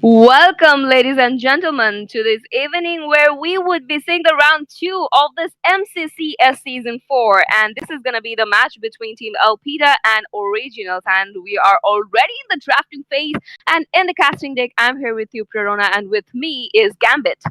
Welcome, ladies and gentlemen, to this evening where we would be seeing the round two of this MCCS Season 4. And this is going to be the match between Team Alpida and Originals. And we are already in the drafting phase. And in the casting deck, I'm here with you, Prerona, and with me is Gambit.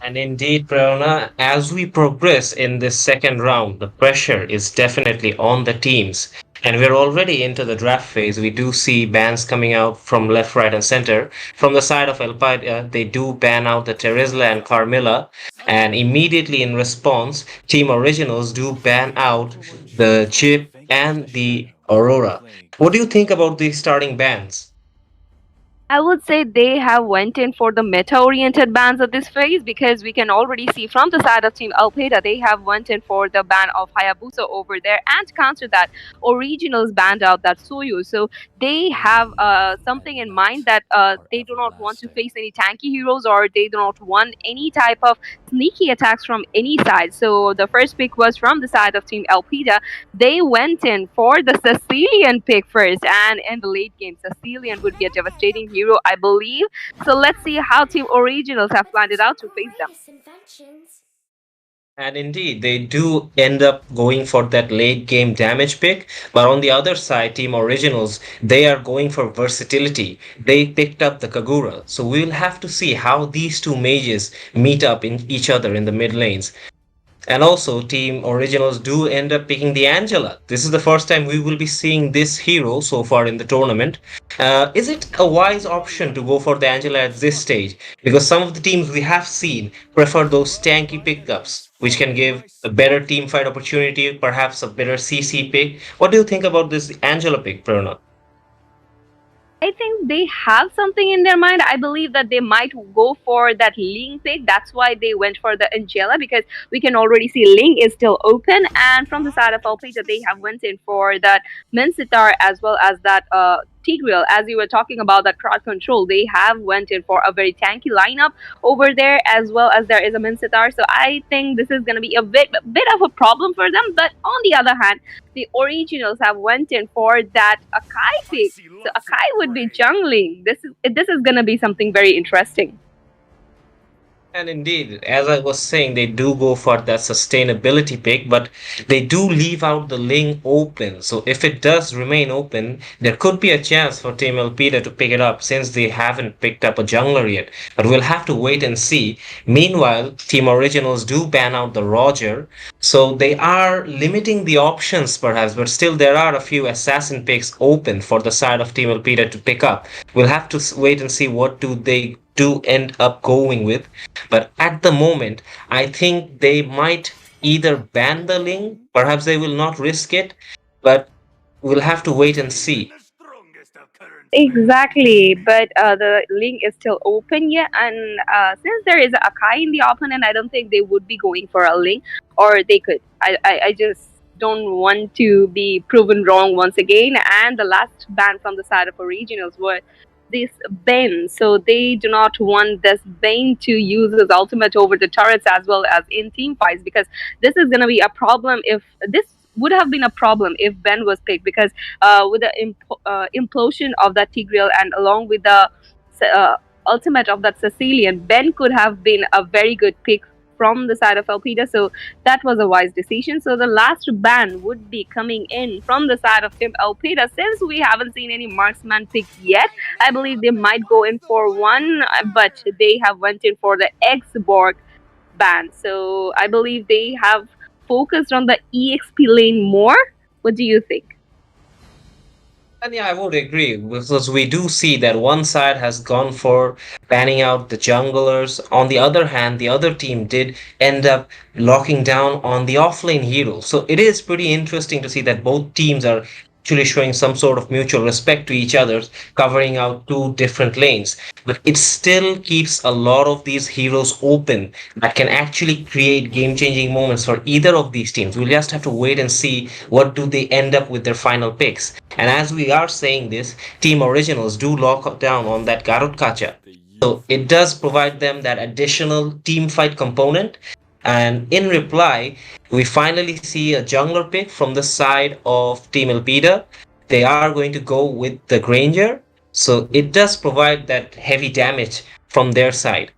And indeed, Prerna, as we progress in this second round, the pressure is definitely on the teams. And we're already into the draft phase. We do see bans coming out from left, right, and center. From the side of Elpida, they do ban out the Terizla and Carmilla. And immediately in response, Team Originals do ban out the Chip and the Aurora. What do you think about these starting bans? I would say they have went in for the meta-oriented bans of this phase because we can already see from the side of Team Alpeda they have went in for the ban of Hayabusa over there, and to counter that, Originals banned out that Soyu. So they have something in mind that they do not want to face any tanky heroes, or they do not want any type of sneaky attacks from any side. So the first pick was from the side of Team Alpeda. They went in for the Sicilian pick first, and in the late game, Sicilian would be a devastating hero, I believe. So let's see how Team Originals have planned it out to face them. And indeed, they do end up going for that late game damage pick. But on the other side, Team Originals, they are going for versatility. They picked up the Kagura. So we'll have to see how these two mages meet up in each other in the mid lanes. And also, Team Originals do end up picking the Angela. This is the first time we will be seeing this hero so far in the tournament. Is it a wise option to go for the Angela at this stage? Because some of the teams we have seen prefer those tanky pickups, which can give a better team fight opportunity, perhaps a better CC pick. What do you think about this Angela pick, Prerna? I think they have something in their mind. I believe that they might go for that Ling pick. That's why they went for the Angela, because we can already see Ling is still open. And from the side of Alpita, they have went in for that Minsitar as well as that Tigreal. As you were talking about that crowd control, they have went in for a very tanky lineup over there, as well as there is a Minsitar. So I think this is going to be a bit of a problem for them. But on the other hand, the Originals have went in for that Akai pick. So Akai would be jungling. This is gonna be something very interesting. And indeed, as I was saying, they do go for that sustainability pick, but they do leave out the link open. So if it does remain open, there could be a chance for Team Elpida to pick it up since they haven't picked up a jungler yet. But we'll have to wait and see. Meanwhile, Team Originals do ban out the Roger. So they are limiting the options perhaps, but still there are a few assassin picks open for the side of Team Elpida to pick up. We'll have to wait and see what do they do end up going with. But at the moment, I think they might either ban the link, perhaps they will not risk it, but we'll have to wait and see. Exactly, but the link is still open yet, and since there is a Akai in the opponent, I don't think they would be going for a link, or they could. I just don't want to be proven wrong once again. And the last ban from the side of Originals was this Bane, so they do not want this Bane to use his ultimate over the turrets as well as in team fights, because this is going to be a problem if this would have been a problem if Ben was picked, because with the implosion of that Tigreal and along with the uh, ultimate of that Sicilian, Ben could have been a very good pick from the side of Alpida. So that was a wise decision. So the last ban would be coming in from the side of Team Alpida. Since we haven't seen any marksman pick yet, I believe they might go in for one, but they have went in for the X-Borg ban. So I believe they have focused on the EXP lane more. What do you think? And yeah, I would agree because we do see that one side has gone for banning out the junglers. On the other hand, the other team did end up locking down on the offlane hero. So it is pretty interesting to see that both teams are actually showing some sort of mutual respect to each other, covering out two different lanes. But it still keeps a lot of these heroes open that can actually create game-changing moments for either of these teams. We'll just have to wait and see what do they end up with their final picks. And as we are saying this, Team Originals do lock down on that Garut Kacha. So it does provide them that additional team fight component. And in reply, we finally see a jungler pick from the side of Team Elpida. They are going to go with the Granger. So it does provide that heavy damage from their side.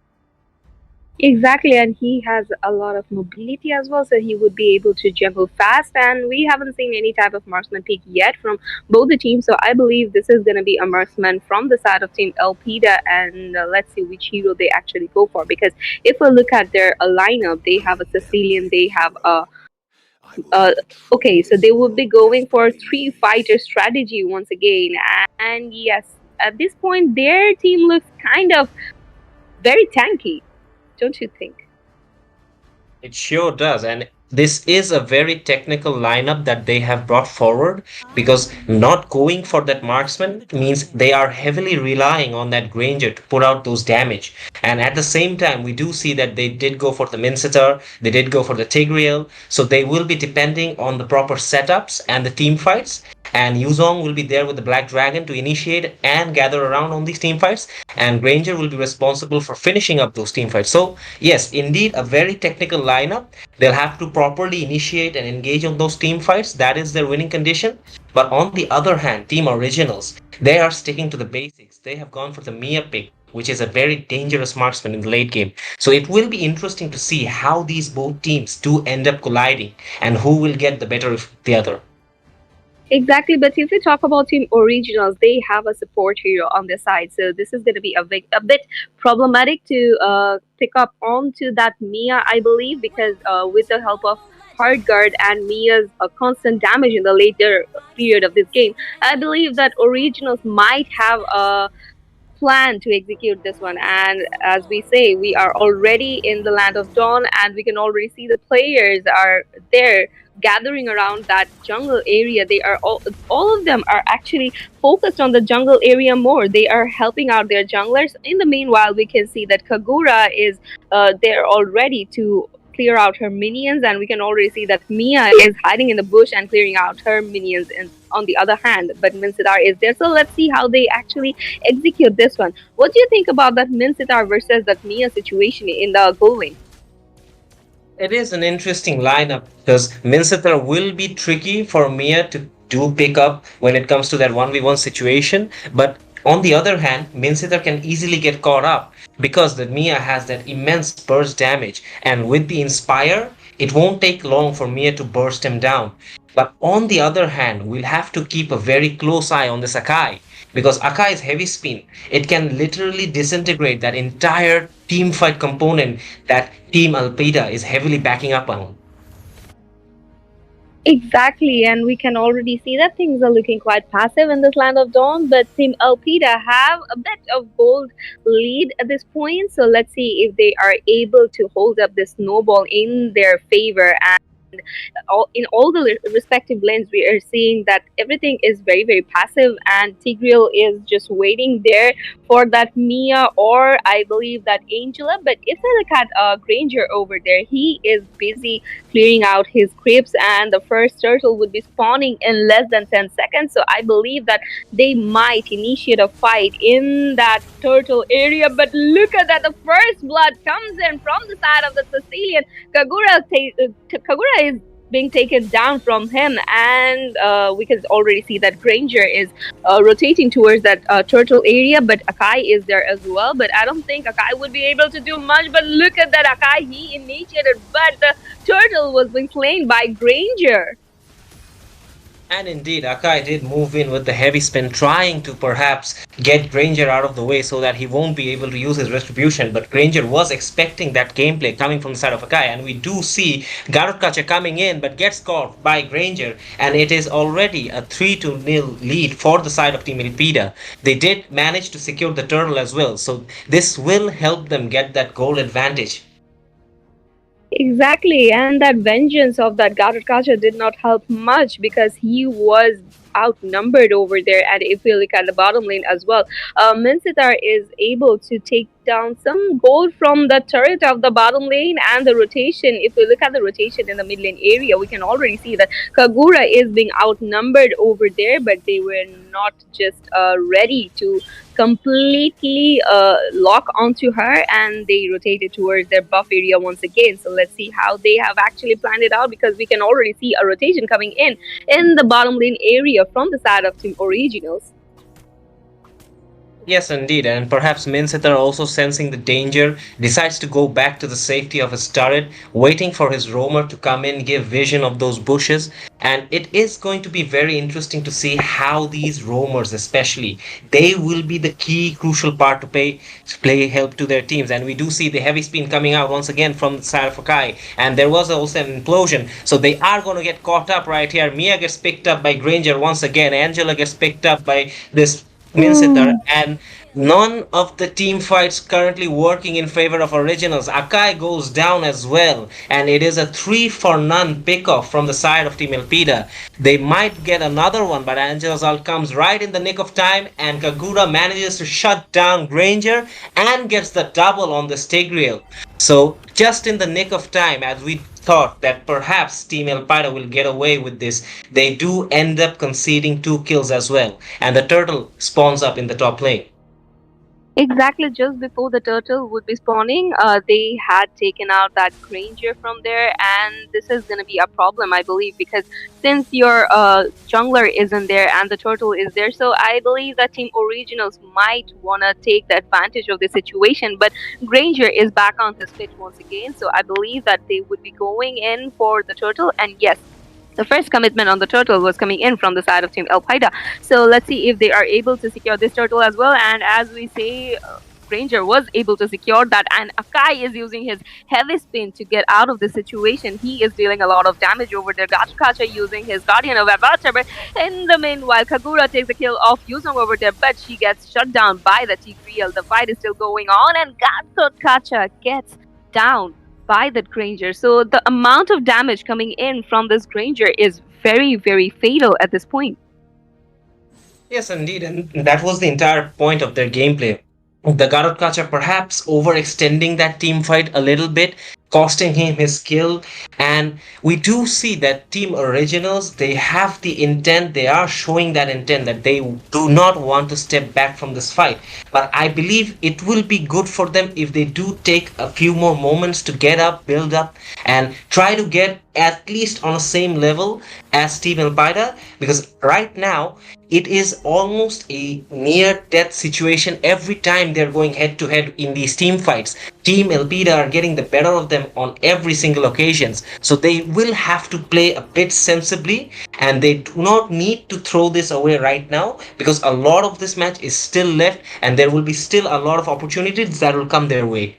Exactly, and he has a lot of mobility as well, so he would be able to juggle fast. And we haven't seen any type of marksman pick yet from both the teams, so I believe this is going to be a marksman from the side of Team Elpida. And let's see which hero they actually go for. Because if we look at their lineup, they have a Sicilian, they have a Uh, okay, so they would be going for three fighter strategy once again. And yes, at this point, their team looks kind of very tanky, don't you think? It sure does. And this is a very technical lineup that they have brought forward because not going for that marksman means they are heavily relying on that Granger to put out those damage. And at the same time, we do see that they did go for the Mincetar, they did go for the Tigreal. So they will be depending on the proper setups and the team fights. And Yuzong will be there with the Black Dragon to initiate and gather around on these team fights. And Granger will be responsible for finishing up those team fights. So, yes, indeed, a very technical lineup. They'll have to properly initiate and engage on those team fights. That is their winning condition. But on the other hand, Team Originals, they are sticking to the basics. They have gone for the Mia pick, which is a very dangerous marksman in the late game. So it will be interesting to see how these both teams do end up colliding and who will get the better of the other. Exactly, but if we talk about Team Originals, they have a support hero on their side, so this is going to be a bit problematic to pick up onto that Mia, I believe, because with the help of Hard Guard and Mia's constant damage in the later period of this game, I believe that Originals might have a plan to execute this one. And as we say, we are already in the land of dawn, and we can already see the players are there gathering around that jungle area. They are all of them are actually focused on the jungle area more. They are helping out their junglers. In the meanwhile, we can see that Kagura is there already to clear out her minions, and we can already see that Mia is hiding in the bush and clearing out her minions on the other hand, but Mincidar is there. So let's see how they actually execute this one. What do you think about that Mincidar versus that Mia situation in the goal lane? It is an interesting lineup because Mincetar will be tricky for Mia to do pick up when it comes to that 1v1 situation. But on the other hand, Mincetar can easily get caught up because the Mia has that immense burst damage. And with the Inspire, it won't take long for Mia to burst him down. But on the other hand, we'll have to keep a very close eye on this Akai because Akai's heavy spin, it can literally disintegrate that entire team fight component that Team Alpida is heavily backing up on. Exactly, and we can already see that things are looking quite passive in this land of dawn. But Team Alpida have a bit of gold lead at this point, so let's see if they are able to hold up this snowball in their favor. And in all the respective lanes, we are seeing that everything is very, very passive, and Tigreal is just waiting there for that Mia, or I believe that Angela. But if I look at Granger over there, he is busy clearing out his creeps, and the first turtle would be spawning in less than 10 seconds. So I believe that they might initiate a fight in that turtle area. But look at that, the first blood comes in from the side of the Sicilian. Kagura is being taken down from him, and we can already see that Granger is rotating towards that turtle area, but Akai is there as well. But I don't think Akai would be able to do much. But look at that, Akai, he initiated, but the turtle was being slain by Granger. And indeed, Akai did move in with the heavy spin, trying to perhaps get Granger out of the way so that he won't be able to use his retribution. But Granger was expecting that gameplay coming from the side of Akai, and we do see Garutkacha coming in, but gets caught by Granger, and it is already a 3-0 lead for the side of Team Elpida. They did manage to secure the turtle as well, so this will help them get that goal advantage. Exactly, and that vengeance of that Garutkacha did not help much because he was outnumbered over there. And if we look at the bottom lane as well, Mincetar is able to take down some gold from the turret of the bottom lane and the rotation. If we look at the rotation in the mid lane area, we can already see that Kagura is being outnumbered over there, but they were not just ready to completely lock onto her, and they rotated towards their buff area once again. So let's see how they have actually planned it out, because we can already see a rotation coming in the bottom lane area from the side of Team Originals. Yes, indeed, and perhaps Minsetter, also sensing the danger, decides to go back to the safety of his turret, waiting for his roamer to come in, give vision of those bushes. And it is going to be very interesting to see how these roamers, especially, they will be the key crucial part to play help to their teams. And we do see the heavy spin coming out once again from the side of Akai, and there was also an implosion, so they are going to get caught up right here. Mia gets picked up by Granger once again. Angela gets picked up by this Minsetter, and none of the team fights currently working in favor of originals. Akai goes down as well, and it is a 3 for none pickoff from the side of Team Elpida. They might get another one, but Angela's ult comes right in the nick of time, and Kagura manages to shut down Granger and gets the double on the Stegriel. So, just in the nick of time, as we thought that perhaps Team Elpida will get away with this, they do end up conceding 2 kills as well, and the turtle spawns up in the top lane. Exactly, just before the turtle would be spawning, they had taken out that Granger from there, and this is gonna be a problem, I believe, because since your jungler isn't there and the turtle is there, so I believe that Team Originals might wanna take the advantage of the situation. But Granger is back on his feet once again, so I believe that they would be going in for the turtle, and yes, the first commitment on the turtle was coming in from the side of Team Al Qaeda. So let's see if they are able to secure this turtle as well. And as we say, Ranger was able to secure that, and Akai is using his heavy spin to get out of the situation. He is dealing a lot of damage over there. Gachakacha using his Guardian of Avatar, but in the meanwhile, Kagura takes the kill off Yuzong over there, but she gets shut down by the Tigreal. The fight is still going on, and Gachakacha gets down by that Granger. So the amount of damage coming in from this Granger is very, very fatal at this point. Yes, indeed, and that was the entire point of their gameplay. The Garotkacha perhaps overextending that team fight a little bit, costing him his skill. And we do see that Team Originals, they have the intent, they are showing that intent that they do not want to step back from this fight. But I believe it will be good for them if they do take a few more moments to get up, build up, and try to get at least on the same level as Team Elpida, because right now it is almost a near death situation every time they're going head to head in these team fights. Team Elpida are getting the better of them on every single occasions, so they will have to play a bit sensibly, and they do not need to throw this away right now, because a lot of this match is still left and there will be still a lot of opportunities that will come their way.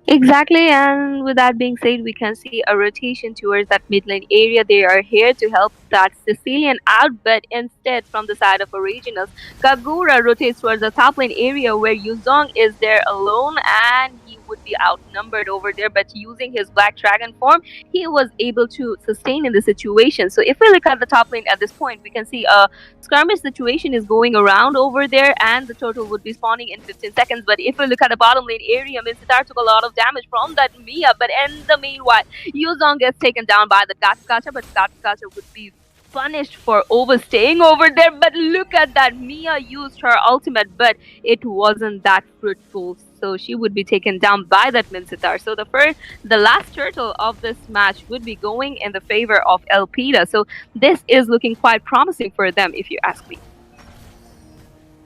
Exactly, and with that being said, we can see a rotation towards that mid lane area. They are here to help that Sicilian out, but instead, from the side of originals, Kagura rotates towards the top lane area where Yuzong is there alone, and he would be outnumbered over there. But using his Black Dragon form, he was able to sustain in the situation. So if we look at the top lane at this point, we can see a skirmish situation is going around over there, and the turtle would be spawning in 15 seconds. But if we look at the bottom lane area, Minsitar took a lot of damage from that Mia, but in the meanwhile, Yuzong gets taken down by the Gatkacha, but Gatkacha would be punished for overstaying over there. But look at that, Mia used her ultimate, but it wasn't that fruitful. So she would be taken down by that Minsitar. So the last turtle of this match would be going in the favor of Elpida. So this is looking quite promising for them, if you ask me.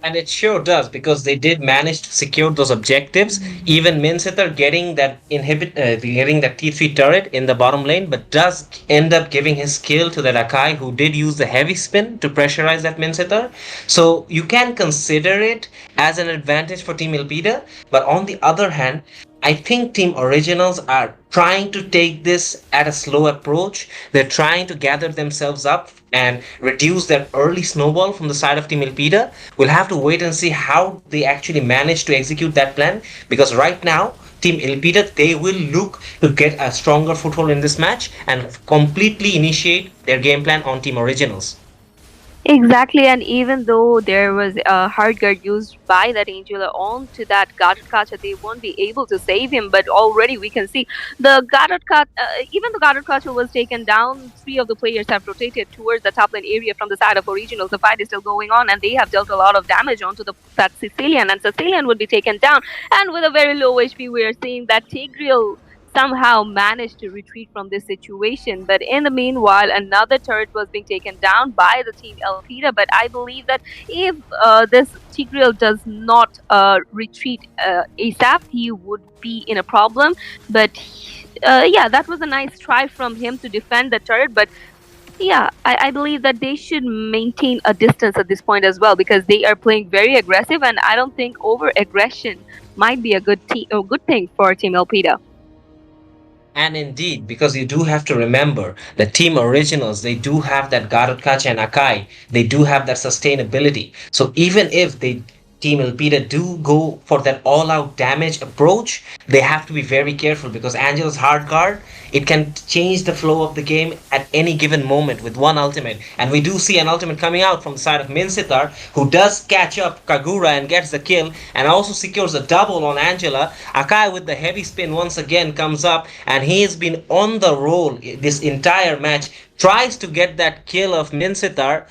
And it sure does, because they did manage to secure those objectives. Even Minsetter getting that T3 turret in the bottom lane, but does end up giving his kill to that Akai, who did use the heavy spin to pressurize that Minsetter. So you can consider it as an advantage for Team Elpida. But on the other hand, I think Team Originals are trying to take this at a slow approach. They're trying to gather themselves up and reduce that early snowball from the side of Team Elpida. We'll have to wait and see how they actually manage to execute that plan, because right now, Team Elpida, they will look to get a stronger foothold in this match and completely initiate their game plan on Team Originals. Exactly, and even though there was a hard guard used by that Angela onto that Gadotkacha, they won't be able to save him. But already we can see the Gadotkacha, even the Gadotkacha was taken down. Three of the players have rotated towards the top lane area from the side of Originals. The fight is still going on, and they have dealt a lot of damage onto that Sicilian, and Sicilian would be taken down. And with a very low HP, we are seeing that Tigreal somehow managed to retreat from this situation. But in the meanwhile, another turret was being taken down by the team Elpida. But I believe that if this Tigreal does not retreat ASAP, he would be in a problem. But yeah, that was a nice try from him to defend the turret. But yeah, I believe that they should maintain a distance at this point as well because they are playing very aggressive, and I don't think over aggression might be a good thing for Team Elpida. And indeed, because you do have to remember the team originals, they do have that Garutkacha and Akai. They do have that sustainability. So even if they Team Elpida do go for that all-out damage approach, they have to be very careful because Angela's hard guard, it can change the flow of the game at any given moment with one ultimate. And we do see an ultimate coming out from the side of Minsitar, who does catch up Kagura and gets the kill and also secures a double on Angela. Akai with the heavy spin once again comes up, and he has been on the roll this entire match, tries to get that kill of Minsitar.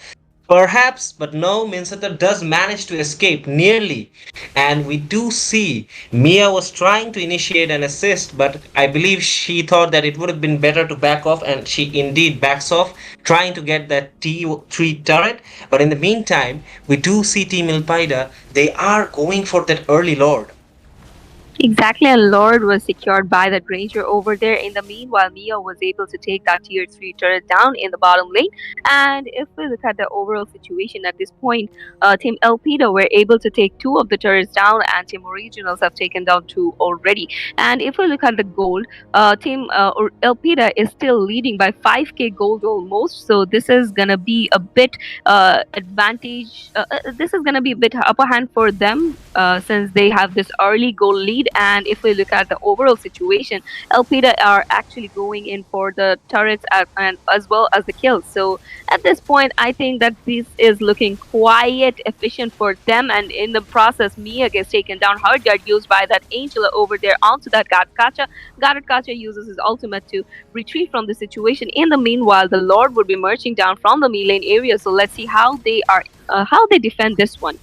Perhaps, but no, Minsatar does manage to escape nearly. And we do see Mia was trying to initiate an assist, but I believe she thought that it would have been better to back off, and she indeed backs off, trying to get that T3 turret. But in the meantime, we do see Team Ilpaida, they are going for that early lord. Exactly, and Lord was secured by the Granger over there. In the meanwhile, Mia was able to take that tier 3 turret down in the bottom lane. And if we look at the overall situation at this point, Team Elpida were able to take two of the turrets down, and Team Originals have taken down two already. And if we look at the gold, Team Elpida is still leading by 5k gold almost. So this is gonna be a bit advantage. This is gonna be a bit upper hand for them since they have this early goal lead. And if we look at the overall situation, Elpida are actually going in for the turrets and as well as the kills. So at this point, I think that this is looking quite efficient for them. And in the process, Mia gets taken down hard guard used by that Angela over there onto that Gatkacha. Gatkacha uses his ultimate to retreat from the situation. In the meanwhile, the Lord would be marching down from the me lane area. So let's see how they defend this one.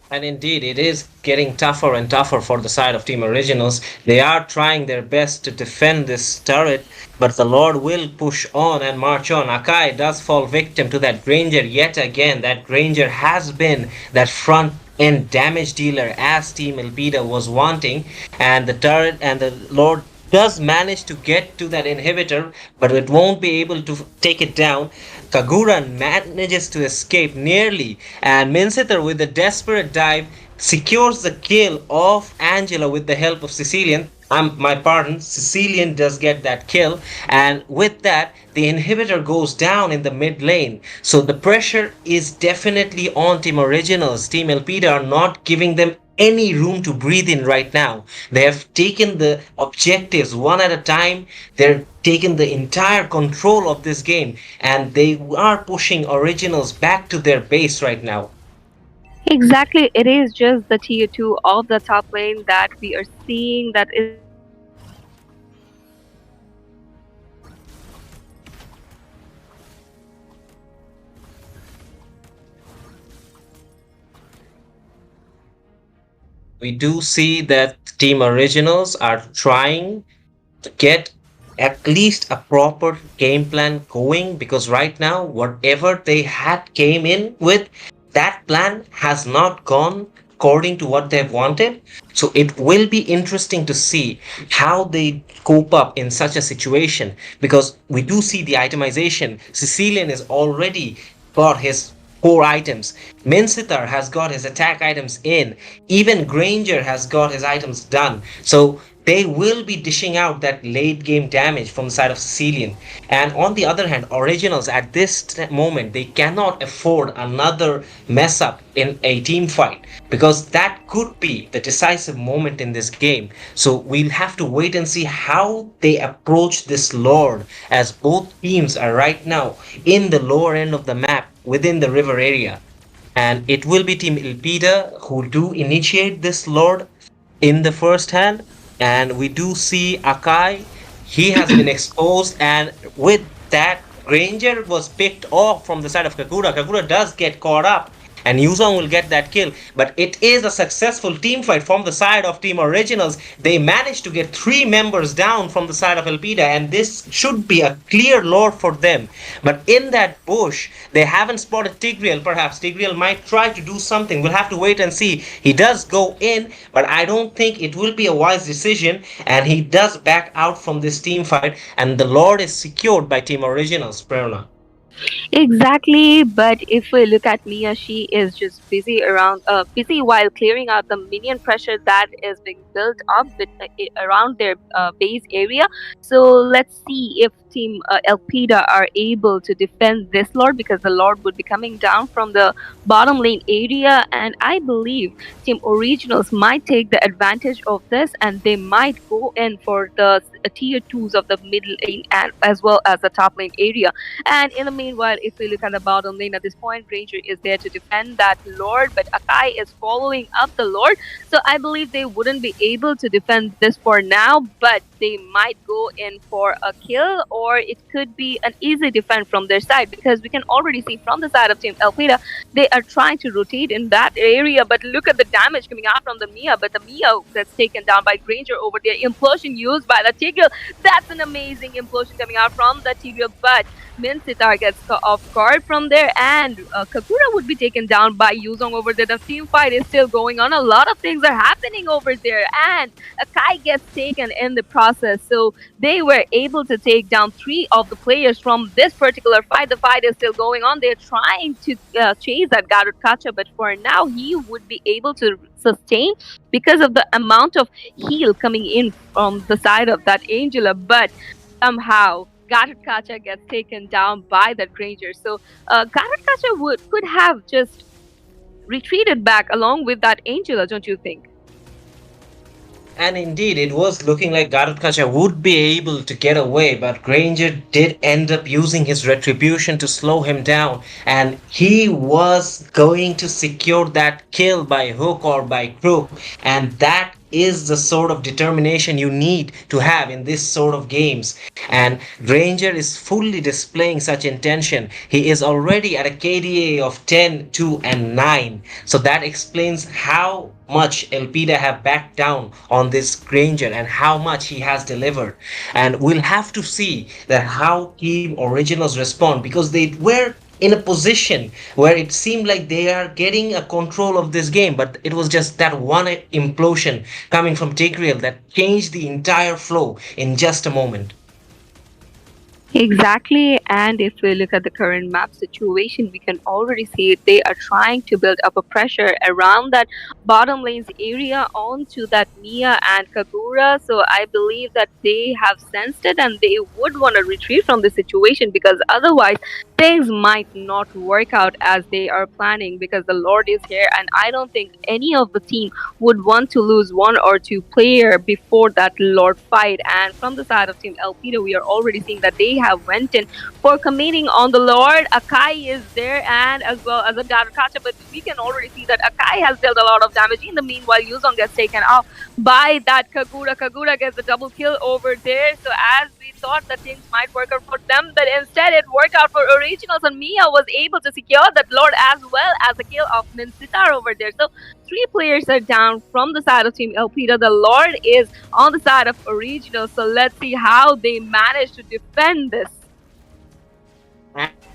And indeed, it is getting tougher and tougher for the side of Team Originals. They are trying their best to defend this turret, but the Lord will push on and march on. Akai does fall victim to that Granger yet again. That Granger has been that front end damage dealer as Team Elpida was wanting, and the turret and the Lord does manage to get to that inhibitor, but it won't be able to take it down. Kagura manages to escape nearly, and Minseter, with a desperate dive, secures the kill of Angela with the help of Sicilian. My pardon, Sicilian does get that kill, and with that, the inhibitor goes down in the mid lane. So the pressure is definitely on Team Originals. Team Elpida are not giving them any room to breathe in right now. They have taken the objectives one at a time. They're taken the entire control of this game, and they are pushing Originals back to their base right now. Exactly, it is just the tier 2 of the top lane that we are seeing that is looking quite efficient for them. We do see that Team Originals are trying to get at least a proper game plan going, because right now whatever they had came in with, that plan has not gone according to what they've wanted. So it will be interesting to see how they cope up in such a situation, because we do see the itemization. Sicilian is already got his core items. Minsitar has got his attack items in. Even Granger has got his items done. So they will be dishing out that late game damage from the side of Sicilian. And on the other hand, Originals at this moment, they cannot afford another mess up in a team fight, because that could be the decisive moment in this game. So we'll have to wait and see how they approach this Lord, as both teams are right now in the lower end of the map within the river area. And it will be Team Ilpida who do initiate this Lord in the first hand. And we do see Akai, he has been exposed, and with that, Granger was picked off from the side of Kagura. Kagura does get caught up, and Yuzong will get that kill. But it is a successful team fight from the side of Team Originals. They managed to get 3 members down from the side of Elpida, and this should be a clear lore for them. But in that bush, they haven't spotted Tigreal. Perhaps Tigreal might try to do something. We'll have to wait and see. He does go in, but I don't think it will be a wise decision, and he does back out from this team fight, and the Lord is secured by Team Originals, Prerna. Exactly, but if we look at Mia, she is just busy while clearing out the minion pressure that is being built up around their base area. So let's see if Team Elpida are able to defend this Lord, because the Lord would be coming down from the bottom lane area, and I believe Team Originals might take the advantage of this, and they might go in for the tier twos of the middle lane and as well as the top lane area. And in the meanwhile, if we look at the bottom lane at this point, Ranger is there to defend that Lord, but Akai is following up the Lord. So I believe they wouldn't be able to defend this for now, but they might go in for a kill, or it could be an easy defend from their side, because we can already see from the side of Team Elpida, they are trying to rotate in that area. But look at the damage coming out from the Mia, but the Mia gets taken down by Granger over there. Implosion used by the Tigreal. That's an amazing implosion coming out from the Tigreal, but Minsitar gets off guard from there, and Kakura would be taken down by Yuzong over there. The team fight is still going on. A lot of things are happening over there, and Akai gets taken in the process. So they were able to take down 3 of the players from this particular fight. The fight is still going on. They're trying to chase that Garut Kacha, but for now, he would be able to sustain because of the amount of heal coming in from the side of that Angela. But somehow Garrett Kacha gets taken down by that Granger. So Garrett Kacha could have just retreated back along with that Angela, don't you think? And indeed, it was looking like Garutkacha would be able to get away, but Granger did end up using his retribution to slow him down, and he was going to secure that kill by hook or by crook, and that is the sort of determination you need to have in this sort of games. And Granger is fully displaying such intention. He is already at a KDA of 10, 2, and 9. So that explains how much Elpida have backed down on this Granger and how much he has delivered. And we'll have to see that how Team Originals respond, because they were in a position where it seemed like they are getting a control of this game, but it was just that one implosion coming from Tigreal that changed the entire flow in just a moment. Exactly, and if we look at the current map situation, we can already see they are trying to build up a pressure around that bottom lanes area onto that Mia and Kagura. So I believe that they have sensed it and they would want to retreat from the situation, because otherwise things might not work out as they are planning, because the Lord is here, and I don't think any of the team would want to lose 1 or 2 player before that Lord fight. And from the side of Team Elpida, we are already seeing that they have went in for committing on the Lord. Akai is there, and as well as a Darakacha, but we can already see that Akai has dealt a lot of damage. In the meanwhile, Yuzong gets taken off by that Kagura. Kagura gets a double kill over there. So as we thought that things might work out for them, but instead it worked out for Originals, and Mia was able to secure that Lord as well as a kill of Minsitar over there. So 3 players are down from the side of Team Elpida. The Lord is on the side of Originals. So let's see how they manage to defend this.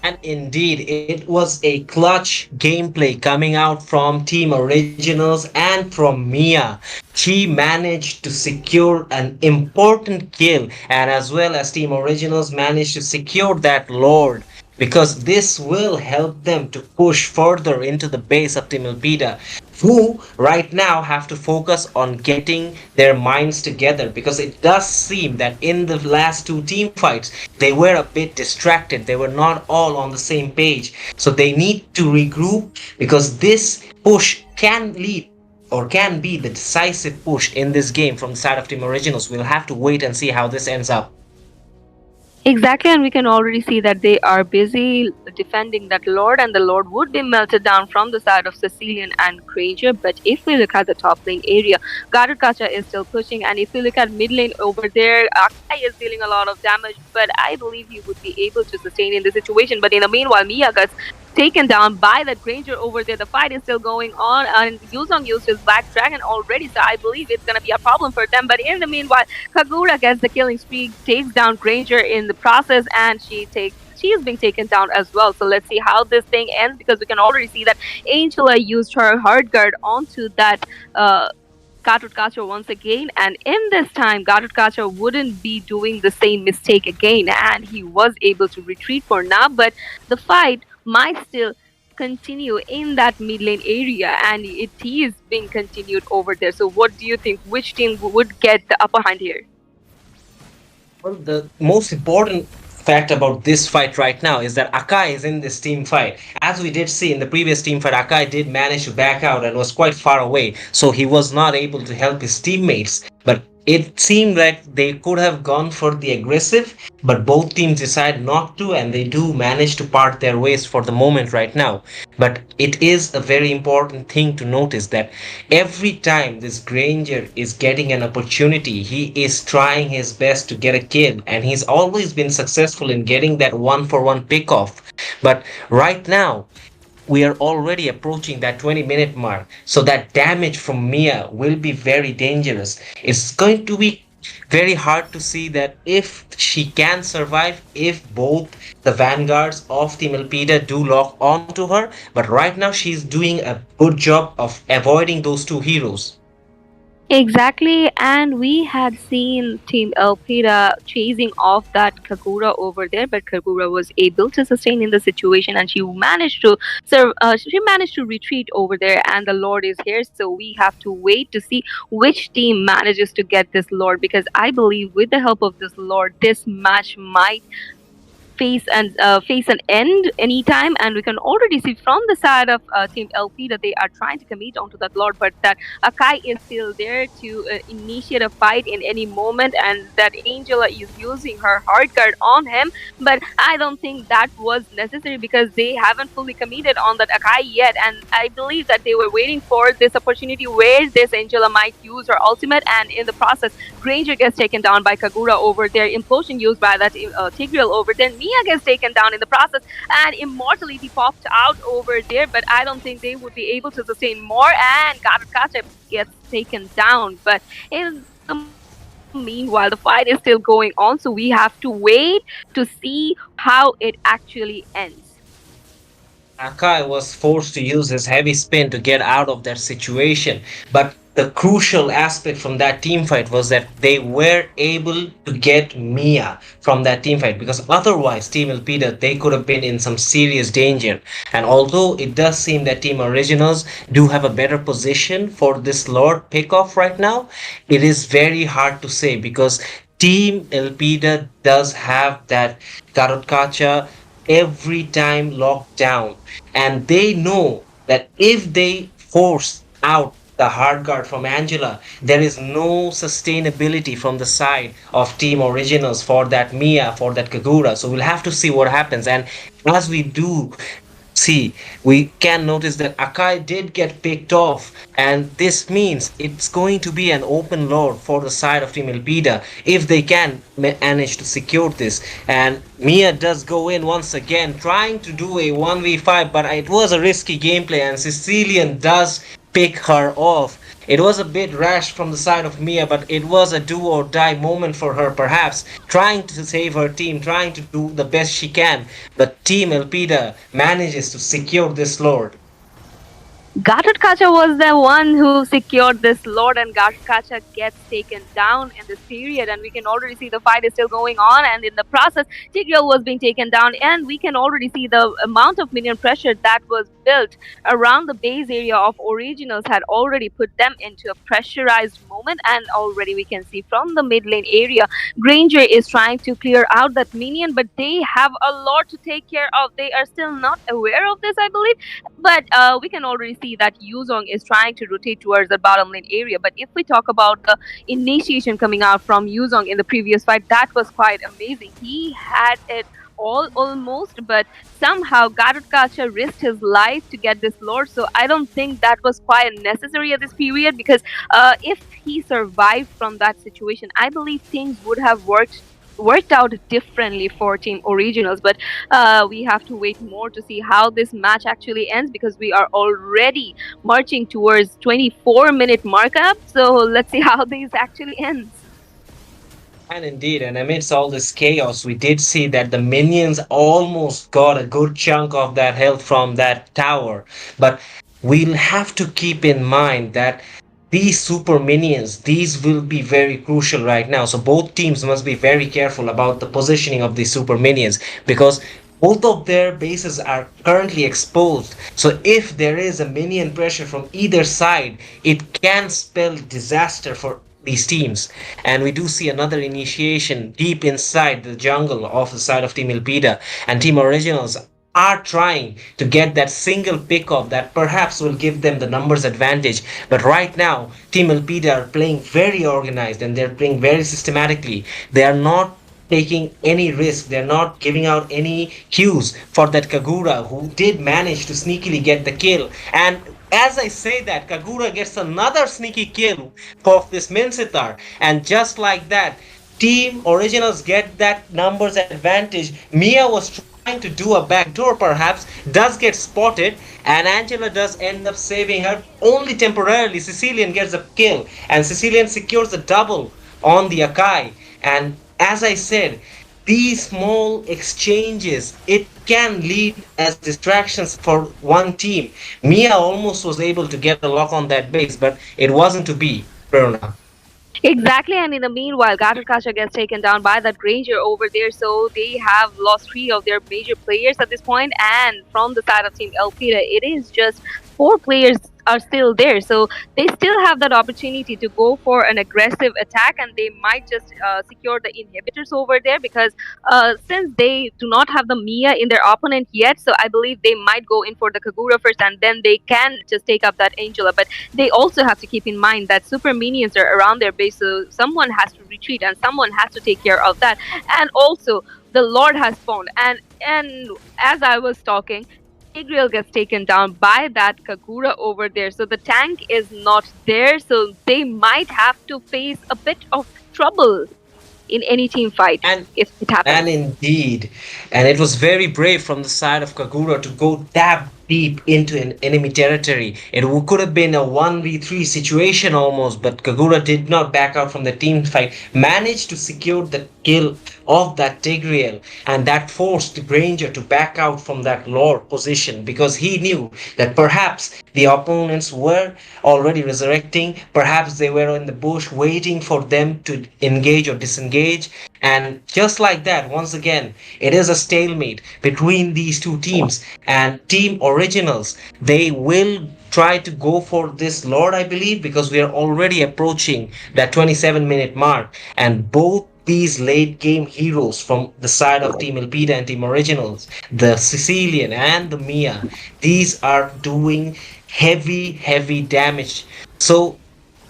And indeed, it was a clutch gameplay coming out from Team Originals and from Mia. She managed to secure an important kill, and as well as Team Originals managed to secure that Lord, because this will help them to push further into the base of Team Elpida, who right now have to focus on getting their minds together, because it does seem that in the last 2 team fights they were a bit distracted. They were not all on the same page, so they need to regroup, because this push can lead or can be the decisive push in this game from the side of Team Originals. We'll have to wait and see how this ends up. Exactly, and we can already see that they are busy defending that Lord, and the Lord would be melted down from the side of Sicilian and Granger. But if we look at the top lane area, Garukacha is still pushing, and if we look at mid lane over there, Akai is dealing a lot of damage, but I believe he would be able to sustain in the situation. But in the meanwhile, Mia gets taken down by that Granger over there. The fight is still going on, and Yuzong used his Black Dragon already, so I believe it's gonna be a problem for them. But in the meanwhile, Kagura gets the killing streak, takes down Granger in the process, and she is being taken down as well. So let's see how this thing ends, because we can already see that Angela used her hard guard onto that Gatotkacha once again, and in this time, Gatotkacha wouldn't be doing the same mistake again, and he was able to retreat for now. But the fight might still continue in that mid lane area, and it is being continued over there. So, what do you think? Which team would get the upper hand here? Well, the most important fact about this fight right now is that Akai is in this team fight. As we did see in the previous team fight, Akai did manage to back out and was quite far away, so he was not able to help his teammates. But it seemed like they could have gone for the aggressive, but both teams decide not to, and they do manage to part their ways for the moment right now. But it is a very important thing to notice that every time this Granger is getting an opportunity, he is trying his best to get a kill, and he's always been successful in getting that one for one pick off. But right now, we are already approaching that 20-minute mark, so that damage from Mia will be very dangerous. It's going to be very hard to see that if she can survive, if both the vanguards of Team Elpida do lock onto her. But right now she's doing a good job of avoiding those two heroes. Exactly, and we had seen Team Elpida chasing off that Kagura over there, but Kagura was able to sustain in the situation, and she managed to she managed to retreat over there, and the Lord is here. So we have to wait to see which team manages to get this Lord, because I believe with the help of this Lord, this match might face an end anytime, and we can already see from the side of Team LP that they are trying to commit onto that Lord, but that Akai is still there to initiate a fight in any moment, and that Angela is using her hard guard on him. But I don't think that was necessary, because they haven't fully committed on that Akai yet, and I believe that they were waiting for this opportunity where this Angela might use her ultimate, and in the process, Granger gets taken down by Kagura over there, implosion used by that Tigreal over there. Mia gets taken down in the process, and Immortality popped out over there, but I don't think they would be able to sustain more, and Karukache gets taken down. But in the meanwhile, the fight is still going on, so we have to wait to see how it actually ends. Akai was forced to use his heavy spin to get out of that situation. But the crucial aspect from that team fight was that they were able to get Mia from that team fight, because otherwise Team Elpida, they could have been in some serious danger. And although it does seem that Team Originals do have a better position for this Lord pickoff right now, it is very hard to say, because Team Elpida does have that Karotkacha every time locked down, and they know that if they force out the hard guard from Angela, there is no sustainability from the side of Team Originals for that Mia, for that Kagura. So we'll have to see what happens. And as we do see, we can notice that Akai did get picked off, and this means it's going to be an open lord for the side of Team Elpida if they can manage to secure this. And Mia does go in once again, trying to do a 1v5, but it was a risky gameplay, and Sicilian does pick her off. It was a bit rash from the side of Mia, but it was a do or die moment for her, perhaps, trying to save her team, trying to do the best she can. But Team Elpida manages to secure this lord. Gatotkacha was the one who secured this lord, and Gatotkacha gets taken down in this period, and we can already see the fight is still going on, and in the process, Tigreal was being taken down, and we can already see the amount of minion pressure that was built around the base area of Originals had already put them into a pressurized moment, and already we can see from the mid lane area, Granger is trying to clear out that minion, but they have a lot to take care of. They are still not aware of this, I believe, but we can already see that Yuzong is trying to rotate towards the bottom lane area. But if we talk about the initiation coming out from Yuzong in the previous fight, that was quite amazing. He had it all almost, but somehow Garutkacha risked his life to get this lord. So I don't think that was quite necessary at this period, because if he survived from that situation, I believe things would have worked worked out differently for Team Originals. But we have to wait more to see how this match actually ends, because we are already marching towards 24-minute markup. So let's see how this actually ends. And indeed, and amidst all this chaos, we did see that the minions almost got a good chunk of that health from that tower. But we'll have to keep in mind that these super minions, these will be very crucial right now. So both teams must be very careful about the positioning of these super minions, because both of their bases are currently exposed. So if there is a minion pressure from either side, it can spell disaster for these teams. And we do see another initiation deep inside the jungle of the side of Team Elpida, and Team Originals are trying to get that single pickup that perhaps will give them the numbers advantage. But right now, Team Elpida are playing very organized and they're playing very systematically. They are not taking any risk. They're not giving out any cues for that Kagura, who did manage to sneakily get the kill. And as I say that, Kagura gets another sneaky kill of this Minsitar. And just like that, Team Originals get that numbers advantage. Mia was trying to do a backdoor perhaps, does get spotted, and Angela does end up saving her only temporarily. Sicilian gets a kill, and Sicilian secures a double on the Akai. And as I said, these small exchanges, it can lead as distractions for one team. Mia almost was able to get a lock on that base, but it wasn't to be. Prerna. Exactly, and in the meanwhile, Gattacacha gets taken down by that Granger over there, so they have lost three of their major players at this point. And from the side of Team Elpida, it is just four players are still there, so they still have that opportunity to go for an aggressive attack, and they might just secure the inhibitors over there, because since they do not have the Mia in their opponent yet, so I believe they might go in for the Kagura first, and then they can just take up that Angela. But they also have to keep in mind that super minions are around their base, so someone has to retreat and someone has to take care of that. And also, the Lord has spawned, and as I was talking, Tigreal gets taken down by that Kagura over there. So the tank is not there, so they might have to face a bit of trouble in any team fight And if it and happens. indeed, and it was very brave from the side of Kagura to go that deep into an enemy territory. It could have been a 1v3 situation almost, but Kagura did not back out from the team fight, managed to secure the kill of that Tigreal, and that forced Granger to back out from that Lord position, because he knew that perhaps the opponents were already resurrecting, perhaps they were in the bush waiting for them to engage or disengage. And just like that, once again, it is a stalemate between these two teams. And Team Originals, they will try to go for this Lord, I believe, because we are already approaching that 27-minute mark. And both these late game heroes from the side of Team Elpida and Team Originals, the Sicilian and the Mia, these are doing heavy, heavy damage. So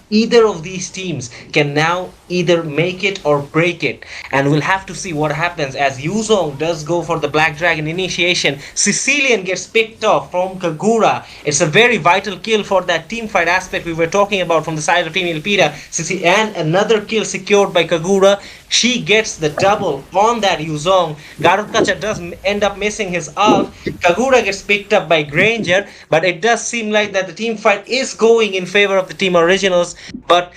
either of these teams can now either make it or break it, and we'll have to see what happens as Yuzong does go for the Black Dragon initiation. Sicilian gets picked off from Kagura. It's a very vital kill for that team fight aspect we were talking about from the side of Team Elpida. And another kill secured by Kagura. She gets the double on that Yuzong. Garukacha does end up missing his ult. Kagura gets picked up by Granger, but it does seem like that the team fight is going in favor of the Team Originals. But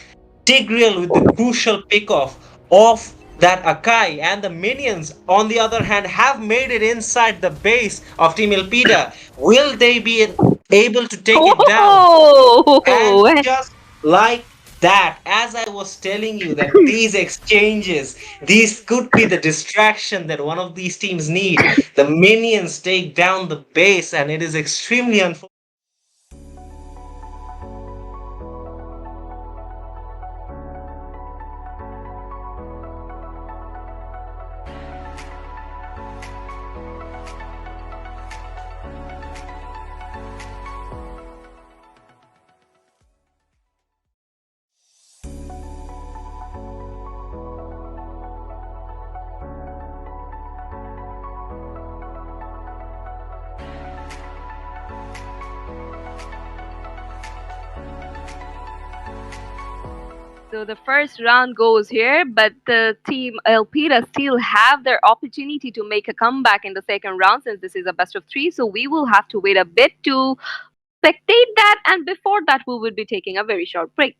Tigreal with the crucial pickoff of that Akai, and the minions on the other hand have made it inside the base of Team Elpida. Will they be able to take it down? And Oh, just like that, as I was telling you, that these exchanges, these could be the distraction that one of these teams need. The minions take down the base, and it is extremely unfortunate. So the first round goes here, but the team Elpida still have their opportunity to make a comeback in the second round since this is a best of three. So we will have to wait a bit to spectate that, and before that, we will be taking a very short break.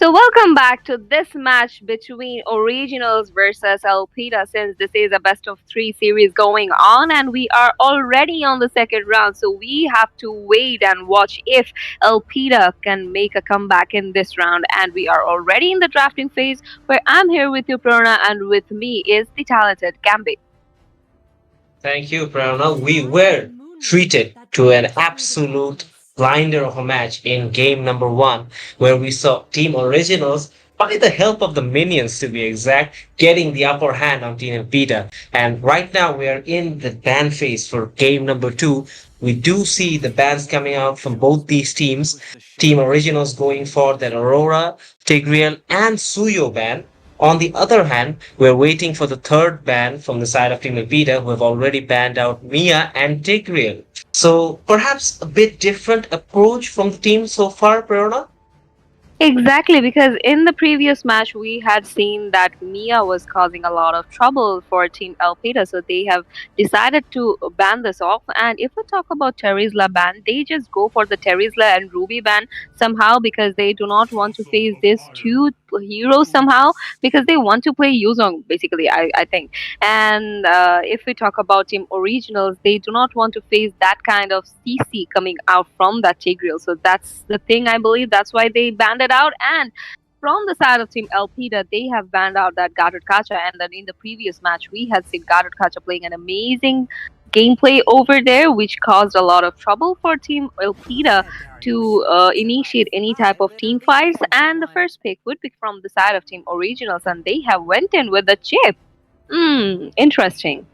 So welcome back to this match between Originals versus Alpida, since this is a best of three series going on and we are already on the second round. So we have to wait and watch if Alpida can make a comeback in this round. And we are already in the drafting phase where I'm here with you, Prona, and with me is the talented Gambit. Thank you, Prerna. We were treated to an absolute blinder of a match in game number one, where we saw Team Originals, by the help of the minions to be exact, getting the upper hand on Team Beta. And right now we are in the ban phase for game number two. We do see the bans coming out from both these teams. Team Originals going for that Aurora, Tigreal, and Suyo ban. On the other hand, we're waiting for the third ban from the side of Team Elpida, who have already banned out Mia and Tigreal. So perhaps a bit different approach from the team so far, Prerna? Exactly, because in the previous match we had seen that Mia was causing a lot of trouble for Team Alpida, so they have decided to ban this off. And if we talk about Terizla ban, they just go for the Terizla and Ruby ban somehow because they do not want to face these two heroes somehow because they want to play Yuzong basically. I think. And if we talk about Team Originals, they do not want to face that kind of CC coming out from that Tigreal. So that's the thing, I believe. That's why they banned it out. And from the side of Team Elpida, they have banned out that Guarded Kacha. And then in the previous match, we had seen Guarded Kacha playing an amazing gameplay over there, which caused a lot of trouble for Team Elpida to initiate any type of team fights. And the first pick would be from the side of Team Originals, and they have went in with the chip. Interesting.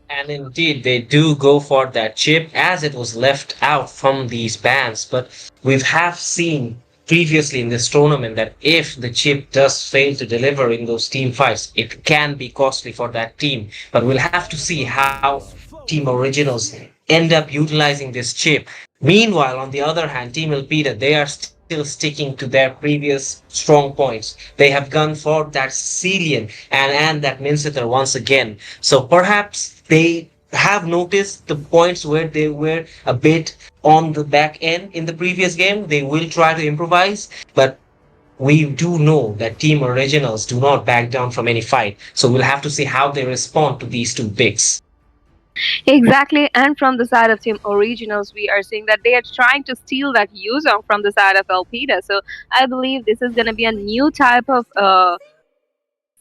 And indeed, they do go for that chip as it was left out from these bans. But we have seen previously in this tournament that if the chip does fail to deliver in those team fights, it can be costly for that team. But we'll have to see how Team Originals end up utilizing this chip. Meanwhile, on the other hand, Team Elpida, they are still sticking to their previous strong points. They have gone for that Cillian and that Minceter once again. So perhaps they have noticed the points where they were a bit on the back end in the previous game. They will try to improvise, but we do know that Team Originals do not back down from any fight. So we'll have to see how they respond to these two picks. Exactly, and from the side of Team Originals, we are seeing that they are trying to steal that Yuzong from the side of Elpida. So I believe this is going to be a new type of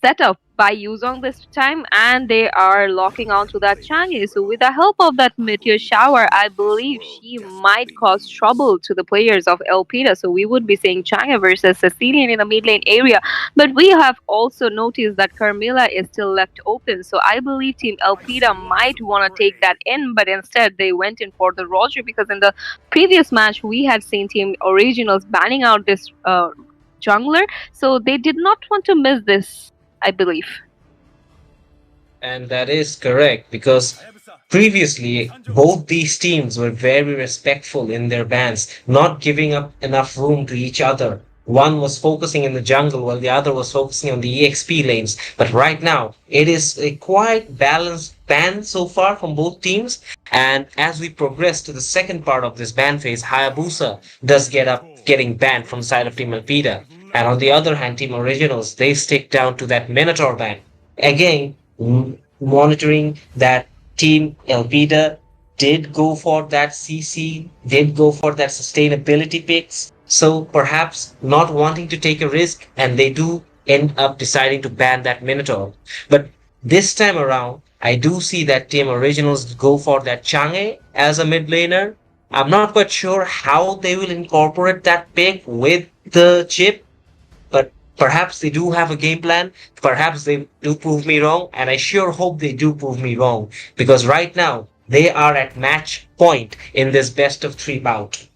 setup by Yuzong this time, and they are locking onto that Changi. So with the help of that meteor shower, I believe she might cause trouble to the players of Elpida. So we would be seeing Changi versus Cecilian in the mid lane area. But we have also noticed that Carmilla is still left open. So I believe Team Elpida might want to take that in, but instead they went in for the Roger because in the previous match we had seen Team Originals banning out this jungler. So they did not want to miss this, I believe. And that is correct because previously both these teams were very respectful in their bans, not giving up enough room to each other. One was focusing in the jungle while the other was focusing on the EXP lanes. But right now, it is a quite balanced ban so far from both teams. And as we progress to the second part of this ban phase, Hayabusa does get up getting banned from the side of Team Elpida. And on the other hand, Team Originals, they stick down to that Minotaur ban. Again, monitoring that Team Elpida did go for that CC, did go for that sustainability picks. So perhaps not wanting to take a risk, and they do end up deciding to ban that Minotaur. But this time around, I do see that Team Originals go for that Chang'e as a mid laner. I'm not quite sure how they will incorporate that pick with the chip, but perhaps they do have a game plan. Perhaps they do prove me wrong, and I sure hope they do prove me wrong because right now they are at match point in this best of three bout.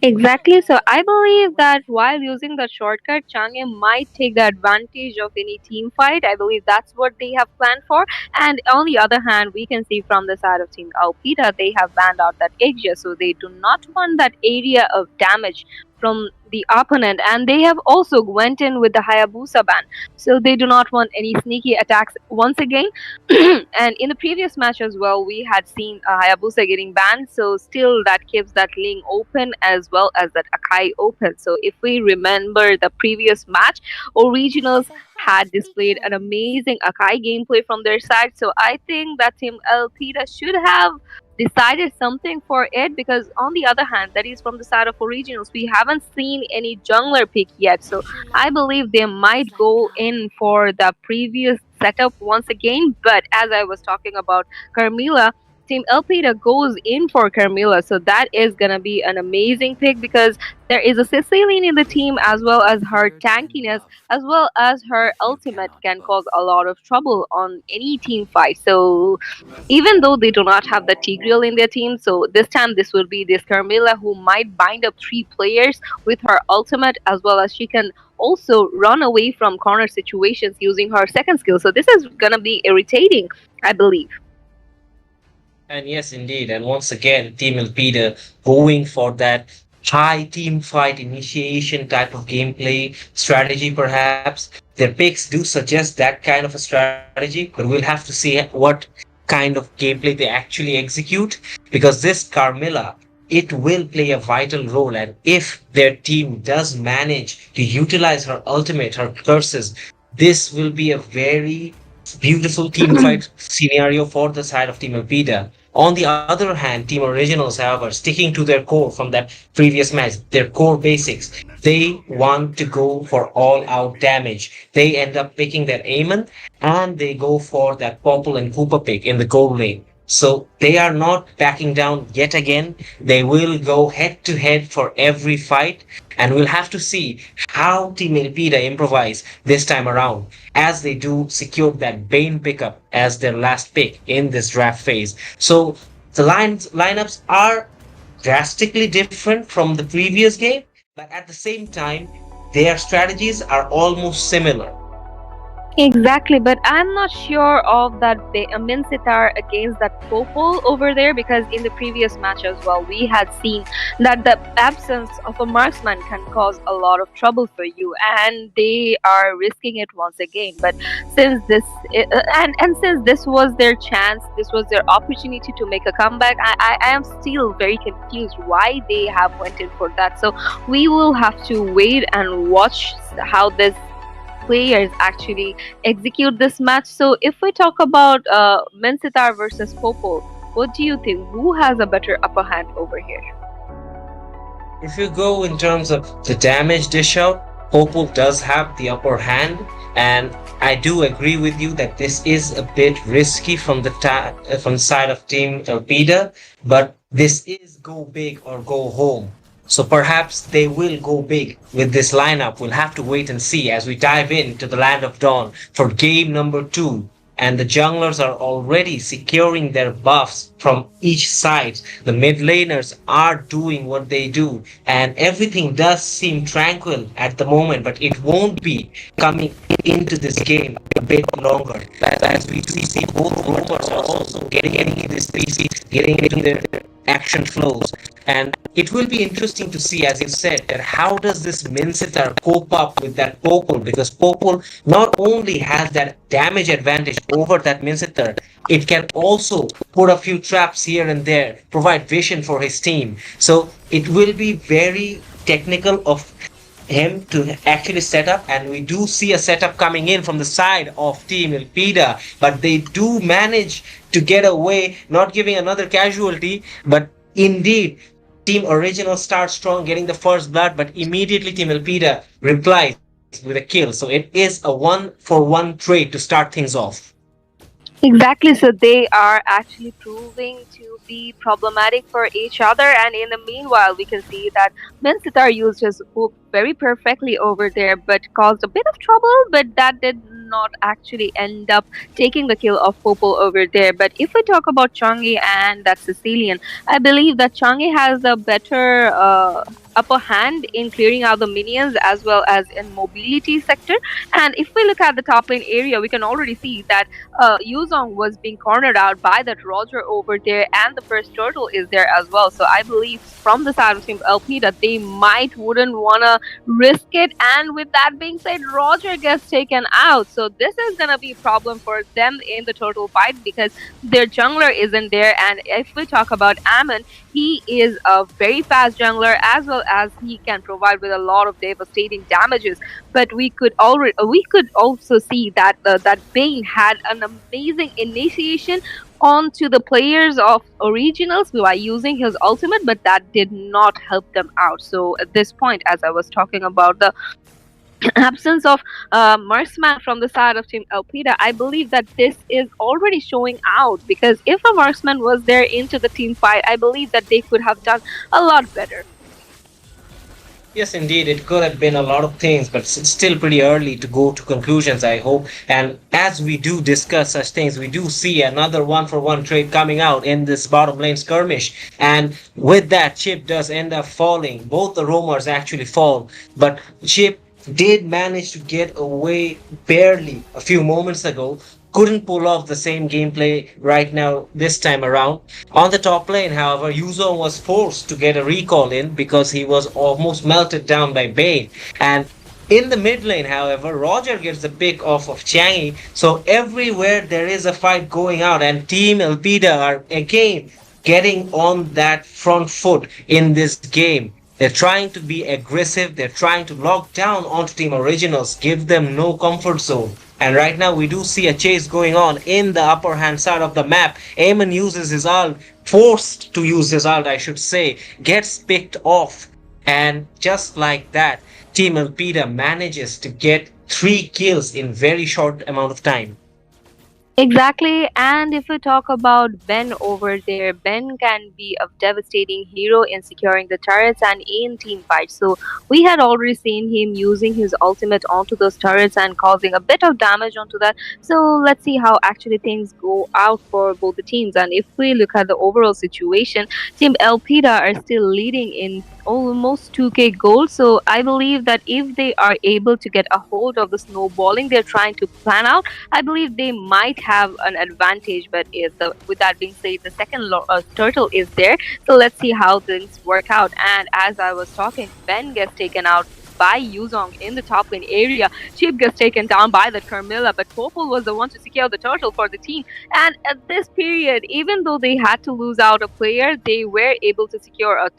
Exactly. So I believe that while using the shortcut, Chang'e might take the advantage of any team fight. I believe that's what they have planned for. And on the other hand, we can see from the side of Team Alpida, they have banned out that Aegis. So they do not want that area of damage from the opponent, and they have also went in with the Hayabusa ban. So they do not want any sneaky attacks once again. And in the previous match as well, we had seen Hayabusa getting banned, so still that keeps that Ling open as well as that Akai open. So if we remember the previous match, Originals had displayed an amazing Akai gameplay from their side. So I think that Team Elpida should have decided something for it, because on the other hand, that is from the side of Originals, we haven't seen any jungler pick yet. So I believe they might go in for the previous setup once again. But as I was talking about Carmilla, Team Elpida goes in for Carmilla. So that is going to be an amazing pick, because there is a Sicilian in the team, as well as her tankiness, as well as her ultimate can cause a lot of trouble on any team fight. So even though they do not have the Tigreal in their team, so this time this will be this Carmilla who might bind up three players with her ultimate, as well as she can also run away from corner situations using her second skill. So this is gonna be irritating, I believe. And yes, indeed. And once again, Team Elpida going for that high team fight initiation type of gameplay strategy, perhaps. Their picks do suggest that kind of a strategy, but we'll have to see what kind of gameplay they actually execute, because this Carmilla, it will play a vital role. And if their team does manage to utilize her ultimate, her curses, this will be a very beautiful team fight scenario for the side of Team Elpida. On the other hand, Team Originals, however, sticking to their core from that previous match, their core basics, they want to go for all out damage. They end up picking their Aemon, and they go for that Popple and Koopa pick in the gold lane. So they are not backing down yet again. They will go head to head for every fight, and we'll have to see how Team Elpida improvise this time around, as they do secure that Bane pickup as their last pick in this draft phase. So the lineups are drastically different from the previous game, but at the same time, their strategies are almost similar. Exactly, but I'm not sure of that Minsitar against that Popol over there, because in the previous match as well, we had seen that the absence of a marksman can cause a lot of trouble for you, and they are risking it once again. But since this and since this was their chance, this was their opportunity to make a comeback, I am still very confused why they have went in for that. So we will have to wait and watch how this players actually execute this match. So if we talk about Mensitar versus Popol, what do you think? Who has a better upper hand over here? If you go in terms of the damage dish out, Popol does have the upper hand, and I do agree with you that this is a bit risky from from the side of Team Elpida, but this is go big or go home. So perhaps they will go big with this lineup. We'll have to wait and see as we dive into the Land of Dawn for game number 2. And the junglers are already securing their buffs from each side. The mid laners are doing what they do, and everything does seem tranquil at the moment, but it won't be coming into this game a bit longer. As we do see, both rumors are also getting into this PC, getting into their action flows. And it will be interesting to see, as you said, that how does this Minsitar cope up with that Popol? Because Popol not only has that damage advantage over that Minsitar, it can also put a few traps here and there, provide vision for his team. So it will be very technical of him to actually set up, and we do see a setup coming in from the side of Team Elpida, but they do manage to get away, not giving another casualty, but indeed Team Original starts strong, getting the first blood, but immediately Team Elpida replies with a kill. So it is a 1-for-1 trade to start things off. Exactly, so they are actually proving to be problematic for each other, and in the meanwhile, we can see that Minsitar used his hook very perfectly over there, but caused a bit of trouble. But that did not actually end up taking the kill of Popol over there. But if we talk about Changi and that Sicilian, I believe that Changi has a better upper hand in clearing out the minions as well as in mobility sector. And if we look at the top lane area, we can already see that Yuzong was being cornered out by that Roger over there, and the first turtle is there as well. So I believe from the side of Team LP that they might wouldn't wanna risk it. And with that being said, Roger gets taken out. So this is gonna be a problem for them in the total fight because their jungler isn't there. And if we talk about Ammon, he is a very fast jungler as well as he can provide with a lot of devastating damages. But we could also see that that Bane had an amazing initiation onto the players of originals by using his ultimate, but that did not help them out. So at this point, as I was talking about the absence of marksman from the side of Team Elpida, I believe that this is already showing out because if a marksman was there into the team fight, I believe that they could have done a lot better. Yes, indeed, it could have been a lot of things, but it's still pretty early to go to conclusions, I hope. And as we do discuss such things, we do see another one-for-one trade coming out in this bottom lane skirmish. And with that, Chip does end up falling. Both the roamers actually fall, but Chip did manage to get away barely a few moments ago. Couldn't pull off the same gameplay right now this time around. On the top lane, however, Yuzo was forced to get a recall in because he was almost melted down by Bane. And in the mid lane, however, Roger gets the pick off of Changi. So everywhere there is a fight going out, and Team Elpida are again getting on that front foot in this game. They're trying to be aggressive. They're trying to lock down onto Team Originals, give them no comfort zone. And right now we do see a chase going on in the upper hand side of the map. Eamon uses his ult, forced to use his ult, I should say, gets picked off. And just like that, Team Elpida manages to get 3 kills in very short amount of time. Exactly, and if we talk about Ben over there, Ben can be a devastating hero in securing the turrets and in team fights. So we had already seen him using his ultimate onto those turrets and causing a bit of damage onto that. So let's see how actually things go out for both the teams. And if we look at the overall situation, Team Elpida are still leading in almost 2k gold. So I believe that if they are able to get a hold of the snowballing they're trying to plan out, I believe they might have an advantage. But with that being said, the second turtle is there. So let's see how things work out. And as I was talking, Ben gets taken out by Yuzong in the top lane area. Chip gets taken down by the Carmilla, but Popol was the one to secure the turtle for the team. And at this period, even though they had to lose out a player, they were able to secure a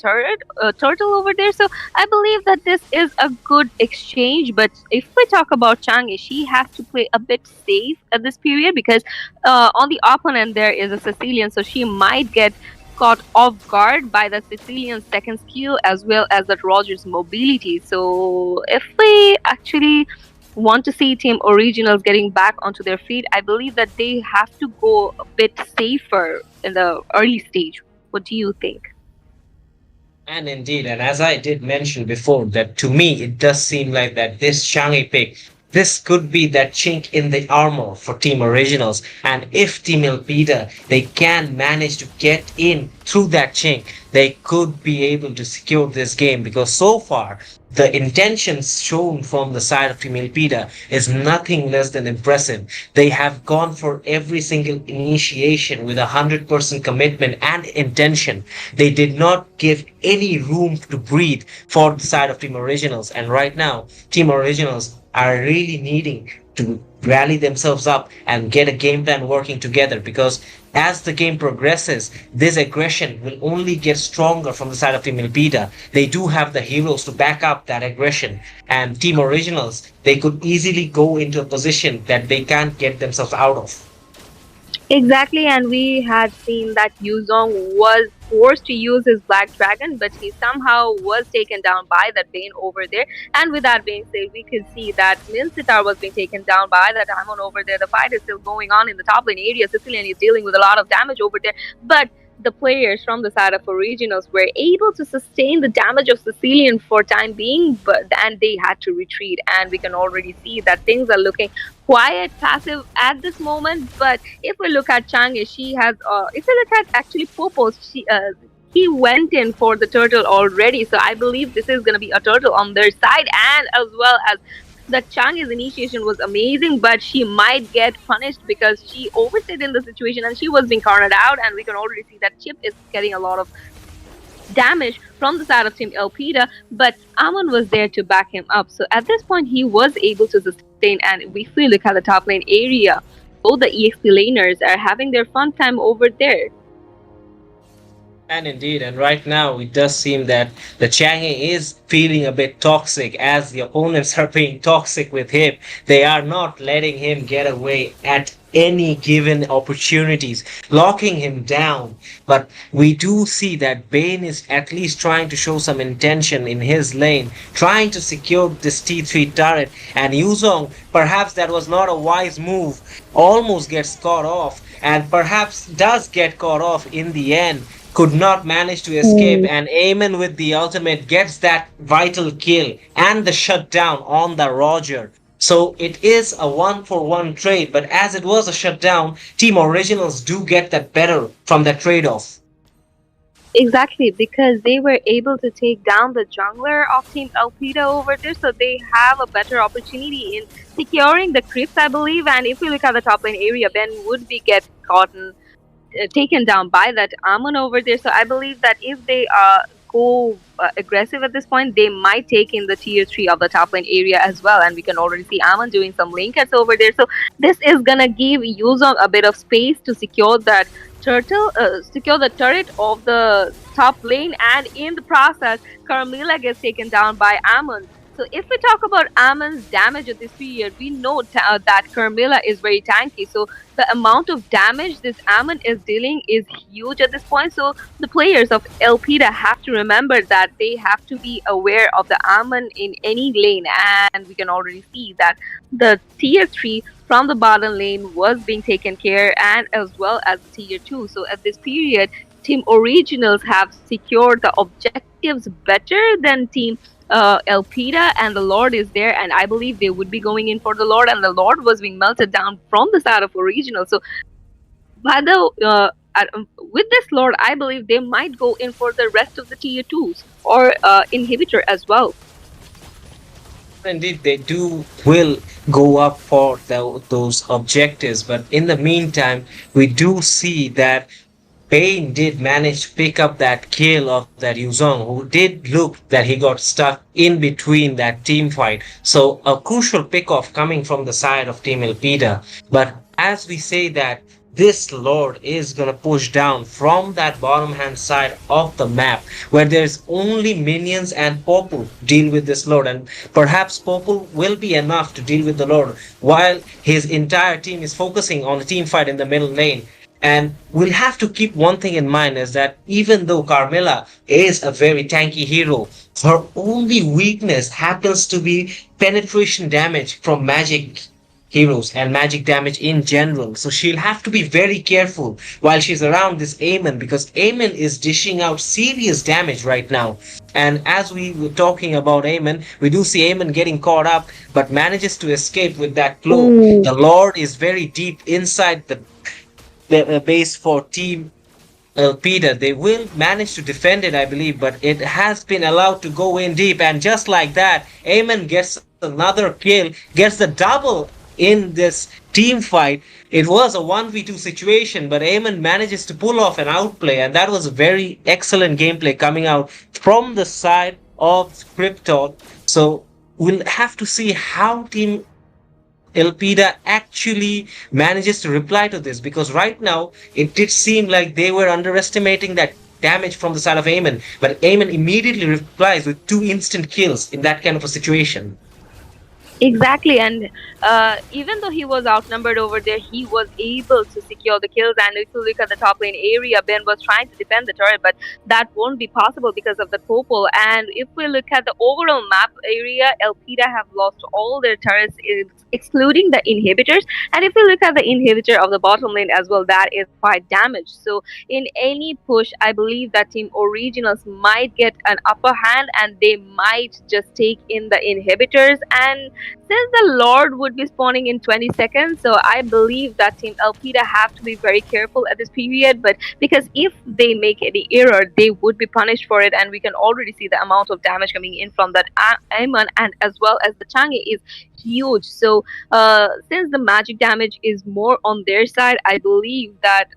turtle over there. So I believe that this is a good exchange. But if we talk about Changi, she has to play a bit safe at this period because on the opponent there is a Sicilian, so she might get caught off guard by the Sicilian second skill as well as that Rogers mobility. So if we actually want to see Team Originals getting back onto their feet, I believe that they have to go a bit safer in the early stage. What do you think? And indeed, and as I did mention before, that to me it does seem like that this Changi pick, this could be that chink in the armor for Team Originals. And if Team Elpida, they can manage to get in through that chink, they could be able to secure this game because so far the intentions shown from the side of Team Elpida is nothing less than impressive. They have gone for every single initiation with 100% commitment and intention. They did not give any room to breathe for the side of Team Originals. And right now, Team Originals are really needing to rally themselves up and get a game plan working together because as the game progresses, this aggression will only get stronger from the side of Team Elpida. They do have the heroes to back up that aggression, and Team Originals, they could easily go into a position that they can't get themselves out of. Exactly, and we had seen that Yuzong was forced to use his Black Dragon, but he somehow was taken down by that Bane over there. And with that being said, we could see that Minsitar was being taken down by that Diamond over there. The fight is still going on in the top lane area. Sicilian is dealing with a lot of damage over there, but the players from the side of Originals were able to sustain the damage of Sicilian for time being, but and they had to retreat. And we can already see that things are looking quiet, passive at this moment. But if we look at Changi, she has. If we look at actually Popos, he went in for the turtle already. So I believe this is going to be a turtle on their side, and as well as that Changi's initiation was amazing, but she might get punished because she overstayed in the situation and she was being cornered out. And we can already see that Chip is getting a lot of damage from the side of Team Elpida, but Amon was there to back him up. So at this point, he was able to sustain. And if we look at the top lane area, both the EXP laners are having their fun time over there. And indeed, and right now it does seem that the Chang'e is feeling a bit toxic as the opponents are being toxic with him. They are not letting him get away at any given opportunities, locking him down. But we do see that Bane is at least trying to show some intention in his lane, trying to secure this T3 turret. And Yuzong, perhaps that was not a wise move, almost gets caught off, and perhaps does get caught off in the end, could not manage to escape, and Eamon with the ultimate gets that vital kill and the shutdown on the Roger. So it is a one for one trade, but as it was a shutdown, Team Originals do get that better from that trade off. Exactly, because they were able to take down the jungler of Team Elpida over there, so they have a better opportunity in securing the creeps, I believe. And if we look at the top lane area, Ben would be get gotten taken down by that Amon over there. So I believe that if they go aggressive at this point, they might take in the tier 3 of the top lane area as well. And we can already see Amon doing some lane cuts over there. So this is gonna give Yuzong a bit of space to secure the turret of the top lane, and in the process, Carmilla gets taken down by Amon. So if we talk about Amon's damage at this period, we know that Carmilla is very tanky. So the amount of damage this Amon is dealing is huge at this point. So the players of Elpida have to remember that they have to be aware of the Amon in any lane. And we can already see that the tier 3 from the bottom lane was being taken care, and as well as the tier 2. So at this period, Team Originals have secured the objectives better than Team Elpida, and the Lord is there, and I believe they would be going in for the Lord, and the Lord was being melted down from the side of Original. So by the with this Lord, I believe they might go in for the rest of the tier 2s or inhibitor as well. Indeed, they do will go up for those objectives, but in the meantime, we do see that Payne did manage to pick up that kill of that Yuzong, who did look that he got stuck in between that team fight. So a crucial pick off coming from the side of Team Elpida. But as we say that this Lord is gonna push down from that bottom hand side of the map where there's only minions and Popul deal with this Lord, and perhaps Popul will be enough to deal with the Lord while his entire team is focusing on the team fight in the middle lane. And we'll have to keep one thing in mind is that even though Carmilla is a very tanky hero, her only weakness happens to be penetration damage from magic heroes and magic damage in general. So she'll have to be very careful while she's around this Aemon, because Aemon is dishing out serious damage right now. And as we were talking about Aemon, we do see Aemon getting caught up but manages to escape with that claw. The Lord is very deep inside the base for Team Elpida. They will manage to defend it, I believe, but it has been allowed to go in deep. And just like that, Eamon gets another kill, gets the double in this team fight. It was a 1v2 situation, but Eamon manages to pull off an outplay, and that was a very excellent gameplay coming out from the side of Krypton. So we'll have to see how Team Elpida actually manages to reply to this, because right now it did seem like they were underestimating that damage from the side of Aemon, but Aemon immediately replies with two instant kills in that kind of a situation. Exactly, and even though he was outnumbered over there, he was able to secure the kills. And if you look at the top lane area, Ben was trying to defend the turret, but that won't be possible because of the Popol. And if we look at the overall map area, Elpida have lost all their turrets, excluding the inhibitors. And if we look at the inhibitor of the bottom lane as well, that is quite damaged. So in any push, I believe that Team Originals might get an upper hand, and they might just take in the inhibitors. And since the Lord would be spawning in 20 seconds, so I believe that Team Elpida have to be very careful at this period. But because if they make any error, they would be punished for it, and we can already see the amount of damage coming in from that Aemon, and as well as the Changi is huge. So since the magic damage is more on their side, I believe that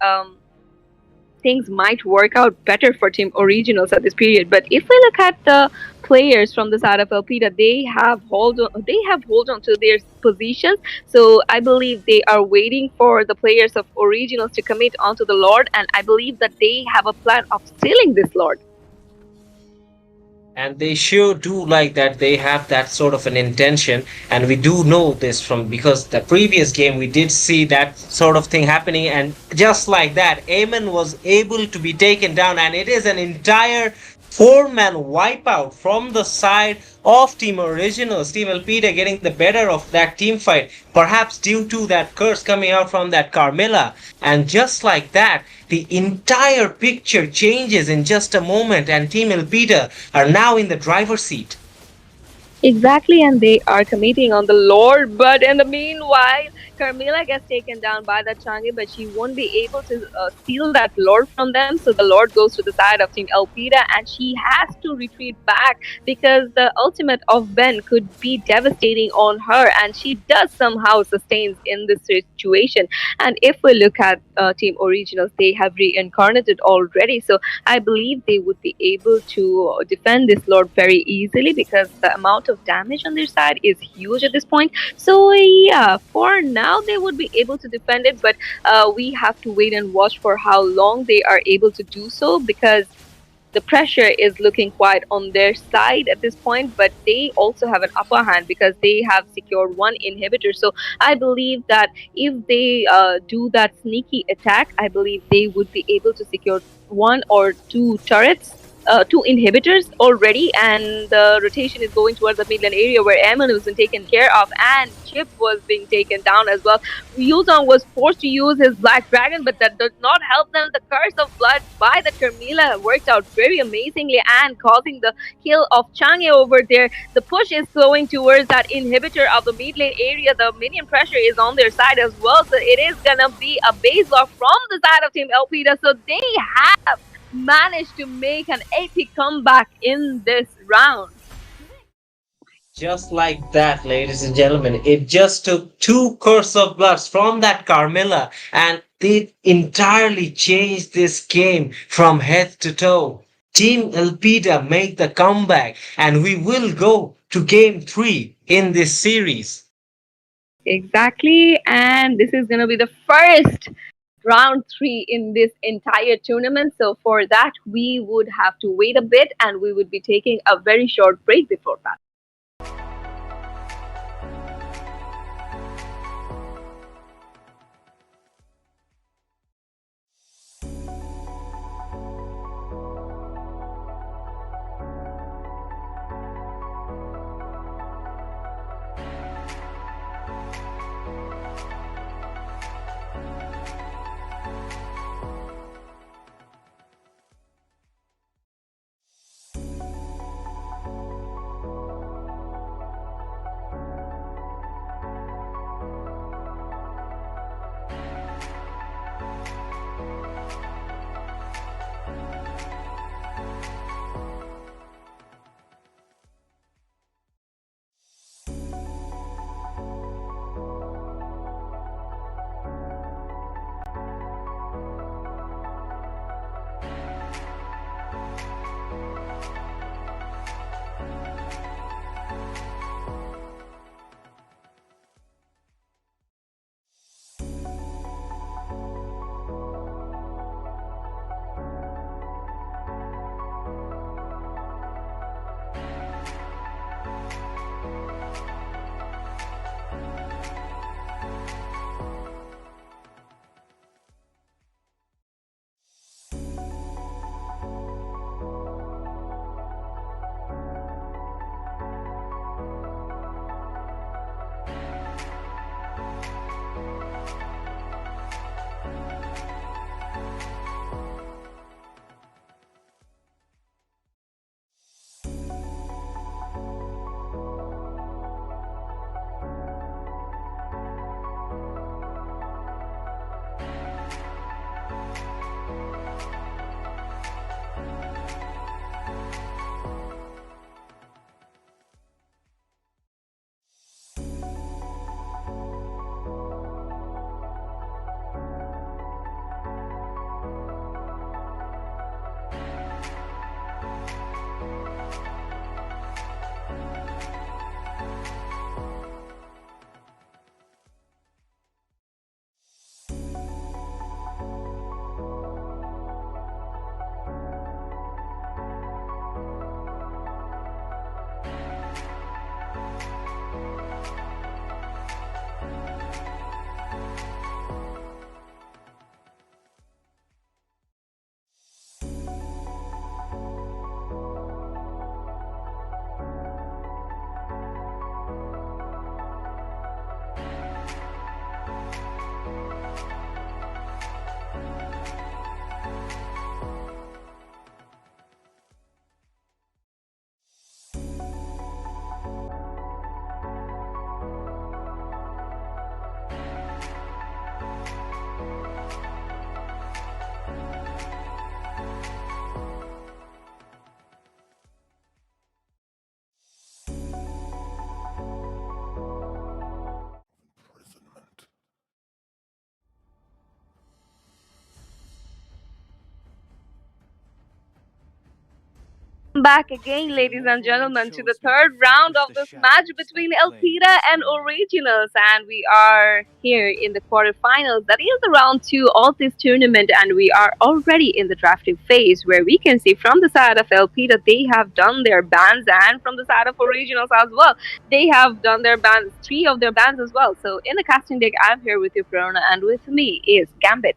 things might work out better for Team Originals at this period. But if we look at the players from the side of Elpida, they have hold on to their positions. So I believe they are waiting for the players of Originals to commit onto the Lord, and I believe that they have a plan of stealing this Lord. And they sure do like that. They have that sort of an intention, and we do know this from because the previous game we did see that sort of thing happening, and just like that, Aemon was able to be taken down, and it is an entire four-man wipeout from the side of Team Originals. Team Elpida getting the better of that team fight, perhaps due to that curse coming out from that Carmilla. And just like that, the entire picture changes in just a moment, and Team Elpida are now in the driver's seat. Exactly, and they are committing on the Lord. But in the meanwhile, Carmilla gets taken down by the Changi, but she won't be able to steal that Lord from them. So the Lord goes to the side of Team Elpida, and she has to retreat back because the ultimate of Ben could be devastating on her, and she does somehow sustains in this situation. And if we look at Team Originals, they have reincarnated already, so I believe they would be able to defend this Lord very easily because the amount of damage on their side is huge at this point. So yeah, for now they would be able to defend it, but we have to wait and watch for how long they are able to do so because the pressure is looking quite on their side at this point, but they also have an upper hand because they have secured one inhibitor. So I believe that if they do that sneaky attack, I believe they would be able to secure one or two turrets. Two inhibitors already, and the rotation is going towards the Midland area where Ammon was been taken care of, and Chip was being taken down as well. Yuzong was forced to use his Black Dragon, but that did not help them. The Curse of Blood by the Carmilla worked out very amazingly and causing the kill of Chang'e over there. The push is going towards that inhibitor of the mid lane area. The minion pressure is on their side as well, so it is gonna be a base lock from the side of Team Elpida. So they have managed to make an epic comeback in this round. Just like that, ladies and gentlemen, it just took two Curse of Bloods from that Carmilla, and they entirely changed this game from head to toe. Team Elpida made the comeback, and we will go to game three in this series. Exactly, and this is gonna be the first round three in this entire tournament. So for that, we would have to wait a bit, and we would be taking a very short break before that. back again, ladies and gentlemen, to the third round of this match between Elpida and Originals. And we are here in the quarterfinals. That is the round two of this tournament. And we are already in the drafting phase where we can see from the side of Elpida, they have done their bans. And from the side of Originals as well, they have done their bans, three of their bans as well. So in the casting deck, I'm here with you, Prerna, and with me is Gambit.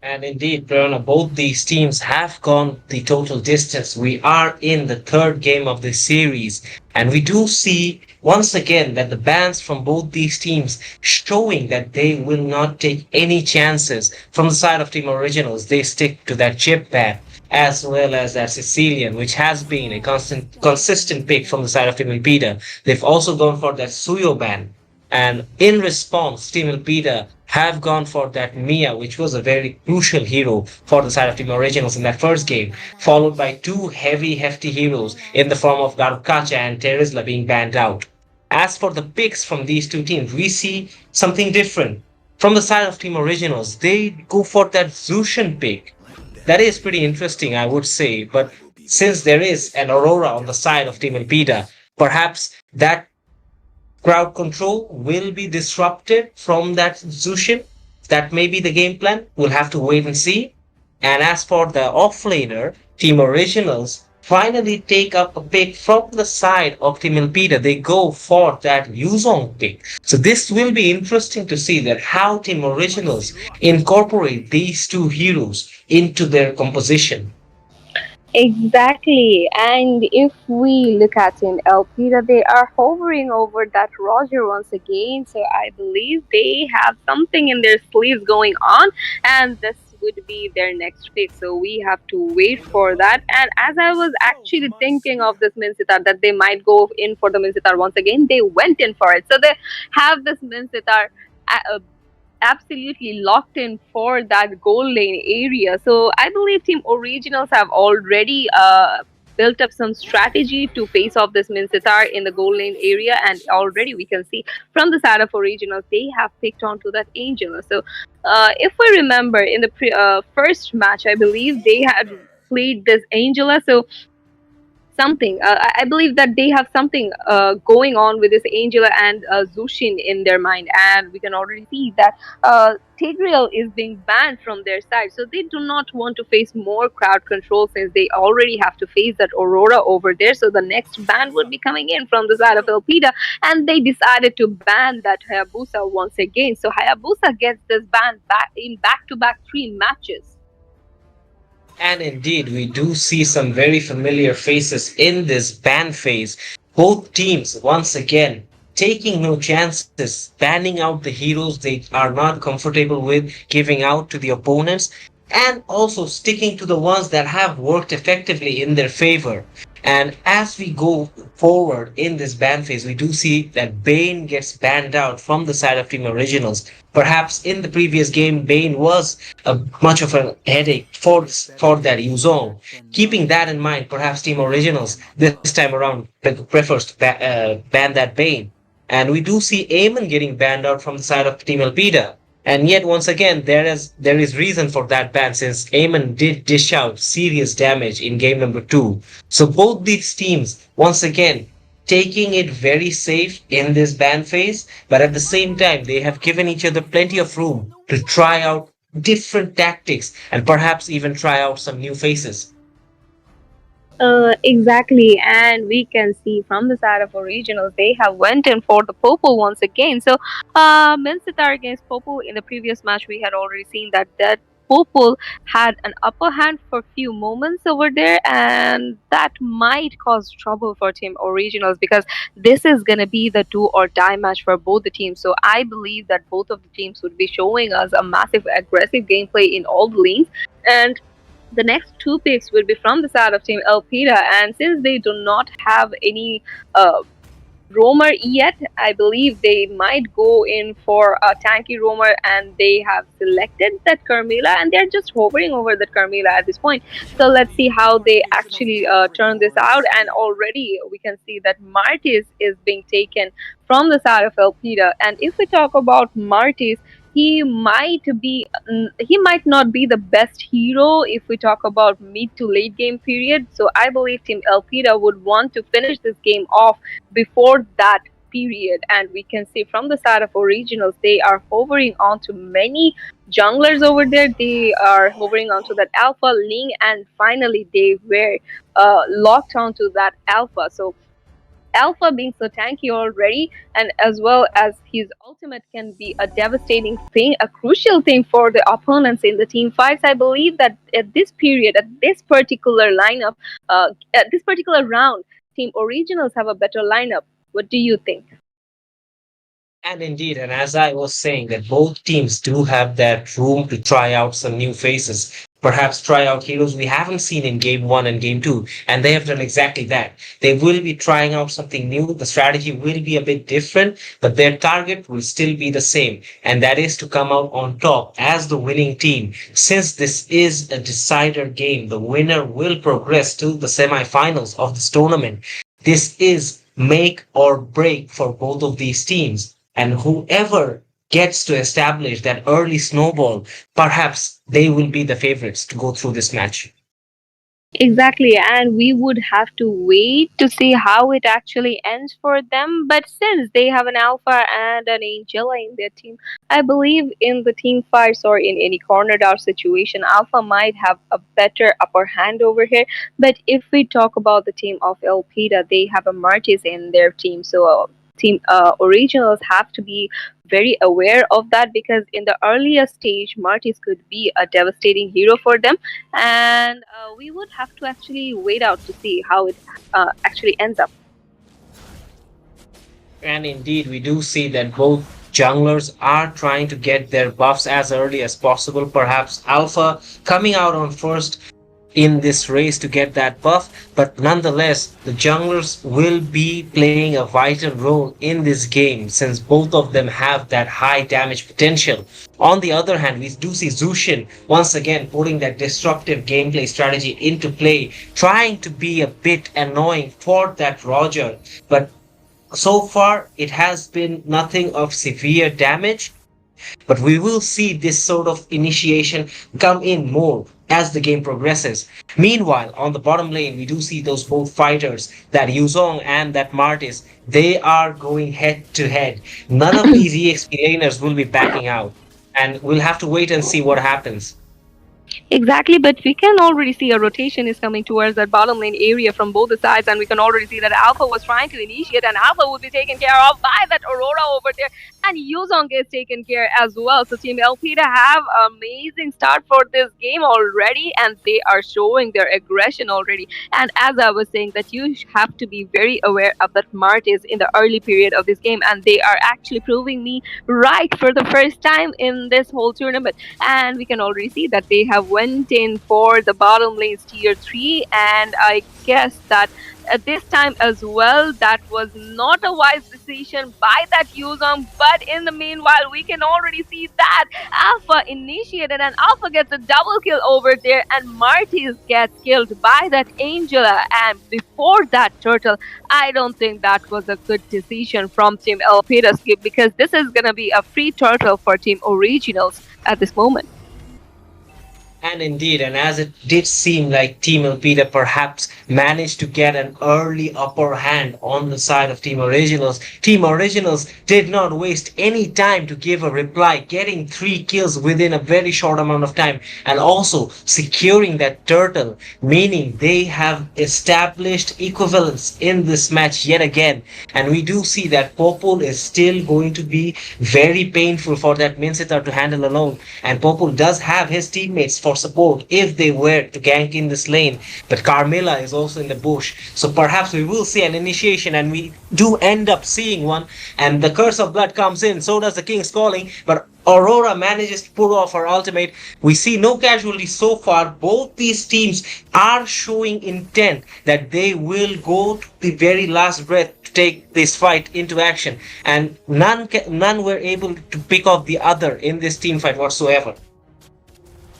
And indeed, Prerna, both these teams have gone the total distance. We are in the third game of the series, and we do see once again that the bans from both these teams showing that they will not take any chances. From the side of Team Originals, they stick to that chip ban as well as that Sicilian, which has been a consistent pick from the side of Team Elpida. They've also gone for that Suyo ban. And in response, Team Elpida have gone for that Mia, which was a very crucial hero for the side of Team Originals in that first game, followed by two heavy, hefty heroes in the form of Garukacha and Terizla being banned out. As for the picks from these two teams, we see something different. From the side of Team Originals, they go for that Zushin pick. That is pretty interesting, I would say, but since there is an Aurora on the side of Team Elpida, perhaps that crowd control will be disrupted from that Zushin. That may be the game plan. We'll have to wait and see. And as for the offlaner, Team Originals finally take up a pick from the side of Team Elpida. They go for that Yuzong pick. So this will be interesting to see that how Team Originals incorporate these two heroes into their composition. Exactly. And if we look at in Elpida, they are hovering over that Roger once again. So I believe they have something in their sleeves going on, and this would be their next pick. So we have to wait for that. And as I was actually thinking of this Minsitar, that they might go in for the Minsitar once again, they went in for it. So they have this Minsitar absolutely locked in for that goal lane area. So I believe Team Originals have already built up some strategy to face off this Minsitar in the goal lane area, and already we can see from the side of Originals they have picked onto that Angela. So if we remember in the first match, I believe they had played this Angela. So something. I believe that they have something going on with this Angela and Zushin in their mind, and we can already see that Tigreal is being banned from their side. So they do not want to face more crowd control since they already have to face that Aurora over there. So the next ban would be coming in from the side of Elpida, and they decided to ban that Hayabusa once again. So Hayabusa gets this ban back in back-to-back three matches. And indeed, we do see some very familiar faces in this ban phase. Both teams, once again, taking no chances, banning out the heroes they are not comfortable with giving out to the opponents, and also sticking to the ones that have worked effectively in their favor. And as we go forward in this ban phase, we do see that Bane gets banned out from the side of Team Originals. Perhaps in the previous game, Bane was much of a headache for that Yuzong. Keeping that in mind, perhaps Team Originals this time around prefers to ban that Bane. And we do see Eamon getting banned out from the side of Team Elpida. And yet, once again, there is reason for that ban since Eamon did dish out serious damage in game number two. So both these teams, once again, taking it very safe in this ban phase, but at the same time, they have given each other plenty of room to try out different tactics and perhaps even try out some new faces. Exactly, and we can see from the side of Originals, they have went in for the Popo once again. So, Minsitar against Popo in the previous match, we had already seen that Popo had an upper hand for a few moments over there, and that might cause trouble for Team Originals because this is gonna be the do or die match for both the teams. So, I believe that both of the teams would be showing us a massive aggressive gameplay in all the lanes, and the next two picks will be from the side of Team Elpida, and since they do not have any roamer yet, I believe they might go in for a tanky roamer, and they have selected that Carmilla, and they're just hovering over that Carmilla at this point. So let's see how they actually turn this out, and already we can see that Martis is being taken from the side of Elpida, and if we talk about Martis, he might not be the best hero if we talk about mid to late game period. So I believe Team Elpida would want to finish this game off before that period. And we can see from the side of originals, they are hovering on to many junglers over there. They are hovering onto that alpha Ling, and finally they were locked onto that alpha. So Alpha being so tanky already, and as well as his ultimate can be a devastating thing, a crucial thing for the opponents in the team fights. I believe that at this period, at this particular lineup, at this particular round, Team Originals have a better lineup. What do you think? And indeed, and as I was saying, that both teams do have that room to try out some new faces, perhaps try out heroes we haven't seen in game one and game two, and they have done exactly that. They will be trying out something new. The strategy will be a bit different, but their target will still be the same, and that is to come out on top as the winning team. Since this is a decider game, the winner will progress to the semifinals of this tournament. This is make or break for both of these teams. And whoever gets to establish that early snowball, perhaps they will be the favorites to go through this match. Exactly, and we would have to wait to see how it actually ends for them. But since they have an Alpha and an Angela in their team, I believe in the team fights or in any cornered out situation, Alpha might have a better upper hand over here. But if we talk about the team of Elpida, they have a Martis in their team, so team originals have to be very aware of that, because in the earlier stage Martis could be a devastating hero for them, and we would have to actually wait out to see how it actually ends up. And indeed, we do see that both junglers are trying to get their buffs as early as possible. Perhaps Alpha coming out on first in this race to get that buff, but nonetheless, the junglers will be playing a vital role in this game since both of them have that high damage potential. On the other hand, we do see Zushin once again putting that destructive gameplay strategy into play, trying to be a bit annoying for that Roger, but so far it has been nothing of severe damage, but we will see this sort of initiation come in more as the game progresses. Meanwhile, on the bottom lane, we do see those both fighters, that Yuzong and that Martis, they are going head to head. None of these EXP laners will be backing out, and we'll have to wait and see what happens. Exactly, but we can already see a rotation is coming towards that bottom lane area from both the sides, and we can already see that Alpha was trying to initiate, and Alpha would be taken care of by that Aurora over there, and Yuzong is taken care as well. So Team LP to have amazing start for this game already, and they are showing their aggression already. And as I was saying, that you have to be very aware of that Martis in the early period of this game, and they are actually proving me right for the first time in this whole tournament. And we can already see that they have went in for the bottom lanes tier 3, and I guess that at this time as well that was not a wise decision by that Yuzong, but in the meanwhile we can already see that Alpha initiated and Alpha gets a double kill over there, and Martis gets killed by that Angela, and before that Turtle. I don't think that was a good decision from Team Elpida's, because this is gonna be a free Turtle for Team Originals at this moment. And indeed, and as it did seem like Team Elpida perhaps managed to get an early upper hand on the side of Team Originals did not waste any time to give a reply, getting 3 kills within a very short amount of time, and also securing that turtle, meaning they have established equivalence in this match yet again. And we do see that Popul is still going to be very painful for that Minsita to handle alone, and Popul does have his teammates for support if they were to gank in this lane. But Carmilla is also in the bush, so perhaps we will see an initiation, and we do end up seeing one. And the Curse of Blood comes in, so does the King's Calling, but Aurora manages to pull off her ultimate. We see no casualties so far. Both these teams are showing intent that they will go to the very last breath to take this fight into action, and none were able to pick off the other in this team fight whatsoever.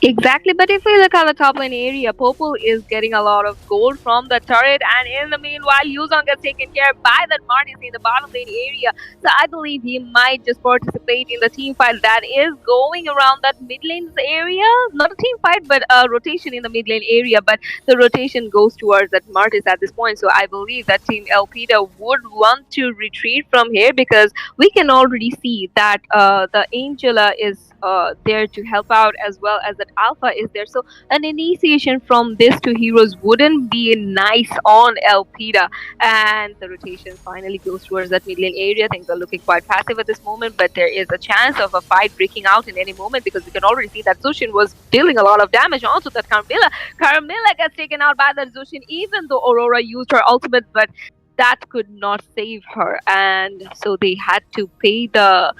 Exactly, but if we look at the top lane area, Popol is getting a lot of gold from the turret, and in the meanwhile, Yuzong gets taken care of by that Martis in the bottom lane area. So I believe he might just participate in the team fight that is going around that mid lane area. Not a team fight, but a rotation in the mid lane area. But the rotation goes towards that Martis at this point. So I believe that Team Elpida would want to retreat from here because we can already see that the Angela is there to help out as well as that Alpha is there. So an initiation from this two heroes wouldn't be nice on Elpida. And the rotation finally goes towards that mid lane area. Things are looking quite passive at this moment, but there is a chance of a fight breaking out in any moment because we can already see that Zushin was dealing a lot of damage onto that Carmilla. Carmilla gets taken out by that Zushin, even though Aurora used her ultimate, but that could not save her, and so they had to pay the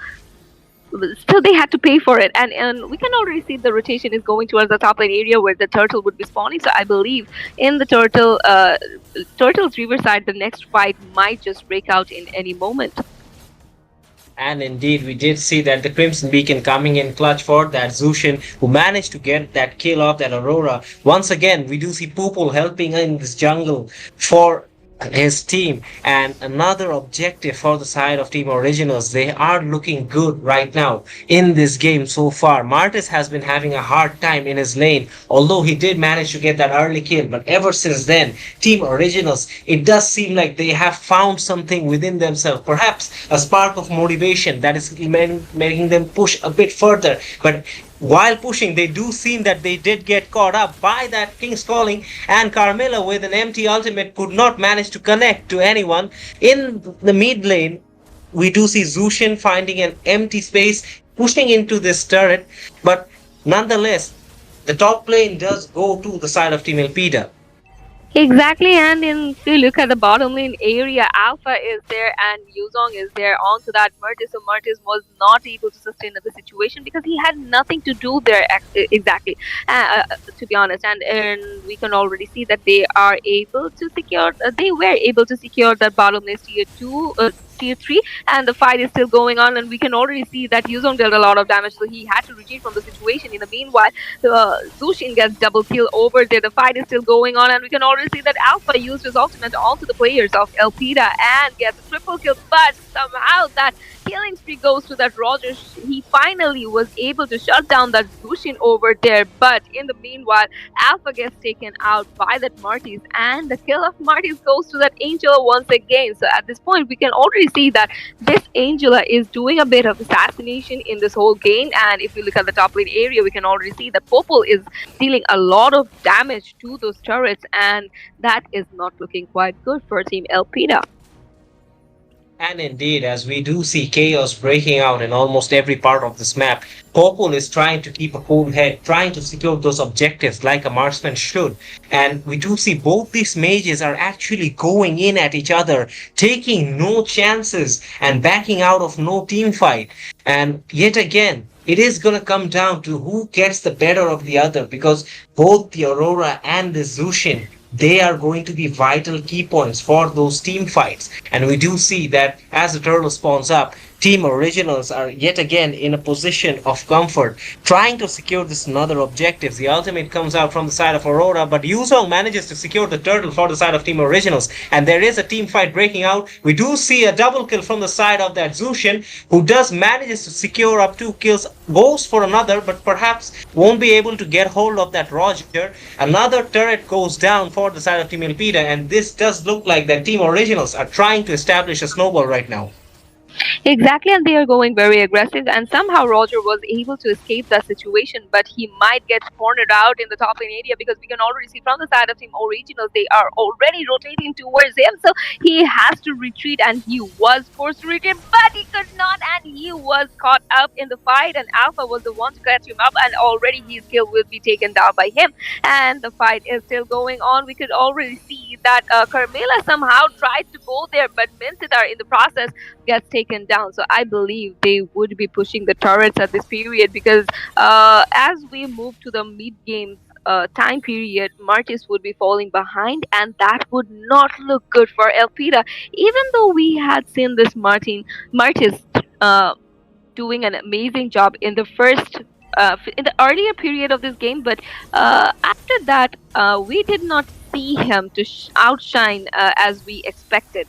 still they had to pay for it. And we can already see the rotation is going towards the top lane area where the turtle would be spawning. So I believe in the turtle's riverside the next fight might just break out in any moment. And indeed, we did see that the Crimson Beacon coming in clutch for that Zushin, who managed to get that kill off that Aurora. Once again, we do see Pupil helping in this jungle for his team, and another objective for the side of Team Originals. They are looking good right now in this game so far. Martis has been having a hard time in his lane, although he did manage to get that early kill. But ever since then, Team Originals, it does seem like they have found something within themselves, perhaps a spark of motivation that is making them push a bit further. But while pushing, they do seem that they did get caught up by that King's Calling, and Carmilla with an empty ultimate could not manage to connect to anyone. In the mid lane, we do see Zushin finding an empty space, pushing into this turret, but nonetheless, the top lane does go to the side of Team Elpida. Exactly, and if you look at the bottom lane area, Alpha is there and Yuzong is there onto that Murtis. So Murtis was not able to sustain the situation because he had nothing to do there exactly, to be honest. And we can already see that they are able to secure, they were able to secure that bottom lane tier 2. Tier 3, and the fight is still going on, and we can already see that Yuzong dealt a lot of damage, so he had to retreat from the situation. In the meanwhile, Zushin gets double kill over there. The fight is still going on, and we can already see that Alpha used his ultimate onto the players of Elpida and gets a triple kill, but somehow that killing spree goes to that Roger. He finally was able to shut down that Zushin over there, but in the meanwhile, Alpha gets taken out by that Martis, and the kill of Martis goes to that Angela once again. So at this point, we can already see that this Angela is doing a bit of assassination in this whole game. And if we look at the top lane area, we can already see that Popol is dealing a lot of damage to those turrets, and that is not looking quite good for Team Elpida. And indeed, as we do see chaos breaking out in almost every part of this map, Popol is trying to keep a cool head, trying to secure those objectives like a marksman should. And we do see both these mages are actually going in at each other, taking no chances and backing out of no team fight. And yet again, it is going to come down to who gets the better of the other, because both the Aurora and the Zushin, they are going to be vital key points for those team fights. And we do see that as the turtle spawns up, Team Originals are yet again in a position of comfort, trying to secure this another objective. The ultimate comes out from the side of Aurora, but Yuzong manages to secure the turtle for the side of Team Originals, and there is a team fight breaking out. We do see a double kill from the side of that Zushin, who does manages to secure up 2 kills, goes for another, but perhaps won't be able to get hold of that Roger. Another turret goes down for the side of Team Elpida, and this does look like that Team Originals are trying to establish a snowball right now. Exactly, and they are going very aggressive. And somehow Roger was able to escape that situation, but he might get cornered out in the top lane area because we can already see from the side of Team Originals they are already rotating towards him. So he has to retreat, and he was forced to retreat, but he could not, and he was caught up in the fight. And Alpha was the one to catch him up, and already his kill will be taken down by him. And the fight is still going on. We could already see that Carmilla somehow tried to go there, but Mincidar in the process gets taken down. So I believe they would be pushing the turrets at this period because as we move to the mid game time period, Martis would be falling behind, and that would not look good for Elpida. Even though we had seen this Martis uh, doing an amazing job in the first in the earlier period of this game, but after that, we did not see him to outshine as we expected.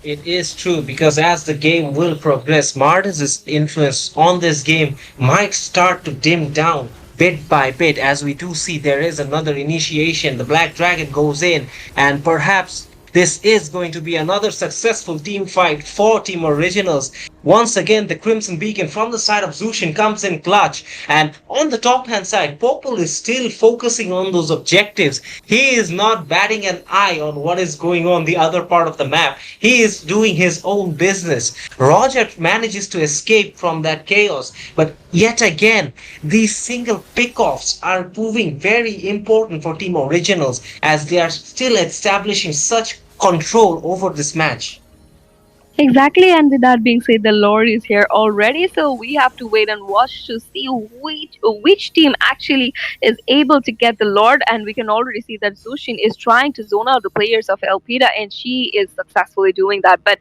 It is true because as the game will progress, Martin's influence on this game might start to dim down bit by bit. As we do see, there is another initiation. The Black Dragon goes in, and perhaps this is going to be another successful team fight for Team Originals. Once again, the Crimson Beacon from the side of Zushin comes in clutch, and on the top hand side, Popol is still focusing on those objectives. He is not batting an eye on what is going on the other part of the map. He is doing his own business. Roger manages to escape from that chaos, but yet again, these single pickoffs are proving very important for Team Originals as they are still establishing such control over this match. Exactly, and with that being said, the Lord is here already, so we have to wait and watch to see which team actually is able to get the Lord. And we can already see that Zushin is trying to zone out the players of Elpida, and she is successfully doing that. But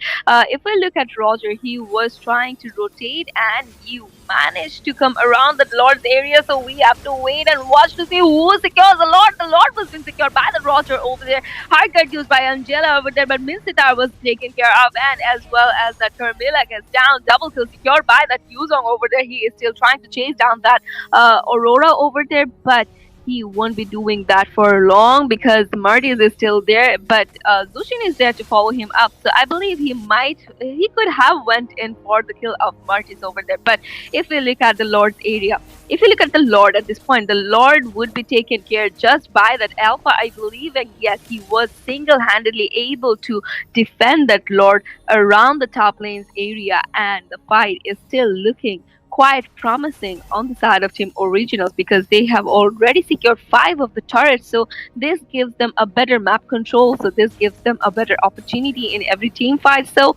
if we look at Roger, he was trying to rotate, and he managed to come around the Lord's area. So we have to wait and watch to see who secures the Lord. The Lord was being secured by the Roger over there. Hard got used by Angela over there, but Minsitar was taken care of, and as well as that Carmilla gets down, double kill secured by that Yuzong over there. He is still trying to chase down that Aurora over there, but he won't be doing that for long because Marty's is still there, but Zushin is there to follow him up. So I believe he could have went in for the kill of Marty's over there. But if we look at the Lord's area, if you look at the Lord at this point, the Lord would be taken care just by that Alpha, I believe, and yes, he was single-handedly able to defend that Lord around the top lanes area, and the fight is still looking quite promising on the side of Team Originals because they have already secured 5 of the turrets. So this gives them a better map control. So this gives them a better opportunity in every team fight. So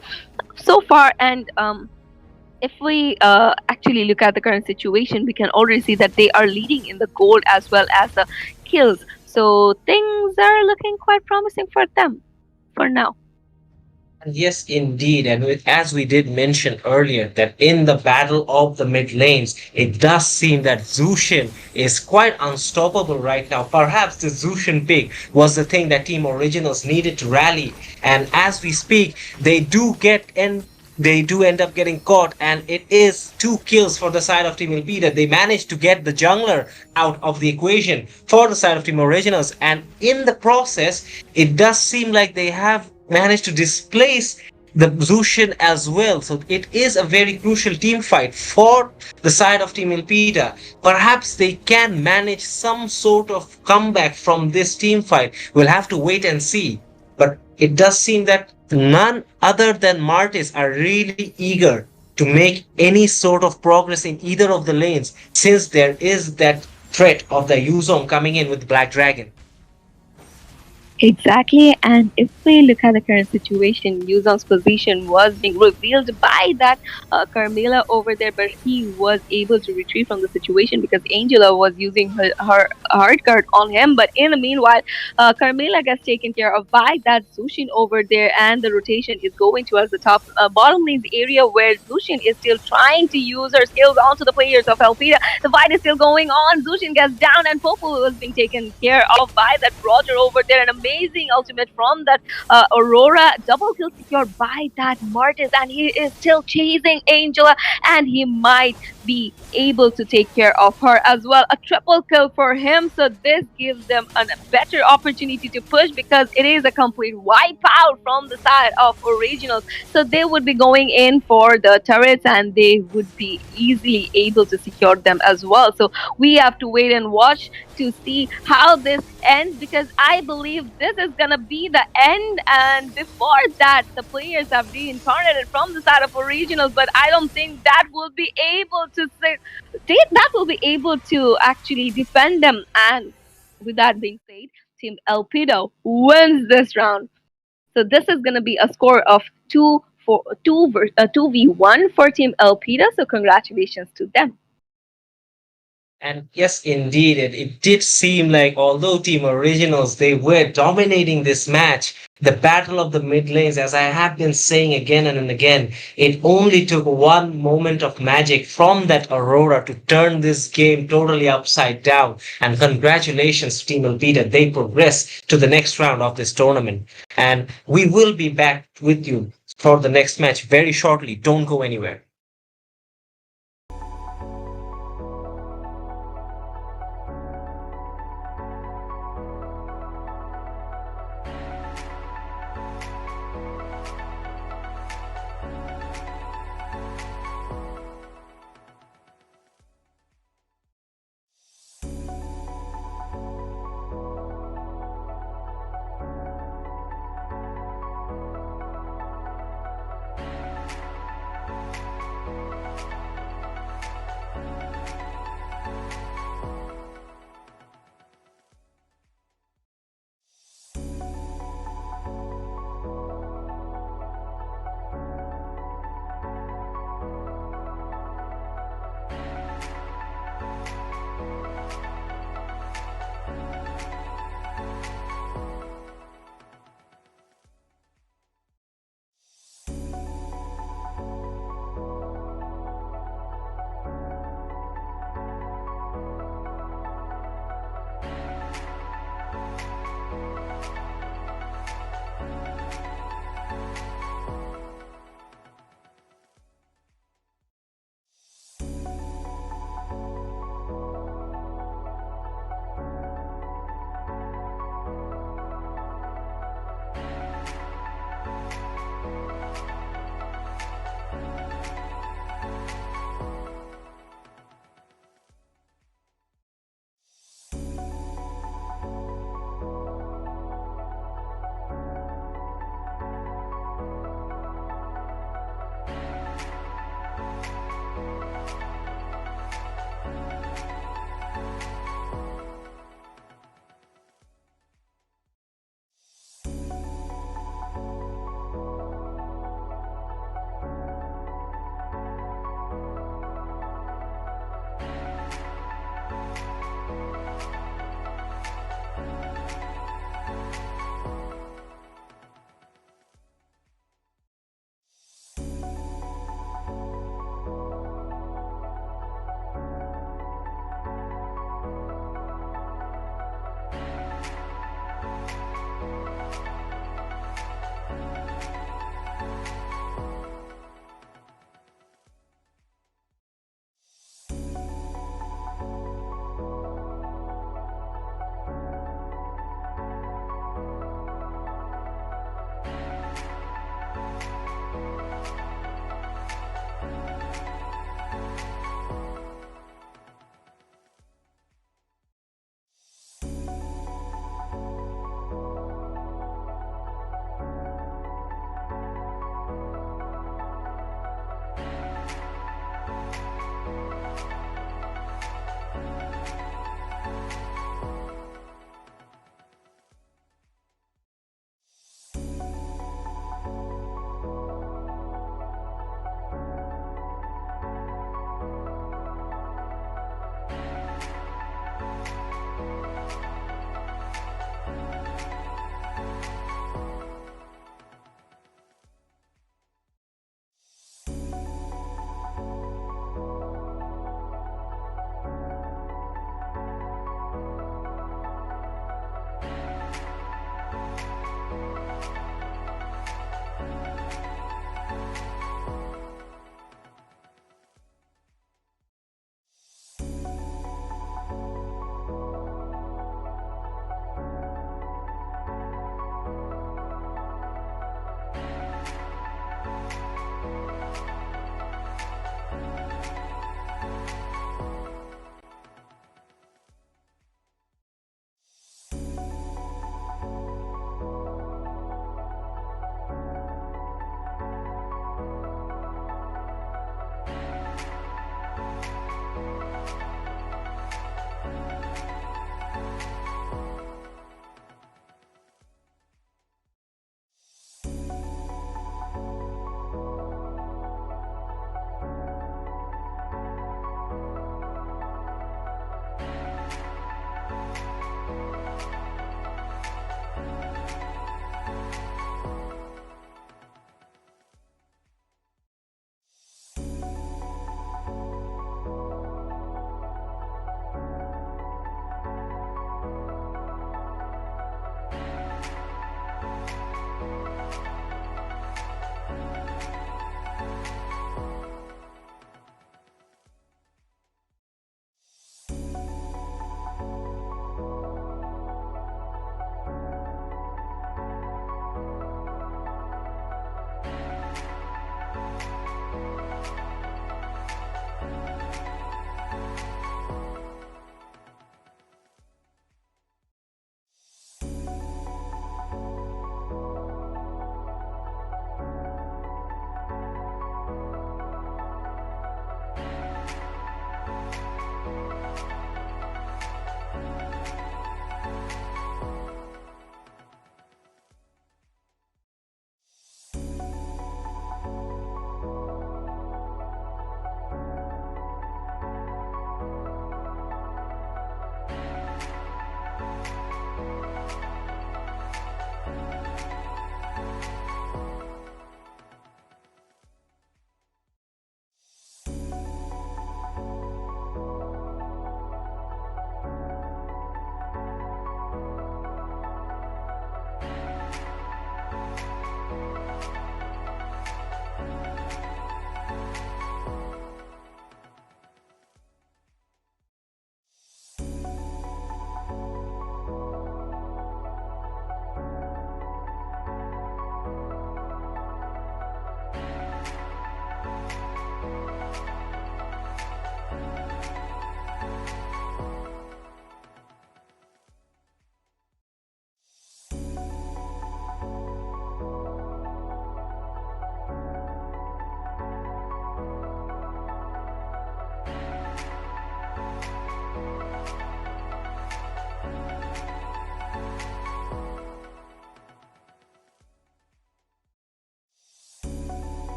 far, and if we actually look at the current situation, we can already see that they are leading in the gold as well as the kills. So things are looking quite promising for them for now. Yes, indeed. And as we did mention earlier, that in the battle of the mid lanes, it does seem that Zushin is quite unstoppable right now. Perhaps the Zushin pick was the thing that Team Originals needed to rally. And as we speak, they do end up getting caught, and it is 2 kills for the side of Team Elpida. They managed to get the jungler out of the equation for the side of Team Originals, and in the process, it does seem like they have managed to displace the Zushin as well. So it is a very crucial team fight for the side of Team Elpida. Perhaps they can manage some sort of comeback from this team fight. We'll have to wait and see. But it does seem that none other than Martis are really eager to make any sort of progress in either of the lanes since there is that threat of the Yuzong coming in with Black Dragon. Exactly, and if we look at the current situation, Yuzong's position was being revealed by that Carmela over there, but he was able to retrieve from the situation because Angela was using her hard guard on him. But in the meanwhile, Carmela gets taken care of by that Zushin over there, and the rotation is going towards the top bottom lanes area where Zushin is still trying to use her skills onto the players of Elpida. The fight is still going on. Zushin gets down, and Popo was being taken care of by that Roger over there, and amazing ultimate from that Aurora. Double kill secured by that Martis, and he is still chasing Angela, and he might be able to take care of her as well. A triple kill for him, so this gives them a better opportunity to push because it is a complete wipeout from the side of Originals. So they would be going in for the turrets, and they would be easily able to secure them as well. So we have to wait and watch to see how this ends because I believe this is gonna be the end. And before that, the players have reincarnated from the side of Originals, but I don't think that will be able to that will be able to actually defend them. And with that being said, Team Elpido wins this round. So this is gonna be a score of 2v1 for Team Elpida. So congratulations to them. And yes, indeed, it did seem like although Team Originals, they were dominating this match, the battle of the mid lanes, as I have been saying again and again, it only took one moment of magic from that Aurora to turn this game totally upside down. And congratulations, Team Elpida, they progress to the next round of this tournament. And we will be back with you for the next match very shortly. Don't go anywhere.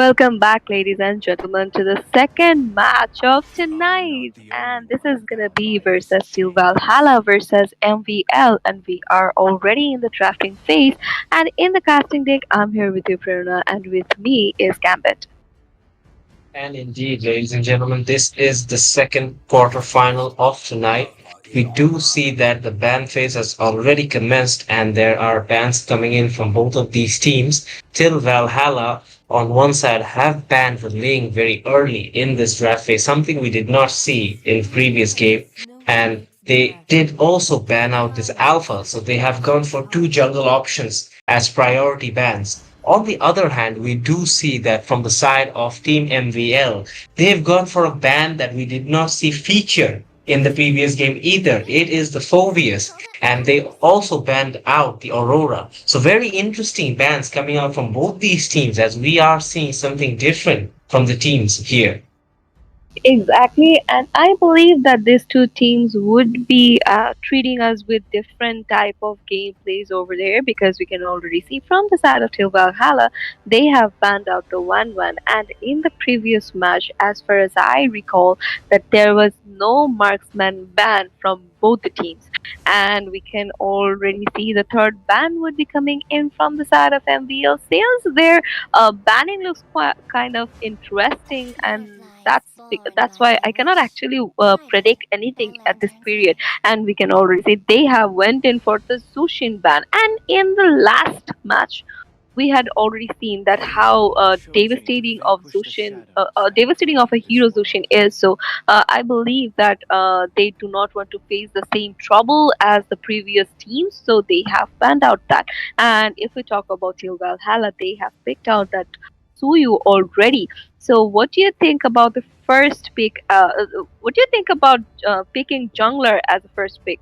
Welcome back, ladies and gentlemen, to the second match of tonight. And this is gonna be versus Steel Valhalla versus MVL. And we are already in the drafting phase. And in the casting deck, I'm here with you, Prerna, and with me is Gambit. And indeed, ladies and gentlemen, this is the second quarterfinal of tonight. We do see that the ban phase has already commenced, and there are bans coming in from both of these teams. Till Valhalla, on one side, have banned the Ling very early in this draft phase, something we did not see in previous game. And they did also ban out this Alpha, so they have gone for two jungle options as priority bans. On the other hand, we do see that from the side of Team MVL, they've gone for a band that we did not see feature in the previous game either. It is the Phobius, and they also banned out the Aurora. So very interesting bans coming out from both these teams as we are seeing something different from the teams here. Exactly, and I believe that these two teams would be treating us with different type of gameplays over there because we can already see from the side of Teal Valhalla they have banned out the 1-1, and in the previous match, as far as I recall, that there was no marksman ban from both the teams, and we can already see the third ban would be coming in from the side of MVL. Sales their banning looks quite kind of interesting, and that's why I cannot actually predict anything at this period. And we can already say they have went in for the Sushin ban. And in the last match, we had already seen that how devastating of Zushin, devastating of a hero Zushin is. So I believe that they do not want to face the same trouble as the previous teams, so they have planned out that. And if we talk about Teal Valhalla, they have picked out that Suyu already. So what do you think about the first pick? What do you think about picking jungler as a first pick?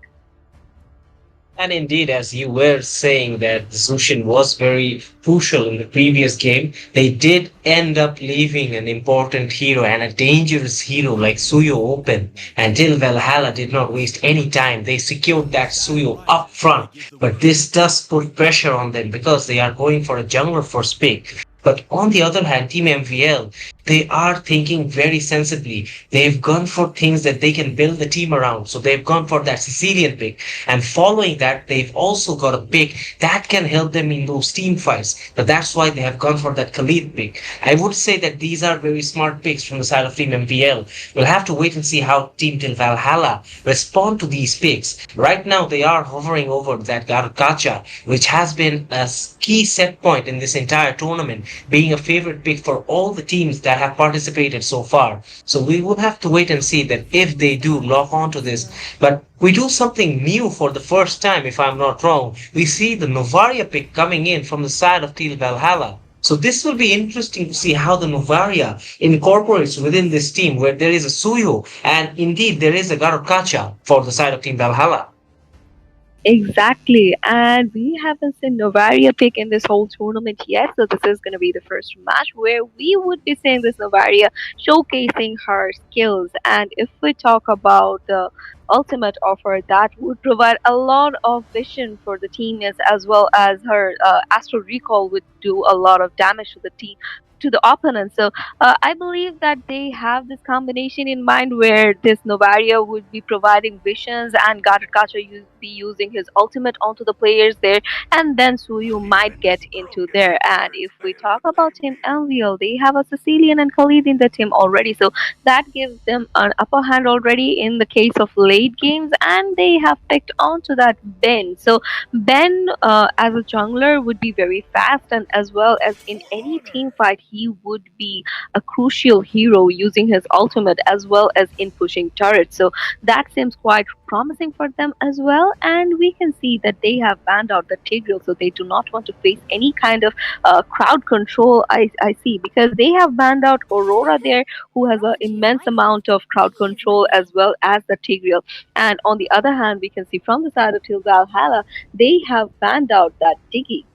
And indeed, as you were saying that Zushin was very crucial in the previous game, they did end up leaving an important hero and a dangerous hero like Suyo open. And Till Valhalla did not waste any time. They secured that Suyo up front. But this does put pressure on them because they are going for a jungler first pick. But on the other hand, Team MVL, they are thinking very sensibly. They've gone for things that they can build the team around. So they've gone for that Sicilian pick. And following that, they've also got a pick that can help them in those team fights. But that's why they have gone for that Khalid pick. I would say that these are very smart picks from the side of Team MPL. We'll have to wait and see how Team Til Valhalla respond to these picks. Right now, they are hovering over that Gacha, which has been a key set point in this entire tournament, being a favorite pick for all the teams that have participated so far. So we will have to wait and see that if they do lock onto this. But we do something new for the first time, if I'm not wrong. We see the Novaria pick coming in from the side of Teal Valhalla. So this will be interesting to see how the Novaria incorporates within this team where there is a Suyo and indeed there is a Garukacha for the side of Team Valhalla. Exactly, and we haven't seen Novaria pick in this whole tournament yet, so this is going to be the first match where we would be seeing this Novaria showcasing her skills. And if we talk about the ultimate offer, that would provide a lot of vision for the teammates, as well as her Astro Recall would do a lot of damage to the team. To the opponent, so I believe that they have this combination in mind where this Novaria would be providing visions and Gattacacha be using his ultimate onto the players there, and then Suyu might get into there. And if we talk about Team Envial, they have a Sicilian and Khalid in the team already, so that gives them an upper hand already in the case of late games, and they have picked onto that Ben. So Ben, as a jungler, would be very fast, and as well as in any team fight, he would be a crucial hero using his ultimate as well as in pushing turrets. So that seems quite promising for them as well. And we can see that they have banned out the Tigreal, so they do not want to face any kind of crowd control. I see because they have banned out Aurora there, who has an immense amount of crowd control as well as the Tigreal. And on the other hand, we can see from the side of Til Valhalla, they have banned out that Diggy.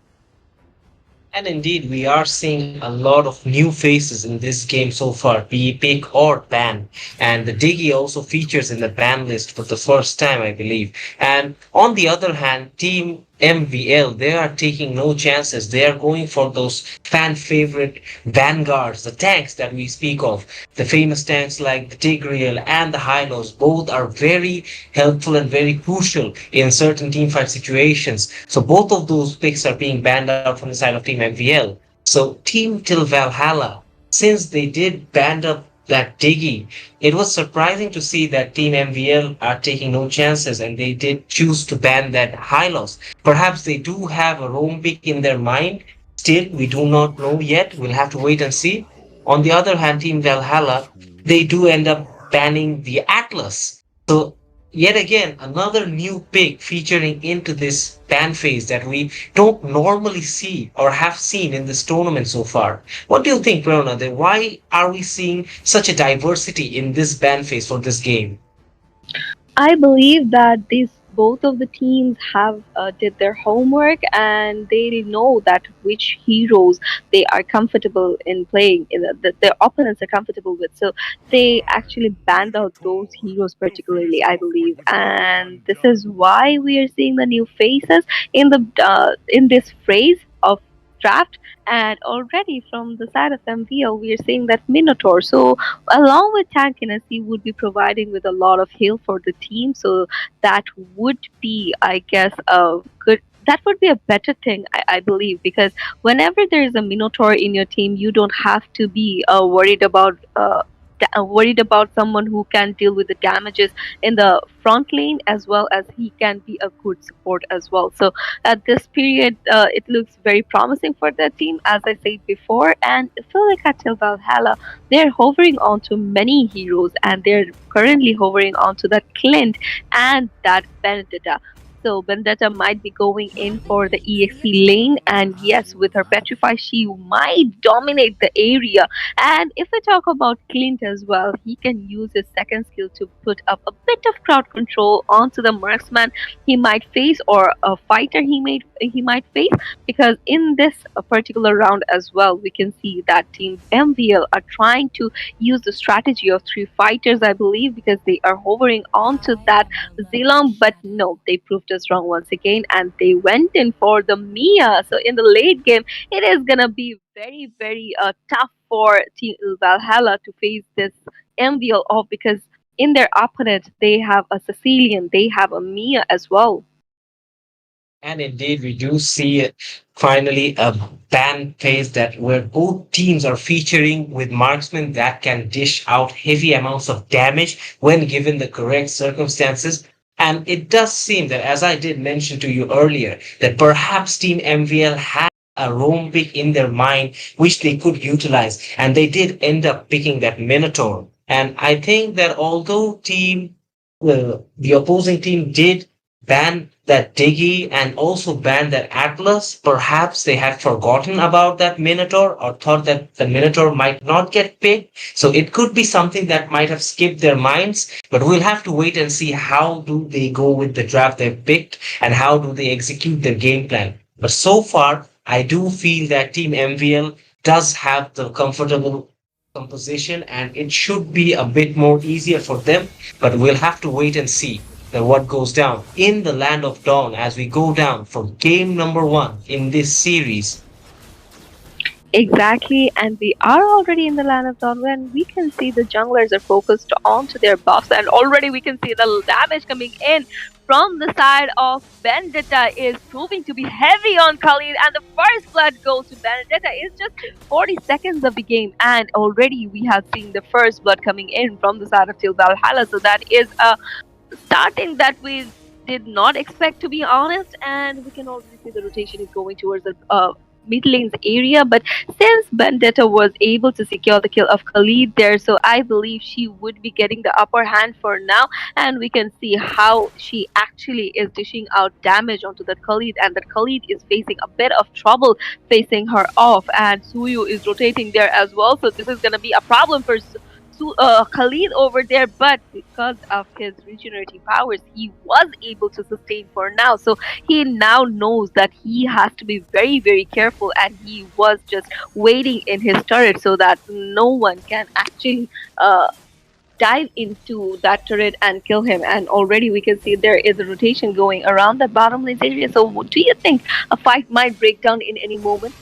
And indeed, we are seeing a lot of new faces in this game so far, be it pick or ban. And the Diggy also features in the ban list for the first time, I believe. And on the other hand, Team MVL, they are taking no chances. They are going for those fan favorite vanguards, the tanks that we speak of. The famous tanks like the Tigreal and the Hylos, both are very helpful and very crucial in certain team fight situations. So both of those picks are being banned out from the side of Team MVL. So Team Till Valhalla, since they did band up that Diggy, it was surprising to see that Team MVL are taking no chances and they did choose to ban that Hylos. Perhaps they do have a Rome pick in their mind. Still, we do not know yet. We'll have to wait and see. On the other hand, Team Valhalla, they do end up banning the Atlas. So, yet again, another new pick featuring into this ban phase that we don't normally see or have seen in this tournament so far. What do you think, Prerna? Why are we seeing such a diversity in this ban phase for this game? I believe that these both of the teams have did their homework and they know that which heroes they are comfortable in playing, that their opponents are comfortable with. So they actually banned out those heroes particularly, I believe, and this is why we are seeing the new faces in this phrase of draft. And already from the side of MVO, we are seeing that Minotaur. So along with tankiness, he would be providing with a lot of heal for the team. So that would be, I guess, a good. That would be a better thing, I believe, because whenever there is a Minotaur in your team, you don't have to be worried about someone who can deal with the damages in the front lane, as well as he can be a good support as well. So at this period, it looks very promising for that team, as I said before. And I feel like at Till Valhalla, they're hovering onto many heroes, and they're currently hovering onto that Clint and that Benedetta. So Vendetta might be going in for the EXP lane, and yes, with her Petrify, she might dominate the area. And if we talk about Clint as well, he can use his second skill to put up a bit of crowd control onto the marksman he might face, or a fighter he might face, because in this particular round as well, we can see that Team MVL are trying to use the strategy of three fighters, I believe, because they are hovering onto that Zilong, but no, they proved us wrong once again, and they went in for the Mia. So in the late game, it is gonna be very, very tough for Team Valhalla to face this MVL off, because in their opponent they have a Sicilian, they have a Mia as well. And indeed, we do see finally a ban phase that where both teams are featuring with marksmen that can dish out heavy amounts of damage when given the correct circumstances. And it does seem that, as I did mention to you earlier, that perhaps Team MVL had a roam pick in their mind which they could utilize, and they did end up picking that Minotaur. And I think that although the opposing team did ban that Diggy and also ban that Atlas. Perhaps they had forgotten about that Minotaur or thought that the Minotaur might not get picked. So it could be something that might have skipped their minds, but we'll have to wait and see how do they go with the draft they've picked and how do they execute their game plan. But so far, I do feel that Team MVL does have the comfortable composition and it should be a bit more easier for them, but we'll have to wait and see that what goes down in the land of dawn as we go down for game number one in this series. Exactly, and we are already in the land of dawn when we can see the junglers are focused onto their buffs, and already we can see the damage coming in from the side of Vendetta is proving to be heavy on Khalid, and the first blood goes to Vendetta. It's just 40 seconds of the game, and already we have seen the first blood coming in from the side of Til Valhalla. So that is a starting that we did not expect, to be honest, and we can already see the rotation is going towards the mid lanes area. But since Vendetta was able to secure the kill of Khalid there, so I believe she would be getting the upper hand for now, and we can see how she actually is dishing out damage onto that Khalid, and that Khalid is facing a bit of trouble facing her off, and Suyu is rotating there as well. So this is gonna be a problem for Khalid over there, but because of his regenerating powers, he was able to sustain for now. So he now knows that he has to be very, very careful, and he was just waiting in his turret so that no one can actually dive into that turret and kill him. And already we can see there is a rotation going around that bottom lane area. So, do you think a fight might break down in any moment?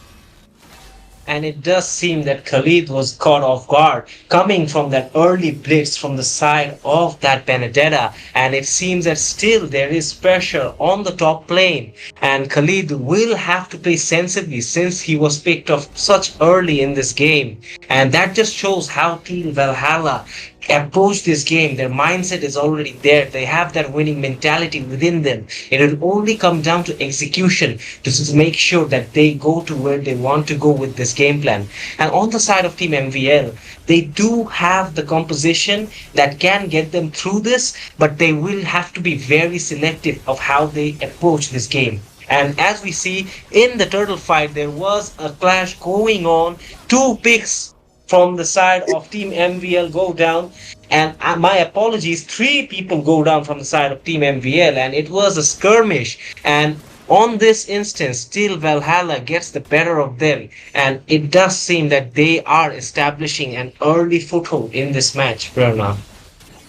And it does seem that Khalid was caught off guard, coming from that early blitz from the side of that Benedetta. And it seems that still there is pressure on the top lane. And Khalid will have to play sensibly since he was picked off such early in this game. And that just shows how Team Valhalla approach this game. Their mindset is already there. They have that winning mentality within them. It will only come down to execution to make sure that they go to where they want to go with this game plan. And on the side of Team MVL, they do have the composition that can get them through this, but they will have to be very selective of how they approach this game. And as we see in the turtle fight, there was a clash going on. Two picks from the side of Team MVL go down. And my apologies, three people go down from the side of Team MVL, and it was a skirmish. And on this instance, still Valhalla gets the better of them, and it does seem that they are establishing an early foothold in this match, Prerna.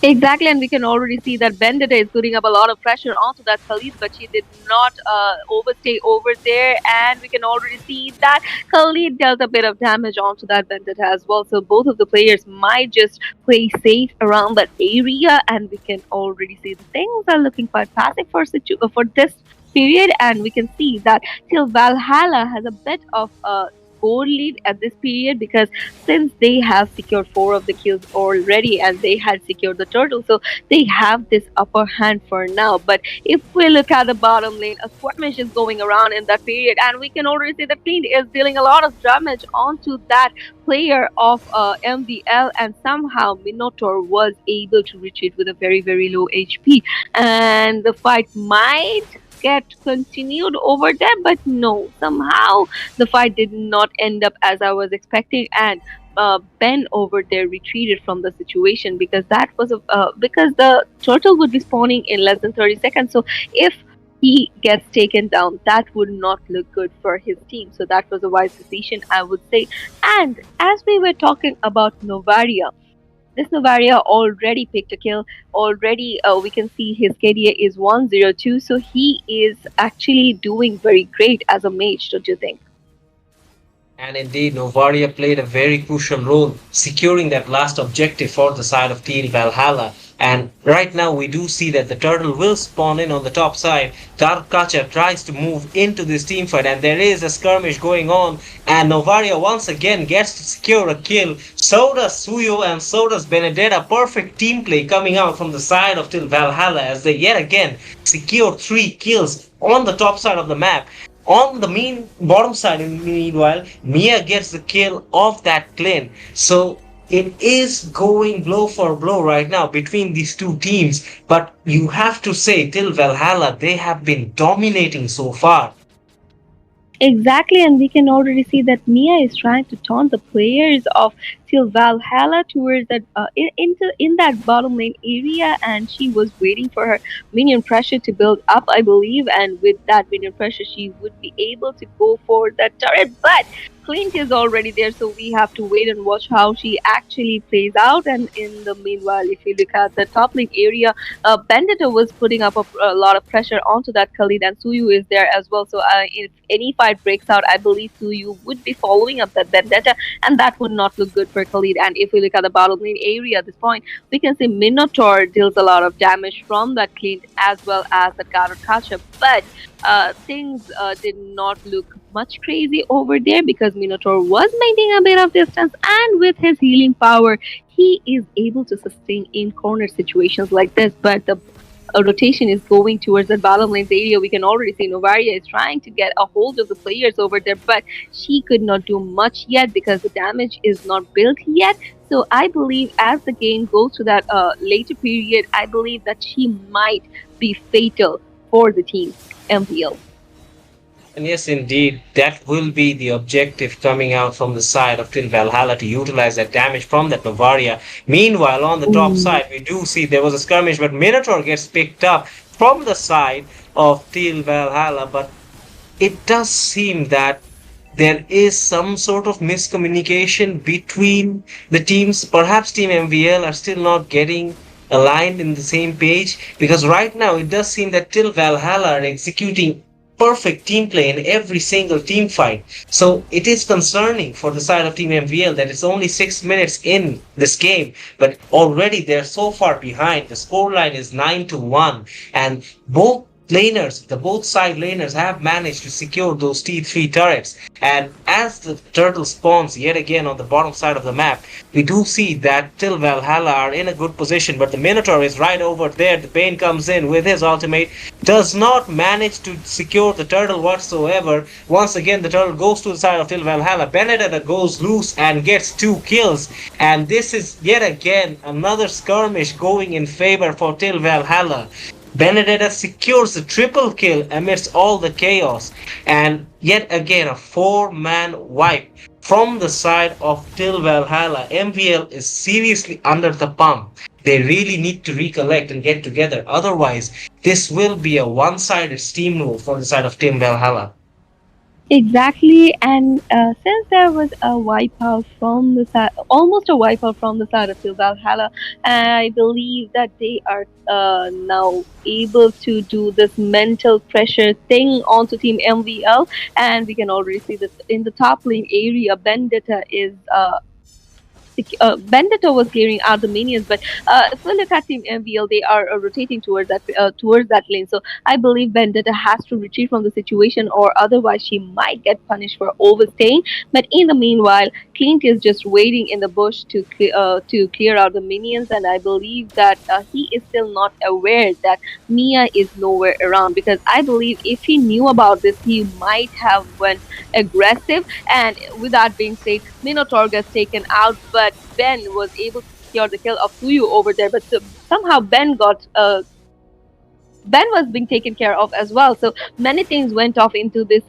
Exactly, and we can already see that Vendetta is putting up a lot of pressure onto that Khalid, but she did not overstay over there. And we can already see that Khalid dealt a bit of damage onto that Vendetta as well. So both of the players might just play safe around that area, and we can already see the things are looking quite passive for for this period. And we can see that till Valhalla has a bit of a score lead at this period, because since they have secured four of the kills already and they had secured the turtle, so they have this upper hand for now. But if we look at the bottom lane, a skirmish is going around in that period, and we can already see that Clint is dealing a lot of damage onto that player of MVL, and somehow Minotaur was able to retreat with a very, very low HP. And the fight might get continued over there, but no, somehow the fight did not end up as I was expecting. And Ben over there retreated from the situation, because that was because the turtle would be spawning in less than 30 seconds. So if he gets taken down, that would not look good for his team. So that was a wise decision, I would say. And as we were talking about Novaria, this Novaria already picked a kill. Already, we can see his KDA is 102. So he is actually doing very great as a mage, don't you think? And indeed, Novaria played a very crucial role securing that last objective for the side of Team Valhalla. And right now, we do see that the turtle will spawn in on the top side. Tarkacha tries to move into this team fight, and there is a skirmish going on. And Novaria once again gets to secure a kill. So does Suyo, and so does Benedetta. Perfect team play coming out from the side of Team Valhalla as they yet again secure three kills on the top side of the map. On the mean bottom side, meanwhile, Mia gets the kill of that clan. So it is going blow for blow right now between these two teams. But you have to say, till Valhalla, they have been dominating so far. Exactly, and we can already see that Mia is trying to taunt the players of till Valhalla towards that into in that bottom lane area, and she was waiting for her minion pressure to build up, I believe, and with that minion pressure, she would be able to go for that turret. But Clint is already there, so we have to wait and watch how she actually plays out. And in the meanwhile, if you look at the top lane area, Bandita was putting up a lot of pressure onto that Khalid, and Suyu is there as well. So if any fight breaks out, I believe Suyu would be following up that Vendetta, and that would not look good for Khalid. And if we look at the bottom lane area at this point, we can see Minotaur deals a lot of damage from that Clint as well as the Kacha. But things did not look much crazy over there, because Minotaur was maintaining a bit of distance, and with his healing power, he is able to sustain in corner situations like this. But the rotation is going towards the bottom lanes area. We can already see Novaria is trying to get a hold of the players over there, but she could not do much yet because the damage is not built yet. So I believe as the game goes to that later period, I believe that she might be fatal for the team MPL. And yes, indeed, that will be the objective coming out from the side of Tin Valhalla to utilize that damage from that Novaria. Meanwhile, on the top side, we do see there was a skirmish, but Minotaur gets picked up from the side of Til Valhalla. But it does seem that there is some sort of miscommunication between the teams. Perhaps Team MVL are still not getting aligned in the same page, because right now it does seem that Till Valhalla are executing perfect team play in every single team fight. So it is concerning for the side of Team MVL that it's only 6 minutes in this game, but already they're so far behind. The scoreline is 9-1, and both side laners have managed to secure those T3 turrets. And as the turtle spawns yet again on the bottom side of the map, we do see that Till Valhalla are in a good position, but the Minotaur is right over there. The Bane comes in with his ultimate, does not manage to secure the turtle whatsoever. Once again, the turtle goes to the side of Till Valhalla. Benedetta goes loose and gets 2 kills. And this is yet again another skirmish going in favor for Till Valhalla. Benedetta secures a triple kill amidst all the chaos, and yet again a four-man wipe from the side of Till Valhalla. MVL is seriously under the pump. They really need to recollect and get together. Otherwise, this will be a one-sided steamroll for the side of Team Valhalla. Exactly, and since there was a wipeout from the side, almost a wipeout from the side of Team Valhalla, I believe that they are now able to do this mental pressure thing onto Team MVL, and we can already see that in the top lane area, Vendetta is Vendetta was clearing out the minions, but if we look at Team MVL, they are rotating towards that lane. So I believe Vendetta has to retreat from the situation, or otherwise she might get punished for overstaying. But in the meanwhile, Clint is just waiting in the bush to clear out the minions, and I believe that he is still not aware that Mia is nowhere around. Because I believe if he knew about this, he might have went aggressive. And with that being said, Minotaur gets taken out, but Ben was able to secure the kill of Fuyu over there. But somehow Ben was being taken care of as well. So many things went off into this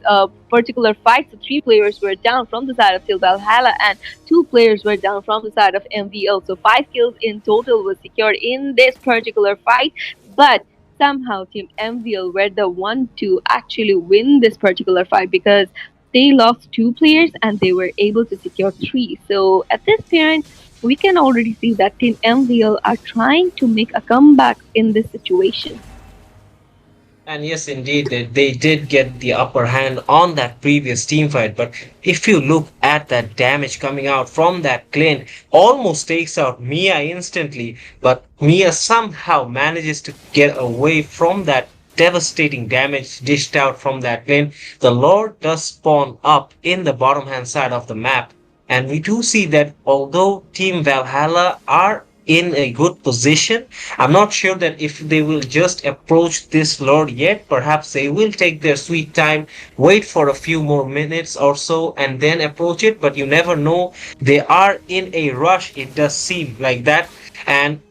particular fight. So 3 players were down from the side of Til Valhalla, and 2 players were down from the side of MVL. So 5 kills in total was secured in this particular fight. But somehow Team MVL were the one to actually win this particular fight, because they lost 2 players and they were able to secure 3. So at this point, we can already see that Team MVL are trying to make a comeback in this situation. And yes, indeed, they did get the upper hand on that previous team fight. But if you look at that damage coming out from that Clint, almost takes out Mia instantly. But Mia somehow manages to get away from that devastating damage dished out from that Clint. The Lord does spawn up in the bottom hand side of the map. And we do see that although Team Valhalla are in a good position, I'm not sure that if they will just approach this lord yet. Perhaps they will take their sweet time, wait for a few more minutes or so, and then approach it. But you never know. They are in a rush, it does seem like that. And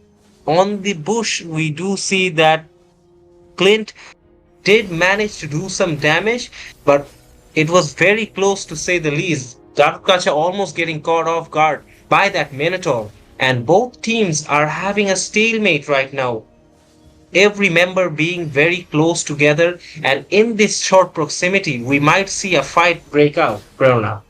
on the bush, we do see that Clint did manage to do some damage, but it was very close to say the least. Darkacha almost getting caught off guard by that Minotaur. And both teams are having a stalemate right now. Every member being very close together, and in this short proximity, we might see a fight break out, Prerna.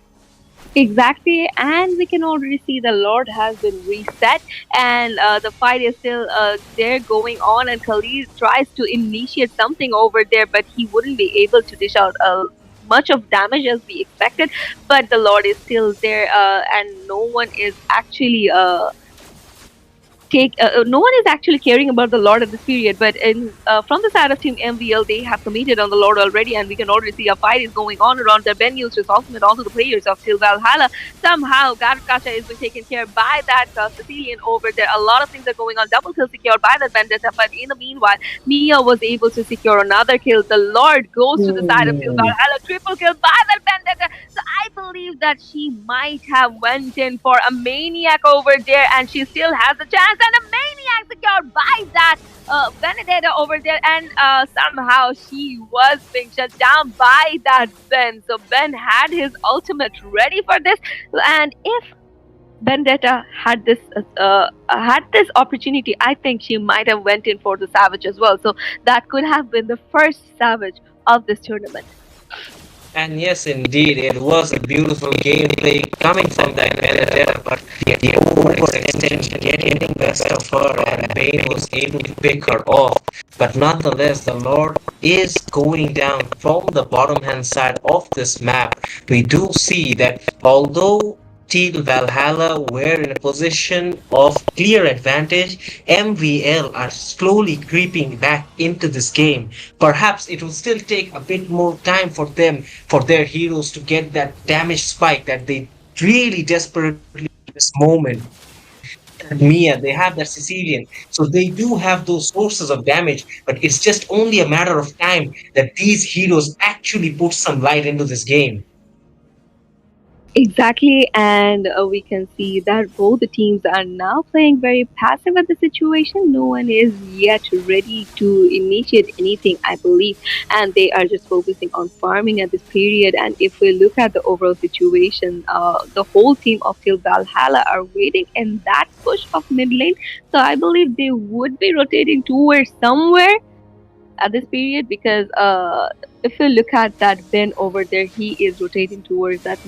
Exactly, and we can already see the Lord has been reset, and the fight is still there going on. And Khalid tries to initiate something over there, but he wouldn't be able to dish out much of damage as we expected. But the Lord is still there, and no one is actually no one is actually caring about the Lord at this period. But in from the side of Team MVL, they have committed on the Lord already, and we can already see a fight is going on around their Ben used his ultimate onto the players of Til Valhalla. Somehow, Garkacha is being taken care by that Sicilian over there. A lot of things are going on. Double kill secured by that Vendetta, but in the meanwhile, Mia was able to secure another kill. The Lord goes to the side of Til Ooh. Valhalla, triple kill by that Vendetta. So I believe that she might have went in for a maniac over there, and she still has a chance. And a maniac secured by that Benedetta over there, and somehow she was being shut down by that Ben. So Ben had his ultimate ready for this, and if Vendetta had this opportunity, I think she might have went in for the Savage as well. So that could have been the first Savage of this tournament. And yes, indeed, it was a beautiful gameplay coming from that Benedetta, but the overextension getting best of her, and Bane was able to pick her off. But nonetheless, the Lord is going down from the bottom hand side of this map. We do see that although Teal Valhalla were in a position of clear advantage, MVL are slowly creeping back into this game. Perhaps it will still take a bit more time for them, for their heroes to get that damage spike that they really desperately need this moment. That Mia, they have that Sicilian, so they do have those sources of damage, but it's just only a matter of time that these heroes actually put some light into this game. Exactly, and we can see that both the teams are now playing very passive at the situation. No one is yet ready to initiate anything, I believe, and they are just focusing on farming at this period. And if we look at the overall situation, the whole team of Till Valhalla are waiting in that push of mid lane. So I believe they would be rotating towards somewhere at this period because if you look at that Ben over there, he is rotating towards that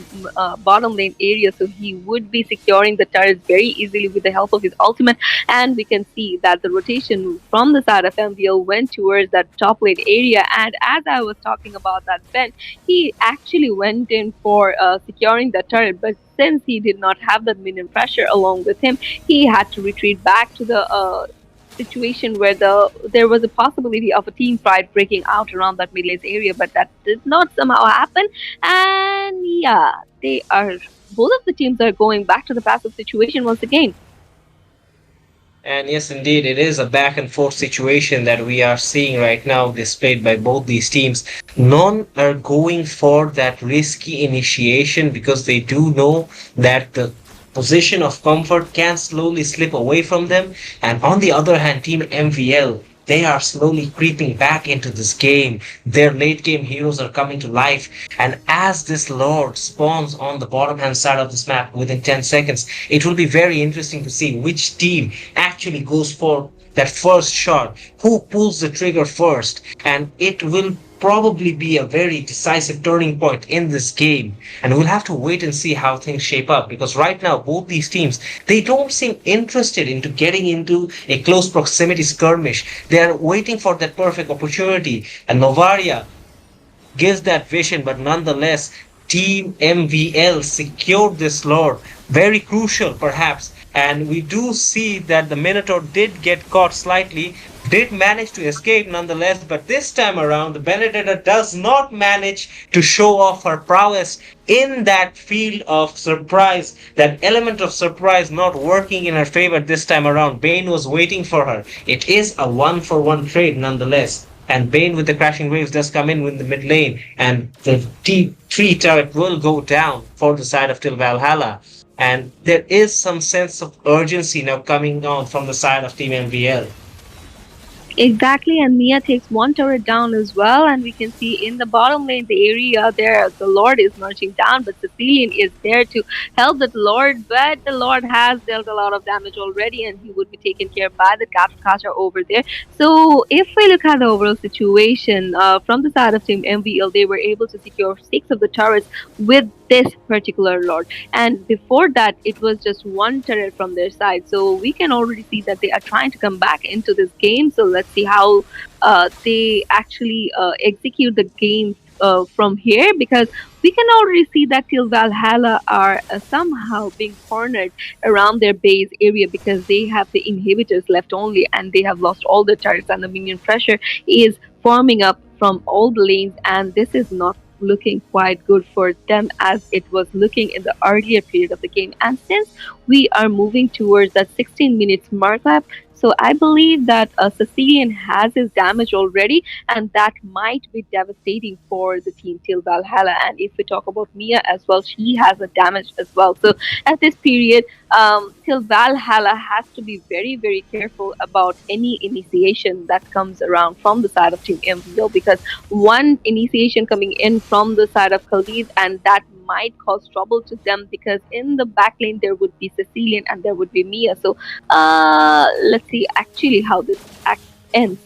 bottom lane area, so he would be securing the turrets very easily with the help of his ultimate. And we can see that the rotation from the side of MVL went towards that top lane area. And as I was talking about that Ben, he actually went in for securing the turret, but since he did not have that minion pressure along with him, he had to retreat back to the situation where there was a possibility of a team fight breaking out around that mid lane area, but that did not somehow happen. And yeah, they are both of the teams are going back to the passive situation once again. And yes, indeed, it is a back and forth situation that we are seeing right now displayed by both these teams. None are going for that risky initiation because they do know that the position of comfort can slowly slip away from them. And on the other hand, Team MVL, they are slowly creeping back into this game. Their late game heroes are coming to life. And as this Lord spawns on the bottom hand side of this map within 10 seconds, it will be very interesting to see which team actually goes for that first shot, who pulls the trigger first, and it will probably be a very decisive turning point in this game. And we'll have to wait and see how things shape up because right now both these teams, they don't seem interested into getting into a close proximity skirmish. They are waiting for that perfect opportunity, and Novaria gives that vision, but nonetheless, Team MVL secured this lore. Very crucial, perhaps. And we do see that the Minotaur did get caught slightly, did manage to escape nonetheless, but this time around, the Benedetta does not manage to show off her prowess in that field of surprise, that element of surprise not working in her favor this time around. Bane was waiting for her. It is a one for one trade nonetheless. And Bane with the crashing waves does come in with the mid lane, and the T3 turret will go down for the side of Till Valhalla. And there is some sense of urgency now coming on from the side of Team MVL. Exactly, and Mia takes one turret down as well, and we can see in the bottom lane, the area there, the Lord is marching down, but Sicilian is there to help the Lord, but the Lord has dealt a lot of damage already, and he would be taken care by the Catcher over there. So, if we look at the overall situation from the side of Team MVL, they were able to secure six of the turrets with this particular Lord, and before that, it was just one turret from their side. So, we can already see that they are trying to come back into this game. So, let's see how they actually execute the game from here, because we can already see that Till Valhalla are somehow being cornered around their base area because they have the inhibitors left only, and they have lost all the turrets, and the minion pressure is forming up from all the lanes, and this is not looking quite good for them as it was looking in the earlier period of the game. And since we are moving towards that 16 minutes markup, so I believe that Sicilian has his damage already, and that might be devastating for the team till Valhalla. And if we talk about Mia as well, she has a damage as well. So at this period, till Valhalla has to be very, very careful about any initiation that comes around from the side of Team MVO, because one initiation coming in from the side of Khalid, and that might cause trouble to them, because in the back lane there would be Sicilian and there would be Mia. So let's see actually how this act ends.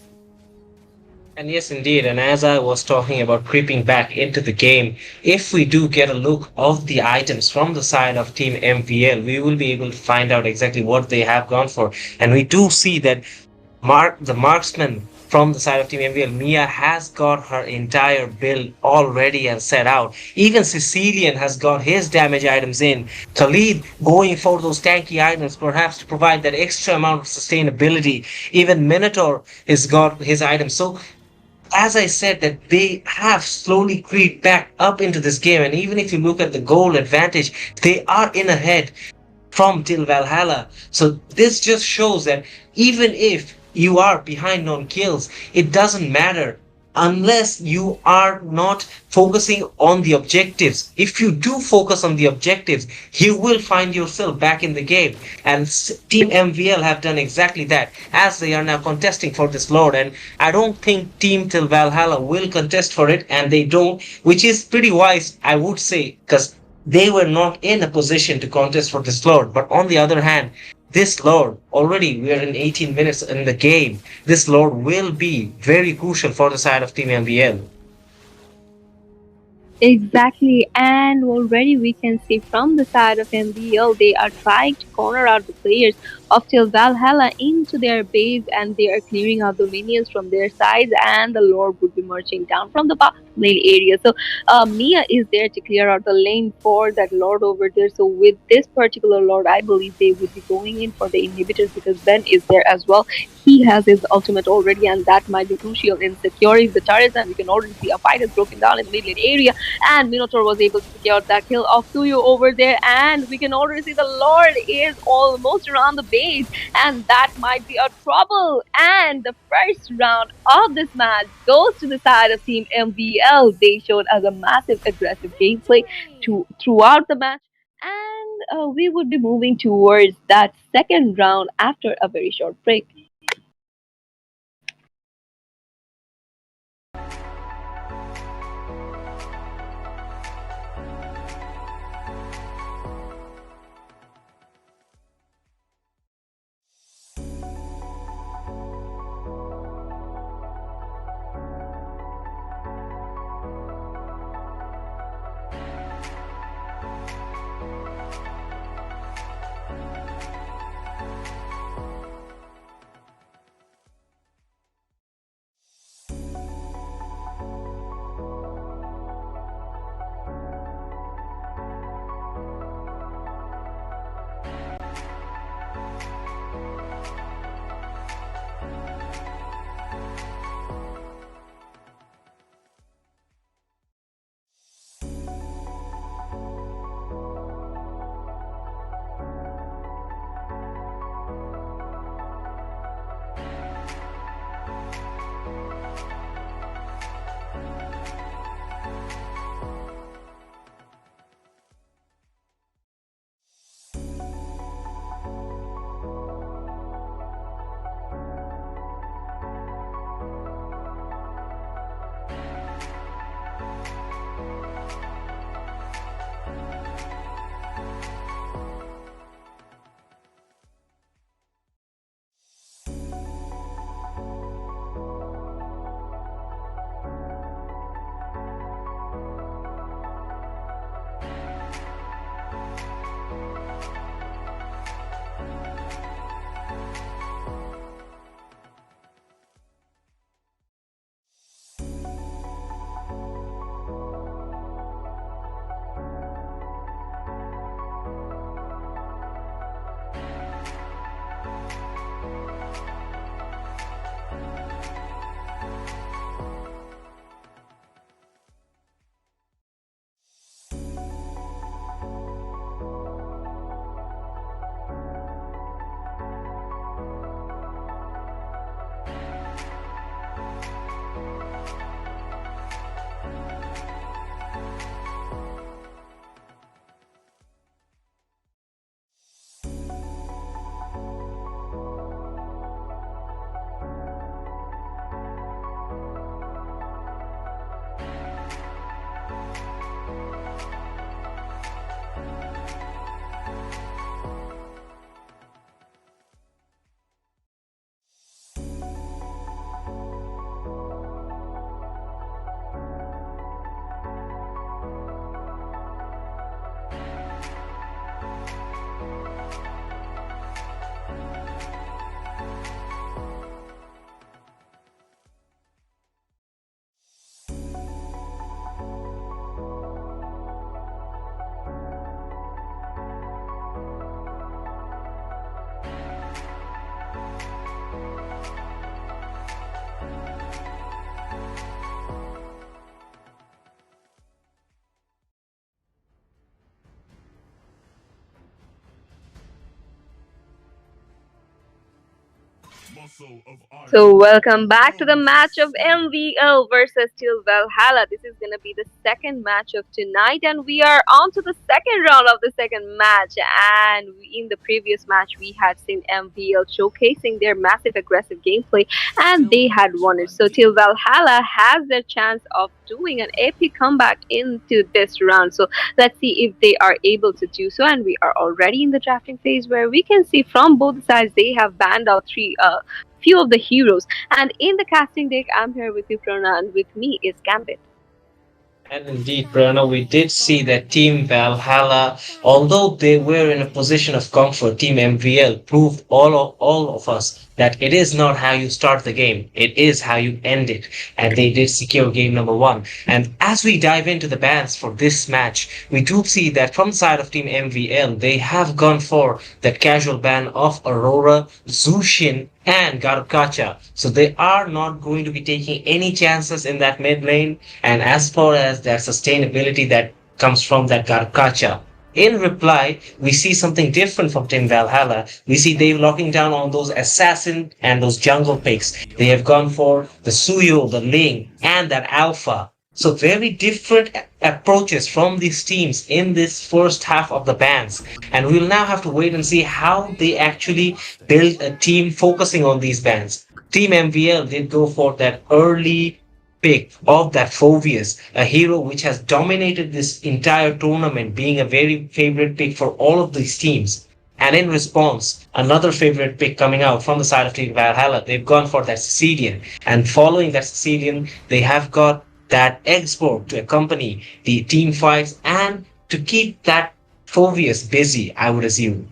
And yes, indeed. And as I was talking about creeping back into the game, if we do get a look of the items from the side of Team MVL, we will be able to find out exactly what they have gone for. And we do see that the marksman from the side of Team MVL, Mia has got her entire build already and set out. Even Sicilian has got his damage items in. Khalid going for those tanky items, perhaps to provide that extra amount of sustainability. Even Minotaur has got his items. So as I said, that they have slowly creeped back up into this game. And even if you look at the goal advantage, they are in ahead from Till Valhalla. So this just shows that even if you are behind on kills, it doesn't matter unless you are not focusing on the objectives. If you do focus on the objectives, you will find yourself back in the game. And Team MVL have done exactly that, as they are now contesting for this Lord. And I don't think Team Till Valhalla will contest for it, and they don't, which is pretty wise, I would say, because they were not in a position to contest for this Lord. But on the other hand, this Lord, already we are in 18 minutes in the game, this Lord will be very crucial for the side of Team MBL. Exactly, and already we can see from the side of MBL they are trying to corner out the players of Till Valhalla into their base, and they are clearing out the minions from their sides, and the Lord would be marching down from the bottom lane area. So Mia is there to clear out the lane for that Lord over there. So with this particular Lord, I believe they would be going in for the inhibitors because Ben is there as well. He has his ultimate already, and that might be crucial in securing the turrets. And we can already see a fight has broken down in the mid lane area, and Minotaur was able to secure that kill of Tuyo over there. And we can already see the Lord is almost around the base, and that might be a trouble. And the first round of this match goes to the side of Team MVL. They showed us a massive aggressive gameplay throughout the match. And we would be moving towards that second round after a very short break. So welcome back to the match of MVL versus Teal Valhalla. This is gonna be the second match of tonight, and we are on to the second round of the second match. And in the previous match, we had seen MVL showcasing their massive aggressive gameplay, and they had won it. So Teal Valhalla has their chance of doing an epic comeback into this round. So let's see if they are able to do so. And we are already in the drafting phase where we can see from both sides they have banned out three few of the heroes. And in the casting deck, I'm here with you, Prana, and with me is Gambit. And indeed, Bruno, we did see that Team Valhalla, although they were in a position of comfort, Team MVL proved all of us that it is not how you start the game, it is how you end it. And they did secure game number one. And as we dive into the bans for this match, we do see that from the side of Team MVL, they have gone for that casual ban of Aurora, Zushin, and Garukacha. So they are not going to be taking any chances in that mid lane. And as far as that sustainability that comes from that Garukacha, in reply, we see something different from Team Valhalla. We see they locking down on those assassin and those jungle picks. They have gone for the Suyo, the Ling, and that Alpha. So very different approaches from these teams in this first half of the bans. And we'll now have to wait and see how they actually build a team focusing on these bans. Team MVL did go for that early pick of that Phoveus, a hero which has dominated this entire tournament, being a very favorite pick for all of these teams. And in response, another favorite pick coming out from the side of Team Valhalla, they've gone for that Sicilian. And following that Sicilian, they have got that export to accompany the team fights and to keep that Phoveus busy, I would assume.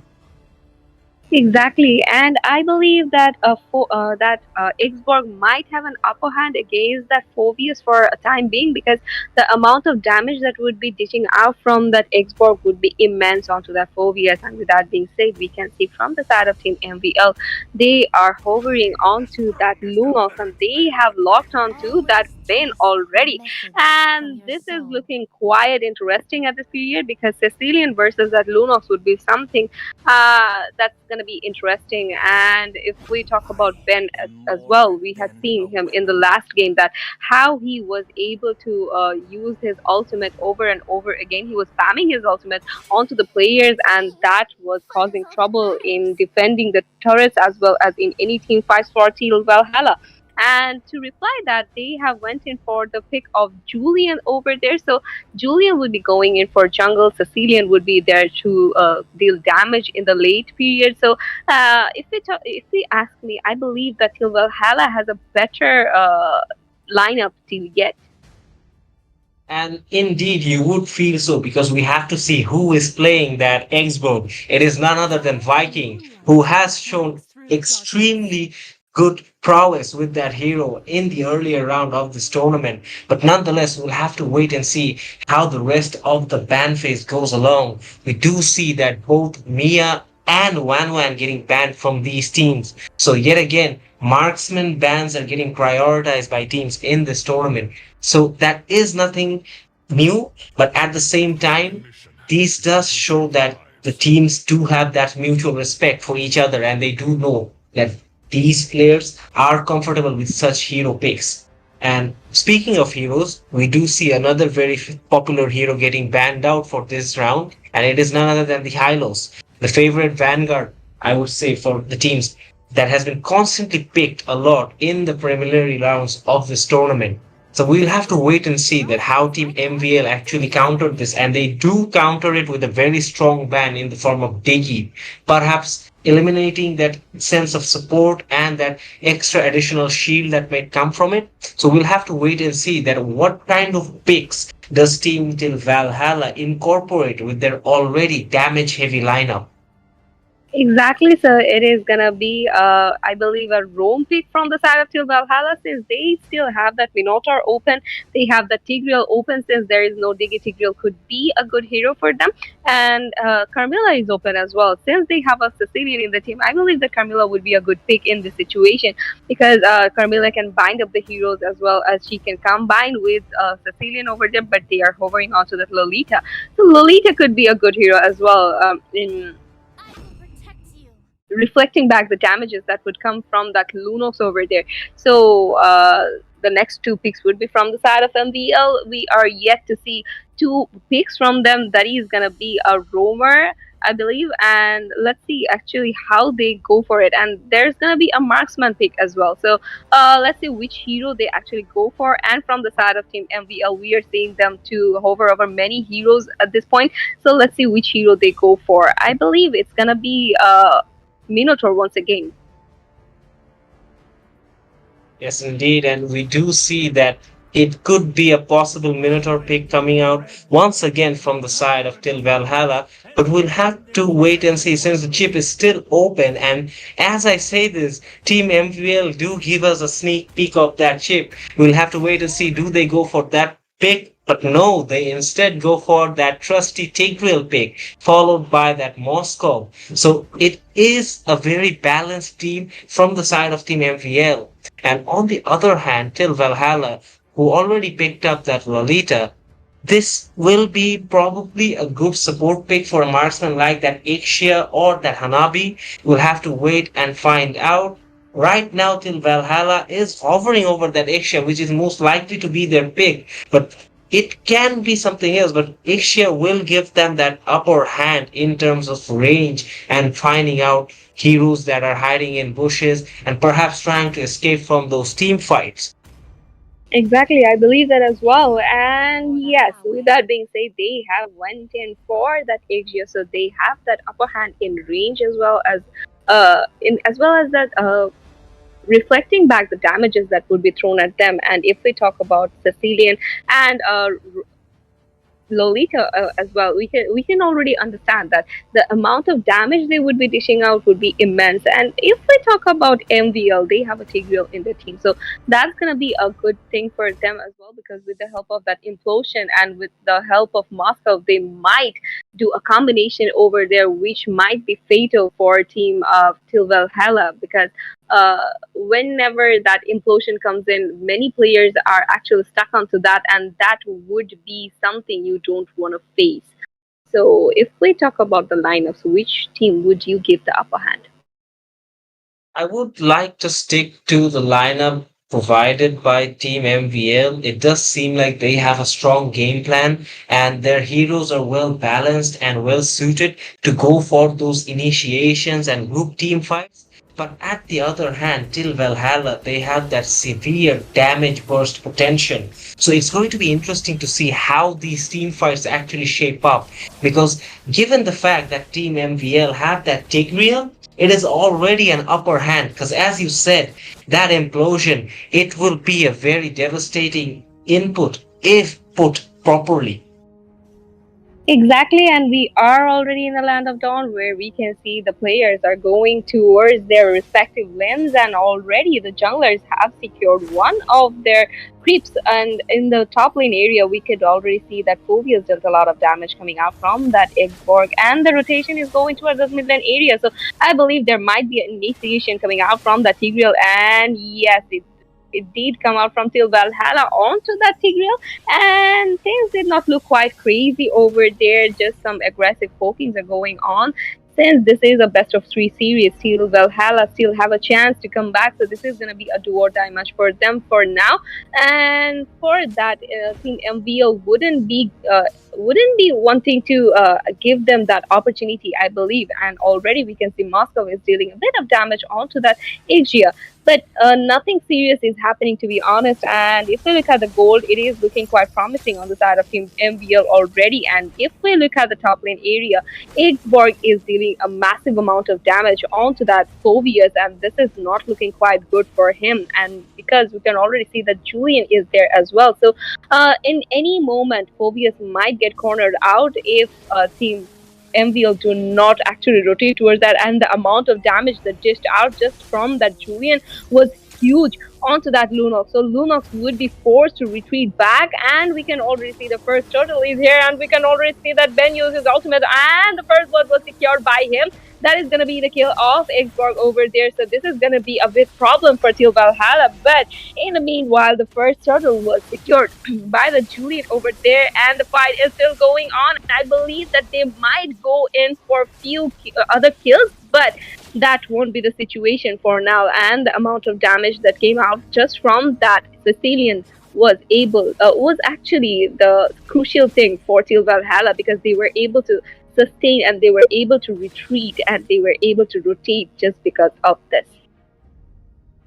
Exactly, and I believe that Xborg might have an upper hand against that Phoveus for a time being because the amount of damage that would be dishing out from that Xborg would be immense onto that Phoveus. And with that being said, we can see from the side of Team MVL, they are hovering onto that Lunox and they have locked onto that Ben already. And this is looking quite interesting at this period because Cecilian versus that Lunox would be something that's going to be interesting. And if we talk about Ben as well, we had seen him in the last game that how he was able to use his ultimate over and over again. He was spamming his ultimate onto the players, and that was causing trouble in defending the turrets as well as in any team fights for Teal Valhalla. And to reply that, they have went in for the pick of Julian over there. So Julian would be going in for jungle. Cecilian would be there to deal damage in the late period. So if we ask me, I believe that Til Valhalla has a better lineup till yet. And indeed, you would feel so because we have to see who is playing that Xbox. It is none other than Viking, who has shown extremely good prowess with that hero in the earlier round of this tournament. But nonetheless, we'll have to wait and see how the rest of the ban phase goes along. We do see that both Mia and Wan Wan getting banned from these teams. So yet again, marksman bans are getting prioritized by teams in this tournament. So that is nothing new, but at the same time, these does show that the teams do have that mutual respect for each other and they do know that these players are comfortable with such hero picks. And speaking of heroes, we do see another very popular hero getting banned out for this round, and it is none other than the Hylos, the favorite vanguard, I would say, for the teams that has been constantly picked a lot in the preliminary rounds of this tournament. So we'll have to wait and see that how Team MVL actually countered this, and they do counter it with a very strong ban in the form of Diggy, perhaps eliminating that sense of support and that extra additional shield that might come from it. So we'll have to wait and see that what kind of picks does Team Till Valhalla incorporate with their already damage heavy lineup. Exactly, so it is gonna be, I believe, a roam pick from the side of Til Valhalla since they still have that Minotaur open. They have the Tigreal open since there is no Digi. Tigreal could be a good hero for them, and Carmilla is open as well. Since they have a Sicilian in the team, I believe that Carmilla would be a good pick in this situation because Carmilla can bind up the heroes as well as she can combine with Sicilian over there. But they are hovering onto that Lolita, so Lolita could be a good hero as well in reflecting back the damages that would come from that Lunox over there. So the next two picks would be from the side of MVL. We are yet to see two picks from them. That is gonna be a roamer, I believe, and let's see actually how they go for it. And there's gonna be a marksman pick as well. So let's see which hero they actually go for. And from the side of Team MVL, we are seeing them to hover over many heroes at this point. So let's see which hero they go for. I believe it's gonna be Minotaur once again. Yes, indeed. And we do see that it could be a possible Minotaur pick coming out once again from the side of Till Valhalla. But we'll have to wait and see since the chip is still open. And as I say this, Team MVL do give us a sneak peek of that chip. We'll have to wait and see do they go for that pick. But no, they instead go for that trusty Tigreal pick, followed by that Moscow. So it is a very balanced team from the side of Team MVL. And on the other hand, till Valhalla, who already picked up that Lolita, this will be probably a good support pick for a marksman like that Ixia or that Hanabi. We'll have to wait and find out. Right now, till Valhalla is hovering over that Ixia, which is most likely to be their pick. But it can be something else, but Ixia will give them that upper hand in terms of range and finding out heroes that are hiding in bushes and perhaps trying to escape from those team fights. Exactly, I believe that as well. And yes, with that being said, they have went in for that Aegis, so they have that upper hand in range as well as in as well as that reflecting back the damages that would be thrown at them. And if we talk about Sicilian and Lolita as well, we can already understand that the amount of damage they would be dishing out would be immense. And if we talk about MVL, they have a Tigreal in their team, so that's gonna be a good thing for them as well. Because with the help of that implosion and with the help of Moscow, they might do a combination over there, which might be fatal for Team Till Valhalla. Because whenever that implosion comes in, many players are actually stuck onto that, and that would be something you don't want to face. So, if we talk about the lineups, which team would you give the upper hand? I would like to stick to the lineup provided by Team MVL. It does seem like they have a strong game plan and their heroes are well balanced and well suited to go for those initiations and group team fights. But at the other hand, till Valhalla, they have that severe damage burst potential. So it's going to be interesting to see how these team fights actually shape up. Because given the fact that Team MVL have that Tigreal, it is already an upper hand because as you said that implosion it will be a very devastating input if put properly. Exactly, and we are already in the land of dawn where we can see the players are going towards their respective lanes, and already the junglers have secured one of their creeps. And in the top lane area, we could already see that Phobia's dealt a lot of damage coming out from that Xborg, and the rotation is going towards the mid lane area. So I believe there might be an initiation coming out from that Tigreal, and yes, it did come out from Till Valhalla onto that Tigreal, and things did not look quite crazy over there. Just some aggressive pokings are going on. Since this is a best of three series, Till Valhalla still have a chance to come back, so this is going to be a do or die match for them for now. And for that, Team MVO wouldn't be wanting to give them that opportunity, I believe. And already we can see Moscow is dealing a bit of damage onto that Aegea. But nothing serious is happening, to be honest. And if we look at the gold, it is looking quite promising on the side of Team MVL already. And if we look at the top lane area, Igborg is dealing a massive amount of damage onto that Phobius, and this is not looking quite good for him. And because we can already see that Julian is there as well. So in any moment, Phobius might get cornered out if Team MVL do not actually rotate towards that, and the amount of damage that dished out just from that Julian was huge onto that Lunox. So Lunox would be forced to retreat back, and we can already see the first turtle is here, and we can already see that Ben used his ultimate, and the first blood was secured by him. That is going to be the kill of Xborg over there. So this is going to be a big problem for Teal Valhalla. But in the meanwhile, the first turtle was secured by the Juliet over there, and the fight is still going on. I believe that they might go in for a few other kills, but that won't be the situation for now, and the amount of damage that came out just from that Sicilian was actually the crucial thing for Teal Valhalla, because they were able to sustain and they were able to retreat and they were able to rotate just because of this.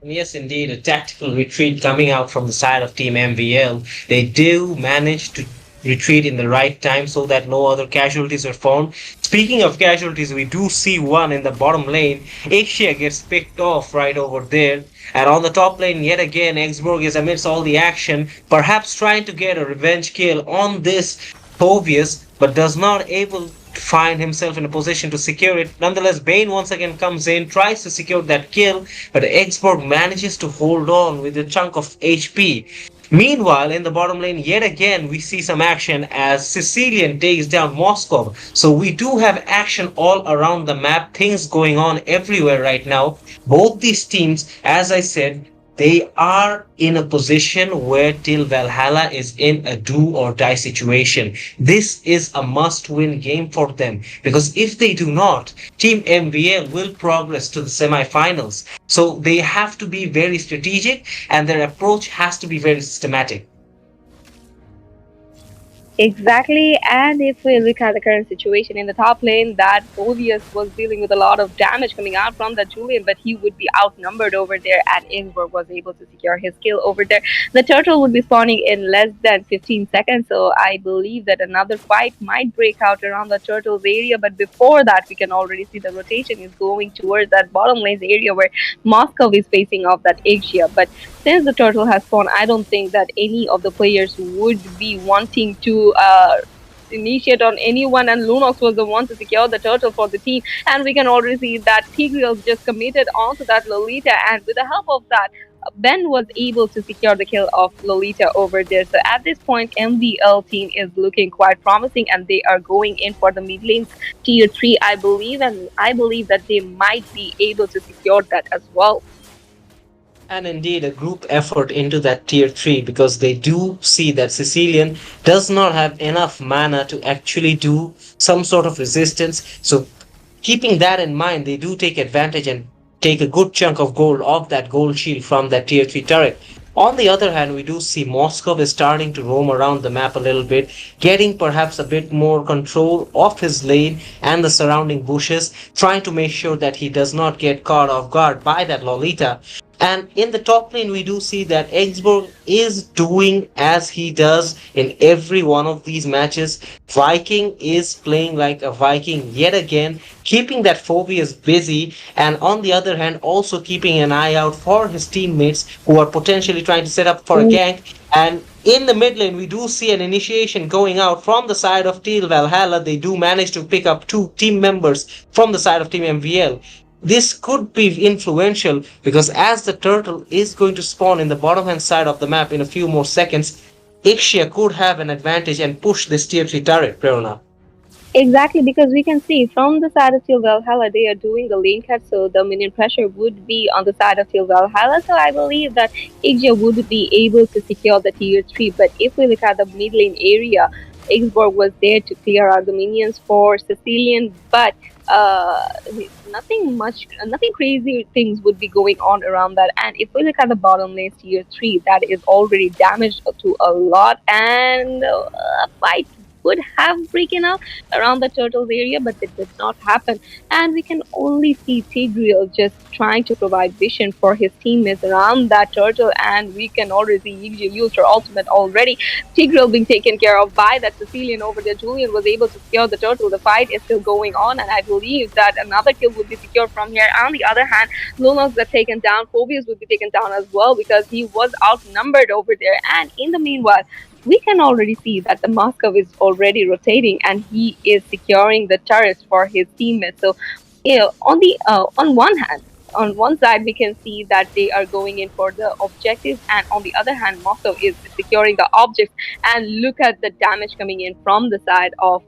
Yes, indeed, a tactical retreat coming out from the side of Team MVL. They do manage to retreat in the right time so that no other casualties are found. Speaking of casualties, we do see one in the bottom lane. Ixia gets picked off right over there. And on the top lane, yet again, Exborg is amidst all the action, perhaps trying to get a revenge kill on this Povius, but does not able to find himself in a position to secure it. Nonetheless, Bane once again comes in, tries to secure that kill, but Exborg manages to hold on with a chunk of HP. Meanwhile, in the bottom lane, yet again, we see some action as Sicilian takes down Moscow. So we do have action all around the map, things going on everywhere right now. Both these teams, as I said, they are in a position where Till Valhalla is in a do or die situation. This is a must win game for them because if they do not, Team MVL will progress to the semi-finals. So they have to be very strategic and their approach has to be very systematic. Exactly, and if we look at the current situation in the top lane, that Bovius was dealing with a lot of damage coming out from that Julian, but he would be outnumbered over there, and Ingvar was able to secure his kill over there. The turtle would be spawning in less than 15 seconds, so I believe that another fight might break out around the turtle's area, but before that, we can already see the rotation is going towards that bottom lane's area where Moscow is facing off that Asia. But since the turtle has spawned, I don't think that any of the players would be wanting to initiate on anyone, and Lunox was the one to secure the turtle for the team. And we can already see that Tigreal just committed onto that Lolita, and with the help of that, Ben was able to secure the kill of Lolita over there. So at this point, MVL team is looking quite promising, and they are going in for the mid lanes tier 3, I believe, and I believe that they might be able to secure that as well. And indeed, a group effort into that tier 3 because they do see that Sicilian does not have enough mana to actually do some sort of resistance. So keeping that in mind, they do take advantage and take a good chunk of gold off that gold shield from that tier 3 turret. On the other hand, we do see Moskov is starting to roam around the map a little bit, getting perhaps a bit more control of his lane and the surrounding bushes, trying to make sure that he does not get caught off guard by that Lolita. And in the top lane, we do see that Exborg is doing as he does in every one of these matches. Viking is playing like a Viking yet again, keeping that Phobius busy, and on the other hand, also keeping an eye out for his teammates who are potentially trying to set up for a gank. And in the mid lane, we do see an initiation going out from the side of Teal Valhalla. They do manage to pick up two team members from the side of Team MVL. This could be influential because as the turtle is going to spawn in the bottom hand side of the map in a few more seconds, Ixia could have an advantage and push this tier 3 turret, Prerna. Exactly, because we can see from the side of Teal Valhalla, they are doing the lane cut, so the minion pressure would be on the side of Teal Valhalla. So I believe that Igja would be able to secure the tier 3. But if we look at the mid lane area, Ixborg was there to clear out the minions for Sicilian, but uh, nothing crazy things would be going on around that. And if we look at the bottom lane tier 3, that is already damaged to a lot, and a fight would have broken out around the turtles area, but it did not happen. And we can only see Tigreal just trying to provide vision for his teammates around that turtle, and we can already see Yigji used her ultimate already. Tigreal being taken care of by that Sicilian over there. Julian was able to secure the turtle. The fight is still going on, and I believe that another kill would be secured from here. On the other hand, Lunox got taken down. Phobius would be taken down as well because he was outnumbered over there. And in the meanwhile, we can already see that the Moscow is already rotating and he is securing the turrets for his teammates. So, on one hand, on one side we can see that they are going in for the objectives, and on the other hand, Moscow is securing the objects. And look at the damage coming in from the side of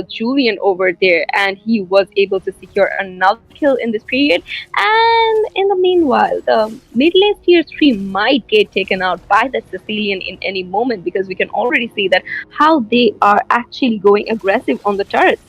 Julian over there, and he was able to secure another kill in this period. And in the meanwhile, the mid lane tier 3 might get taken out by the Sicilian in any moment, because we can already see that how they are actually going aggressive on the turrets.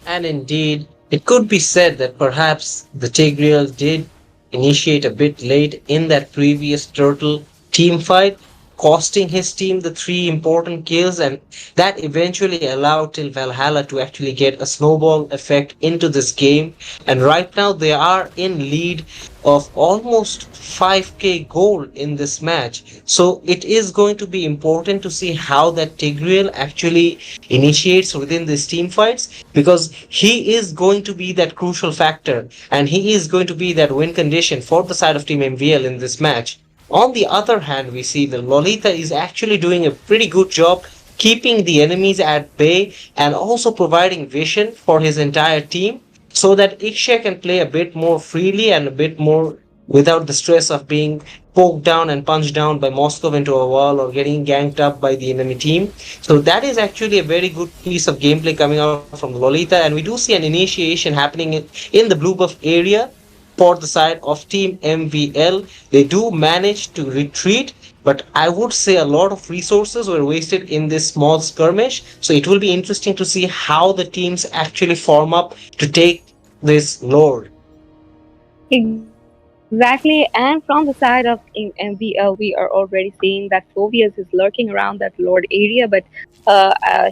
And indeed, It could be said that perhaps the Tigreal did initiate a bit late in that previous Turtle team fight, costing his team the three important kills, and that eventually allowed Till Valhalla to actually get a snowball effect into this game. And right now they are in lead of almost 5k gold in this match. So it is going to be important to see how that Tigreal actually initiates within these team fights, because he is going to be that crucial factor and he is going to be that win condition for the side of Team MVL in this match. On the other hand, we see that Lolita is actually doing a pretty good job keeping the enemies at bay and also providing vision for his entire team so that Iksha can play a bit more freely and a bit more without the stress of being poked down and punched down by Moscow into a wall or getting ganked up by the enemy team. So that is actually a very good piece of gameplay coming out from Lolita, and we do see an initiation happening in the blue buff area for the side of Team MVL. They do manage to retreat, but I would say a lot of resources were wasted in this small skirmish. So it will be interesting to see how the teams actually form up to take this Lord. Exactly, and from the side of MVL, we are already seeing that Phobius is lurking around that Lord area, but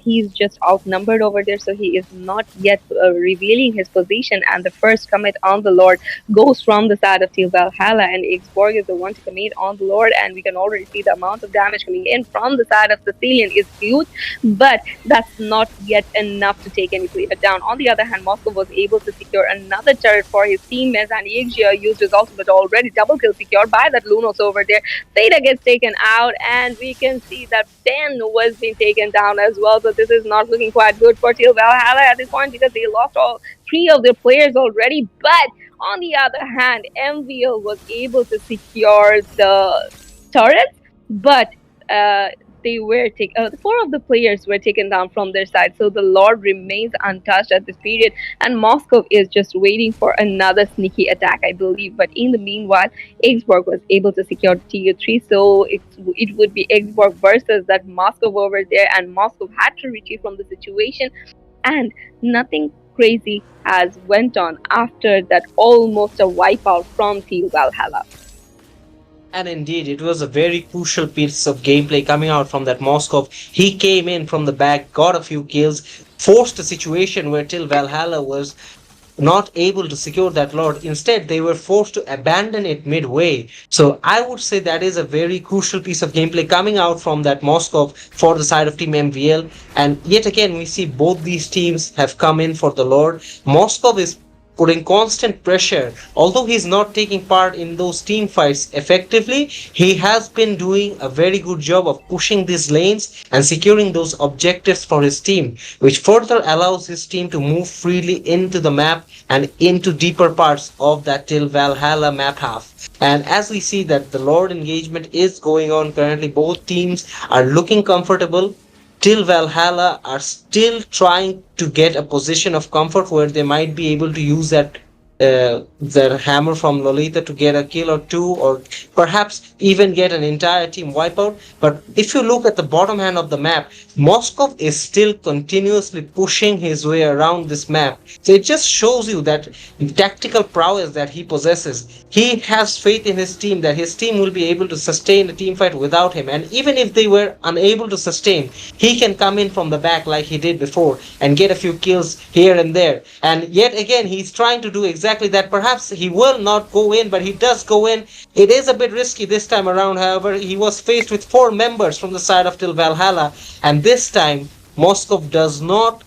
he's just outnumbered over there, so he is not yet revealing his position. And the first commit on the Lord goes from the side of Teal Valhalla, and Xborg is the one to commit on the Lord, and we can already see the amount of damage coming in from the side of Sicilian is huge, but that's not yet enough to take any player down. On the other hand, Moscow was able to secure another turret for his teammates, and Yixia used his ultimate already. Double kill secured by that Lunos over there. Theta gets taken out, and we can see that Ben was being taken down as well. So this is not looking quite good for Teal Valhalla at this point because they lost all three of their players already. But on the other hand, MVL was able to secure the turrets, but uh, four of the players were taken down from their side. So the Lord remains untouched at this period, and Moscow is just waiting for another sneaky attack, I believe. But in the meanwhile, Augsburg was able to secure the TU3, so it would be Augsburg versus that Moscow over there, and Moscow had to retreat from the situation, and nothing crazy has went on after that almost a wipeout from Teal Valhalla. And indeed, it was a very crucial piece of gameplay coming out from that Moskov. He came in from the back, got a few kills, forced a situation where till Valhalla was not able to secure that lord. Instead, they were forced to abandon it midway. So I would say that is a very crucial piece of gameplay coming out from that Moscow for the side of Team MVL. And yet again, we see both these teams have come in for the lord. Moscow is putting constant pressure. Although he's not taking part in those team fights effectively, he has been doing a very good job of pushing these lanes and securing those objectives for his team, which further allows his team to move freely into the map and into deeper parts of that till Valhalla map half. And as we see that the Lord engagement is going on currently, both teams are looking comfortable. Till Valhalla are still trying to get a position of comfort where they might be able to use that their hammer from Lolita to get a kill or two, or perhaps even get an entire team wipeout. But if you look at the bottom hand of the map, Moskov is still continuously pushing his way around this map. So it just shows you that tactical prowess that he possesses. He has faith in his team that his team will be able to sustain a team fight without him. And even if they were unable to sustain, he can come in from the back like he did before and get a few kills here and there. And yet again, he's trying to do exactly that. Perhaps he will not go in, but he does go in. It is a bit risky this time around, however. He was faced with four members from the side of Till Valhalla, and this time, Moskov does not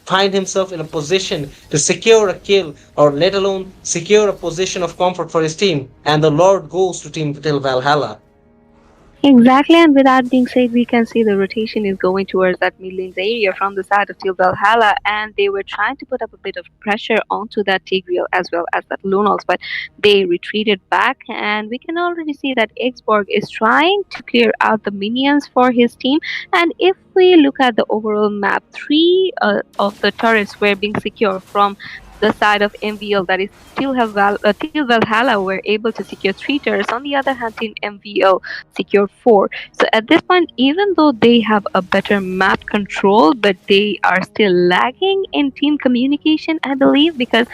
find himself in a position to secure a kill or let alone secure a position of comfort for his team, and the Lord goes to Team Till Valhalla. Exactly, and with that being said, we can see the rotation is going towards that mid lanes area from the side of Teal Valhalla, and they were trying to put up a bit of pressure onto that Tigreal as well as that Lunos, but they retreated back, and we can already see that Xborg is trying to clear out the minions for his team. And if we look at the overall map, three of the turrets were being secured from the side of MVL, that is Teal Valhalla, were able to secure 3 turrets. On the other hand, Team MVL secured 4. So at this point, even though they have a better map control, but they are still lagging in team communication, I believe, because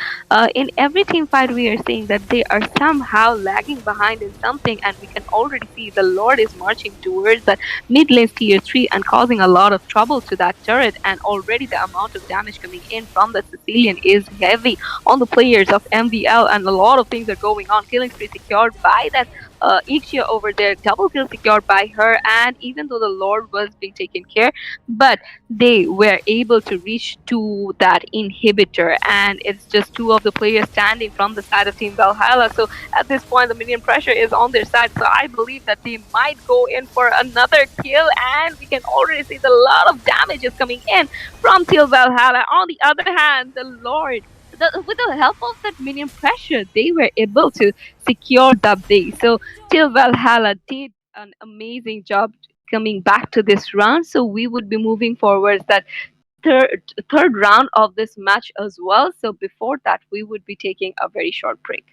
in every team fight we are seeing that they are somehow lagging behind in something, and we can already see the Lord is marching towards that mid lane tier 3 and causing a lot of trouble to that turret, and already the amount of damage coming in from the Sicilian is heavy on the players of MVL, and a lot of things are going on. Killing spree secured by that Ixia over there, double kill secured by her, and even though the Lord was being taken care, but they were able to reach to that inhibitor, and it's just two of the players standing from the side of Team Valhalla. So at this point, the minion pressure is on their side. So I believe that they might go in for another kill, and we can already see the lot of damage is coming in from Team Valhalla. On the other hand, the Lord, with the help of that minion pressure, they were able to secure the base. So Till Valhalla did an amazing job coming back to this round. So we would be moving forward that third round of this match as well. So before that, we would be taking a very short break.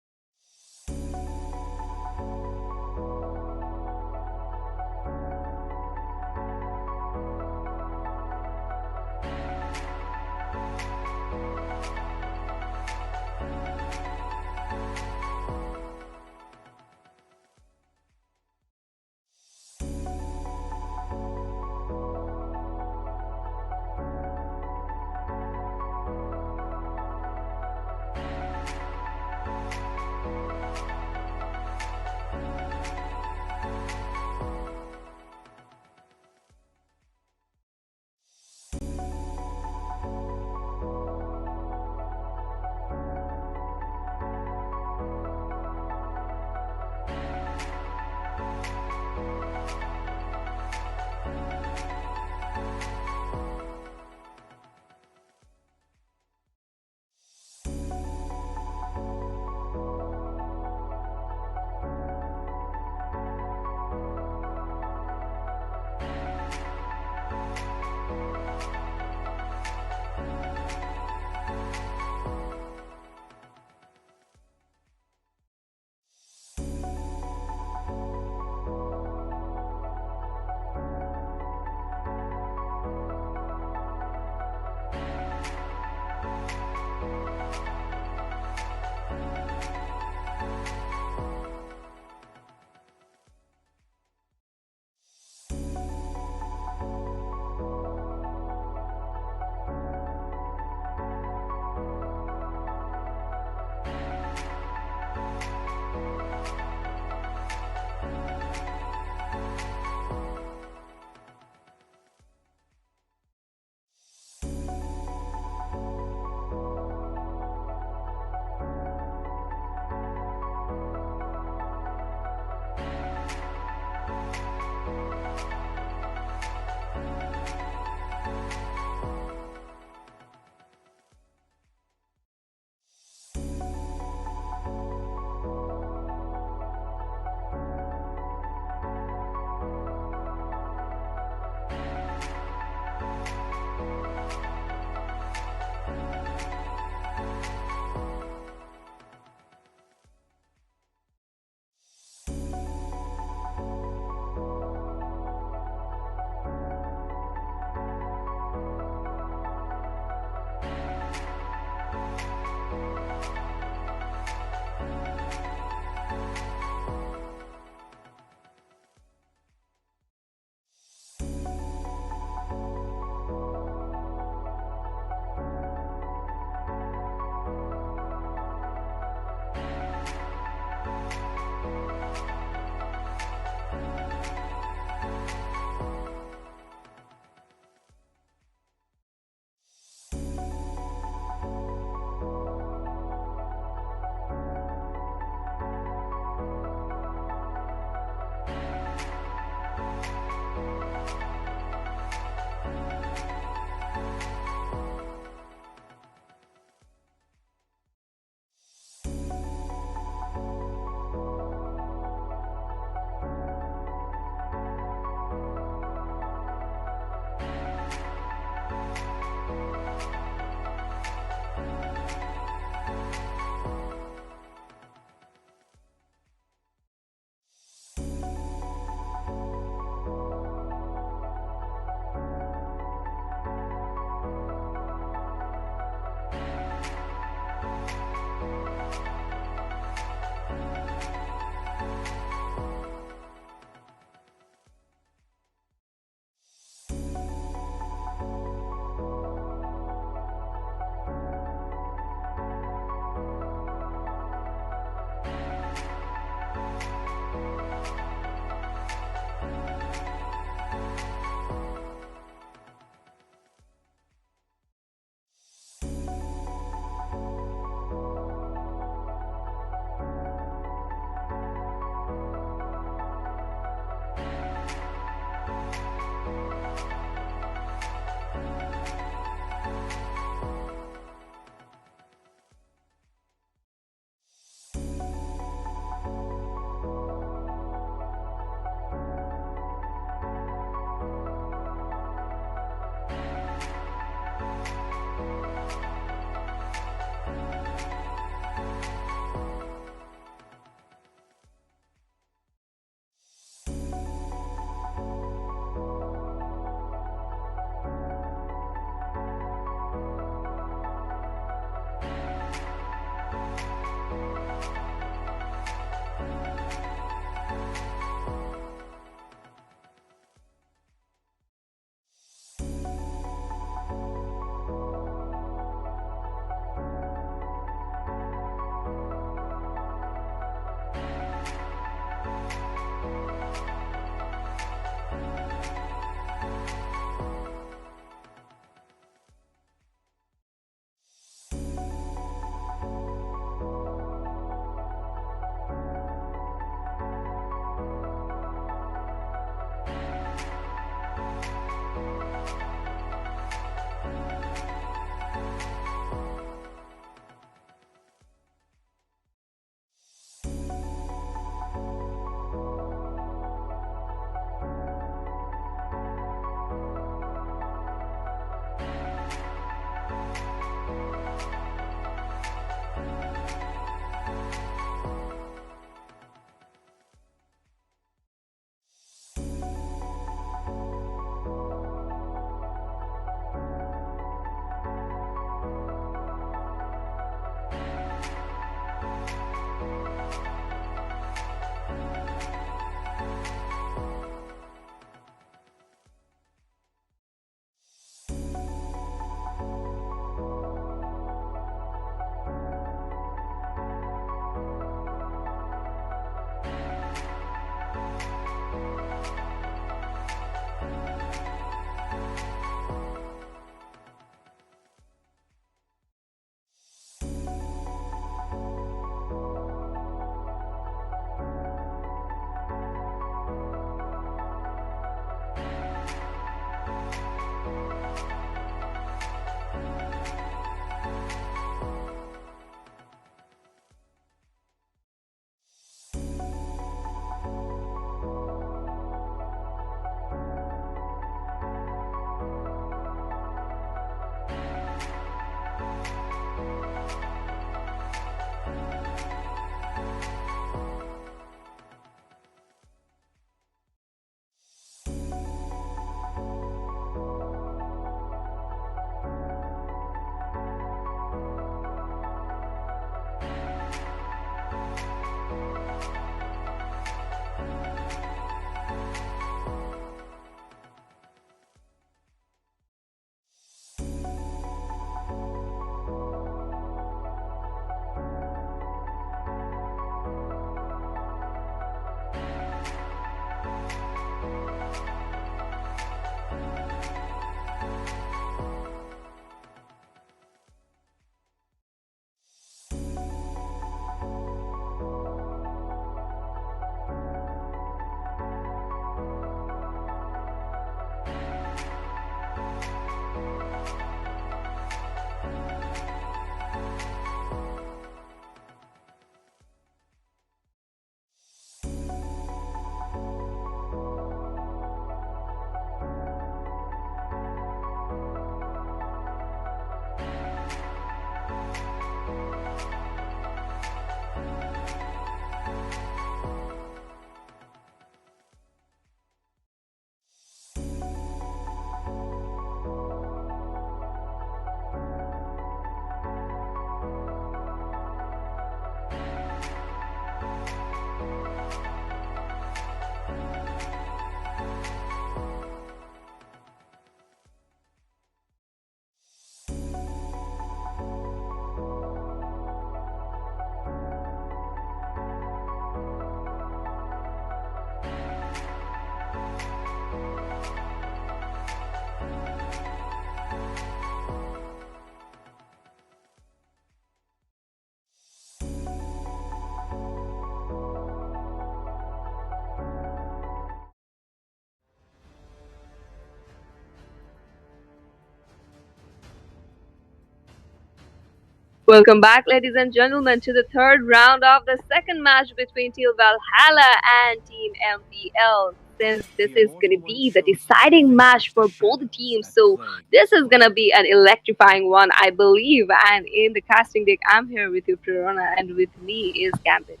Welcome back, ladies and gentlemen, to the third round of the second match between Team Valhalla and Team MPL. Since this is going to be the deciding match for both teams, so this is going to be an electrifying one, I believe. And in the casting deck, I'm here with you, Prerona, and with me is Gambit.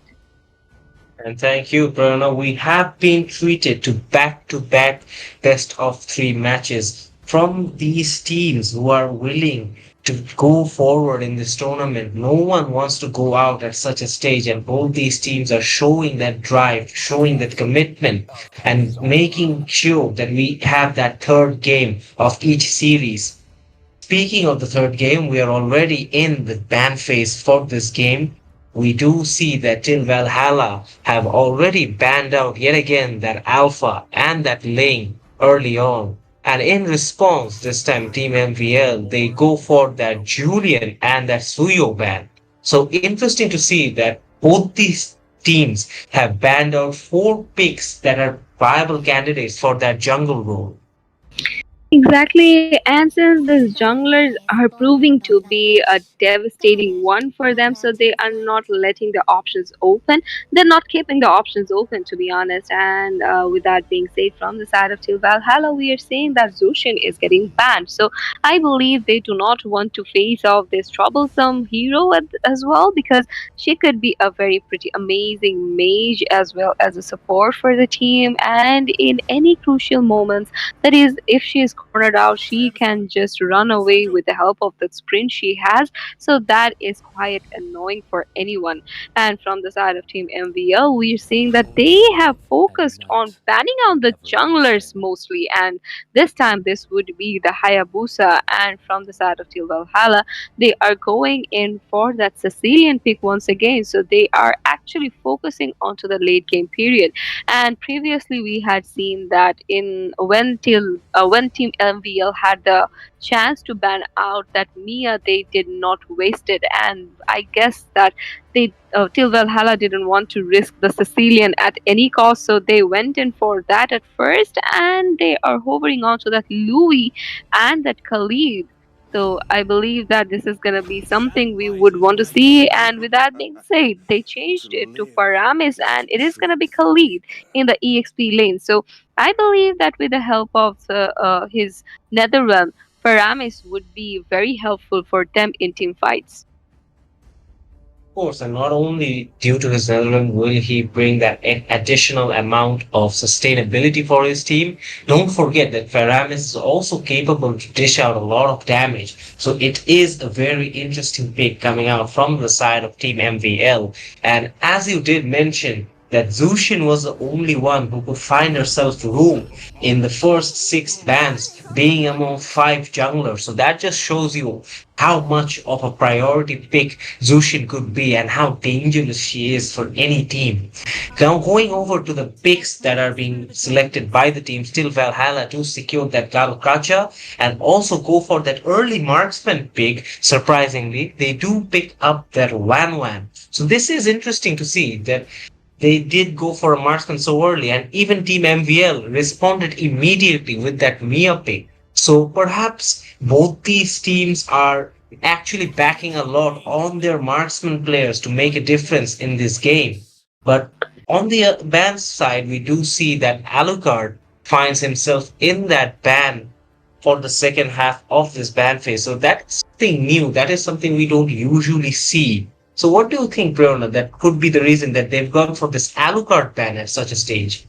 And thank you, Prerna. We have been treated to back best of three matches from these teams who are willing to go forward in this tournament. No one wants to go out at such a stage, and both these teams are showing that drive, showing that commitment, and making sure that we have that third game of each series. Speaking of the third game, we are already in the ban phase for this game. We do see that Till Valhalla have already banned out yet again that Alpha and that Lane early on. And in response, this time Team MVL, they go for that Julian and that Suyo ban. So interesting to see that both these teams have banned out four picks that are viable candidates for that jungle role. Exactly, and since these junglers are proving to be a devastating one for them, so they are not letting the options open. They're not keeping the options open, to be honest. And with that being said, from the side of Teal Valhalla, we are saying that Zushin is getting banned. So I believe they do not want to face off this troublesome hero as well, because she could be a very pretty amazing mage as well as a support for the team. And in any crucial moments, that is, if she is cornered out, she can just run away with the help of the sprint she has. So that is quite annoying for anyone. And from the side of Team MVL, we're seeing that they have focused on banning out the junglers mostly. And this time, this would be the Hayabusa. And from the side of Team Valhalla, they are going in for that Sicilian pick once again. So they are actually focusing onto the late game period. And previously, we had seen that in when Team MVL had the chance to ban out that Mia, they did not waste it. And I guess that they Till Valhalla didn't want to risk the Sicilian at any cost, so they went in for that at first, and they are hovering on to that Louis and that Khalid. So I believe that this is gonna be something we would want to see. And with that being said, they changed it to Paramis, and it is gonna be Khalid in the EXP lane. So I believe that with the help of his Netherrealm, Paramis would be very helpful for them in team fights. Course, and not only due to his Netherlands will he bring that additional amount of sustainability for his team. Don't forget that Faramis is also capable to dish out a lot of damage. So it is a very interesting pick coming out from the side of Team MVL. And as you did mention, that Zushin was the only one who could find herself room in the first six bans, being among five junglers. So that just shows you how much of a priority pick Zushin could be and how dangerous she is for any team. Now going over to the picks that are being selected by the team, still Valhalla to secure that Galukacha and also go for that early marksman pick. Surprisingly, they do pick up that Wan Wan. So this is interesting to see that they did go for a marksman so early, and even Team MVL responded immediately with that Mia pick. So perhaps both these teams are actually backing a lot on their marksman players to make a difference in this game. But on the ban side, we do see that Alucard finds himself in that ban for the second half of this ban phase. So that's something new. That is something we don't usually see. So what do you think, Prerna, that could be the reason that they've gone for this Alucard ban at such a stage?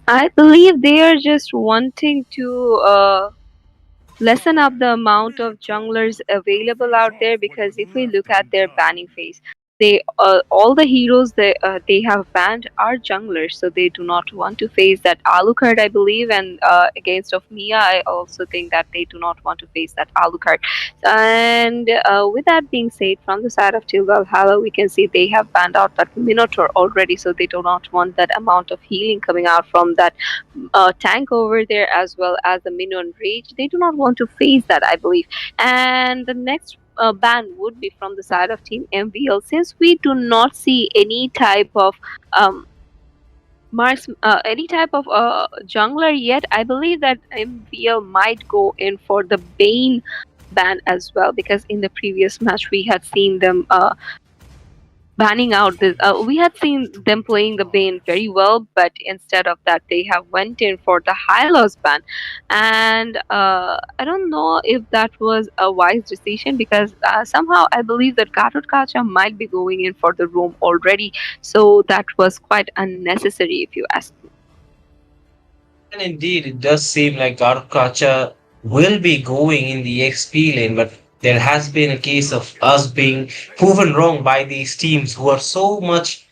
I believe they are just wanting to lessen up the amount of junglers available out there, because if we look at their banning phase, they all the heroes they have banned are junglers, so they do not want to face that Alucard, I believe, and against of Mia, I also think that they do not want to face that Alucard. And with that being said, from the side of Teal Valhalla, we can see they have banned out that Minotaur already, so they do not want that amount of healing coming out from that tank over there, as well as the minion rage. They do not want to face that, I believe. And the next ban would be from the side of Team MVL, since we do not see any type of um, any type of jungler yet. I believe that MVL might go in for the Bane ban as well, because in the previous match we had seen them banning out this. We had seen them playing the Bane very well, but instead of that, they have went in for the high loss ban, and I don't know if that was a wise decision, because somehow I believe that Garut Kacha might be going in for the room already, so that was quite unnecessary, if you ask me. And indeed, it does seem like Garukacha will be going in the XP lane, but there has been a case of us being proven wrong by these teams who are so much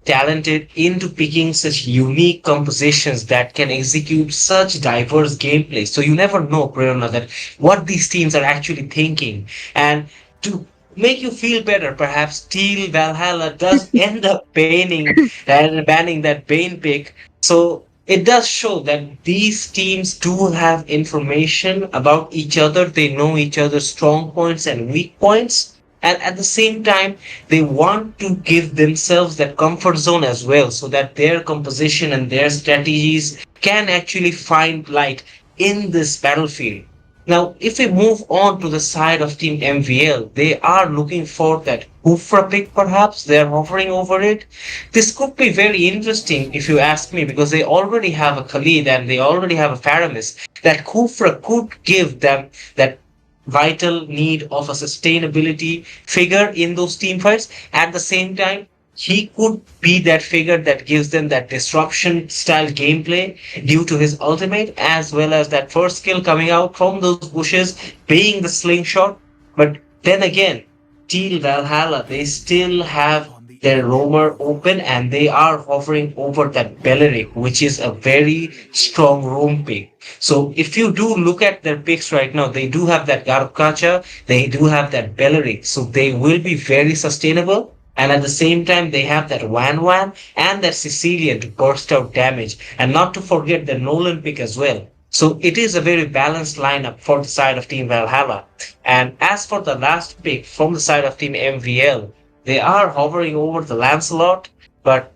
talented into picking such unique compositions that can execute such diverse gameplay. So you never know, Prerna, that what these teams are actually thinking. And to make you feel better, perhaps Steel Valhalla does end up banning that Bane pick. So it does show that these teams do have information about each other. They know each other's strong points and weak points. And at the same time, they want to give themselves that comfort zone as well, so that their composition and their strategies can actually find light in this battlefield. Now, if we move on to the side of Team MVL, they are looking for that Hoofra pick, perhaps. They are hovering over it. This could be very interesting if you ask me, because they already have a Khalid and they already have a Faramis. That Hoofra could give them that vital need of a sustainability figure in those team fights. At the same time, he could be that figure that gives them that disruption style gameplay due to his ultimate, as well as that first skill coming out from those bushes being the slingshot. But then again, Teal Valhalla, they still have their roamer open and they are hovering over that Belleric, which is a very strong roam pick. So if you do look at their picks right now, they do have that Garkacha, they do have that Belleric, so they will be very sustainable. And at the same time, they have that Wan Wan and that Sicilian to burst out damage. And not to forget the Nolan pick as well. So it is a very balanced lineup for the side of Team Valhalla. And as for the last pick from the side of Team MVL, they are hovering over the Lancelot, but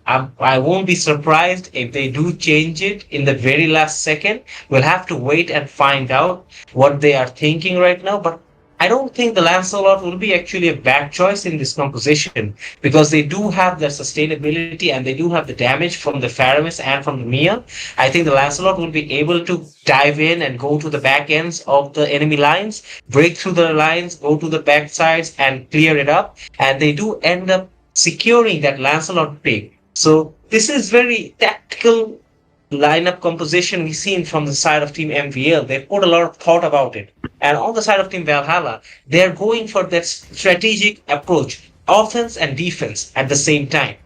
I won't be surprised if they do change it in the very last second. We'll have to wait and find out what they are thinking right now. But I don't think the Lancelot will be actually a bad choice in this composition, because they do have the sustainability and they do have the damage from the Faramis and from the Mia. I think the Lancelot will be able to dive in and go to the back ends of the enemy lines, break through the lines, go to the back sides and clear it up. And they do end up securing that Lancelot pick. So this is very tactical lineup composition we've seen from the side of Team MVL. They put a lot of thought about it. And on the side of Team Valhalla, they're going for that strategic approach, offense and defense at the same time.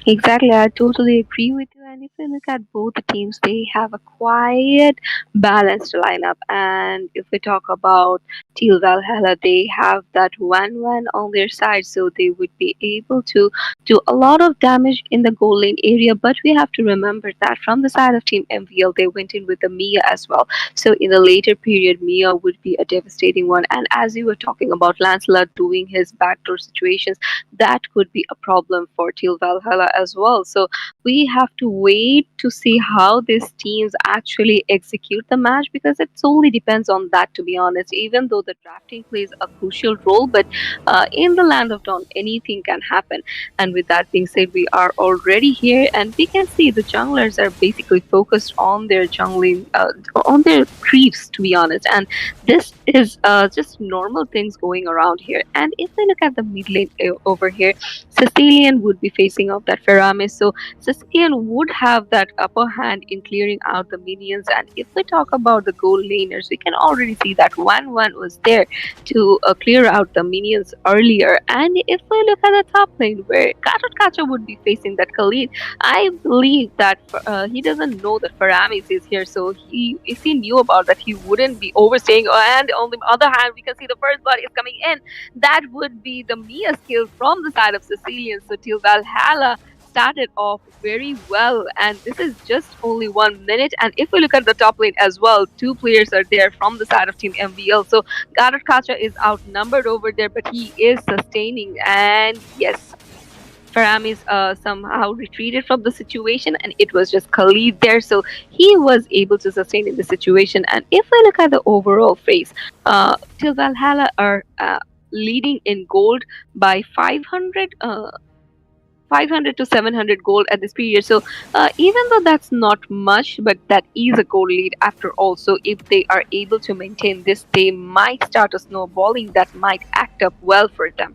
Exactly, I totally agree with you. And if you look at both the teams, they have a quiet, balanced lineup. And if we talk about Teal Valhalla, they have that 1-1 on their side, so they would be able to do a lot of damage in the goal lane area. But we have to remember that from the side of Team MVL, they went in with the Mia as well. So in the later period, Mia would be a devastating one. And as you were talking about Lancelot doing his backdoor situations, that could be a problem for Teal Valhalla as well. So we have to wait to see how these teams actually execute the match, because it solely depends on that, to be honest. Even though the drafting plays a crucial role, but in the land of Dawn, anything can happen. And with that being said, we are already here, and we can see the junglers are basically focused on their jungling, on their creeps, to be honest. And this is just normal things going around here. And if we look at the mid lane over here, Sicilian would be facing off that Feramis. So Sicilian would have that upper hand in clearing out the minions. And if we talk about the gold laners, we can already see that 1-1 was there to clear out the minions earlier. And if we look at the top lane where Kacha would be facing that Khalid, I believe that he doesn't know that Faramis is here. So if he knew about that, he wouldn't be overstaying. And on the other hand, we can see the first blood is coming in. That would be the Mia skill from the side of Sicilian. So till Valhalla started off very well, and this is just only 1 minute. And if we look at the top lane as well, two players are there from the side of Team MVL. So Garrett Kacha is outnumbered over there, but he is sustaining. And yes, Faramis somehow retreated from the situation, and it was just Khalid there, so he was able to sustain in the situation. And if we look at the overall phase, Till Valhalla are leading in gold by 500 to 700 gold at this period. So even though that's not much, but that is a gold lead after all. So if they are able to maintain this, they might start a snowballing that might act up well for them.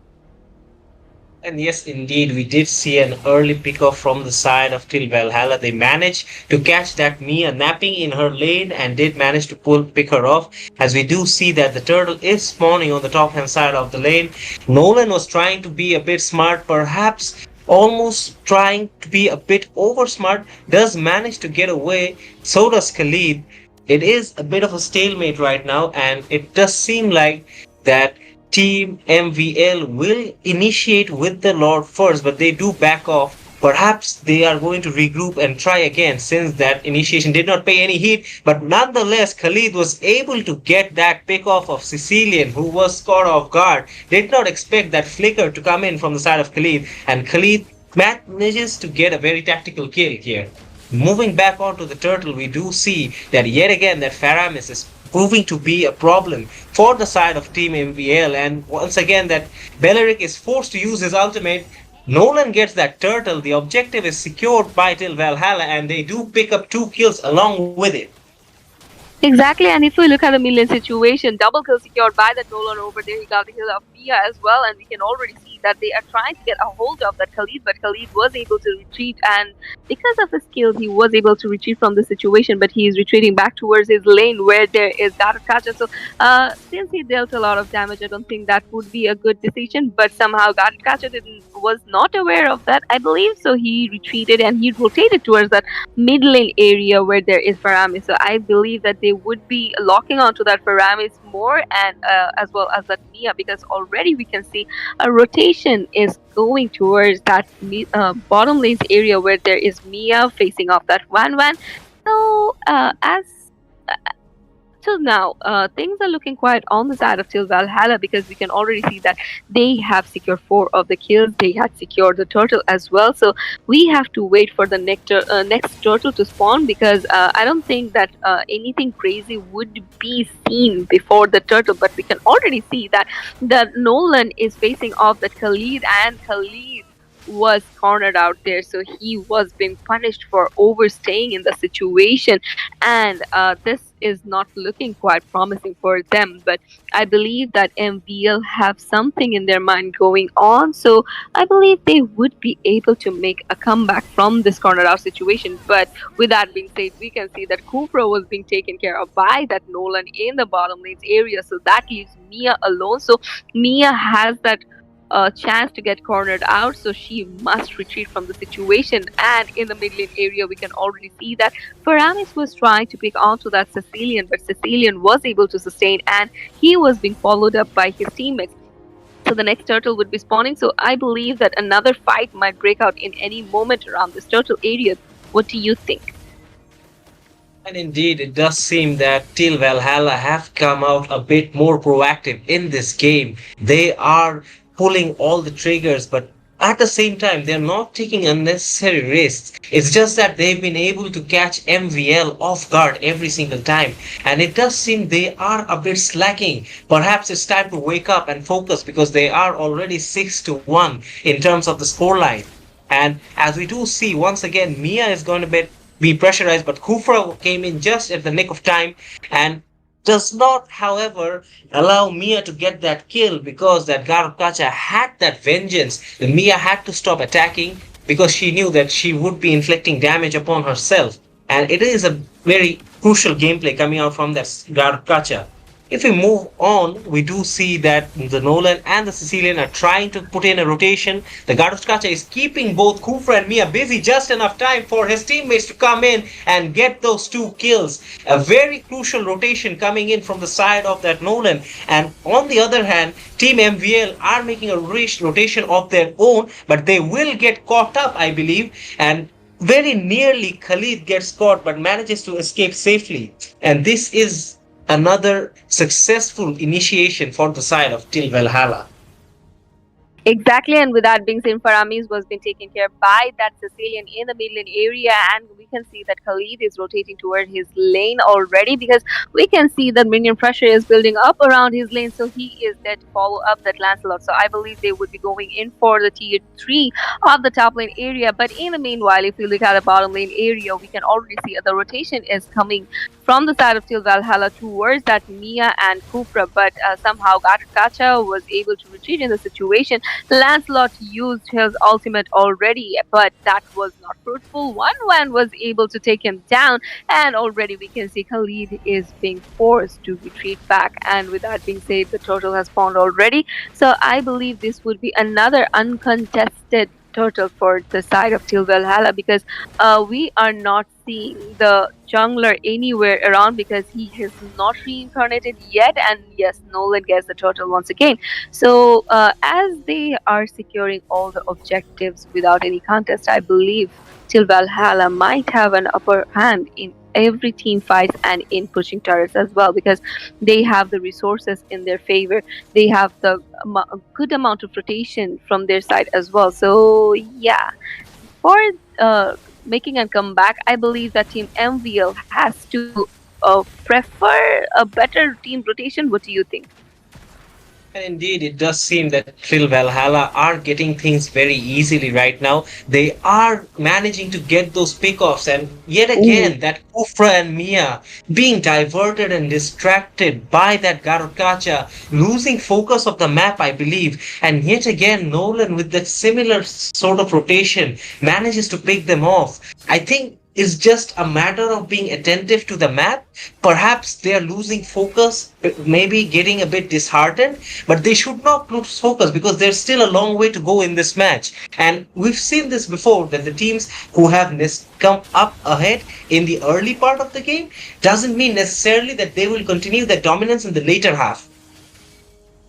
And yes, indeed, we did see an early pickoff from the side of Till Valhalla. They managed to catch that Mia napping in her lane and did manage to pick her off. As we do see that the turtle is spawning on the top hand side of the lane. Nolan was trying to be a bit smart, perhaps almost trying to be a bit over smart, does manage to get away. So does Khalid. It is a bit of a stalemate right now, and it does seem like that Team MVL will initiate with the Lord first, but they do back off. Perhaps they are going to regroup and try again since that initiation did not pay any heed. But nonetheless, Khalid was able to get that pick off of Sicilian, who was caught off guard. Did not expect that flicker to come in from the side of Khalid, and Khalid manages to get a very tactical kill here. Moving back onto the turtle, we do see that yet again that Faramis is proving to be a problem for the side of Team MVL, and once again that Belleric is forced to use his ultimate. Nolan gets that turtle, the objective is secured by Till Valhalla, and they do pick up 2 kills along with it. Exactly, and if we look at the million situation, double kill secured by that Nolan over there. He got the kill of Mia as well, and we can already see that they are trying to get a hold of that Khalid, but Khalid was able to retreat, and because of his skill, he was able to retreat from the situation, but he is retreating back towards his lane where there is Garakacha. So, since he dealt a lot of damage, I don't think that would be a good decision, but somehow Garakacha was not aware of that, I believe, so he retreated and he rotated towards that mid lane area where there is Faramis. So I believe that they would be locking onto that Faramis more, and as well as that Mia, because already we can see a rotation is going towards that bottom lanes area where there is Mia facing off that Wan. So as till now, things are looking quiet on the side of Till Valhalla, because we can already see that they have secured 4 of the kills. They had secured the turtle as well. So we have to wait for the next turtle to spawn, because I don't think that anything crazy would be seen before the turtle. But we can already see that the Nolan is facing off that Khalid, and Khalid was cornered out there, so he was being punished for overstaying in the situation. And this is not looking quite promising for them, but I believe that MVL have something in their mind going on, so I believe they would be able to make a comeback from this cornered out situation. But with that being said, we can see that Kufra was being taken care of by that Nolan in the bottom lanes area, so that leaves Mia alone. So Mia has that chance to get cornered out, so she must retreat from the situation. And in the mid lane area, we can already see that Faramis was trying to pick onto that Sicilian, but Sicilian was able to sustain, and he was being followed up by his teammates. So the next turtle would be spawning. So I believe that another fight might break out in any moment around this turtle area. What do you think? And indeed, it does seem that Till Valhalla have come out a bit more proactive in this game. They are pulling all the triggers, but at the same time, they're not taking unnecessary risks. It's just that they've been able to catch MVL off guard every single time. And it does seem they are a bit slacking. Perhaps it's time to wake up and focus, because they are already 6-1 in terms of the scoreline. And as we do see, once again, Mia is going to be pressurized, but Kufra came in just at the nick of time and does not, however, allow Mia to get that kill, because that Garkacha had that vengeance. The Mia had to stop attacking. because she knew that she would be inflicting damage upon herself. And it is a very crucial gameplay coming out from that gacha. If we move on, we do see that the Nolan and the Sicilian are trying to put in a rotation. The Garushkacha is keeping both Kufra and Mia busy just enough time for his teammates to come in and get those two kills. A very crucial rotation coming in from the side of that Nolan. And on the other hand, Team MVL are making a rotation of their own, but they will get caught up, I believe. And very nearly Khalid gets caught but manages to escape safely. And this is another successful initiation for the side of Til Valhalla. Exactly, and with that being said, Faramis was being taken care by that Sicilian in the mid lane area, and we can see that Khalid is rotating toward his lane already because we can see that minion pressure is building up around his lane, so he is there to follow up that Lancelot. So I believe they would be going in for the tier 3 of the top lane area. But in the meanwhile, if we look at the bottom lane area, we can already see the rotation is coming from the side of Til Valhalla towards that Mia and Kufra, but somehow Gacha was able to retreat in the situation. Lancelot used his ultimate already, but that was not fruitful. One was able to take him down, and already we can see Khalid is being forced to retreat back. And with that being said, the turtle has spawned already. So I believe this would be another uncontested turtle for the side of Til Valhalla because we are not seeing the jungler anywhere around because he has not reincarnated yet. And yes, Nolan gets the turtle once again. So as they are securing all the objectives without any contest, I believe Til Valhalla might have an upper hand in every team fights and in pushing turrets as well because they have the resources in their favor. They have the good amount of rotation from their side as well. So yeah, for making a comeback, I believe that Team MVL has to prefer a better team rotation. What do you think? And indeed, it does seem that Phil Valhalla are getting things very easily right now. They are managing to get those pickoffs, and yet Ooh. again, that Kufra and Mia being diverted and distracted by that Garukacha, losing focus of the map, I believe. And yet again, Nolan, with that similar sort of rotation, manages to pick them off. I think it's just a matter of being attentive to the map. Perhaps they are losing focus, maybe getting a bit disheartened, but they should not lose focus because there's still a long way to go in this match. And we've seen this before that the teams who have come up ahead in the early part of the game doesn't mean necessarily that they will continue their dominance in the later half.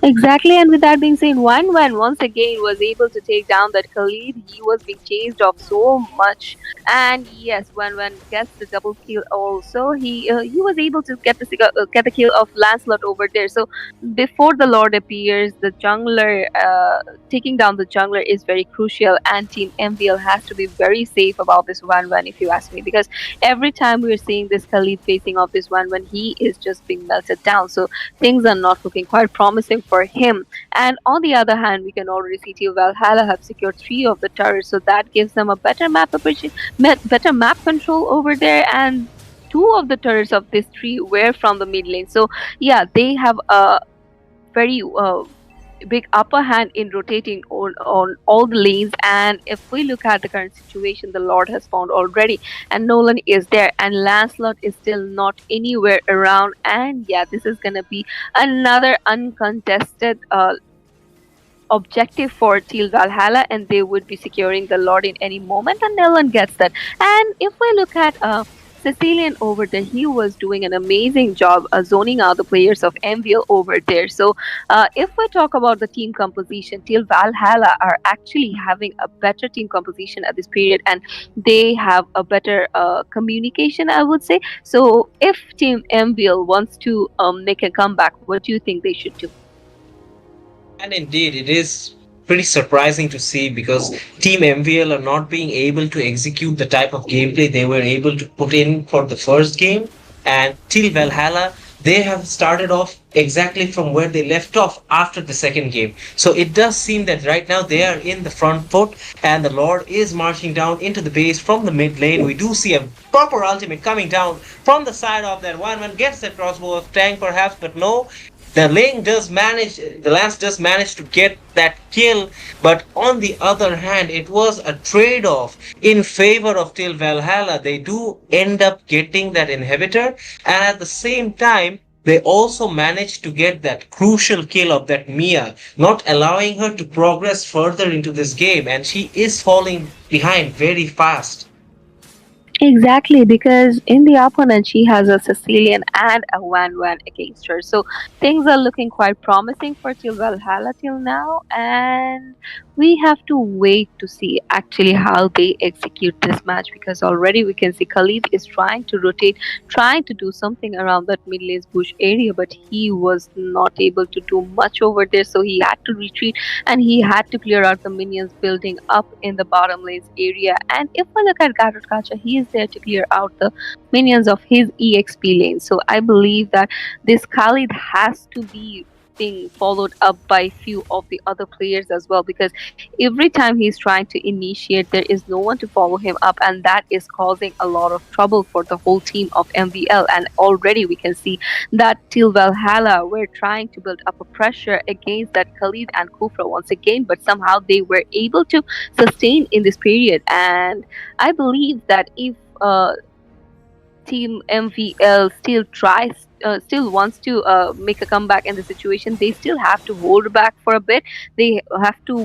Exactly, and with that being said, One once again was able to take down that Khalid. He was being chased off so much, and yes, One gets the double kill. Also, he was able to get the kill of Lancelot over there. So before the Lord appears, the jungler taking down the jungler is very crucial, and Team MVL has to be very safe about this One. If you ask me, because every time we're seeing this Khalid facing off this One, he is just being melted down. So things are not looking quite promising for him. And on the other hand, we can already see Team Valhalla have secured 3 of the turrets, so that gives them a better better map control over there. And 2 of the turrets of this 3 were from the mid lane. So yeah, they have a very big upper hand in rotating on all the lanes. And if we look at the current situation, the Lord has found already, and Nolan is there, and Lancelot is still not anywhere around. And yeah, this is gonna be another uncontested objective for Teal Valhalla, and they would be securing the Lord in any moment, and Nolan gets that. And if we look at Sicilian over there, he was doing an amazing job zoning out the players of MVL over there. So, if we talk about the team composition, Teal Valhalla are actually having a better team composition at this period, and they have a better communication, I would say. So, if Team MVL wants to make a comeback, what do you think they should do? And indeed, it is pretty surprising to see because Team MVL are not being able to execute the type of gameplay they were able to put in for the first game. And Team Valhalla, they have started off exactly from where they left off after the second game. So it does seem that right now they are in the front foot, and the Lord is marching down into the base from the mid lane. We do see a proper ultimate coming down from the side of that one. Gets that crossbow of tank perhaps, but no. The Lance does manage to get that kill, but on the other hand, it was a trade-off in favor of Till Valhalla. They do end up getting that inhibitor, and at the same time, they also managed to get that crucial kill of that Mia, not allowing her to progress further into this game, and she is falling behind very fast. Exactly, because in the opponent she has a Sicilian and a Wan against her. So things are looking quite promising for Till Valhalla till now, and we have to wait to see actually how they execute this match, because already we can see Khalid is trying to rotate, trying to do something around that mid lane bush area, but he was not able to do much over there, so he had to retreat and he had to clear out the minions building up in the bottom lanes area. And if we look at Garrett Kacha, he is there to clear out the minions of his EXP lane. So I believe that this Khalid has to be being followed up by few of the other players as well, because every time he's trying to initiate there is no one to follow him up, and that is causing a lot of trouble for the whole team of MVL. And already we can see that till Valhalla were trying to build up a pressure against that Khalid and Kufra once again, but somehow they were able to sustain in this period. And I believe that if Team MVL still wants to make a comeback in the situation, they still have to hold back for a bit. They have to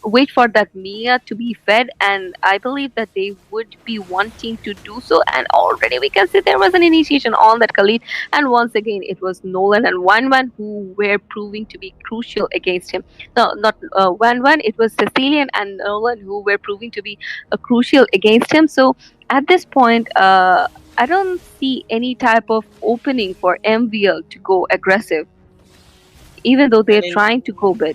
wait for that Mia to be fed, and I believe that they would be wanting to do so. And already we can see there was an initiation on that Khalid, and once again it was Nolan and Wan who were proving to be crucial against him. No, not Wan, it was Cecilian and Nolan who were proving to be crucial against him. So at this point, I don't see any type of opening for MVL to go aggressive, even though they're And in trying to go big.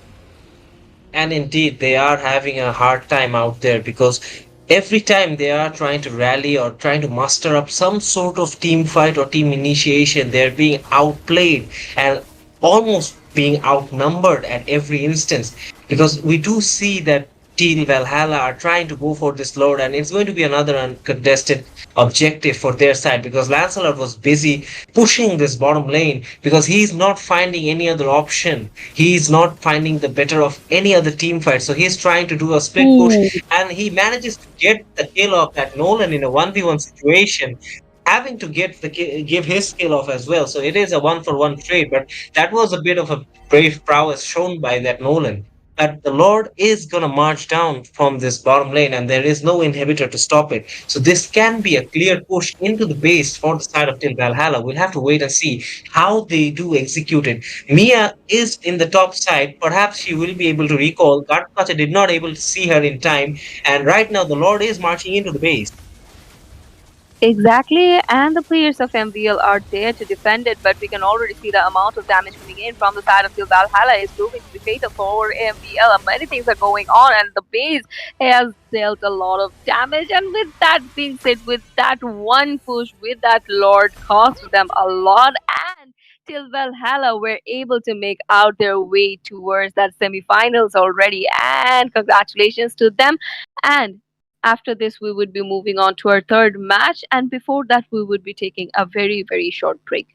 And indeed, they are having a hard time out there because every time they are trying to rally or trying to muster up some sort of team fight or team initiation, they're being outplayed and almost being outnumbered at every instance. Because we do see that Team Valhalla are trying to go for this load, and it's going to be another uncontested objective for their side because Lancelot was busy pushing this bottom lane because he's not finding any other option. He's not finding the better of any other team fight. So he's trying to do a split push Ooh. and he manages to get the kill off that Nolan in a 1v1 situation. Having to give his skill off as well. So it is a one for one trade, but that was a bit of a brave prowess shown by that Nolan. But the Lord is going to march down from this bottom lane, and there is no inhibitor to stop it. So this can be a clear push into the base for the side of Til Valhalla. We'll have to wait and see how they do execute it. Mia is in the top side. Perhaps she will be able to recall. Gartkacha did not able to see her in time, and right now the Lord is marching into the base. Exactly, and the players of MVL are there to defend it, but we can already see the amount of damage coming in from the side of the Valhalla is proving to be fatal for MVL. And many things are going on, and the base has dealt a lot of damage. And with that being said, with that one push, with that Lord, cost them a lot. And till Valhalla were able to make out their way towards that semifinals already. And congratulations to them. And after this, we would be moving on to our third match, and before that, we would be taking a very, very short break.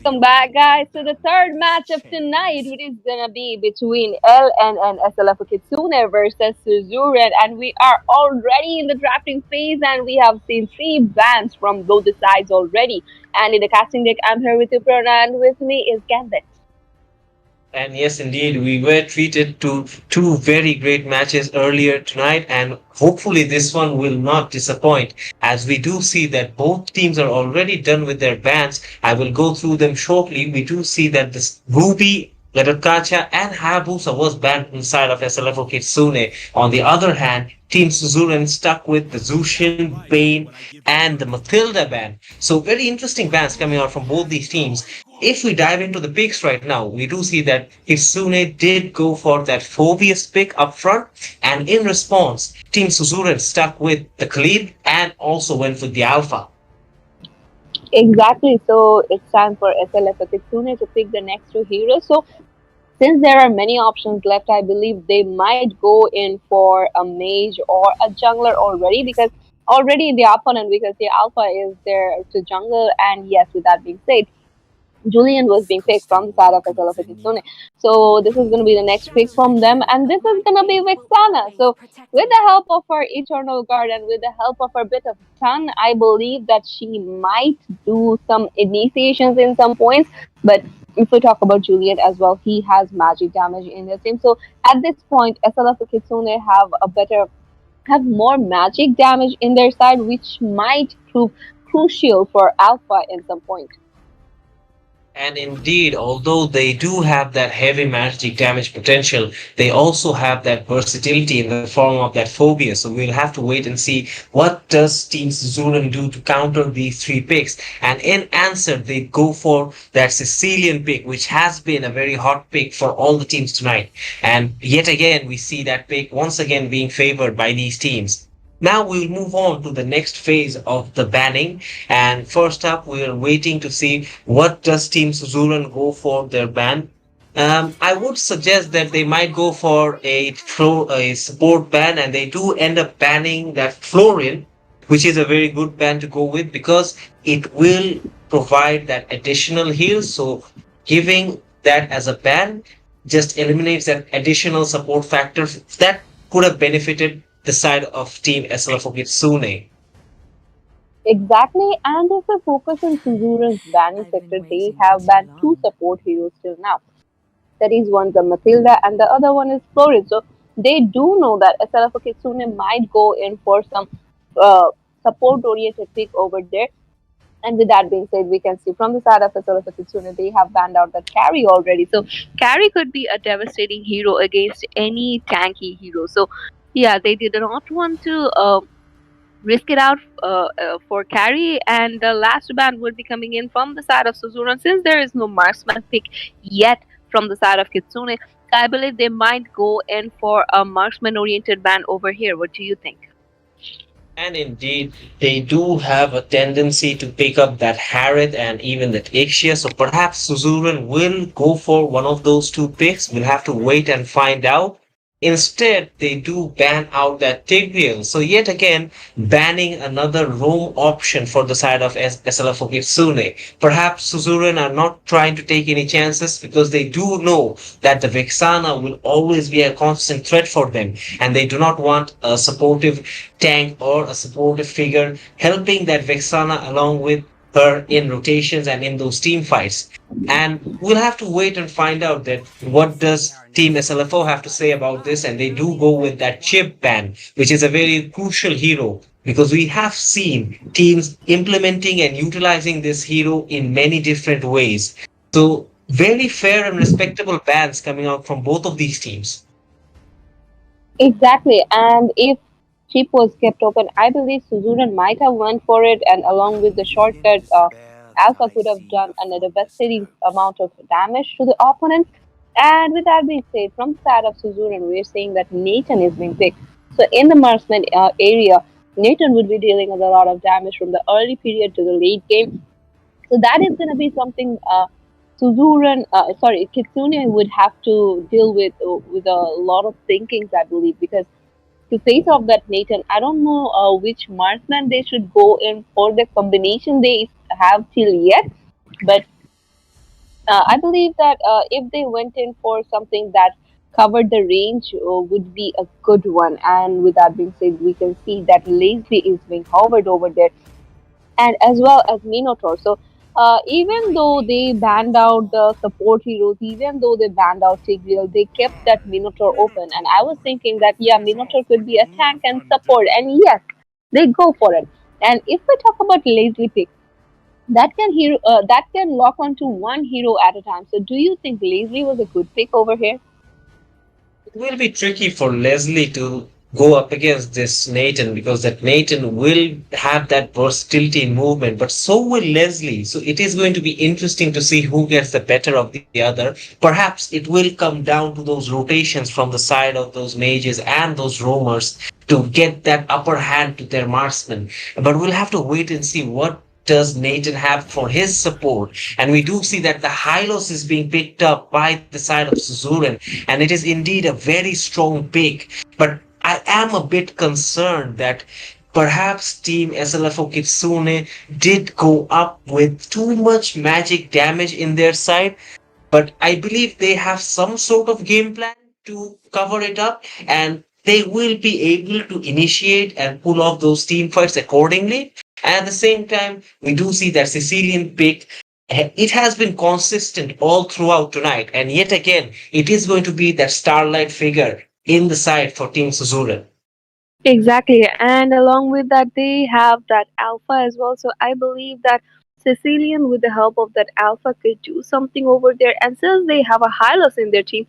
Welcome back, guys, to the third match of tonight, which is gonna be between LN and SLF Kitsune versus Suzuran. And we are already in the drafting phase, and we have seen three bans from both the sides already. And in the casting deck, I'm here with you, Prana, and with me is Gambit. And yes, indeed, we were treated to two very great matches earlier tonight, and hopefully this one will not disappoint. As we do see that both teams are already done with their bans, I will go through them shortly. We do see that this Ruby, Ladakacha, and Hayabusa was banned from the side of SLFO Kitsune. On the other hand, Team Suzuran stuck with the Zushin, Bane, and the Matilda ban. So very interesting bans coming out from both these teams. If we dive into the picks right now, we do see that Kitsune did go for that Phobius pick up front, and in response, Team Suzuran stuck with the Khalid and also went with the Alpha. Exactly. So it's time for SLF Kitsune to pick the next two heroes. So since there are many options left, I believe they might go in for a mage or a jungler already because already the opponent because the alpha is there to jungle. And yes, with that being said, Julian was being picked from the side of SLF Kitsune. So this is going to be the next pick from them, and this is going to be Vixana. So with the help of her Eternal Guard and with the help of her bit of stun, I believe that she might do some initiations in some points. But if we talk about Julian as well, he has magic damage in the team. So at this point, SLF Kitsune have more magic damage in their side, which might prove crucial for Alpha in some point. And indeed, although they do have that heavy magic damage potential, they also have that versatility in the form of that phobia. So we'll have to wait and see what does Team Suzuran do to counter these three picks. And in answer, they go for that Sicilian pick, which has been a very hot pick for all the teams tonight. And yet again, we see that pick once again being favored by these teams. Now we'll move on to the next phase of the banning. And first up, we are waiting to see what does Team Suzuran go for their ban. I would suggest that they might go for a support ban, and they do end up banning that Florian, which is a very good ban to go with because it will provide that additional heal. So giving that as a ban just eliminates that additional support factor that could have benefited the side of Team SLF Kitsune. Exactly, and if we focus on Suzuran's banning sector, they have banned two support heroes till now. That is one the Matilda and the other one is Florid. So they do know that SLF Kitsune might go in for some uh, support oriented pick over there. And with that being said, we can see from the side of SLF Kitsune, they have banned out that carry already. So carry could be a devastating hero against any tanky hero. So yeah, they did not want to risk it out for carry, and the last ban would be coming in from the side of Suzuran. Since there is no marksman pick yet from the side of Kitsune, I believe they might go in for a marksman oriented ban over here. What do you think? And indeed, they do have a tendency to pick up that Harriet and even that Ixia. So perhaps Suzuran will go for one of those two picks. We'll have to wait and find out. Instead, they do ban out that Tigreal. So yet again, banning another roam option for the side of SLF Kitsune. Perhaps Suzuran are not trying to take any chances because they do know that the Vexana will always be a constant threat for them, and they do not want a supportive tank or a supportive figure helping that Vexana along with her in rotations and in those team fights. And we'll have to wait and find out that what does Team SLFO have to say about this, and they do go with that chip ban, which is a very crucial hero because we have seen teams implementing and utilizing this hero in many different ways. So very fair and respectable bans coming out from both of these teams. Exactly, and if chip was kept open, I believe Suzuran might have went for it, and along with the shortcut, Alpha could have done a devastating amount of damage to the opponent. And with that being said, from the side of Suzuran, we're saying that Nathan is being picked. So in the marksman area, Nathan would be dealing with a lot of damage from the early period to the late game. So that is going to be something Kitsune would have to deal with a lot of thinkings, I believe, because to face off that Nathan, I don't know which marksman they should go in for the combination they have till yet, but I believe that if they went in for something that covered the range, would be a good one. And with that being said, we can see that Leslie is being hovered over there, and as well as Minotaur. So even though they banned out the support heroes, even though they banned out Tigreal, they kept that Minotaur open. And I was thinking that yeah, Minotaur could be a tank and support, and yes, they go for it. And if we talk about Leslie pick, that can lock onto one hero at a time. So do you think Leslie was a good pick over here? It will be tricky for Leslie to go up against this Nathan because that Nathan will have that versatility in movement, but so will Leslie. So it is going to be interesting to see who gets the better of the other. Perhaps it will come down to those rotations from the side of those mages and those roamers to get that upper hand to their marksmen. But we'll have to wait and see what does Nathan have for his support. And we do see that the Hylos is being picked up by the side of Suzuran, and it is indeed a very strong pick. But I am a bit concerned that perhaps Team SLFO Kitsune did go up with too much magic damage in their side, but I believe they have some sort of game plan to cover it up, and they will be able to initiate and pull off those team fights accordingly. And at the same time, we do see that Sicilian pick. It has been consistent all throughout tonight, and yet again, it is going to be that starlight figure in the side for Team Suzuran. Exactly, and along with that, they have that alpha as well. So I believe that Sicilian, with the help of that alpha, could do something over there. And since they have a Hylos in their team,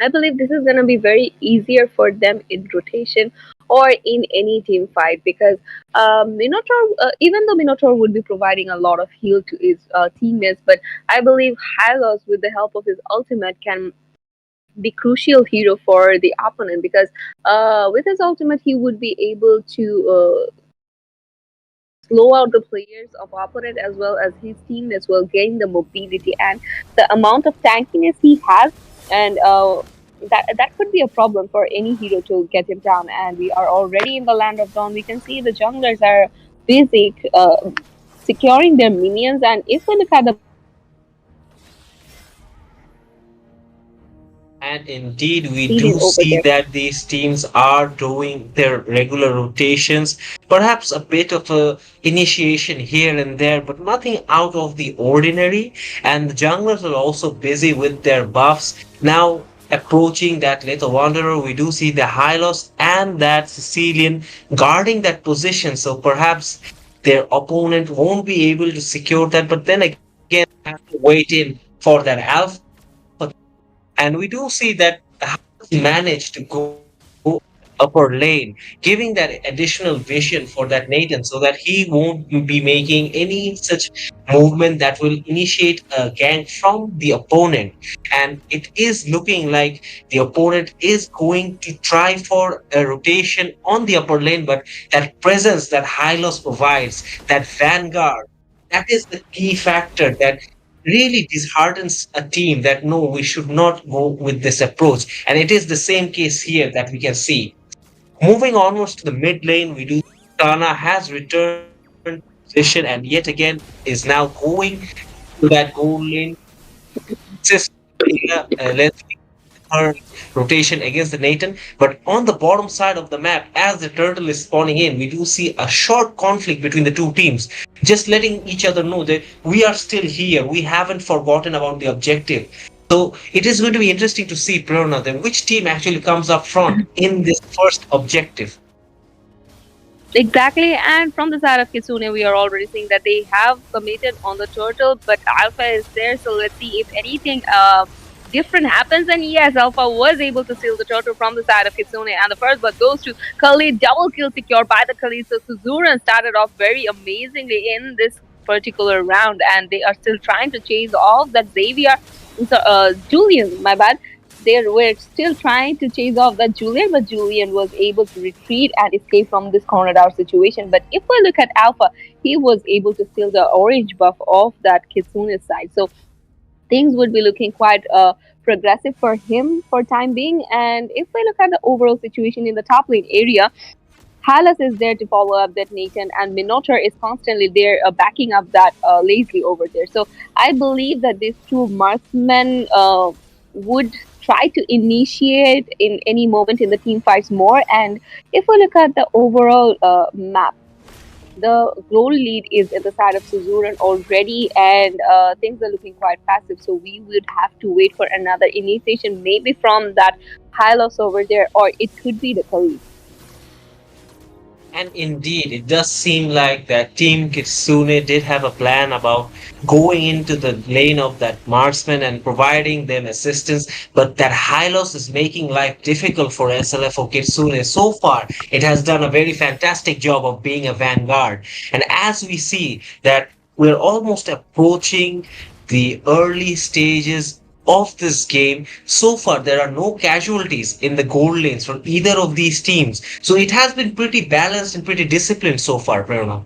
I believe this is going to be very easier for them in rotation or in any team fight because Minotaur, even though Minotaur would be providing a lot of heal to his teammates, but I believe Hylos, with the help of his ultimate, can be crucial hero for the opponent because with his ultimate he would be able to slow out the players of opponent as well as his teammates will gain the mobility and the amount of tankiness he has, and that could be a problem for any hero to get him down. And we are already in the land of dawn. We can see the junglers are busy securing their minions, and if we look at the bottom side, we can see that And indeed, we Sicilian do over see there. that these teams are doing their regular rotations, perhaps a bit of a initiation here and there, but nothing out of the ordinary. And the junglers are also busy with their buffs. Now, approaching that little wanderer, we do see the Hylos and that Sicilian guarding that position. So perhaps their opponent won't be able to secure that, but then again, have to wait in for that alpha to come up. And we do see that Havertz managed to go up that upper lane, giving that additional vision for that Nathan so that he won't be making any such movement that will initiate a gank from the opponent. And it is looking like the opponent is going to try for a rotation on the upper lane, but that presence that Hylos provides, that vanguard, that is the key factor that really disheartens a team that no, we should not go with this approach. And it is the same case here that we can see. Moving onwards to the mid lane, we do Tana has returned to position and yet again is now going to that goal lane assist Leslie her rotation against the Nathan. But on the bottom side of the map, as the turtle is spawning in, we do see a short conflict between the two teams, just letting each other know that we are still here. We haven't forgotten about the objective. So it is going to be interesting to see, Prerna, then which team actually comes up front in this first objective. Exactly, and from the side of Kitsune, we are already seeing that they have committed on the turtle, but Alpha is there. So let's see if anything different happens. And yes, Alpha was able to steal the turtle from the side of Kitsune, and the first but goes to Khalid. Double kill secured by the Khalid. So Suzuran started off very amazingly in this particular round, and they are still trying to chase off that Xavier. So, Julian, my bad, they were still trying to chase off that Julian, but Julian was able to retreat and escape from this cornered out situation. But if we look at Alpha, he was able to steal the orange buff off that Kitsune side. So things would be looking quite progressive for him for time being. And if we look at the overall situation in the top lane area, Hylas is there to follow up that Nathan, and Minotaur is constantly there backing up that Lazily over there. So I believe that these two marksmen would try to initiate in any moment in the team fights more. And if we look at the overall map, the goal lead is in the side of Suzuran already, and things are looking quite passive. So we would have to wait for another initiation, maybe from that Hylos over there, or it could be the Khalid. And indeed, it does seem like that Team Kitsune did have a plan about going into the lane of that marksman and providing them assistance, but that Hylos is making life difficult for SLF or Kitsune. So far, it has done a very fantastic job of being a vanguard. And as we see that we're almost approaching the early stages of this game. So far, there are no casualties in the gold lanes from either of these teams. So it has been pretty balanced and pretty disciplined so far, Prerna.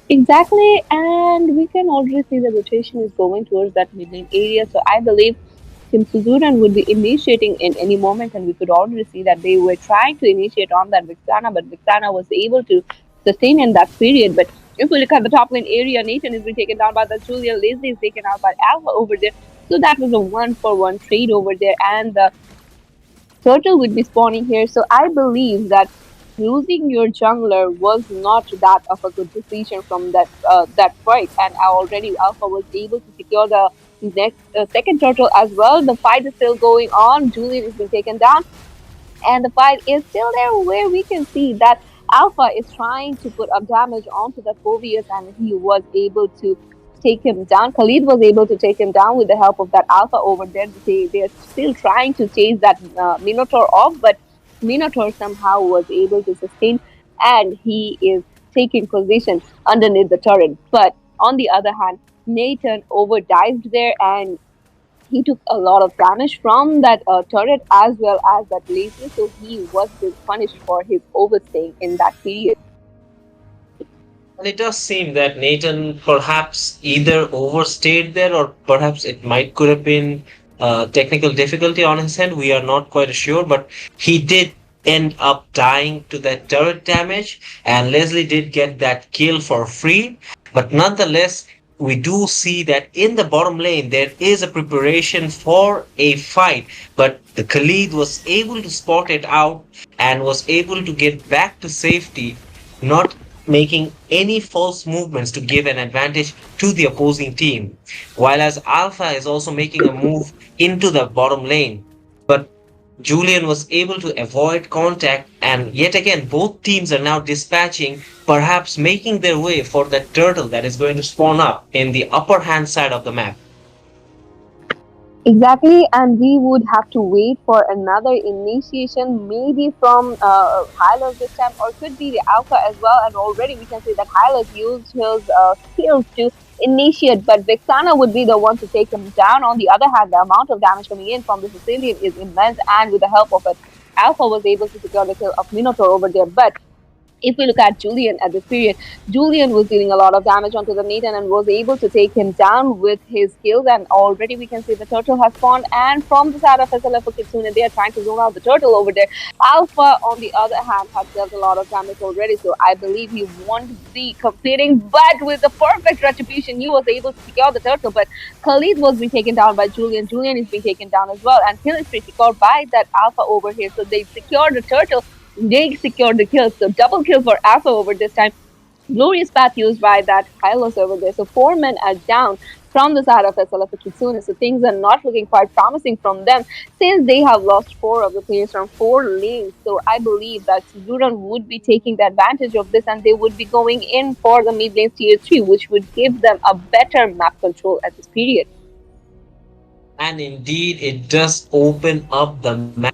Exactly, and we can already see the rotation is going towards that mid-lane area. So I believe Team Suzuran would be initiating in any moment, and we could already see that they were trying to initiate on that Vixana, but Vixana was able to sustain in that period. But if we look at the top lane area, Nathan has been taken down by the Julian, Leslie is taken out by Alpha over there. So that was a one-for-one trade over there, and the turtle would be spawning here. So I believe that losing your jungler was not that of a good decision from that fight. And I already Alpha was able to secure the next second turtle as well. The fight is still going on. Julian is being taken down, and the fight is still there where we can see that Alpha is trying to put up damage onto the Phobius, and he was able to take him down. Khalid was able to take him down with the help of that Alpha over there. They're still trying to chase that Minotaur off, but Minotaur somehow was able to sustain, and he is taking position underneath the turret. But on the other hand, Nathan overdived there, and he took a lot of damage from that turret as well as that laser, so he was punished for his overstaying in that period. And it does seem that Nathan perhaps either overstayed there or perhaps it might could have been technical difficulty on his end. We are not quite sure, but he did end up dying to that turret damage, and Leslie did get that kill for free. But nonetheless, we do see that in the bottom lane there is a preparation for a fight, but the Khalid was able to spot it out and was able to get back to safety, not making any false movements to give an advantage to the opposing team. While as Alpha is also making a move into the bottom lane. But Julian was able to avoid contact, and yet again, both teams are now dispatching, perhaps making their way for that turtle that is going to spawn up in the upper hand side of the map. Exactly, and we would have to wait for another initiation, maybe from Hylos this time, or could be the Alpha as well. And already we can see that Hylos used his skills to initiate, but Vixana would be the one to take him down. On the other hand, the amount of damage coming in from the Sicilian is immense, and with the help of it, Alpha was able to secure the kill of Minotaur over there. But if we look at Julian at this period, Julian was dealing a lot of damage onto the Nathan and was able to take him down with his skills. And already we can see the turtle has spawned. And from the side of SLF for Kitsune, they are trying to zone out the turtle over there. Alpha, on the other hand, has dealt a lot of damage already. So I believe he won't be competing. But with the perfect retribution, he was able to secure the turtle. But Khalid was being taken down by Julian. Julian is being taken down as well. And kill is being secured by that Alpha over here. So they secured the turtle, they secured the kill. So double kill for Alpha over this time. Glorious path used by that Hylos over there. So four men are down from the side of SLF Kitsune. So things are not looking quite promising from them since they have lost four of the players from four lanes. So I believe that Suzuran would be taking the advantage of this, and they would be going in for the mid lane tier 3, which would give them a better map control at this period. And indeed, it does open up the map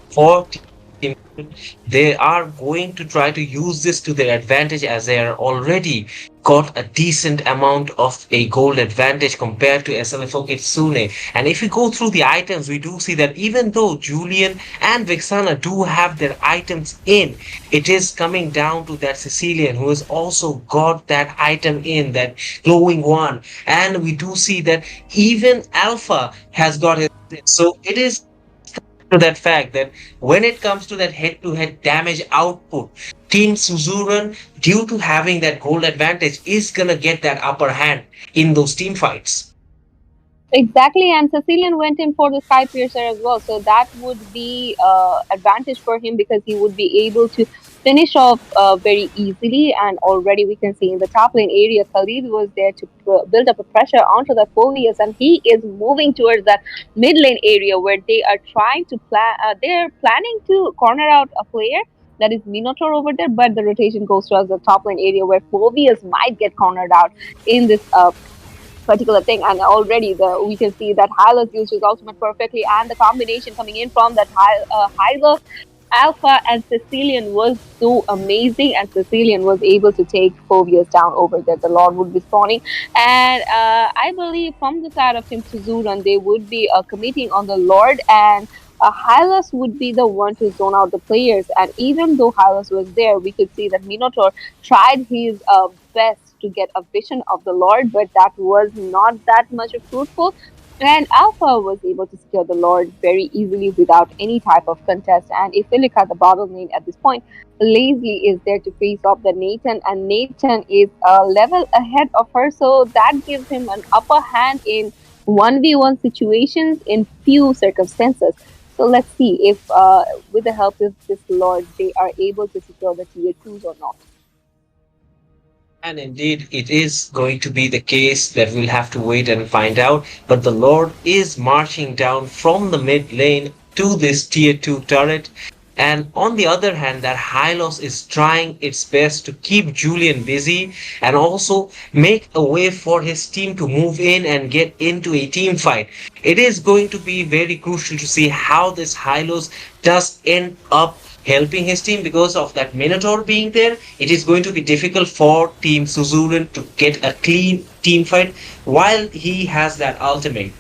for Team Liquid. They are going to try to use this to their advantage as they are already got a decent amount of a gold advantage compared to SLFO Kitsune. And if we go through the items, we do see that even though Julian and Vixana do have their items in, it is coming down to that Sicilian who has also got that item in, that glowing one. And we do see that even Alpha has got it. So it is to that fact that when it comes to that head-to-head damage output, Team Suzuran, due to having that gold advantage, is gonna get that upper hand in those team fights. Exactly, and Sicilian went in for the Sky Piercer as well, so that would be advantage for him because he would be able to finish off very easily. And already we can see in the top lane area, Khalid was there to build up a pressure onto the Phobius, and he is moving towards that mid lane area where they are trying to plan. They are planning to corner out a player. That is Minotaur over there, but the rotation goes towards the top lane area where Phobius might get cornered out in this particular thing. And already we can see that Hylos used his ultimate perfectly, and the combination coming in from that Hylos Alpha and Sicilian was so amazing, and Sicilian was able to take Phobius down over there. The Lord would be spawning, and I believe from the side of Team Suzuran, they would be committing on the Lord, and Hylas would be the one to zone out the players. And even though Hylas was there, we could see that Minotaur tried his best to get a vision of the Lord, but that was not that much of fruitful. And Alpha was able to secure the Lord very easily without any type of contest. And if we look at the bottom lane at this point, Lazy is there to face off the Nathan, and Nathan is a level ahead of her, so that gives him an upper hand in 1v1 situations in few circumstances. So let's see if, with the help of this Lord, they are able to secure the tier 2s or not. And indeed, it is going to be the case that we'll have to wait and find out. But the Lord is marching down from the mid lane to this tier 2 turret. And on the other hand, that Hylos is trying its best to keep Julian busy and also make a way for his team to move in and get into a team fight. It is going to be very crucial to see how this Hylos does end up helping his team because of that Minotaur being there. It is going to be difficult for Team Suzuran to get a clean team fight while he has that ultimate.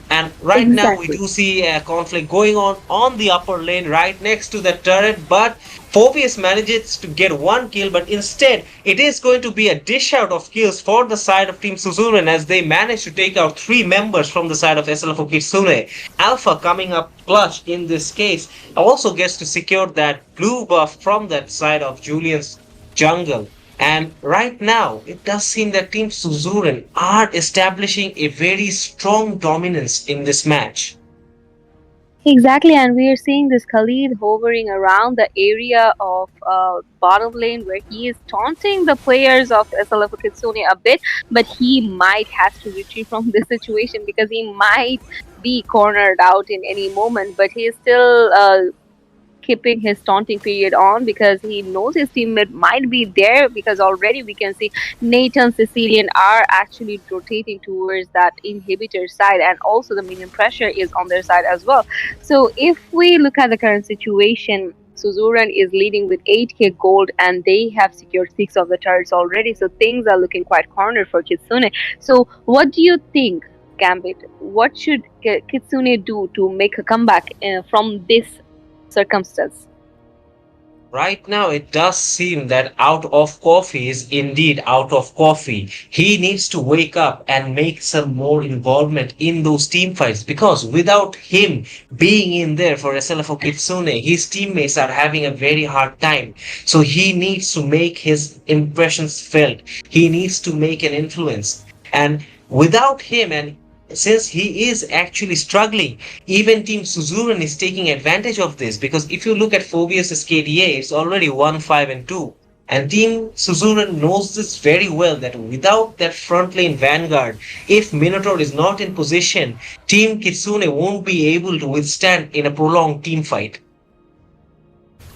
And right now we Exactly. do see a conflict going on the upper lane right next to the turret, but Phobius manages to get one kill, but instead it is going to be a dish out of kills for the side of Team Suzuran as they manage to take out three members from the side of SLFO Kitsune. Alpha coming up clutch in this case also gets to secure that blue buff from that side of Julian's jungle. And right now, it does seem that Team Suzuran are establishing a very strong dominance in this match. Exactly, and we are seeing this Khalid hovering around the area of bottom lane where he is taunting the players of SLF Kitsune a bit, but he might has to retreat from this situation because he might be cornered out in any moment. But he is still keeping his taunting period on because he knows his teammate might be there, because already we can see Nathan Sicilian are actually rotating towards that inhibitor side, and also the minion pressure is on their side as well. So if we look at the current situation, Suzuran is leading with 8k gold and they have secured 6 of the turrets already, so things are looking quite cornered for Kitsune. So what do you think, Gambit? What should Kitsune do to make a comeback from this circumstance? Right now, it does seem that out of coffee is indeed out of coffee. He needs to wake up and make some more involvement in those team fights because without him being in there for SLFO Kitsune, his teammates are having a very hard time. So he needs to make his impressions felt. He needs to make an influence. And without him, and since he is actually struggling, even Team Suzuran is taking advantage of this because if you look at Phobius' KDA, it's already 1 5 and 2. And Team Suzuran knows this very well that without that front lane vanguard, if Minotaur is not in position, Team Kitsune won't be able to withstand in a prolonged team fight.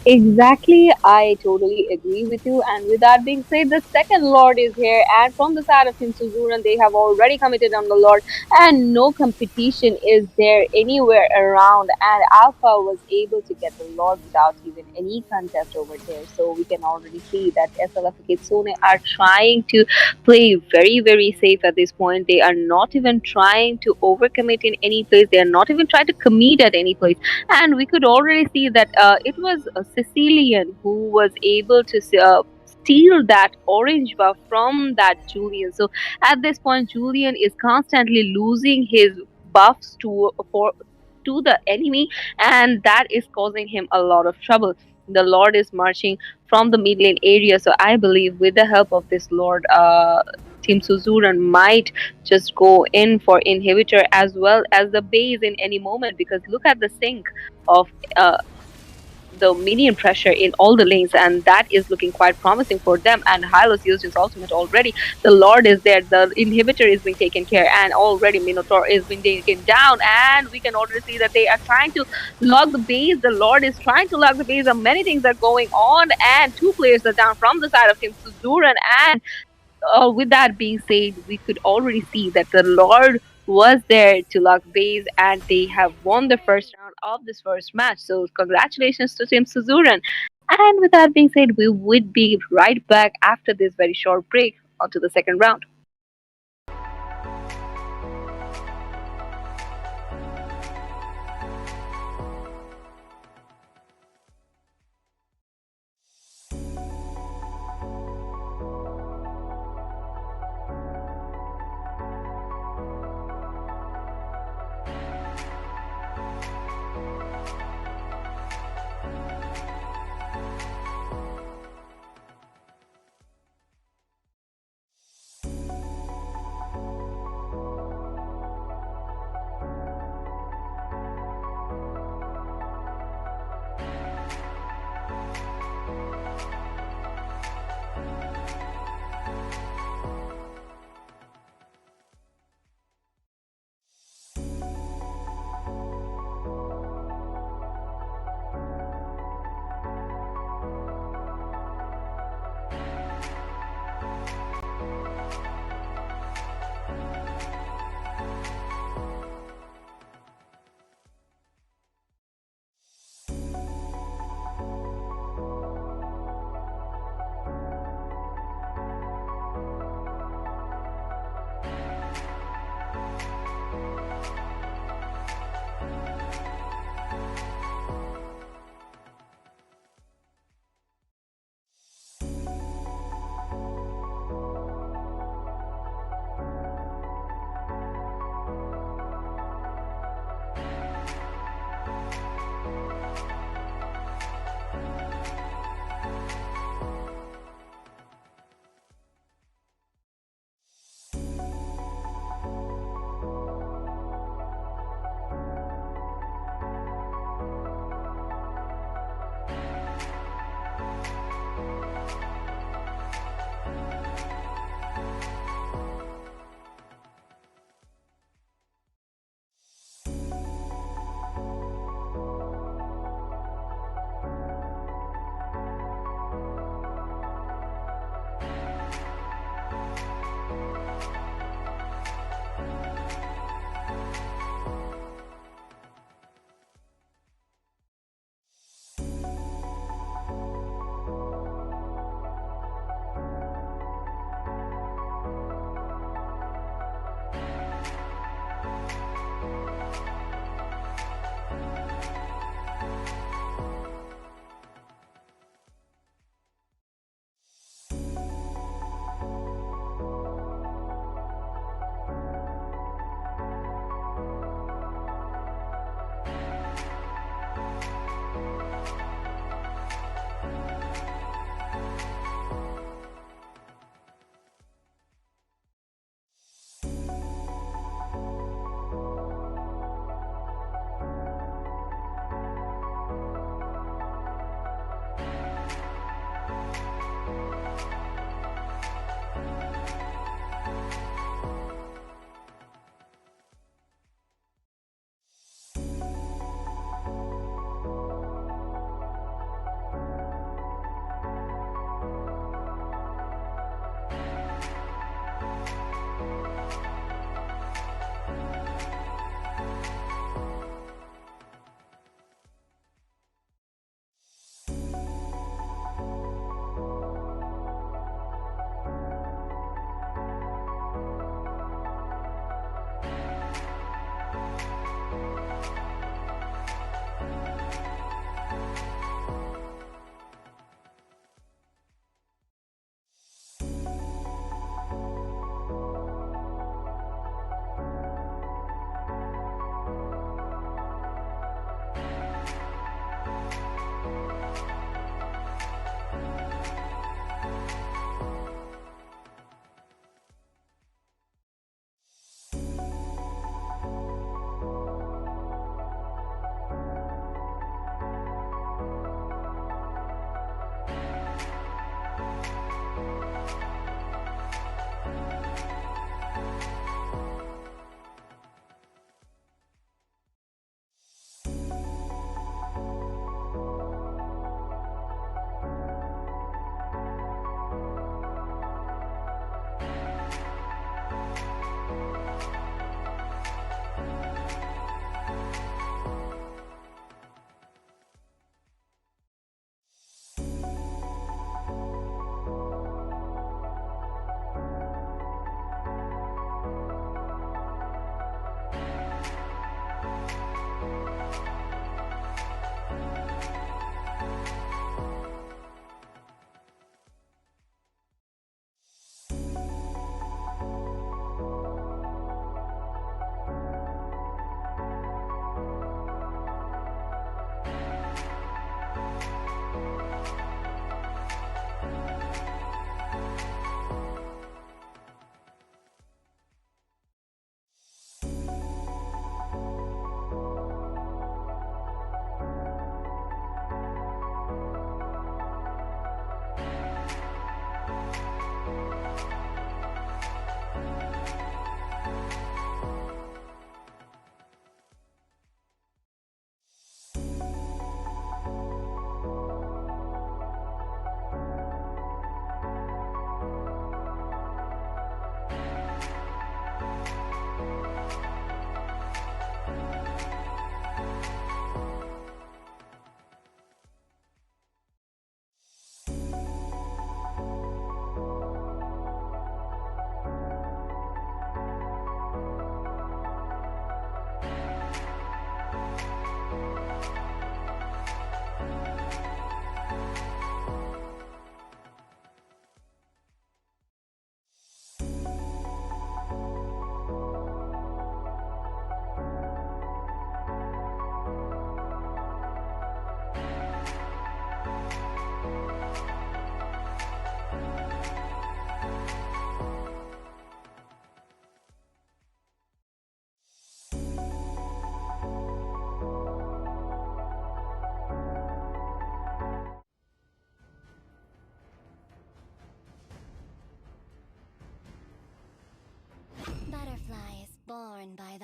Exactly, I totally agree with you. And with that being said, the second Lord is here, and from the side of Team Suzuran, they have already committed on the Lord, and no competition is there anywhere around. And Alpha was able to get the Lord without even any contest over there. So we can already see that SLF Kitsune are trying to play very, very safe at this point. They are not even trying to overcommit in any place, they are not even trying to commit at any place. And we could already see that it was a Sicilian who was able to steal that orange buff from that Julian. So at this point, Julian is constantly losing his buffs to the enemy, and that is causing him a lot of trouble. The Lord is marching from the mid lane area, so I believe with the help of this Lord, Team Suzuran might just go in for inhibitor as well as the base in any moment, because look at the sync of the minion pressure in all the lanes, and that is looking quite promising for them. And Hylos used his ultimate already. The Lord is there, the inhibitor is being taken care, and already Minotaur is being taken down. And we can already see that they are trying to lock the base. The Lord is trying to lock the base, and many things are going on. And two players are down from the side of Team Suzuran. And with that being said, we could already see that the Lord was there to lock base, and they have won the first round of this first match. So congratulations to Team Suzuran. And with that being said, we would be right back after this very short break onto the second round.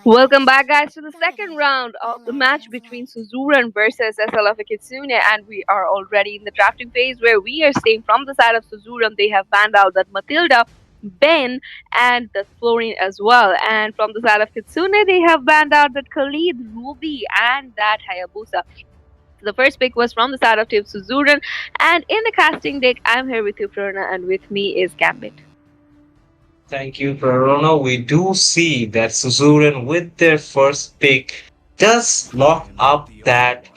Welcome back, guys, to the second round of the match between Suzuran versus SLF Kitsune, and we are already in the drafting phase where we are seeing from the side of Suzuran they have banned out that Matilda, Ben, and the Florine as well, and from the side of Kitsune they have banned out that Khalid, Ruby, and that Hayabusa. So the first pick was from the side of Team Suzuran, and in the casting deck, I'm here with you, Prerna, and with me is Gambit. Thank you, Prarona. We do see that Suzuran, with their first pick, does lock up that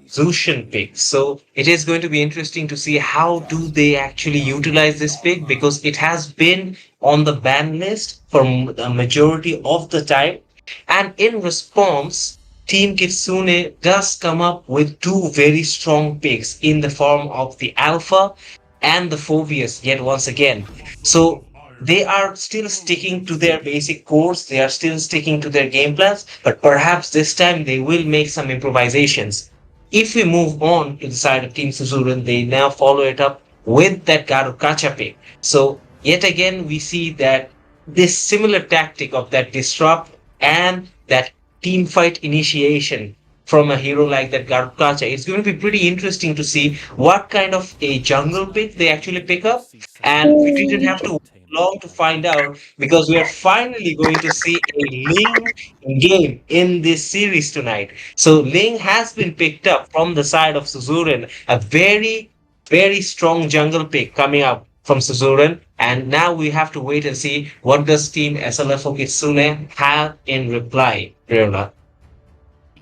Zushin pick. So it is going to be interesting to see how do they actually utilize this pick because it has been on the ban list for the majority of the time. And in response, Team Kitsune does come up with two very strong picks in the form of the Alpha and the Phobius yet once again. So they are still sticking to their basic course, they are still sticking to their game plans, but perhaps this time they will make some improvisations. If we move on to the side of Team Suzuran, they now follow it up with that Garukacha pick. So yet again, we see that this similar tactic of that disrupt and that team fight initiation from a hero like that Garukacha, it's going to be pretty interesting to see what kind of a jungle pick they actually pick up. And we didn't have to wait long to find out because we are finally going to see a Ling game in this series tonight. So Ling has been picked up from the side of Suzuran, a very, very strong jungle pick coming up from Suzuran. And now we have to wait and see what does Team SLF Kitsune have in reply, Prerna.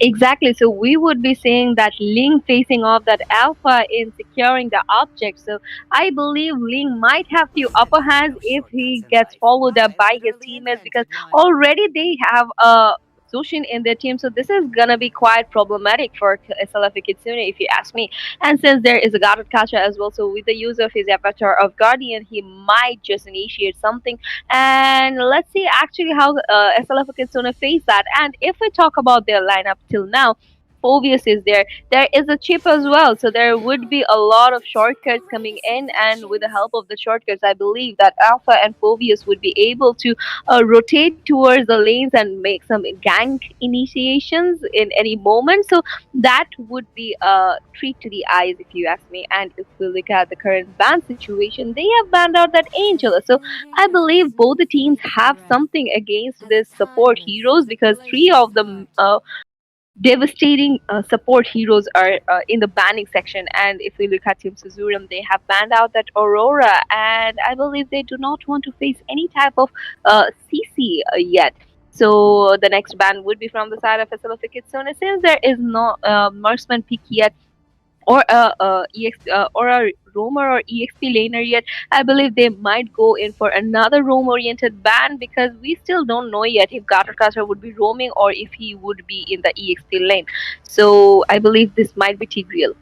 Exactly. So we would be seeing that Ling facing off that Alpha in securing the object. So I believe Ling might have few upper hands if he gets followed up by his teammates because already they have a Sushin in their team. So this is gonna be quite problematic for SLF Kitsune if you ask me. And since there is a Garrett Kacha as well, so with the use of his avatar of Guardian, he might just initiate something, and let's see actually how SLF Kitsune face that. And if we talk about their lineup till now, Phobius is there. There is a chip as well, so there would be a lot of shortcuts coming in. And with the help of the shortcuts, I believe that Alpha and Phobius would be able to rotate towards the lanes and make some gank initiations in any moment. So that would be a treat to the eyes, if you ask me. And if we look at the current ban situation, they have banned out that Angela. So I believe both the teams have something against this support heroes because three of them devastating support heroes are in the banning section. And if we look at Team Suzurum, they have banned out that Aurora, and I believe they do not want to face any type of CC yet. So the next ban would be from the side of SLF Kitsune since there is no marksman pick yet or a roamer or exp laner yet. I believe they might go in for another roam oriented ban because we still don't know yet if Gatorkaster would be roaming or if he would be in the exp lane. So I believe this might be Tigreal.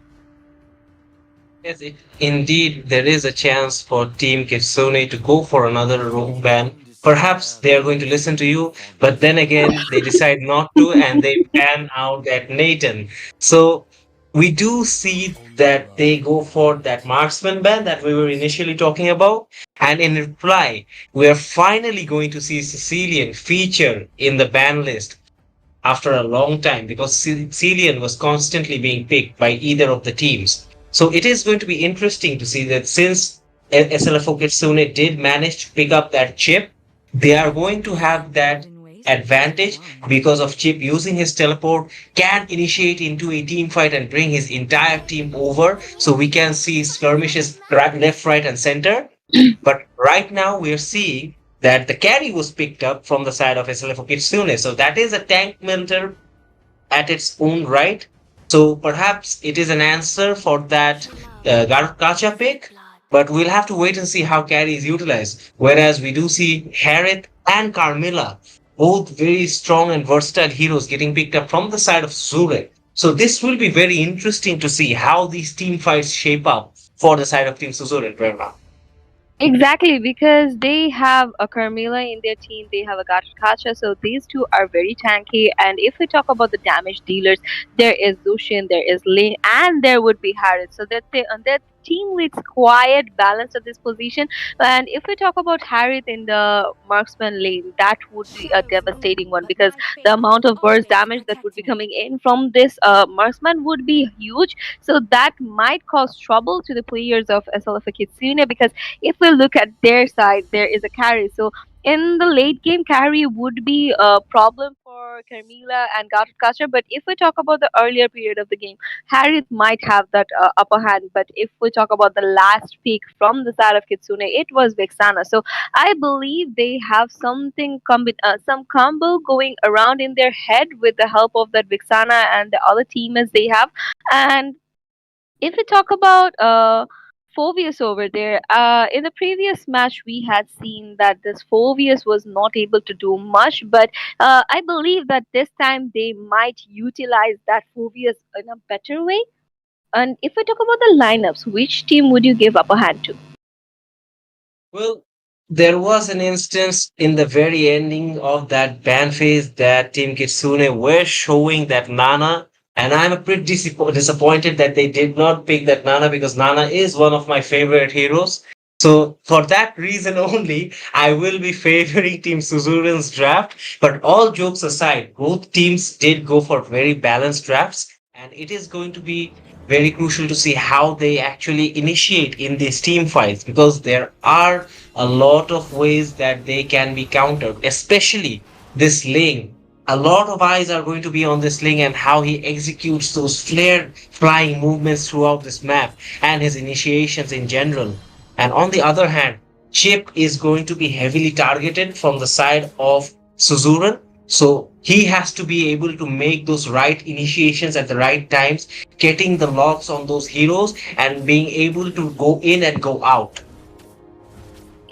Yes, indeed, there is a chance for Team Kitsune to go for another rogue ban. Perhaps they are going to listen to you, but then again, they decide not to and they ban out that Nathan. So we do see that they go for that marksman ban that we were initially talking about. And in reply, we are finally going to see Sicilian feature in the ban list after a long time because Cillian was constantly being picked by either of the teams. So it is going to be interesting to see that since SLFO Kitsune did manage to pick up that chip, they are going to have that advantage because of Chip using his teleport can initiate into a team fight and bring his entire team over. So we can see skirmishes left, right, and center. But right now we are seeing that the carry was picked up from the side of SLF Kitsune. So that is a tank mentor at its own right. So perhaps it is an answer for that Gacha pick, but we'll have to wait and see how carry is utilized. Whereas we do see Harith and Carmilla, both very strong and versatile heroes getting picked up from the side of Zurek. So this will be very interesting to see how these team fights shape up for the side of Team Suzuran, Prerna. Exactly, because they have a Carmilla in their team, they have a Kacha, so these two are very tanky. And if we talk about the damage dealers, there is Zushin, there is Ling, and there would be Harith. So that team leads quite balanced at this position. And if we talk about Harith in the marksman lane, that would be a devastating one because the amount of burst damage that would be coming in from this marksman would be huge. So that might cause trouble to the players of SLF Kitsune because if we look at their side, there is a carry. So in the late game, carry would be a problem for Carmilla and Gatotkacha. But if we talk about the earlier period of the game, Harith might have that upper hand. But if we talk about the last pick from the side of Kitsune, it was Vexana. So I believe they have some combo going around in their head with the help of that Vixana and the other teammates they have. And if we talk about Phobius over there, in the previous match we had seen that this Phobius was not able to do much, but I believe that this time they might utilize that Phobius in a better way. And if we talk about the lineups, which team would you give upper hand to? Well, there was an instance in the very ending of that ban phase that Team Kitsune were showing that Nana, and I'm a pretty disappointed that they did not pick that Nana because Nana is one of my favorite heroes. So for that reason only, I will be favoring Team Suzuran's draft. But all jokes aside, both teams did go for very balanced drafts, and it is going to be very crucial to see how they actually initiate in these team fights because there are a lot of ways that they can be countered, especially this Ling. A lot of eyes are going to be on this Ling and how he executes those flared flying movements throughout this map and his initiations in general. And on the other hand, Chip is going to be heavily targeted from the side of Suzuran. So he has to be able to make those right initiations at the right times, getting the locks on those heroes and being able to go in and go out.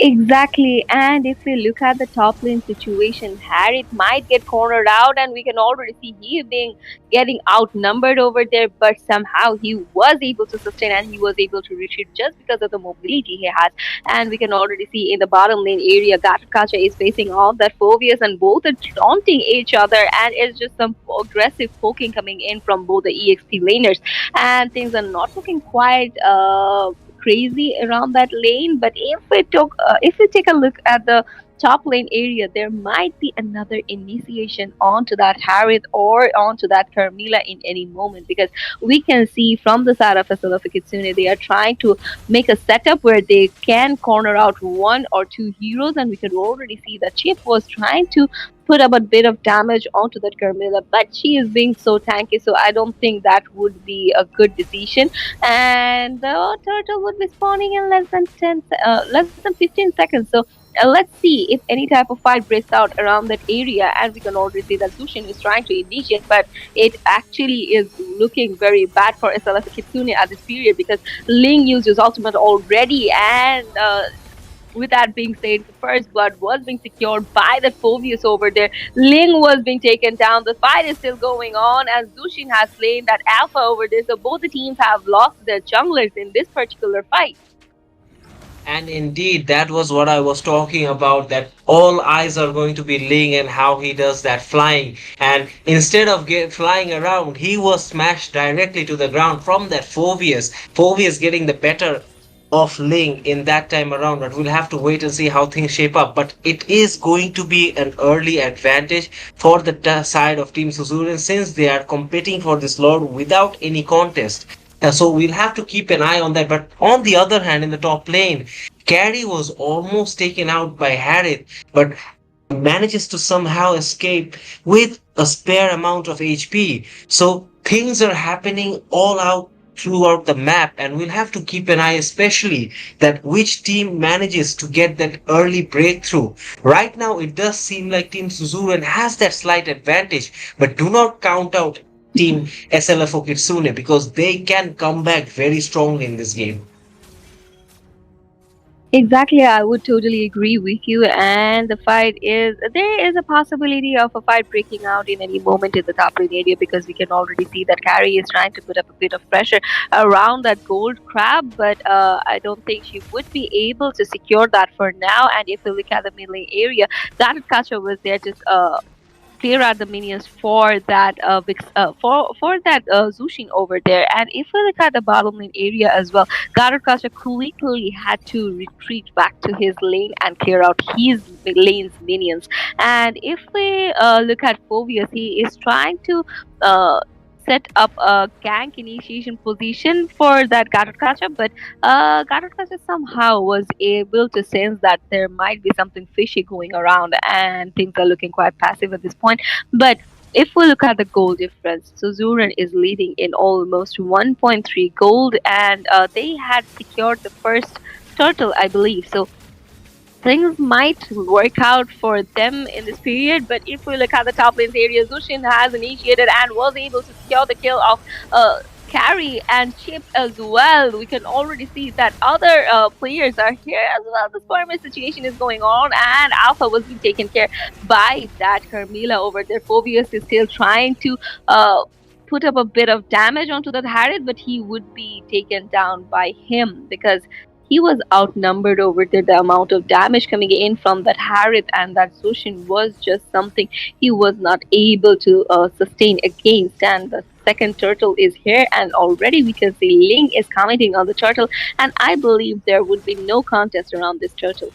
Exactly, and if we look at the top lane situation, Harry might get cornered out, and we can already see he being getting outnumbered over there. But somehow he was able to sustain and he was able to retreat just because of the mobility he has. And we can already see in the bottom lane area, Gatakacha is facing off that Phobius, and both are taunting each other, and it's just some aggressive poking coming in from both the EXP laners, and things are not looking quite crazy around that lane. But if we take a look at the top lane area, there might be another initiation onto that Harith or onto that Carmilla in any moment because we can see from the side of SLF Kitsune they are trying to make a setup where they can corner out one or two heroes, and we can already see that Chip was trying to put up a bit of damage onto that Carmilla, but she is being so tanky, so I don't think that would be a good decision. And the turtle would be spawning in less than 15 seconds. So let's see if any type of fight breaks out around that area. And we can already see that Zushin is trying to initiate, but it actually is looking very bad for SLF Kitsune at this period because Ling used his ultimate already, and with that being said, the first blood was being secured by the Phobius over there. Ling was being taken down. The fight is still going on as Zushin has slain that Alpha over there. So both the teams have lost their junglers in this particular fight. And indeed, that was what I was talking about, that all eyes are going to be Ling and how he does that flying. And instead of flying around, he was smashed directly to the ground from that Phobius. Phobius getting the better of Ling in that time around, but we'll have to wait and see how things shape up. But it is going to be an early advantage for the side of Team Suzuran since they are competing for this Lord without any contest. So we'll have to keep an eye on that. But on the other hand, in the top lane, Carry was almost taken out by Harith, but manages to somehow escape with a spare amount of HP. So things are happening all out throughout the map, and we'll have to keep an eye, especially that which team manages to get that early breakthrough. Right now, it does seem like Team Suzuran has that slight advantage, but do not count out Team SLFO Kitsune because they can come back very strongly in this game. Exactly, I would totally agree with you. And there is a possibility of a fight breaking out in any moment in the top lane area because we can already see that Carrie is trying to put up a bit of pressure around that gold crab, but I don't think she would be able to secure that for now. And if we look at the mid lane area, that Kacha was there just clear out the minions for that for that Zushin over there. And if we look at the bottom lane area as well, Garukasha quickly had to retreat back to his lane and clear out his lane's minions. And if we look at Phobius, he is trying to set up a gank initiation position for that Garukasha, but Garukasha somehow was able to sense that there might be something fishy going around, and things are looking quite passive at this point. But if we look at the goal difference, so Zuran is leading in almost 1.3 gold, and they had secured the first turtle, I believe. So things might work out for them in this period. But if we look at the top lanes area, Zushin has initiated and was able to secure the kill of Carry and Chip as well. We can already see that other players are here as well. The skirmish situation is going on, and Alpha was being taken care by that Carmilla over there. Phobius is still trying to put up a bit of damage onto that Harriet, but he would be taken down by him because he was outnumbered over there. The amount of damage coming in from that Harith and that Sushin was just something he was not able to sustain against. And the second turtle is here, and already we can see Ling is commenting on the turtle, and I believe there would be no contest around this turtle.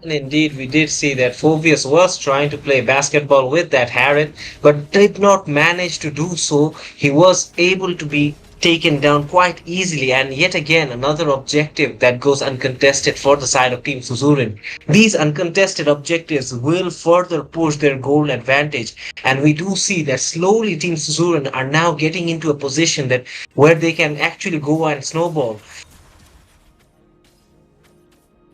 And indeed, we did see that Phobius was trying to play basketball with that Harriet, but did not manage to do so. He was able to be taken down quite easily, and yet again, another objective that goes uncontested for the side of Team Suzurin. These uncontested objectives will further push their goal advantage, and we do see that slowly Team Suzurin are now getting into a position that where they can actually go and snowball.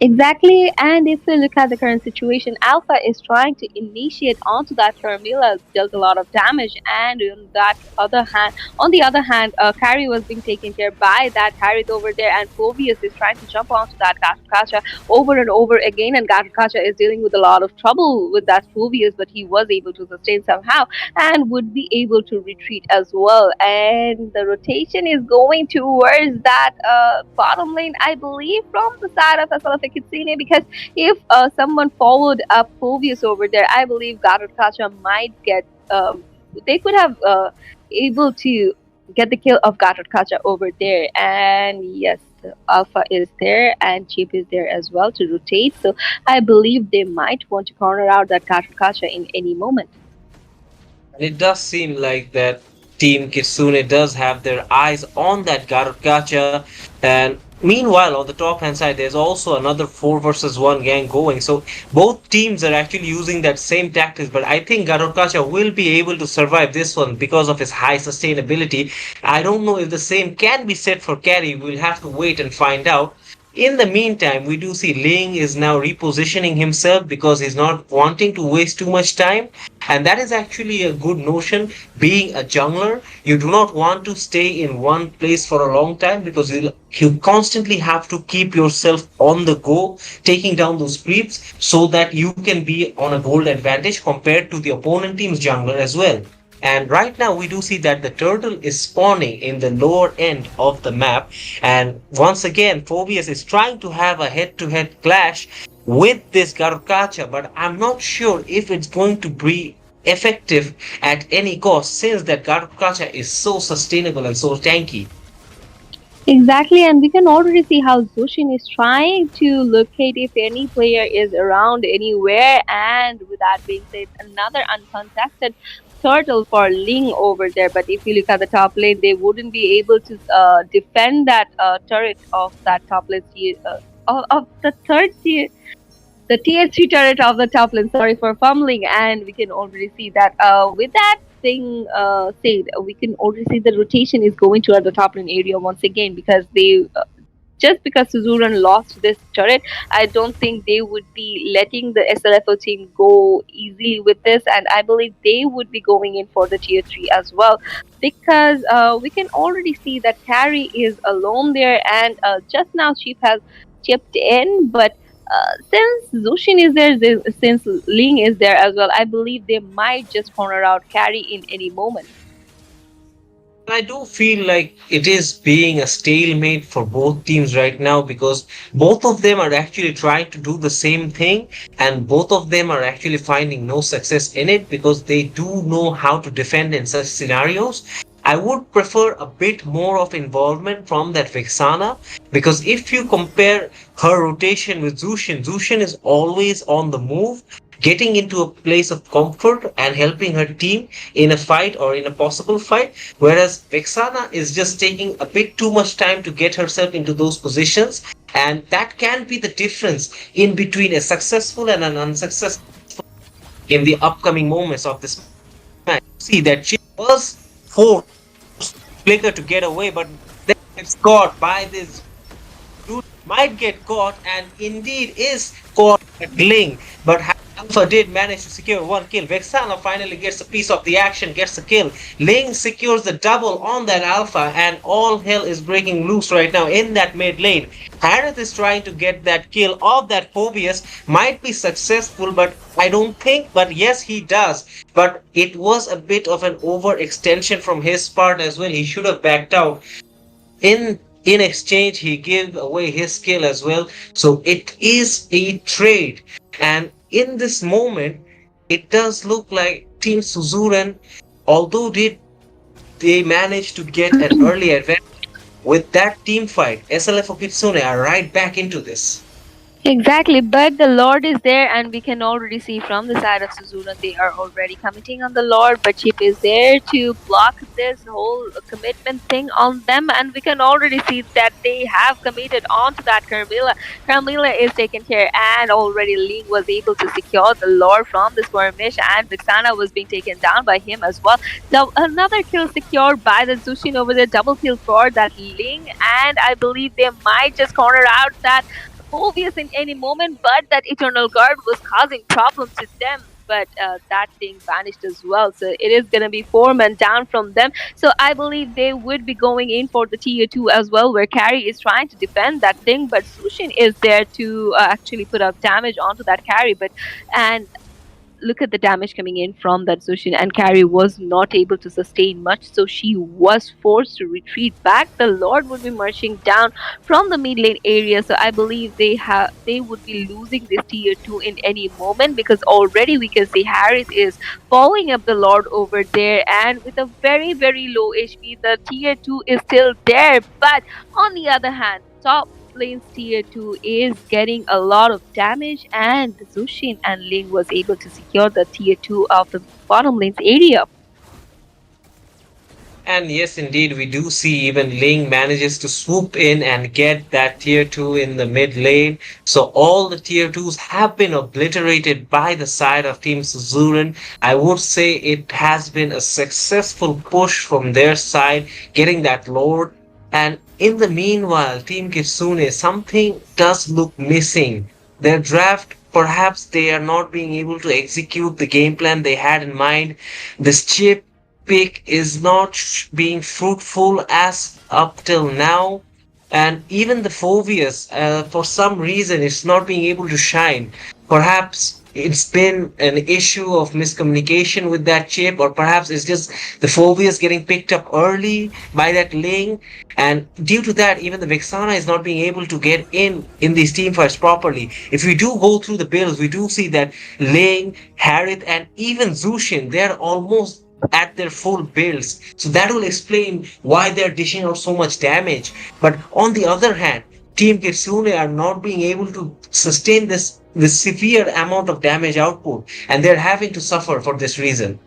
Exactly, and if we look at the current situation, Alpha is trying to initiate onto that Termila, dealt a lot of damage, and on the other hand, Carry was being taken care by that Harith over there, and Phobius is trying to jump onto that Gatukacha over and over again, and Gatukacha is dealing with a lot of trouble with that Phobius, but he was able to sustain somehow and would be able to retreat as well. And the rotation is going towards that bottom lane, I believe, from the side of SLF Kitsune, because if someone followed up Phobius over there, I believe Garrett Kacha might get. They could have able to get the kill of Garrett Kacha over there, and yes. Alpha is there and Chip is there as well to rotate, so I believe they might want to corner out that Kacha in any moment. And it does seem like that Team Kitsune does have their eyes on that Garukacha. And meanwhile, on the top hand side, there's also another 4 versus 1 gang going. So both teams are actually using that same tactics. But I think Garukacha will be able to survive this one because of his high sustainability. I don't know if the same can be said for Carry. We'll have to wait and find out. In the meantime, we do see Ling is now repositioning himself because he's not wanting to waste too much time. And that is actually a good notion. Being a jungler, you do not want to stay in one place for a long time because you constantly have to keep yourself on the go, taking down those creeps so that you can be on a gold advantage compared to the opponent team's jungler as well. And right now we do see that the turtle is spawning in the lower end of the map. And once again, Phobius is trying to have a head-to-head clash with this Garukacha, but I'm not sure if it's going to be effective at any cost since that Garukacha is so sustainable and so tanky. Exactly, and we can already see how Zushin is trying to locate if any player is around anywhere. And with that being said, another uncontested turtle for Ling over there. But if you look at the top lane, they wouldn't be able to defend that turret of that top lane of the third tier, the tier 3 turret of the top lane. Sorry for fumbling, and we can already see that with that thing said, we can already see the rotation is going toward the top lane area once again, because they just because Suzuran lost this turret, I don't think they would be letting the SLFO team go easily with this, and I believe they would be going in for the tier 3 as well, because we can already see that Carry is alone there, and just now Chief has chipped in, but since Zushin is there, since Ling is there as well, I believe they might just corner out Carry in any moment. I do feel like it is being a stalemate for both teams right now because both of them are actually trying to do the same thing and both of them are actually finding no success in it because they do know how to defend in such scenarios. I would prefer a bit more of involvement from that Vixana because if you compare her rotation with Zushin, Zushin is always on the move, getting into a place of comfort and helping her team in a fight or in a possible fight. Whereas Vexana is just taking a bit too much time to get herself into those positions. And that can be the difference in between a successful and an unsuccessful in the upcoming moments of this match. See that she was forced Flicker to get away, but then gets caught by this Dude might get caught and indeed is caught at Ling, but Alpha did manage to secure one kill. Vexana finally gets a piece of the action, gets a kill. Ling secures the double on that Alpha, and all hell is breaking loose right now in that mid lane. Harith is trying to get that kill of that Phobius, might be successful, but I don't think, but yes, he does. But it was a bit of an overextension from his part as well. He should have backed out in exchange he gave away his skill as well, so it is a trade. And in this moment it does look like team Suzuran, although did they manage to get an early advantage with that team fight, SLF or Kitsune are right back into this. Exactly, but the Lord is there, and we can already see from the side of Suzuran they are already committing on the Lord. But Chip is there to block this whole commitment thing on them, and we can already see that they have committed onto that Carmilla. Carmilla is taken care, and already Ling was able to secure the Lord from the skirmish, and Vixana was being taken down by him as well. So another kill secured by the Zushin over there, double kill for that Ling, and I believe they might just corner out that obvious in any moment, but that eternal guard was causing problems to them. But that thing vanished as well. So it is going to be 4 men down from them. So I believe they would be going in for the tier 2 as well, where Carry is trying to defend that thing, but Sushin is there to actually put up damage onto that Carry. But and look at the damage coming in from that Zushin, and Carrie was not able to sustain much, so she was forced to retreat back. The Lord would be marching down from the mid lane area, so I believe they would be losing this tier 2 in any moment, because already we can see Harris is following up the Lord over there, and with a very very low HP, the tier 2 is still there. But on the other hand, top lane's tier 2 is getting a lot of damage, and Zushin and Ling was able to secure the tier 2 of the bottom lane's area. And yes, indeed, we do see even Ling manages to swoop in and get that tier 2 in the mid lane. So all the tier 2s have been obliterated by the side of Team Suzuran. I would say it has been a successful push from their side, getting that lord. And in the meanwhile, Team Kitsune, something does look missing. Their draft, perhaps they are not being able to execute the game plan they had in mind. This chip pick is not being fruitful as up till now, and even the Phobius, for some reason, it's not being able to shine. Perhaps it's been an issue of miscommunication with that chip, or perhaps it's just the Phobius getting picked up early by that Ling, and due to that, even the Vexana is not being able to get in these team fights properly. If we do go through the builds, we do see that Ling, Harith, and even Zushin, they're almost at their full builds. So that will explain why they're dishing out so much damage. But on the other hand, Team Kitsune are not being able to sustain this severe amount of damage output, and they're having to suffer for this reason.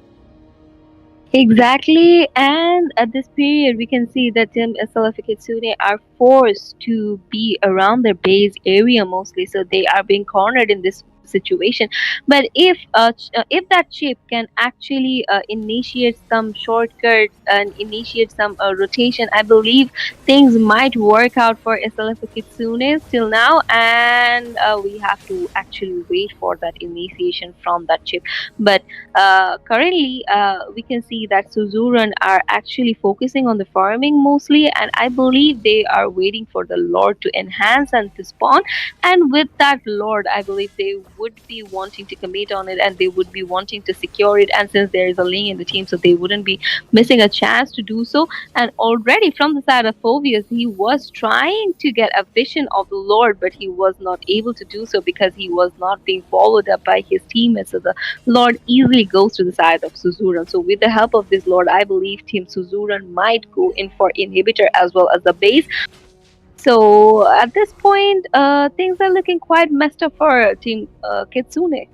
Exactly, and at this period, we can see that Team SLF Kitsune are forced to be around their base area mostly, so they are being cornered in this situation. But if that chip can actually initiate some shortcuts and initiate some rotation, I believe things might work out for SLF Kitsune till now, and we have to actually wait for that initiation from that chip. But currently, we can see that Suzuran are actually focusing on the farming mostly, and I believe they are waiting for the Lord to enhance and to spawn. And with that Lord, I believe they would be wanting to commit on it and they would be wanting to secure it. And since there is a link in the team, so they wouldn't be missing a chance to do so. And already from the side of Phobius, he was trying to get a vision of the Lord, but he was not able to do so because he was not being followed up by his teammates. So the Lord easily goes to the side of Suzuran. So with the help of this Lord, I believe Team Suzuran might go in for inhibitor as well as the base. So at this point, things are looking quite messed up for Team Kitsune.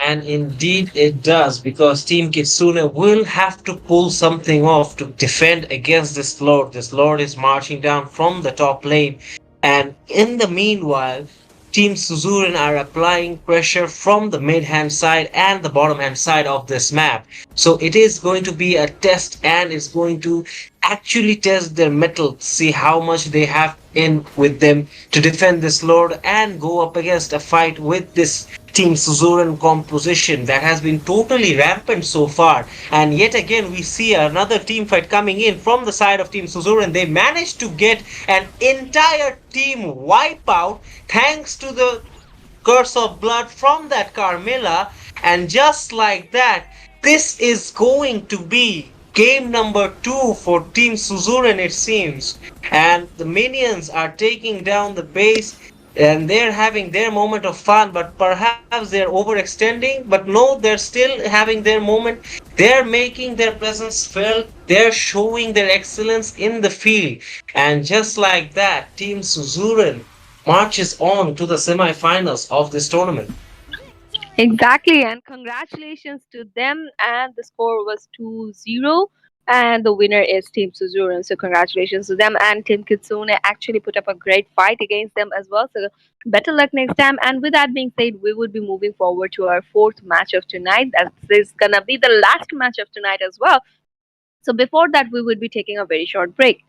And indeed it does, because Team Kitsune will have to pull something off to defend against this Lord. This Lord is marching down from the top lane. And in the meanwhile, Team Suzuran are applying pressure from the mid hand side and the bottom hand side of this map. So it is going to be a test, and it's going to actually test their mettle, see how much they have in with them to defend this Lord and go up against a fight with this Team Suzuran composition that has been totally rampant so far. And yet again, we see another team fight coming in from the side of Team Suzuran. They managed to get an entire team wipeout thanks to the curse of blood from that Carmilla. And just like that, this is going to be game number 2 for Team Suzuran, it seems. And the minions are taking down the base, and they're having their moment of fun, but perhaps they're overextending. But no, they're still having their moment. They're making their presence felt, they're showing their excellence in the field. And just like that, Team Suzuran marches on to the semi-finals of this tournament. Exactly, and congratulations to them. And the score was 2-0, and the winner is Team Suzuran. So congratulations to them. And Team Kitsune actually put up a great fight against them as well. So better luck next time. And with that being said, we would be moving forward to our fourth match of tonight. That is gonna be the last match of tonight as well. So before that, we would be taking a very short break.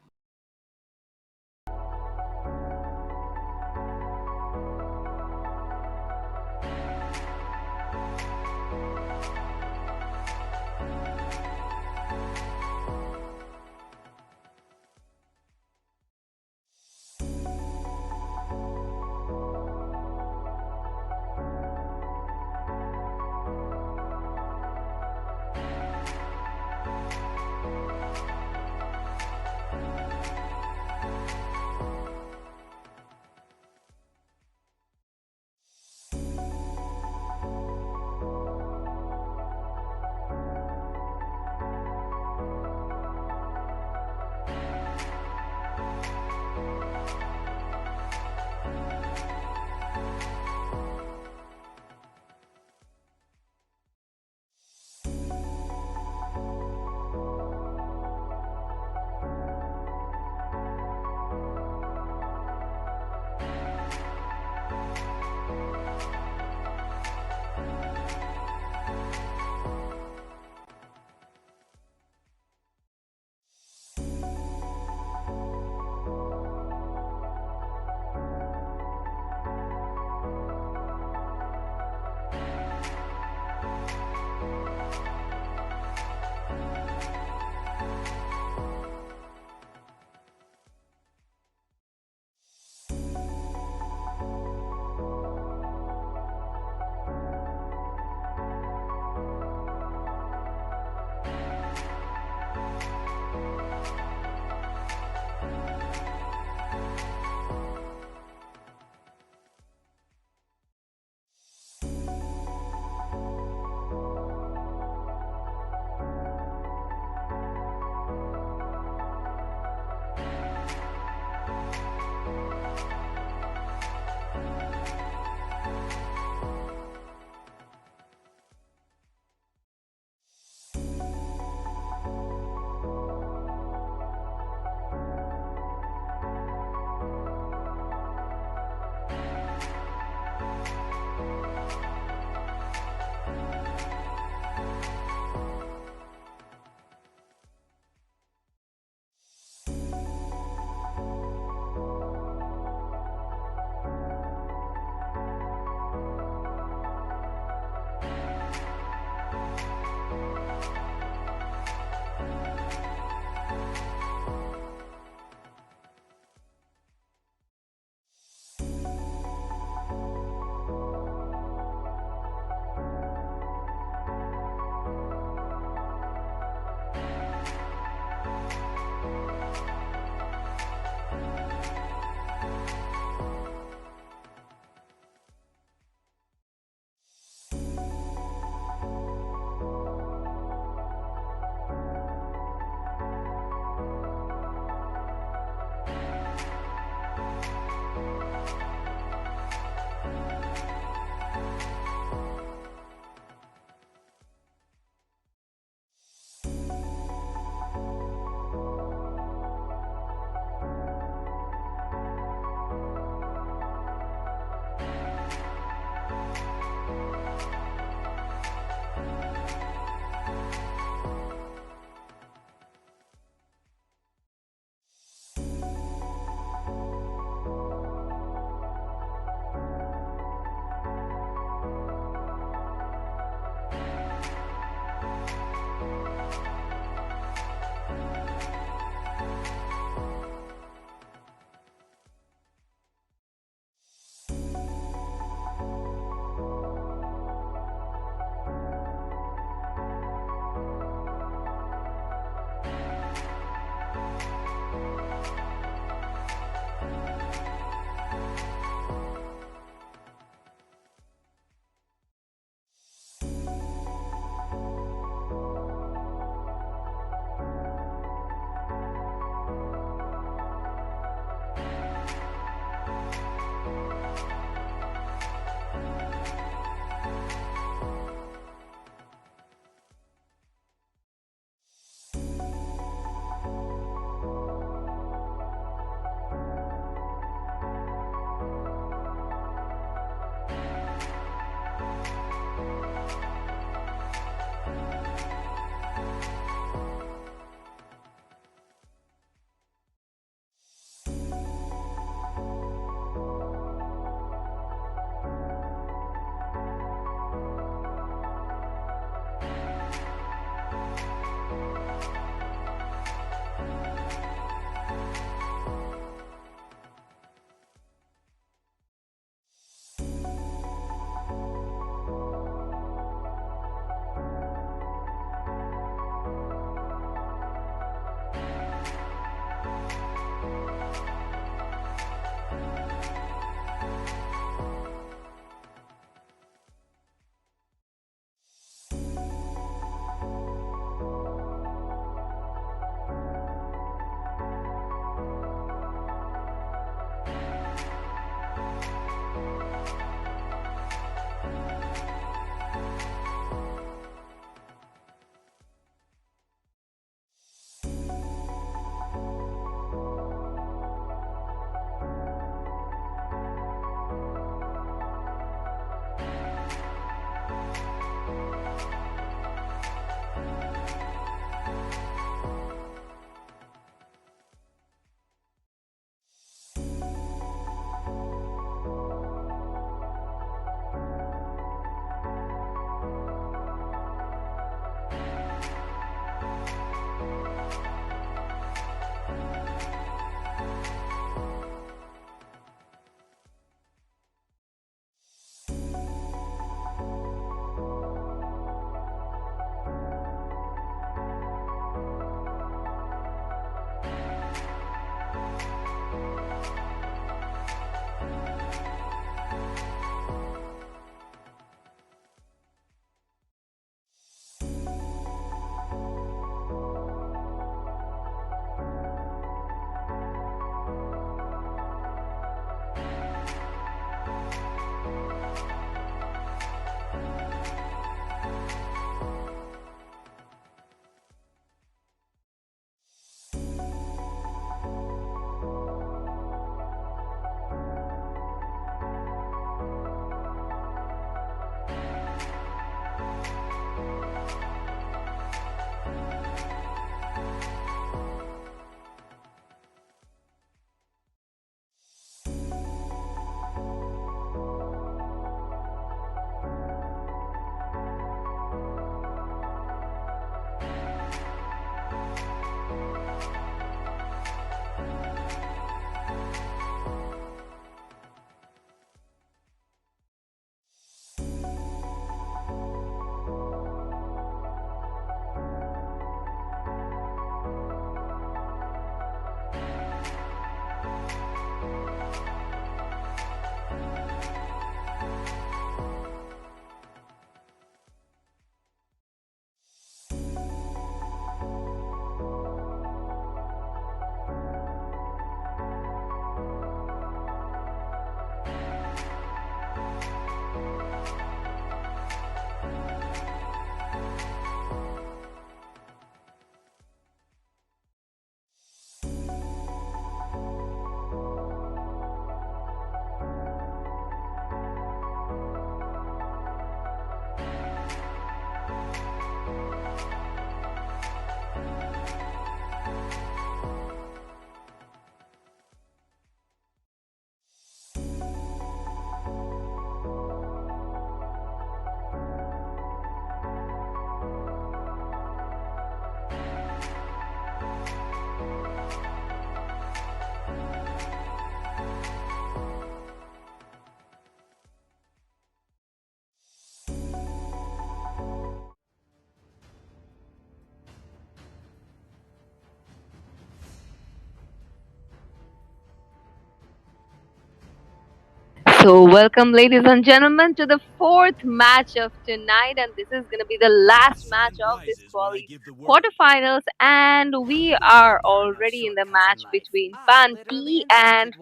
So, welcome, ladies and gentlemen, to the fourth match of tonight, and this is going to be the last match of this quarterfinals. And we are already in the match between Panti and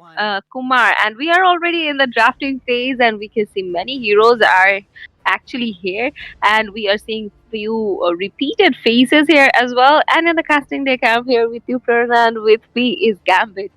Kumar, and we are already in the drafting phase, and we can see many heroes are actually here, and we are seeing few repeated faces here as well. And in the casting deck, I'm here with you, Prerna, and with me is Gambit.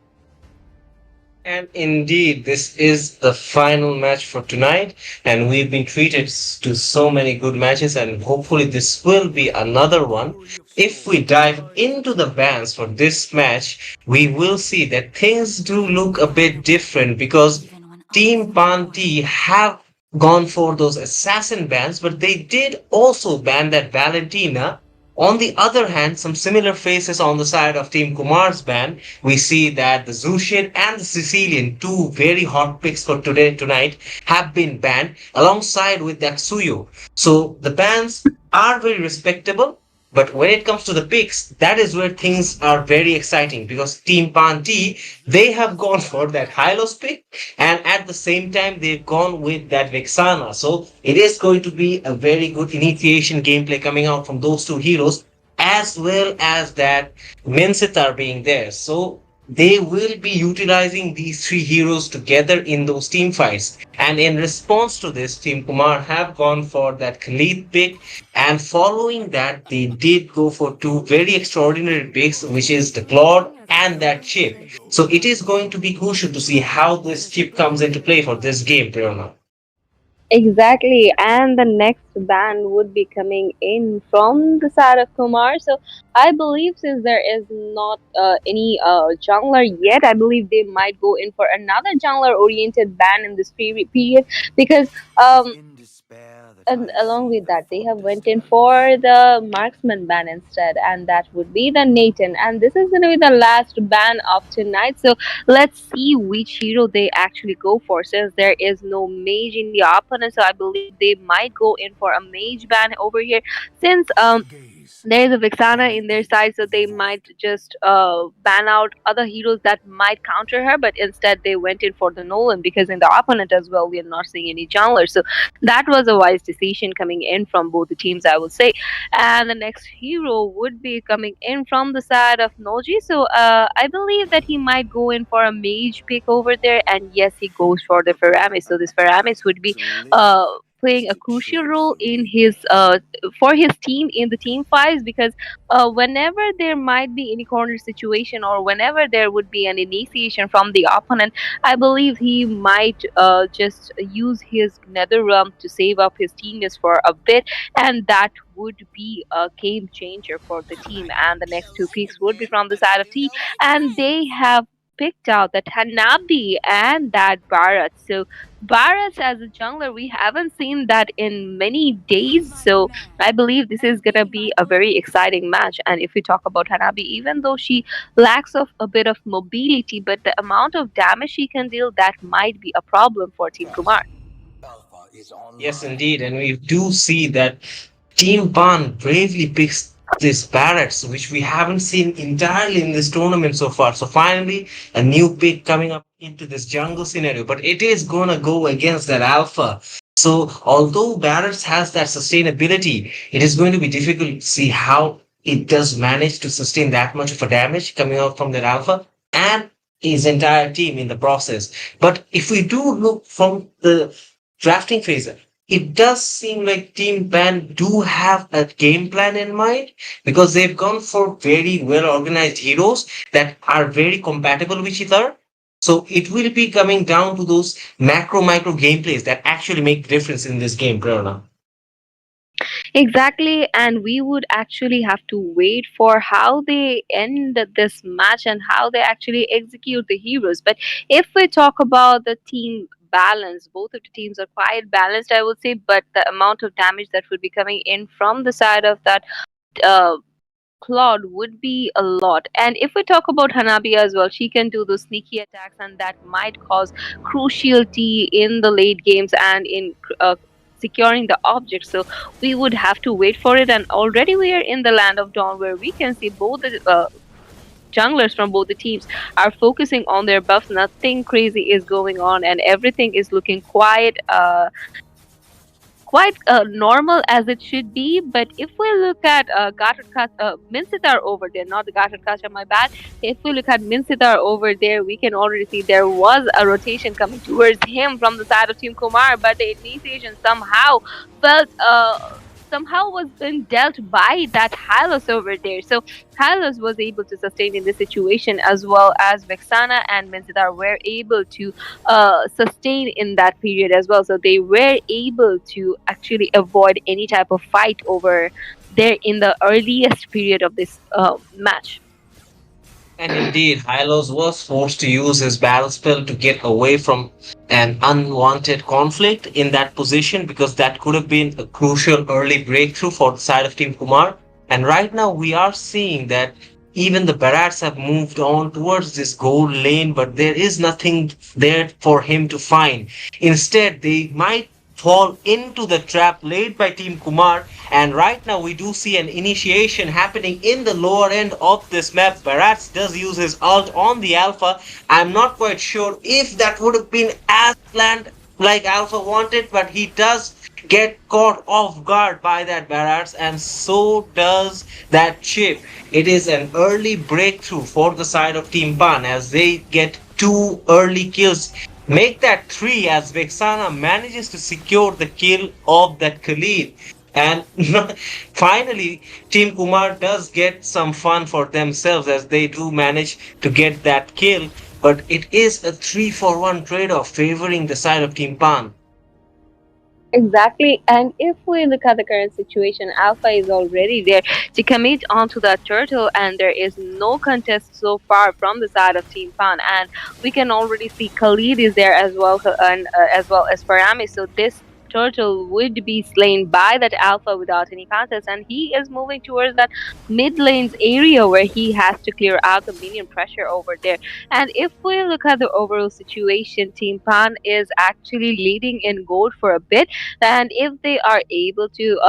And indeed, this is the final match for tonight, and we've been treated to so many good matches, and hopefully, this will be another one. If we dive into the bans for this match, we will see that things do look a bit different because Team Panti have gone for those assassin bans, but they did also ban that Valentina. On the other hand, some similar faces on the side of Team Kumar's ban. We see that the Zushin and the Sicilian, two very hot picks for today tonight, have been banned alongside with that Suyo. So the bans are very respectable. But when it comes to the picks, that is where things are very exciting because Team Panti, they have gone for that Hylos pick and at the same time they've gone with that Vexana. So it is going to be a very good initiation gameplay coming out from those two heroes as well as that Mensitar being there. So they will be utilizing these three heroes together in those team fights. And in response to this, Team Kumar have gone for that Khalid pick. And following that, they did go for two very extraordinary picks, which is the Claude and that chip. So it is going to be crucial to see how this chip comes into play for this game, Prerna. Exactly, and the next band would be coming in from the side of Kumar. So I believe since there is not any jungler yet, I believe they might go in for another jungler-oriented band in this period because and along with that they have went in for the marksman ban instead, and that would be the Nathan, and this is going to be the last ban of tonight. So let's see which hero they actually go for, since there is no mage in the opponent. So I believe they might go in for a mage ban over here, since there is a Vixana in their side, so they might just ban out other heroes that might counter her. But instead, they went in for the Nolan because in the opponent as well, we are not seeing any jungler. So that was a wise decision coming in from both the teams, I would say. And the next hero would be coming in from the side of Noji. So I believe that he might go in for a mage pick over there, and yes, he goes for the Faramis. So this Faramis would be playing a crucial role in his for his team in the team fights, because whenever there might be any corner situation or whenever there would be an initiation from the opponent, I believe he might just use his nether realm to save up his teammates for a bit, and that would be a game changer for the team. And the next two picks would be from the side of T, and they have picked out that Hanabi and that Bharat. So Bharat as a jungler, we haven't seen that in many days. So I believe this is gonna be a very exciting match. And if we talk about Hanabi, even though she lacks of a bit of mobility, but the amount of damage she can deal, that might be a problem for Team Kumar. Yes, indeed. And we do see that Team Ban bravely picks these barracks, which we haven't seen entirely in this tournament so far. So finally, a new pick coming up into this jungle scenario, but it is gonna go against that alpha. So although Barrett's has that sustainability, it is going to be difficult to see how it does manage to sustain that much of a damage coming out from that alpha and his entire team in the process. But if we do look from the drafting phase, it does seem like Team Ban do have a game plan in mind because they've gone for very well organized heroes that are very compatible with each other. So it will be coming down to those macro micro gameplays that actually make the difference in this game, Prerna. Exactly, and we would actually have to wait for how they end this match and how they actually execute the heroes. But if we talk about the team balance, both of the teams are quite balanced, I would say, but the amount of damage that would be coming in from the side of that uh, Claude would be a lot. And if we talk about Hanabi as well, she can do those sneaky attacks, and that might cause cruciality in the late games and in securing the object. So we would have to wait for it. And already we are in the land of dawn, where we can see both the junglers from both the teams are focusing on their buffs. Nothing crazy is going on, and everything is looking quite normal as it should be. But if we look at Minsitar over there, not the Gatot Kacha, my bad. If we look at Minsitar over there, we can already see there was a rotation coming towards him from the side of Team Kumar, but the initiation felt somehow was being dealt by that Hylos over there. So Hylos was able to sustain in this situation, as well as Vexana and Minsitar were able to sustain in that period as well. So they were able to actually avoid any type of fight over there in the earliest period of this match. And indeed, Hylos was forced to use his battle spell to get away from an unwanted conflict in that position because that could have been a crucial early breakthrough for the side of Team Kumar. And right now, we are seeing that even the Barats have moved on towards this gold lane, but there is nothing there for him to find. Instead, they might fall into the trap laid by Team Kumar. And right now, we do see an initiation happening in the lower end of this map. Barats does use his ult on the Alpha. I'm not quite sure if that would have been as planned like Alpha wanted, but he does get caught off guard by that Barats, and so does that chip. It is an early breakthrough for the side of Team Pan as they get two early kills. Make that three as Vexana manages to secure the kill of that Khalid. And finally, Team Kumar does get some fun for themselves as they do manage to get that kill. But it is a 3-for-1 trade off favoring the side of Team Pan. Exactly. And if we look at the current situation, Alpha is already there to commit onto that turtle, and there is no contest so far from the side of Team Pan. And we can already see Khalid is there as well, and as well as Parami. So this turtle would be slain by that Alpha without any contest, and he is moving towards that mid lanes area where he has to clear out the minion pressure over there. And if we look at the overall situation, Team Pan is actually leading in gold for a bit, and if they are able to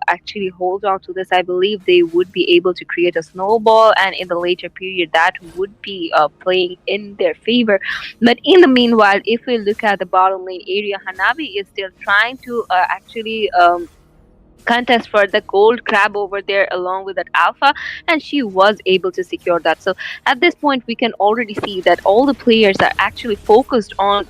actually hold on to this, I believe they would be able to create a snowball, and in the later period, that would be playing in their favor. But in the meanwhile, if we look at the bottom lane area, Hanabi is still trying to actually. Contest for the gold crab over there along with that alpha, and she was able to secure that. So at this point we can already see that all the players are actually focused on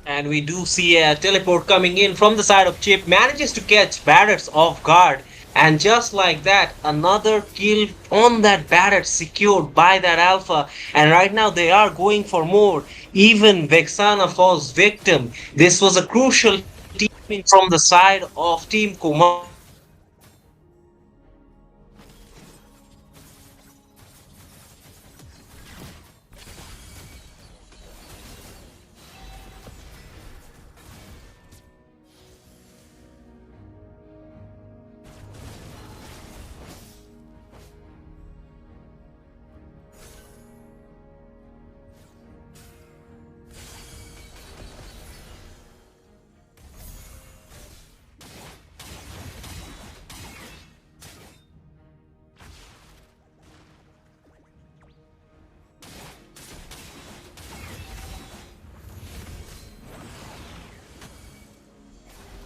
And we do see a teleport coming in from the side of Chip, manages to catch Barrett's off guard. And just like that, another kill on that Barrett secured by that Alpha. And right now they are going for more. Even Vexana falls victim. This was a crucial teaming from the side of Team Kumar.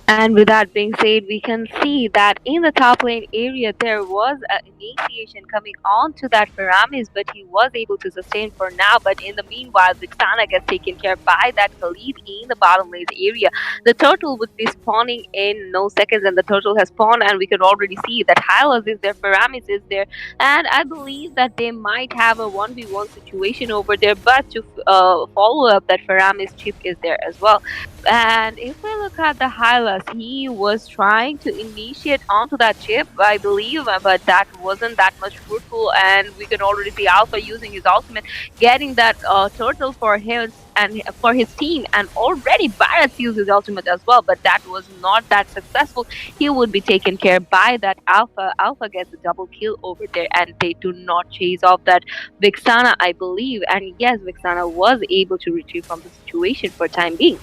And with that being said, we can see that in the top lane area there was an initiation coming on to that Paramis, but he was able to sustain for now. But in the meanwhile, Vixana gets taken care by that Khalid in the bottom lane area. The turtle would be spawning in no seconds, and the turtle has spawned, and we can already see that Hylos is there, Paramis is there, and I believe that they might have a 1v1 situation over there. But to follow up, that Paramis chip is there as well. And if we look at the Hylas, he was trying to initiate onto that chip, I believe, but that wasn't that much fruitful. And we can already see Alpha using his ultimate, getting that turtle for his and for his team. And already Barrett's used his ultimate as well, but that was not that successful. He would be taken care by that Alpha. Alpha gets a double kill over there, and they do not chase off that Vixana, I believe. And yes, Vixana was able to retrieve from the situation for time being.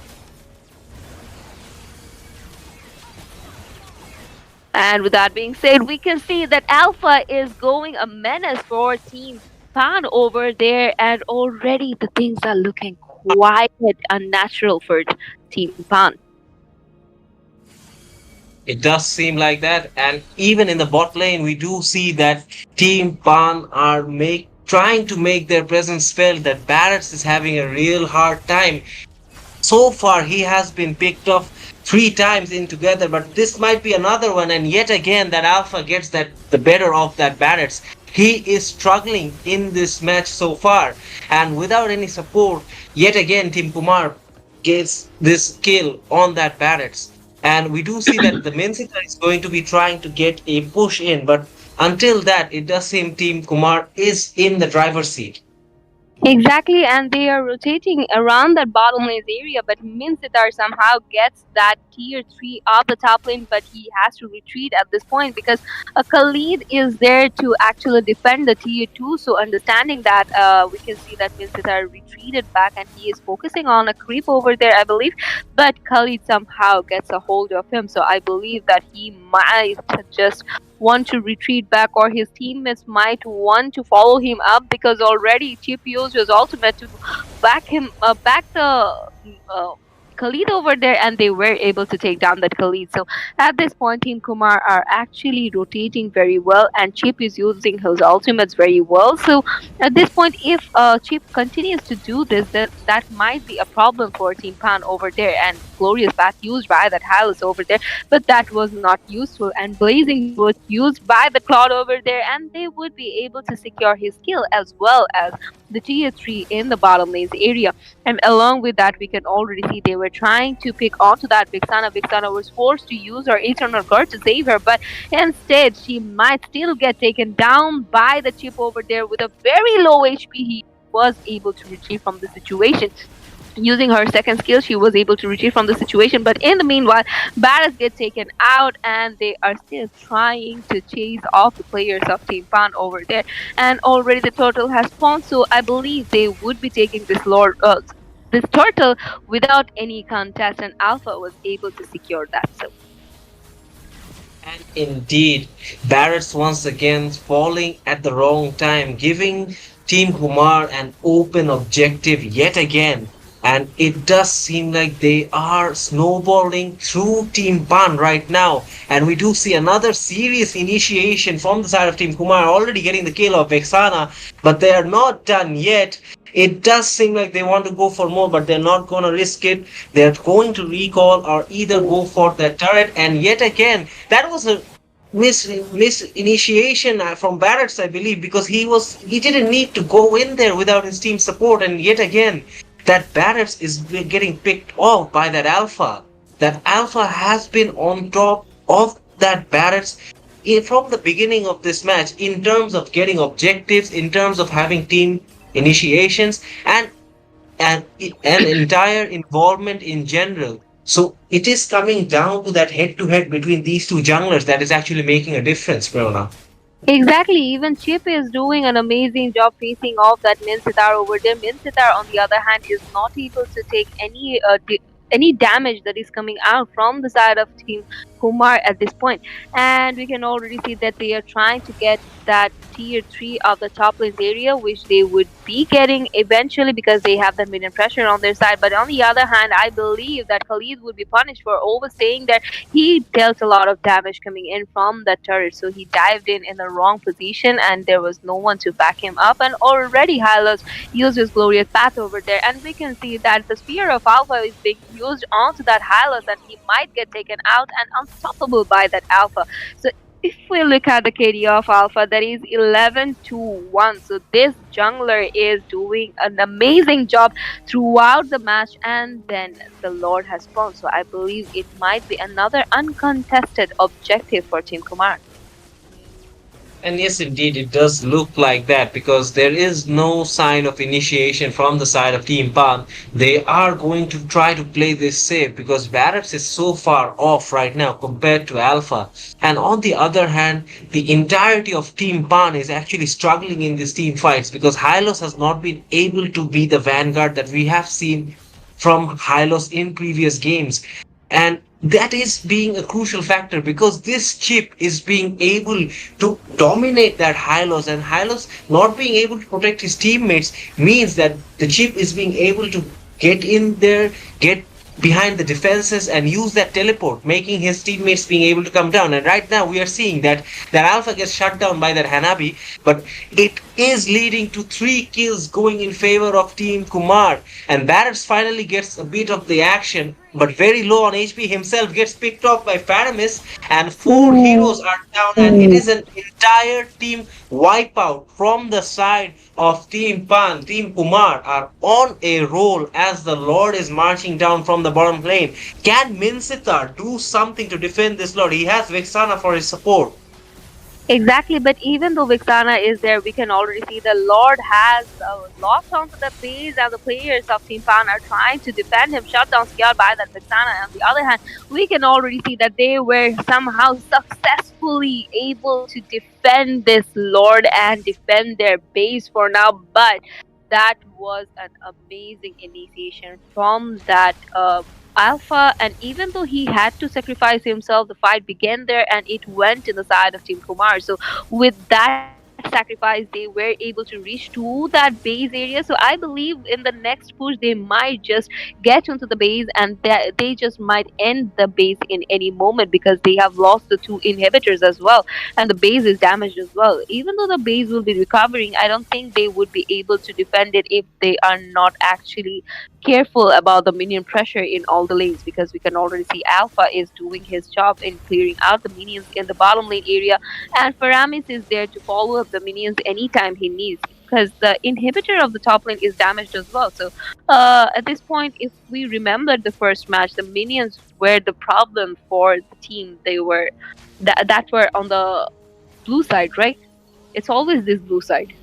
And with that being said, we can see that Alpha is going a menace for Team Pan over there, and already the things are looking quite unnatural for Team Pan. It does seem like that, and even in the bot lane, we do see that Team Pan are make trying to make their presence felt. That Barretts is having a real hard time. So far, he has been picked off three times in together, but this might be another one. And yet again, that Alpha gets that the better of that Barretts. He is struggling in this match so far, and without any support, yet again, Team Kumar gets this kill on that Barretts. And we do see that the Minsita is going to be trying to get a push in, but until that, it does seem Team Kumar is in the driver's seat. Exactly, and they are rotating around that bottom lane area, but Minsitar somehow gets that tier 3 of the top lane, but he has to retreat at this point because Khalid is there to actually defend the tier 2. So, understanding that, we can see that Minsitar retreated back and he is focusing on a creep over there, I believe, but Khalid somehow gets a hold of him. So, I believe that he might just want to retreat back, or his teammates might want to follow him up because already Chip used his ultimate to back the Khalid over there, and they were able to take down that Khalid. So at this point, Team Kumar are actually rotating very well, and Chip is using his ultimates very well. So at this point, if Chip continues to do this, then that might be a problem for Team Pan over there. And Glorious Path used by that Hylos over there, but that was not useful. And Blazing Beam was used by the Cloud over there, and they would be able to secure his kill as well as the tier 3 in the bottom lanes area. And along with that, we can already see they were trying to pick onto that Vixana. Vixana was forced to use her Eternal Guard to save her, but instead she might still get taken down by the Chip over there with a very low HP. He was able to retrieve from the situation. Using her second skill, she was able to retrieve from the situation. But in the meanwhile, Barras get taken out, and they are still trying to chase off the players of Team Pan over there. And already the turtle has spawned, so I believe they would be taking this turtle without any contest, and Alpha was able to secure that. So And indeed, Barrett's once again falling at the wrong time, giving Team Kumar an open objective yet again. And it does seem like they are snowballing through Team Pan right now. And we do see another serious initiation from the side of Team Kumar, already getting the kill of Vexana, but they are not done yet. It does seem like they want to go for more, but they're not going to risk it. They're going to recall or either go for the turret. And yet again, that was a miss initiation from Barrett's, I believe, because he didn't need to go in there without his team support. And yet again, that Barrett's is getting picked off by that Alpha. That Alpha has been on top of that Barrett's from the beginning of this match in terms of getting objectives, in terms of having team initiations, and an entire involvement in general. So it is coming down to that head to head between these two junglers that is actually making a difference, Prerna. exactly, even Chip is doing an amazing job facing off that Min Sitar over there. Min Sitar, on the other hand, is not able to take any damage that is coming out from the side of Team Kumar at this point. And we can already see that they are trying to get that tier 3 of the top lanes area, which they would be getting eventually because they have the minion pressure on their side. But on the other hand, I believe that Khalid would be punished for overstaying there. He dealt a lot of damage coming in from the turret, so he dived in the wrong position, and there was no one to back him up. And already Hylos used his glorious path over there, and we can see that the spear of Alpha is being used onto that Hylos, and he might get taken out and unstoppable by that Alpha. So if we look at the KD of Alpha, that is 11 to 1. So this jungler is doing an amazing job throughout the match, and then the Lord has spawned. So I believe it might be another uncontested objective for Team Kumar. And yes, indeed, it does look like that because there is no sign of initiation from the side of Team Pan. They are going to try to play this safe because Barrett is so far off right now compared to Alpha. And on the other hand, the entirety of Team Pan is actually struggling in these team fights because Hylos has not been able to be the vanguard that we have seen from Hylos in previous games. And that is being a crucial factor, because this chip is being able to dominate that Hylos, and Hylos not being able to protect his teammates means that the chip is being able to get in there, get behind the defenses and use that teleport, making his teammates being able to come down. And right now we are seeing that that Alpha gets shut down by that Hanabi, but it is leading to 3 kills going in favor of Team Kumar. And Barrett's finally gets a bit of the action, but very low on HP himself, gets picked off by Faramis, and 4 heroes are down, and it is an entire team wipeout from the side of Team Pan. Team Kumar are on a roll as the Lord is marching down from the bottom lane. Can Minsitar do something to defend this Lord? He has Vexana for his support. Exactly, but even though Vixana is there, we can already see the Lord has locked onto the base, and the players of Team Pan are trying to defend him, shut down scared by that Vixana. On the other hand, we can already see that they were somehow successfully able to defend this Lord and defend their base for now. But that was an amazing initiation from that Alpha, and even though he had to sacrifice himself, the fight began there and it went to the side of Team Kumar. So, with that sacrifice, they were able to reach to that base area. So, I believe in the next push, they might just get onto the base and they just might end the base in any moment because they have lost the 2 inhibitors as well, and the base is damaged as well. Even though the base will be recovering, I don't think they would be able to defend it if they are not actually careful about the minion pressure in all the lanes, because we can already see Alpha is doing his job in clearing out the minions in the bottom lane area, and Faramis is there to follow up the minions anytime he needs, because the inhibitor of the top lane is damaged as well. So at this point, if we remember the first match, the minions were the problem for the team. They were that were on the blue side, right? It's always this blue side.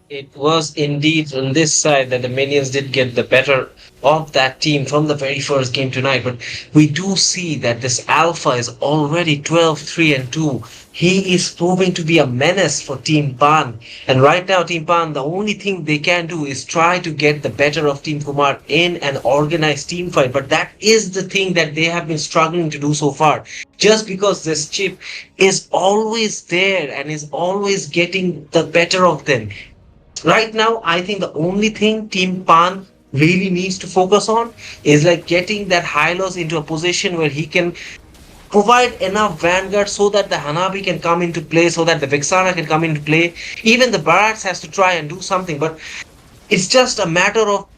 It was indeed on this side that the minions did get the better of that team from the very first game tonight. But we do see that this Alpha is already 12-3-2. He is proving to be a menace for Team Pan. And right now, Team Pan, the only thing they can do is try to get the better of Team Kumar in an organized team fight. But that is the thing that they have been struggling to do so far. Just because this chip is always there and is always getting the better of them. Right now, I think the only thing Team Pan really needs to focus on is like getting that Hylos into a position where he can provide enough vanguard so that the Hanabi can come into play, so that the Vexana can come into play. Even the Barats has to try and do something, but it's just a matter of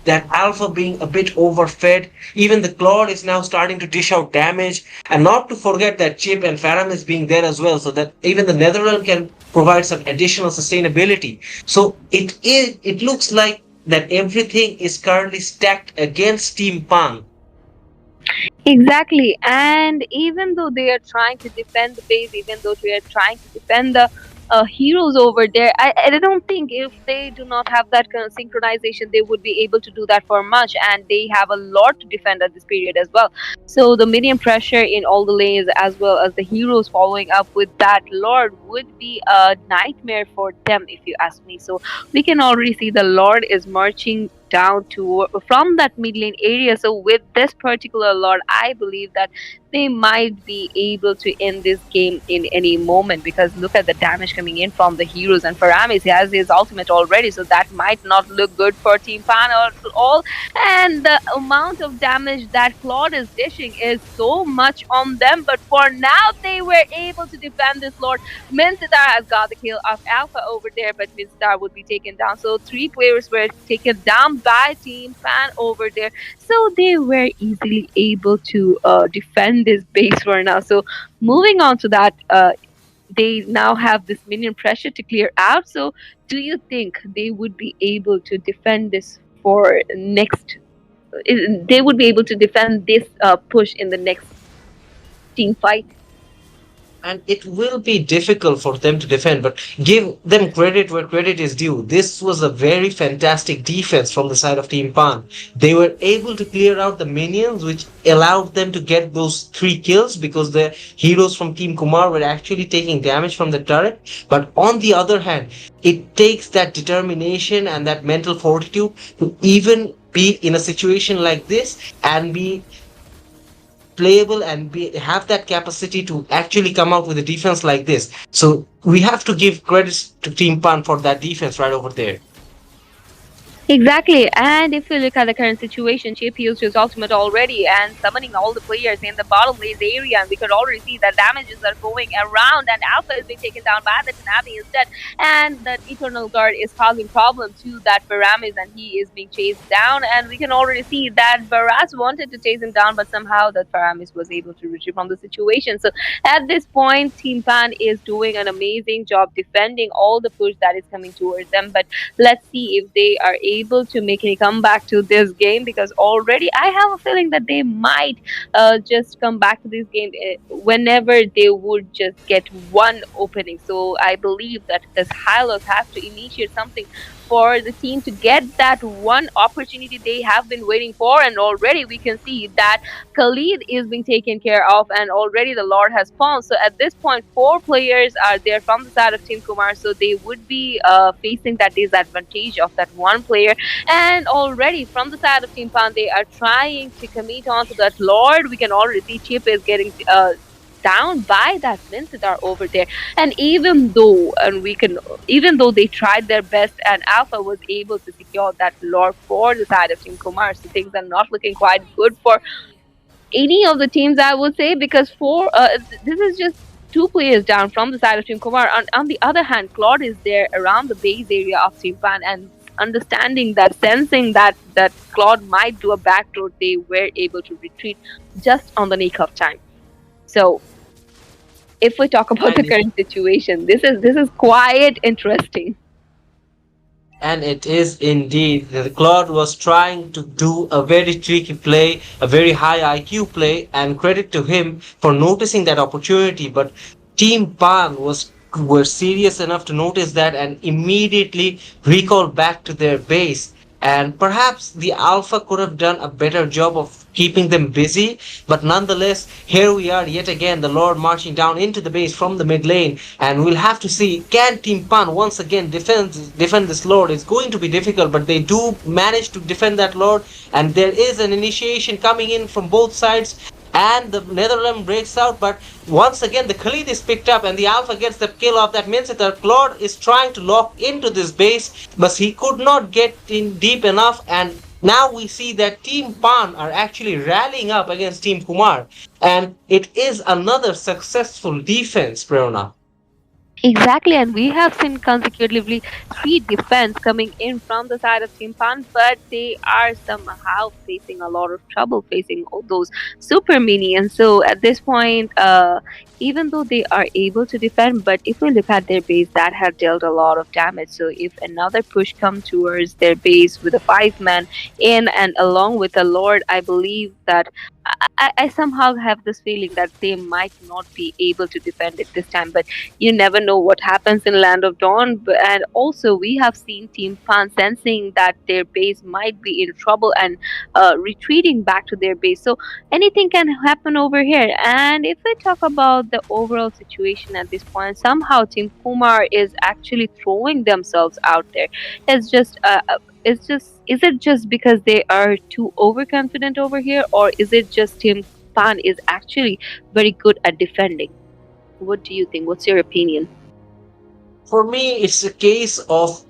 that Alpha being a bit overfed. Even the Claude is now starting to dish out damage, and not to forget that Chip and Faram is being there as well, so that even the Netherrealm can provide some additional sustainability. So it looks like that everything is currently stacked against Team Pan. Exactly. And even though they are trying to defend the base, even though they are trying to defend the heroes over there, I don't think if they do not have that kind of synchronization, they would be able to do that for much. And they have a lot to defend at this period as well. So the minion pressure in all the lanes, as well as the heroes following up with that Lord, would be a nightmare for them, if you ask me. So we can already see the Lord is marching down to from that mid lane area. So with this particular Lord, I believe that they might be able to end this game in any moment, because look at the damage coming in from the heroes, and Faramis has his ultimate already, so that might not look good for Team Pan at all. And the amount of damage that Claude is dishing is so much on them, but for now they were able to defend this Lord. Minsitar has got the kill of Alpha over there, but Minsitar would be taken down. So 3 players were taken down by Team Pan over there. So they were easily able to defend this base for now. So moving on to that, they now have this minion pressure to clear out. So do you think they would be able to defend this for next? They would be able to defend this push in the next team fight? And it will be difficult for them to defend, but give them credit where credit is due. This was a very fantastic defense from the side of Team Pan. They were able to clear out the minions, which allowed them to get those 3 kills, because the heroes from Team Kumar were actually taking damage from the turret. But on the other hand, it takes that determination and that mental fortitude to even be in a situation like this and be playable and have that capacity to actually come out with a defense like this. So we have to give credits to Team Pan for that defense right over there. Exactly, and if you look at the current situation, Chip used his ultimate already and summoning all the players in the bottom lanes area, and we could already see that damages are going around, and Alpha is being taken down by the Tanabe instead, and that Eternal Guard is causing problem to that Paramis, and he is being chased down, and we can already see that Baras wanted to chase him down, but somehow that Paramis was able to retrieve from the situation. So at this point, Team Pan is doing an amazing job defending all the push that is coming towards them, but let's see if they are able to make any comeback to this game, because already I have a feeling that they might just come back to this game whenever they would just get one opening. So I believe that this Hylos has to initiate something for the team to get that one opportunity they have been waiting for, and already we can see that Khalid is being taken care of, and already the Lord has spawned. So at this point, four players are there from the side of Team Kumar, so they would be facing that disadvantage of that one player. And already from the side of Team Pan, they are trying to commit onto that Lord. We can already see Chip is getting down by that Mincidar over there. And even though they tried their best, and Alpha was able to secure that Lord for the side of Team Kumar, so things are not looking quite good for any of the teams, I would say, because this is just two players down from the side of Team Kumar. On the other hand, Claude is there around the base area of Team Pan, and understanding that, sensing that Claude might do a backdoor, they were able to retreat just on the nick of time. So if we talk about the And current situation, this is quite interesting. And it is indeed. The Claude was trying to do a very tricky play, a very high IQ play, and credit to him for noticing that opportunity. But Team Pan were serious enough to notice that and immediately recall back to their base. And perhaps the Alpha could have done a better job of keeping them busy, but nonetheless, here we are yet again, the Lord marching down into the base from the mid lane, and we'll have to see can Team Pan once again defend this Lord. It's going to be difficult, but they do manage to defend that Lord, and there is an initiation coming in from both sides. And the Netherlands breaks out, but once again the Khalid is picked up and the Alpha gets the kill off. That means that the Claude is trying to lock into this base, but he could not get in deep enough, and now we see that Team Pan are actually rallying up against Team Kumar, and it is another successful defense, Prerna. Exactly, and we have seen consecutively three defense coming in from the side of Team Pan, but they are somehow facing a lot of trouble facing all those super minions. So at this point, even though they are able to defend, but if we look at their base, that have dealt a lot of damage. So if another push comes towards their base with a 5-man in and along with the Lord, I believe that I somehow have this feeling that they might not be able to defend it this time. But you never know what happens in Land of Dawn. And also, we have seen Team Pan sensing that their base might be in trouble and retreating back to their base. So anything can happen over here. And if we talk about the overall situation at this point, somehow Team Kumar is actually throwing themselves out there. Is it just because they are too overconfident over here, or is it just Team Pan is actually very good at defending? What do you think? What's your opinion? For me, it's a case of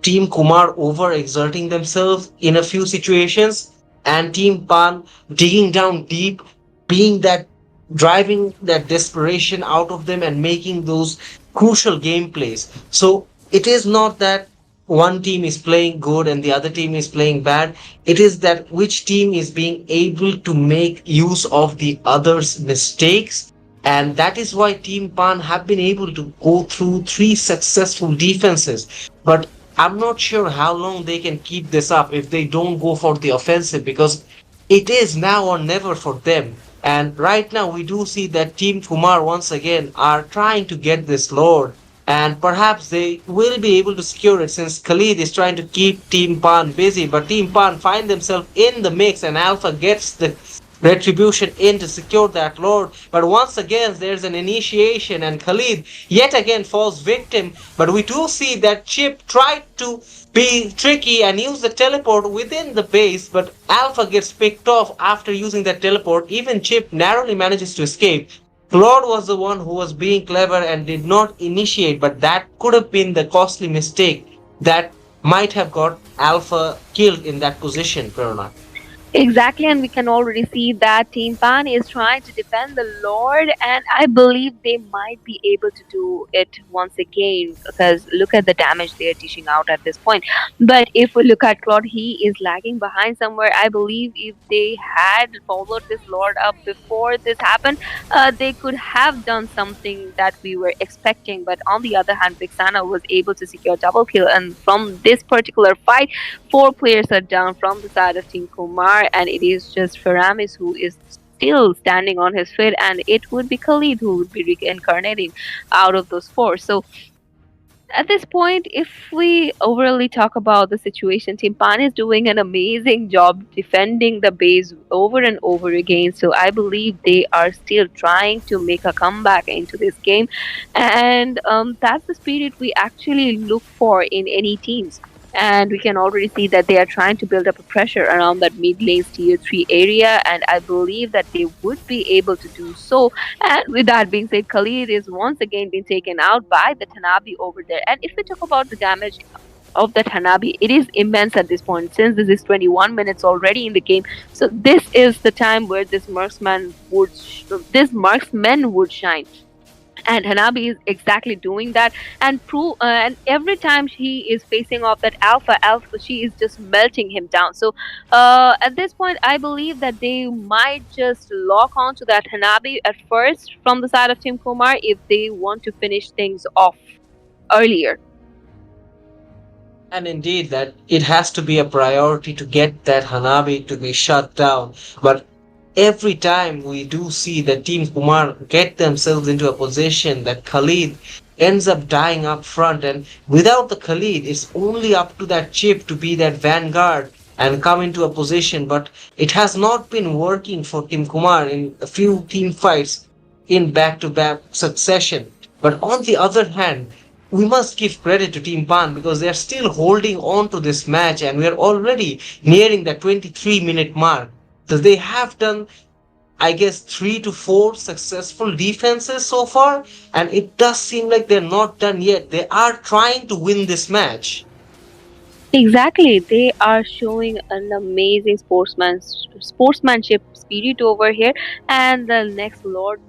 Team Kumar overexerting themselves in a few situations, and Team Pan digging down deep, being that driving that desperation out of them and making those crucial gameplays. So it is not that one team is playing good and the other team is playing bad. It is that which team is being able to make use of the other's mistakes, and that is why Team Pan have been able to go through three successful defenses. But I'm not sure how long they can keep this up if they don't go for the offensive, because it is now or never for them. And right now we do see that Team Kumar once again are trying to get this Lord, and perhaps they will be able to secure it since Khalid is trying to keep Team Pan busy. But Team Pan find themselves in the mix, and Alpha gets retribution in to secure that lord. But once again, there's an initiation, and Khalid yet again falls victim. But we do see that Chip tried to be tricky and use the teleport within the base, but Alpha gets picked off after using that teleport. Even Chip narrowly manages to escape. Claude was the one who was being clever and did not initiate, but that could have been the costly mistake that might have got Alpha killed in that position, Prerna. Exactly, and we can already see that Team Pan is trying to defend the Lord, and I believe they might be able to do it once again because look at the damage they are dishing out at this point. But if we look at Claude, he is lagging behind somewhere. I believe if they had followed this Lord up before this happened, they could have done something that we were expecting. But on the other hand, Vixana was able to secure double kill, and from this particular fight, four players are down from the side of Team Kumar, and it is just Faramis who is still standing on his feet, and it would be Khalid who would be reincarnating out of those four. So at this point, if we overly talk about the situation, Timpan is doing an amazing job defending the base over and over again. So I believe they are still trying to make a comeback into this game, and that's the spirit we actually look for in any teams. And we can already see that they are trying to build up a pressure around that mid lane's tier 3 area, and I believe that they would be able to do so. And with that being said, Khalid is once again being taken out by the Tanabe over there. And if we talk about the damage of the Tanabe, it is immense at this point since this is 21 minutes already in the game. So this is the time where this marksman would shine, and Hanabi is exactly doing that, and every time she is facing off that alpha, she is just melting him down. So at this point, I believe that they might just lock on to that Hanabi at first from the side of Team Kumar if they want to finish things off earlier. And indeed, that it has to be a priority to get that Hanabi to be shut down. But every time we do see that Team Kumar get themselves into a position that Khalid ends up dying up front, and without the Khalid, it's only up to that chip to be that vanguard and come into a position. But it has not been working for Team Kumar in a few team fights in back-to-back succession. But on the other hand, we must give credit to Team Pan because they are still holding on to this match, and we are already nearing the 23-minute mark. So they have done, I guess, 3 to 4 successful defenses so far, and it does seem like they're not done yet. They are trying to win this match. Exactly, they are showing an amazing sportsmanship spirit over here, and the next lord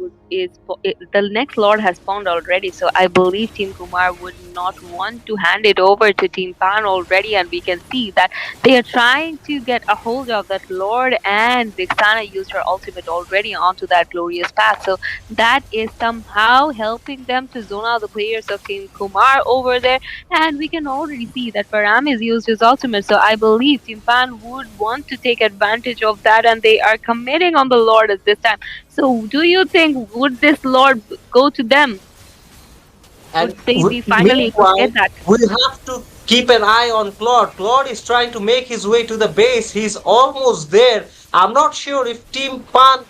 has found already. So I believe Team Kumar would not want to hand it over to Team Pan already, and we can see that they are trying to get a hold of that lord, and Vixana used her ultimate already onto that glorious path. So that is somehow helping them to zone out the players of Team Kumar over there, and we can already see that Paramis used his ultimate, so I believe Timpan would want to take advantage of that, and they are committing on the Lord at this time. So, do you think would this Lord go to them? And Would they be finally able to meanwhile, get that? we have to keep an eye on Claude. Claude is trying to make his way to the base. He's almost there. I'm not sure if Team Pan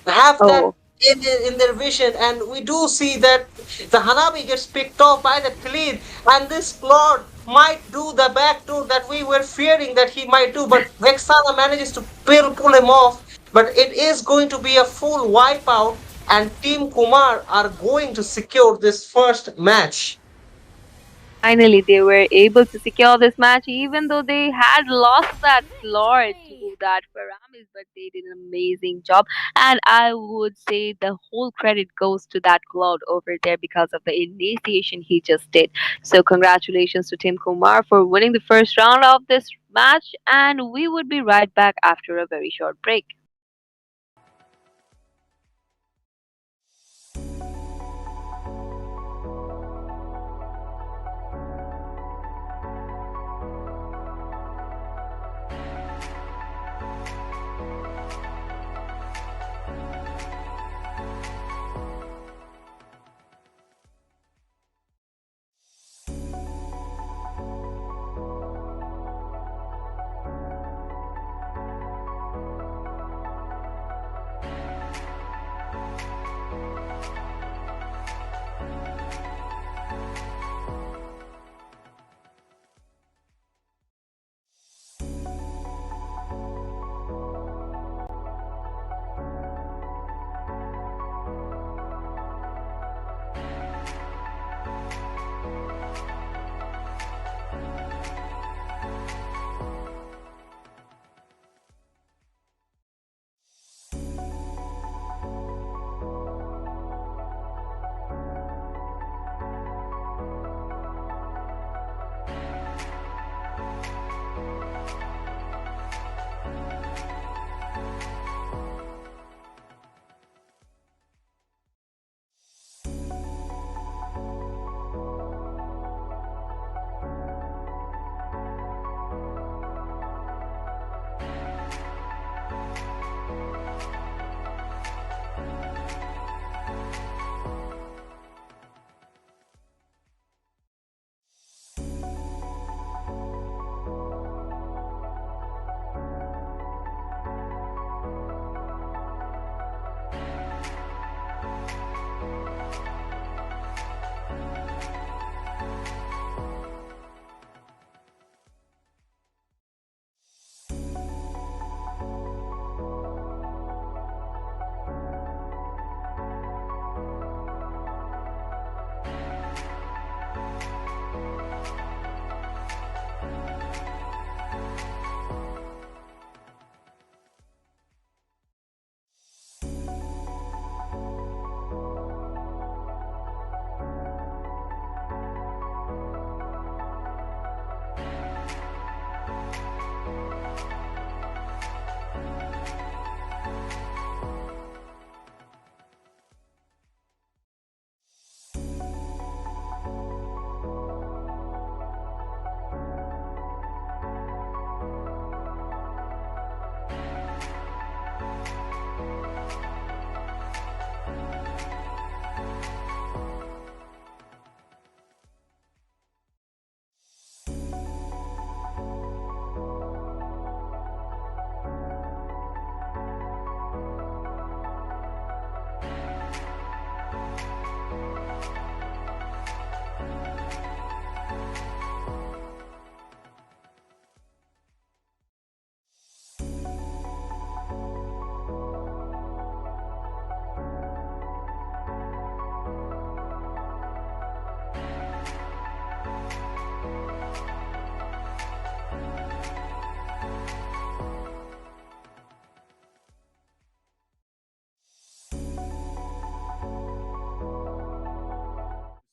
have that Oh, in their vision. And we do see that the Hanabi gets picked off by the Khalid. And this Claude might do the backdoor that we were fearing that he might do. But Vexana manages to pull him off. But it is going to be a full wipeout, and Team Kumar are going to secure this first match. finally, they were able to secure this match, even though they had lost that Lord to that Paramis, but they did an amazing job. And I would say the whole credit goes to that Cloud over there because of the initiation he just did. So, congratulations to Tim Kumar for winning the first round of this match, and we would be right back after a very short break.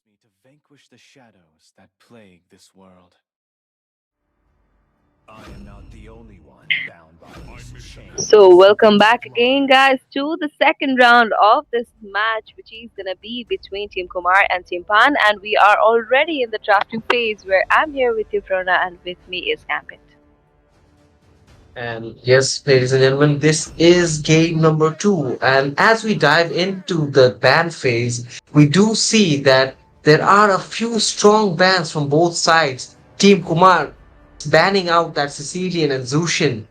Me to vanquish the shadows that plague this world. I am not the only one bound by this So, chain. welcome back again, guys, to the second round of this match, which is gonna be between Team Kumar and Team Pan. And we are already in the drafting phase where I'm here with you, Frona, and with me is Gambit. And yes, ladies and gentlemen, this is game number two. And as we dive into the band phase, we do see that there are a few strong bands from both sides. Team Kumar banning out that Sicilian and Zushin.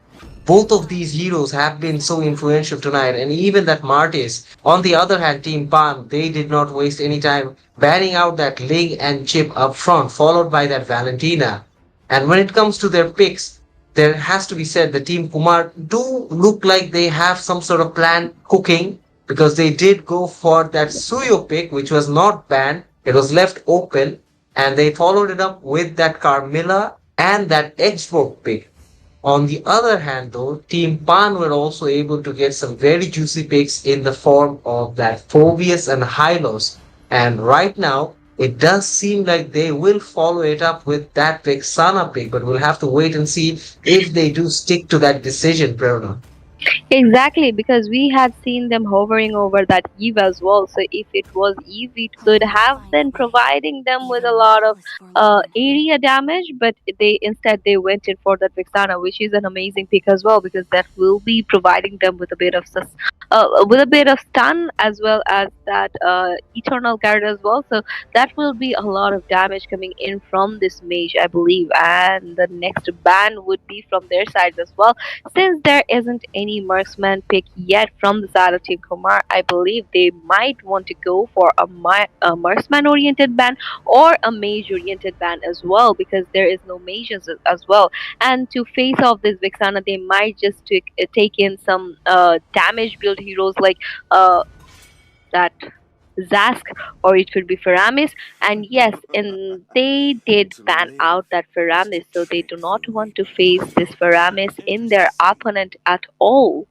Both of these heroes have been so influential tonight, and even that Martis. On the other hand, Team Pan, they did not waste any time banning out that Ling and Chip up front, followed by that Valentina. And when it comes to their picks, there has to be said the Team Kumar do look like they have some sort of plan cooking because they did go for that Suyo pick, which was not banned. It was left open, and they followed it up with that Carmilla and that Xbox pick. On the other hand, though, Team Pan were also able to get some very juicy picks in the form of that Phobius and Hylos. And right now, it does seem like they will follow it up with that pick, Sana pick, but we'll have to wait and see if they do stick to that decision, Prerna. Exactly, because we had seen them hovering over that Eve as well. So if it was Eve, it could have been providing them with a lot of area damage, but they went in for that Vixana, which is an amazing pick as well, because that will be providing them with a bit of with a bit of stun as well as that eternal guard as well. So that will be a lot of damage coming in from this mage, I believe, and the next ban would be from their side as well. Since there isn't any marksman pick yet from the side of Team Kumar, I believe they might want to go for a marksman oriented ban or a mage oriented ban as well, because there is no mages as well. And to face off this Vixana, they might just take in some damage build heroes like that Zask, or it could be Faramis. And yes, and they did To ban live out that is to Faramis, so they do trick not the want to weak. face this Faramis And in to their opponent at all.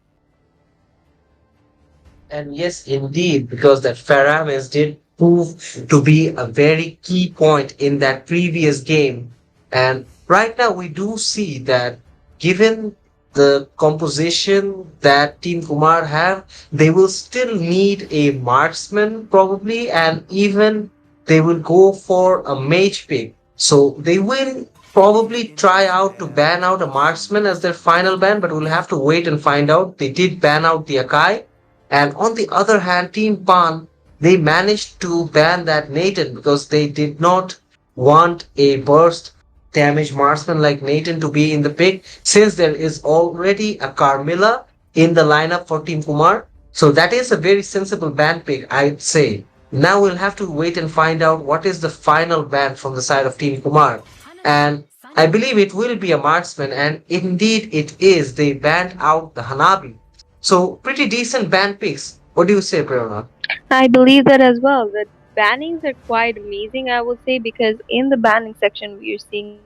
And yes, indeed, because that Faramis did prove to be a very key point in that previous game. And right now, we do see that given the composition that Team Kumar have, they will still need a marksman probably, and even they will go for a mage pick. So they will probably in try this out to ban hell out a of marksman as their final humanity. ban, but we'll have to wait and find out. They did ban out the Akai, and on the other hand, Team Pan, they managed to ban that Nathan because they did not want a burst damage marksman like Nathan to be in the pick since there is already a Carmilla in the lineup for Team Kumar. So that is a very sensible ban pick, I'd say. Now we'll have to wait and find out what is the final ban from the side of Team Kumar. And I believe it will be a marksman, and indeed it is. They banned out the Hanabi. So pretty decent band picks. What do you say, Prerna? I believe that as well. The bannings are quite amazing, I would say, because in the banning section, we are seeing a lot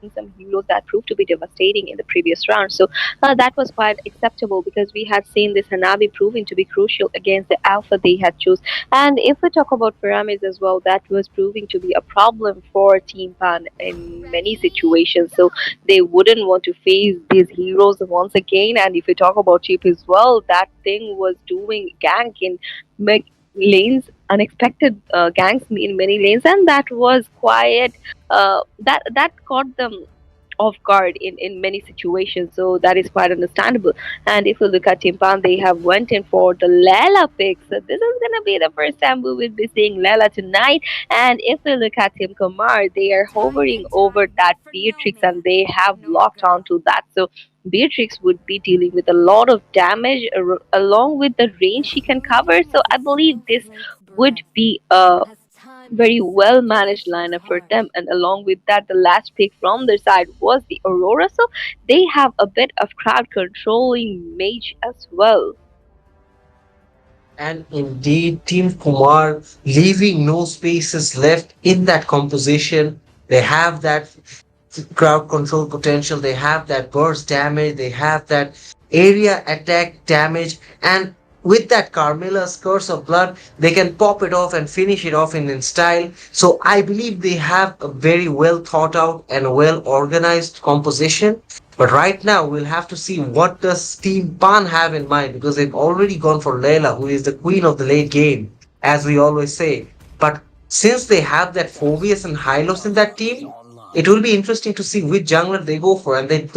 of some heroes that proved to be devastating in the previous round. So that was quite acceptable because we had seen this Hanabi proving to be crucial against the alpha they had chose. And if we talk about pyramids as well, that was proving to be a problem for Team Pan in many situations. So they wouldn't want to face these heroes once again. And if we talk about Chip as well, that thing was doing gank in lanes, unexpected ganks in many lanes, and that was quite that caught them off guard in many situations. So that is quite understandable. And if you look at Timpan, they have went in for the Lela pick. So this is gonna be the first time we will be seeing Lela tonight. And if we look at Tim Kumar, they are hovering over that Beatrix and they have locked onto that. So Beatrix would be dealing with a lot of damage along with the range she can cover. So I believe this would be a very well managed lineup for them. And along with that, the last pick from their side was the Aurora. So they have a bit of crowd controlling mage as well. And indeed, Team Kumar leaving no spaces left in that composition. They have that crowd control potential, they have that burst damage, they have that area attack damage, and with that Carmilla's Curse of Blood, they can pop it off and finish it off in style. So I believe they have a very well thought out and well organized composition. But right now, we'll have to see what does Team Pan have in mind because they've already gone for Layla, who is the queen of the late game, as we always say. But since they have that Phobius and Hylos in that team, it will be interesting to see which jungler they go for, and they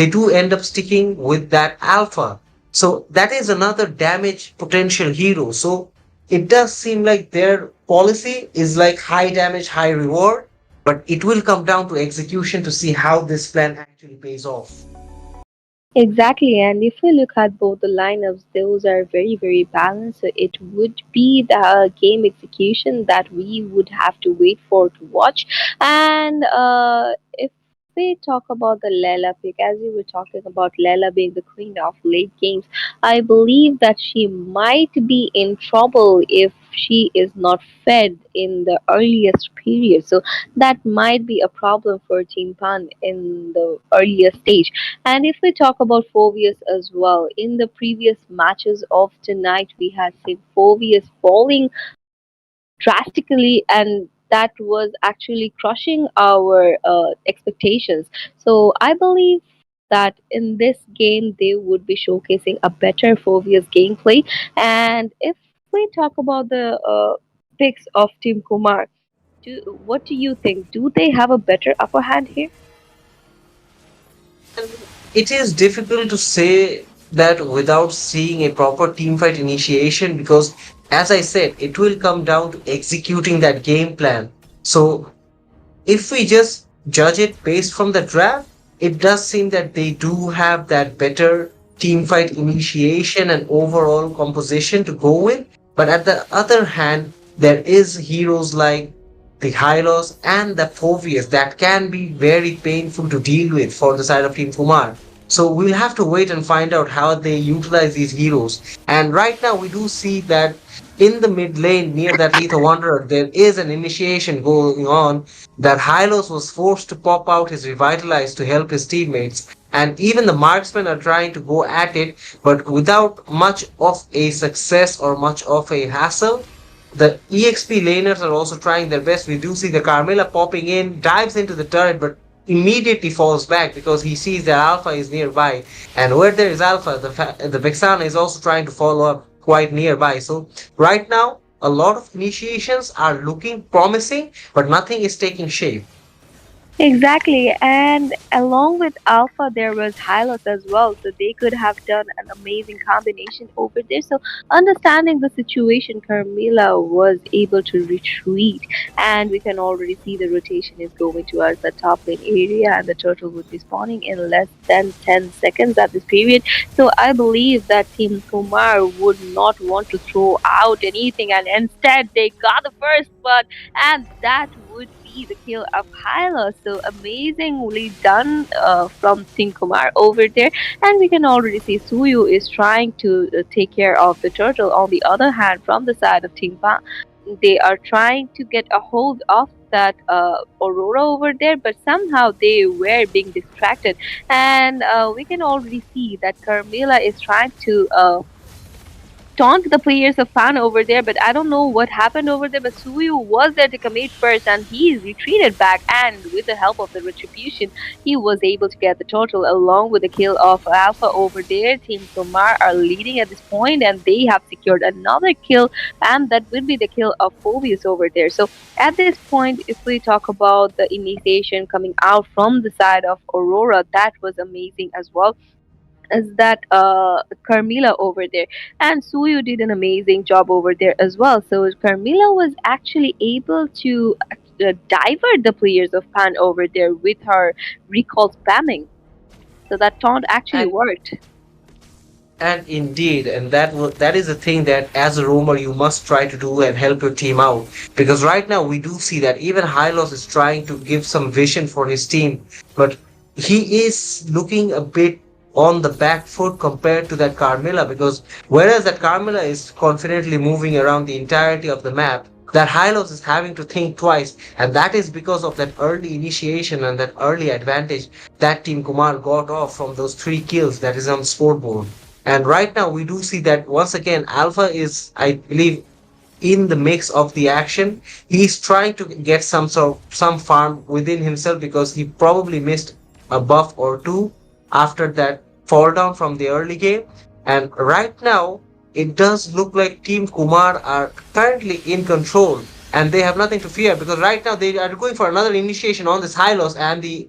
do end up sticking with that alpha. So that is another damage potential hero. So it does seem like their policy is like high damage, high reward, but it will come down to execution to see how this plan actually pays off. Exactly, and if we look at both the lineups, those are very, very balanced. So it would be the game execution that we would have to wait for to watch. And if we talk about the Lela pick, as you were talking about Lela being the queen of late games, I believe that she might be in trouble if she is not fed in the earliest period. So that might be a problem for Team Pan in the earlier stage. And if we talk about Phobius as well, in the previous matches of tonight, we had seen Phobius falling drastically, and that was actually crushing our expectations. So I believe that in this game, they would be showcasing a better Phobius gameplay. And if we talk about the picks of Team Kumar, what do you think? Do they have a better upper hand here? It is difficult to say that without seeing a proper team fight initiation because, as I said, it will come down to executing that game plan. So if we just judge it based from the draft, it does seem that they do have that better team fight initiation and overall composition to go with. But at the other hand, there is heroes like the Hylos and the Phobius that can be very painful to deal with for the side of Team Kumar. So we'll have to wait and find out how they utilize these heroes. And right now we do see that in the mid lane near that Lethal Wanderer, there is an initiation going on that Hylos was forced to pop out his Revitalize to help his teammates. And even the marksmen are trying to go at it, but without much of a success or much of a hassle. The EXP laners are also trying their best. We do see the Carmilla popping in, dives into the turret, but immediately falls back because he sees that Alpha is nearby. And where there is Alpha, the Vexana is also trying to follow up quite nearby. So right now, a lot of initiations are looking promising, but nothing is taking shape. Exactly, and along with Alpha, there was Hylos as well, so they could have done an amazing combination over there. So, understanding the situation, Carmilla was able to retreat, and we can already see the rotation is going towards the top lane area, and the turtle would be spawning in less than 10 seconds at this period. So, I believe that Team Kumar would not want to throw out anything, and instead, they got the first blood, and that would be the kill of Hyla. So amazingly done from Team Kumar over there. And we can already see Suyu is trying to take care of the turtle. On the other hand, from the side of Team Pa, they are trying to get a hold of that Aurora over there, but somehow they were being distracted. And we can already see that Carmilla is trying to taunt the players of Fan over there, but I don't know what happened over there. But Suyu was there to commit first, and he retreated back. And with the help of the retribution, he was able to get the total along with the kill of Alpha over there. Team Kumar are leading at this point, and they have secured another kill, and that will be the kill of Phobius over there. So at this point, if we talk about the initiation coming out from the side of Aurora, that was amazing as well as that Carmilla over there. And Suyu did an amazing job over there as well. So Carmilla was actually able to divert the players of Pan over there with her recall spamming. So that taunt actually And worked. And indeed, and that is the thing that as a roamer you must try to do and help your team out. Because right now we do see that even Hylos is trying to give some vision for his team, but he is looking a bit on the back foot compared to that Carmilla. Because whereas that Carmilla is confidently moving around the entirety of the map, that Hylos is having to think twice, and that is because of that early initiation and that early advantage that Team Kumar got off from those 3 kills that is on scoreboard. And right now, we do see that once again, Alpha is, I believe, in the mix of the action. He's trying to get some farm within himself because he probably missed a buff or two after that fall down from the early game. And right now, it does look like Team Kumar are currently in control and they have nothing to fear because right now they are going for another initiation on this Hylos and the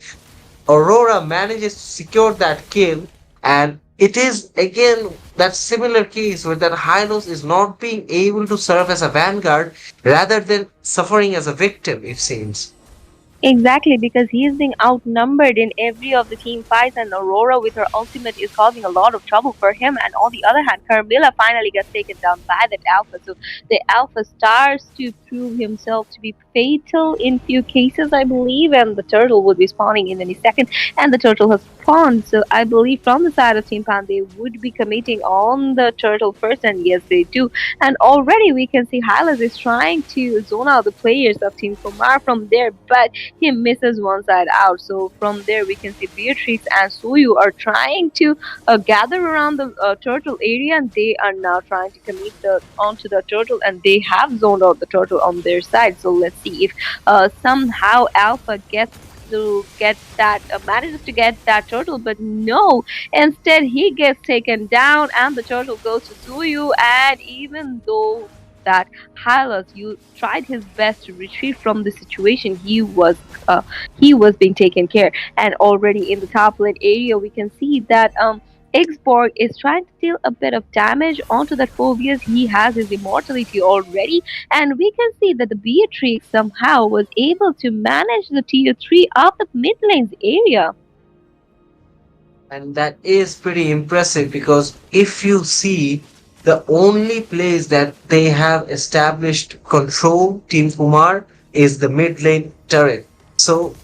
Aurora manages to secure that kill, and it is again that similar case where that Hylos is not being able to serve as a vanguard rather than suffering as a victim, it seems. Exactly, because he is being outnumbered in every of the team fights, and Aurora with her ultimate is causing a lot of trouble for him. And on the other hand, Carmilla finally gets taken down by that Alpha. So the Alpha starts to prove himself to be fatal in few cases, I believe, and the turtle would be spawning in any second, and the turtle has spawned. So I believe from the side of Team Pan, they would be committing on the turtle first, and yes, they do. And already we can see Hylas is trying to zone out the players of Team Kumar from there, but he misses one side out. So from there, we can see Beatrix and Suyu are trying to gather around the turtle area, and they are now trying to commit onto the turtle, and they have zoned out the turtle on their side. So let's see if somehow Alpha gets to get that manages to get that turtle, but no, instead he gets taken down and the turtle goes to Suyu. And even though that Hylos you tried his best to retrieve from the situation, he was being taken care. And already in the top lane area, we can see that Xborg is trying to deal a bit of damage onto that Phobius. He has his immortality already, and we can see that the Beatrix somehow was able to manage the tier 3 of the mid lanes area. And that is pretty impressive because if you see the only place that they have established control, Team Kumar, is the mid lane turret. So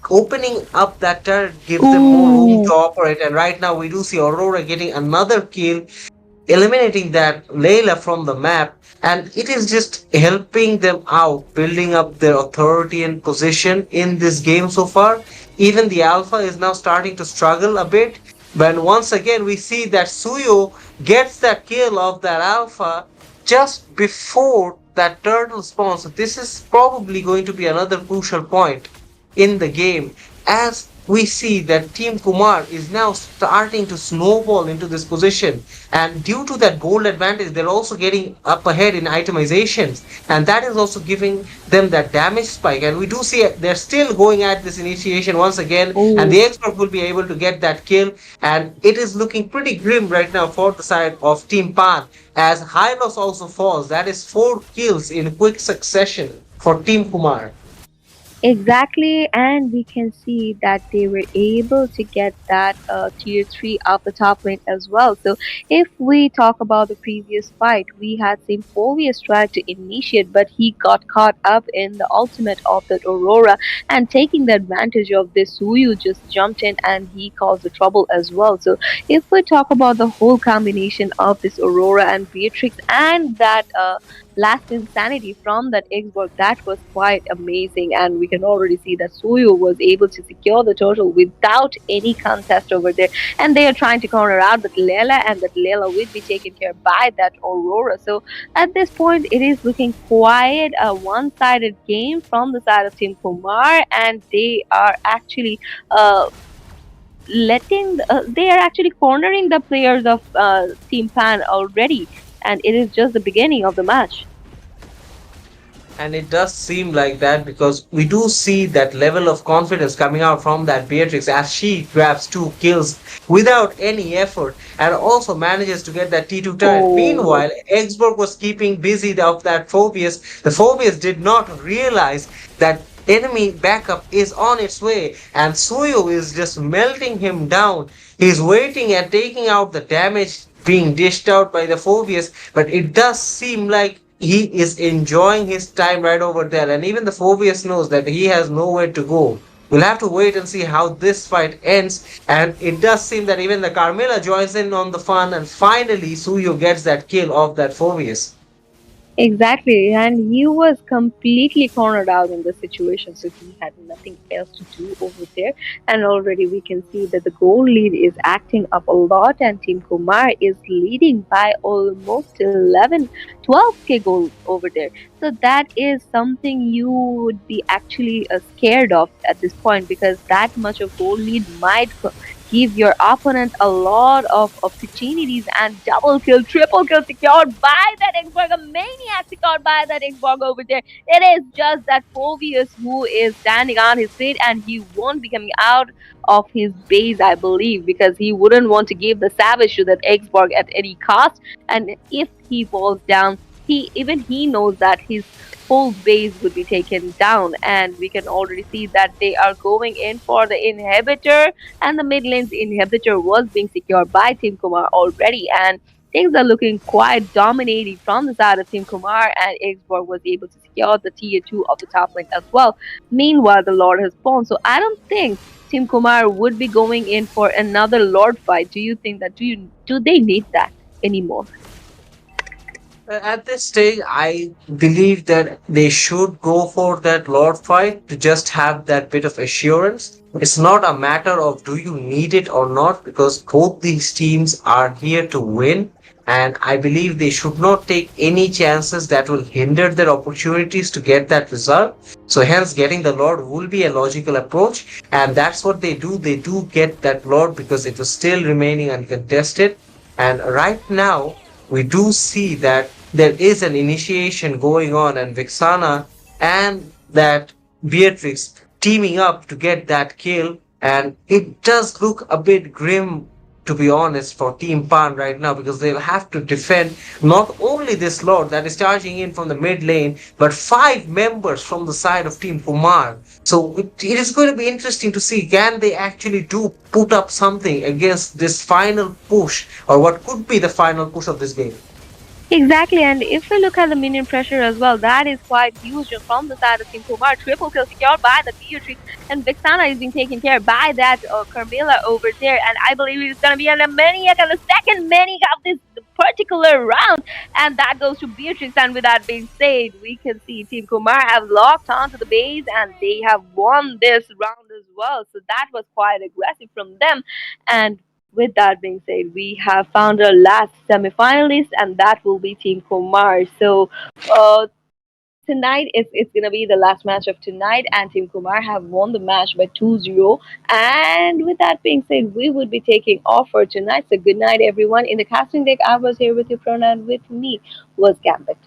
opening up that turret gives them more room Ooh. to operate. And right now we do see Aurora getting another kill eliminating that Layla from the map, and it is just helping them out, building up their authority and position in this game so far. Even the Alpha is now starting to struggle a bit, but once again we see that Suyo gets that kill of that Alpha just before that turtle spawns. So this is probably going to be another crucial point in the game as we see that Team Kumar is now starting to snowball into this position. And due to that gold advantage, they're also getting up ahead in itemizations. And that is also giving them that damage spike. And we do see they're still going at this initiation once again. And Ooh. the expert will be able to get that kill. And it is looking pretty grim right now for the side of Team Pan. As Hylos also falls. That is 4 kills in quick succession for Team Kumar. Exactly, and we can see that they were able to get that tier 3 of the top lane as well. So, if we talk about the previous fight, we had Symphorius try to initiate, but he got caught up in the ultimate of that Aurora, and taking the advantage of this, Suyu just jumped in and he caused the trouble as well. So, if we talk about the whole combination of this Aurora and Beatrix and that last insanity from that Xbox, that was quite amazing. And we can already see that Suyu was able to secure the total without any contest over there. And they are trying to corner out that Lela, and that Lela will be taken care by that Aurora. So at this point, it is looking quite a one sided game from the side of Team Kumar, and they are actually. They are actually cornering the players of Team Pan already, and it is just the beginning of the match. And it does seem like that because we do see that level of confidence coming out from that Beatrix as she grabs two kills without any effort and also manages to get that T2 turret. Oh, Meanwhile, Exburg was keeping busy of that Phobius. The Phobius did not realize that enemy backup is on its way and Suyo is just melting him down. He's waiting and taking out the damage being dished out by the Phobius, but it does seem like he is enjoying his time right over there, and even the Phobius knows that he has nowhere to go. We'll have to wait and see how this fight ends, and it does seem that even the Carmilla joins in on the fun, and finally Suyo gets that kill of that Phobius. exactly, and he was completely cornered out in the situation, so he had nothing else to do over there. And already we can see that the goal lead is acting up a lot, and Team Kumar is leading by almost 11, 12K goals over there. So that is something you would be actually scared of at this point, because that much of goal lead might give your opponent a lot of opportunities, and double kill, triple kill secured by that Xborg, a maniac secured by that Xborg over there. It is just that Phobius who is standing on his feet, and he won't be coming out of his base, I believe, because he wouldn't want to give the savage to that Xborg at any cost. And if he falls down, he knows that his whole base would be taken down, and we can already see that they are going in for the inhibitor, and the mid lane's inhibitor was being secured by Team Kumar already, and things are looking quite dominating from the side of Team Kumar, and Xborg was able to secure the tier 2 of the top lane as well. Meanwhile, the Lord has spawned, so I don't think Team Kumar would be going in for another Lord fight. Do you think that do they need that anymore? At this stage, I believe that they should go for that Lord fight to just have that bit of assurance. It's not a matter of do you need it or not, because both these teams are here to win. And I believe they should not take any chances that will hinder their opportunities to get that result. So, hence, getting the Lord will be a logical approach. And that's what they do. They do get that Lord because it was still remaining uncontested. And right now, we do see that there is an initiation going on, and Vixana and that Beatrix teaming up to get that kill, and it does look a bit grim, to be honest, for Team Pan right now, because they'll have to defend not only this Lord that is charging in from the mid lane, but five members from the side of Team Kumar. So it is going to be interesting to see can they actually do put up something against this final push, or what could be the final push of this game. Exactly, and if we look at the minion pressure as well, that is quite huge from the side of Team Kumar. Triple kill secured by the Beatrix, and Vixana is being taken care by that Carmilla over there. And I believe it's going to be an maniac and the second maniac of this particular round, and that goes to Beatrix. And with that being said, we can see Team Kumar have locked onto the base, and they have won this round as well. So that was quite aggressive from them, and with that being said, we have found our last semi-finalist, and that will be Team Kumar. So tonight it's going to be the last match of tonight, and Team Kumar have won the match by 2-0. And with that being said, we would be taking off for tonight. So good night, everyone. In the casting deck, I was here with you, Prona, and with me was Gambit.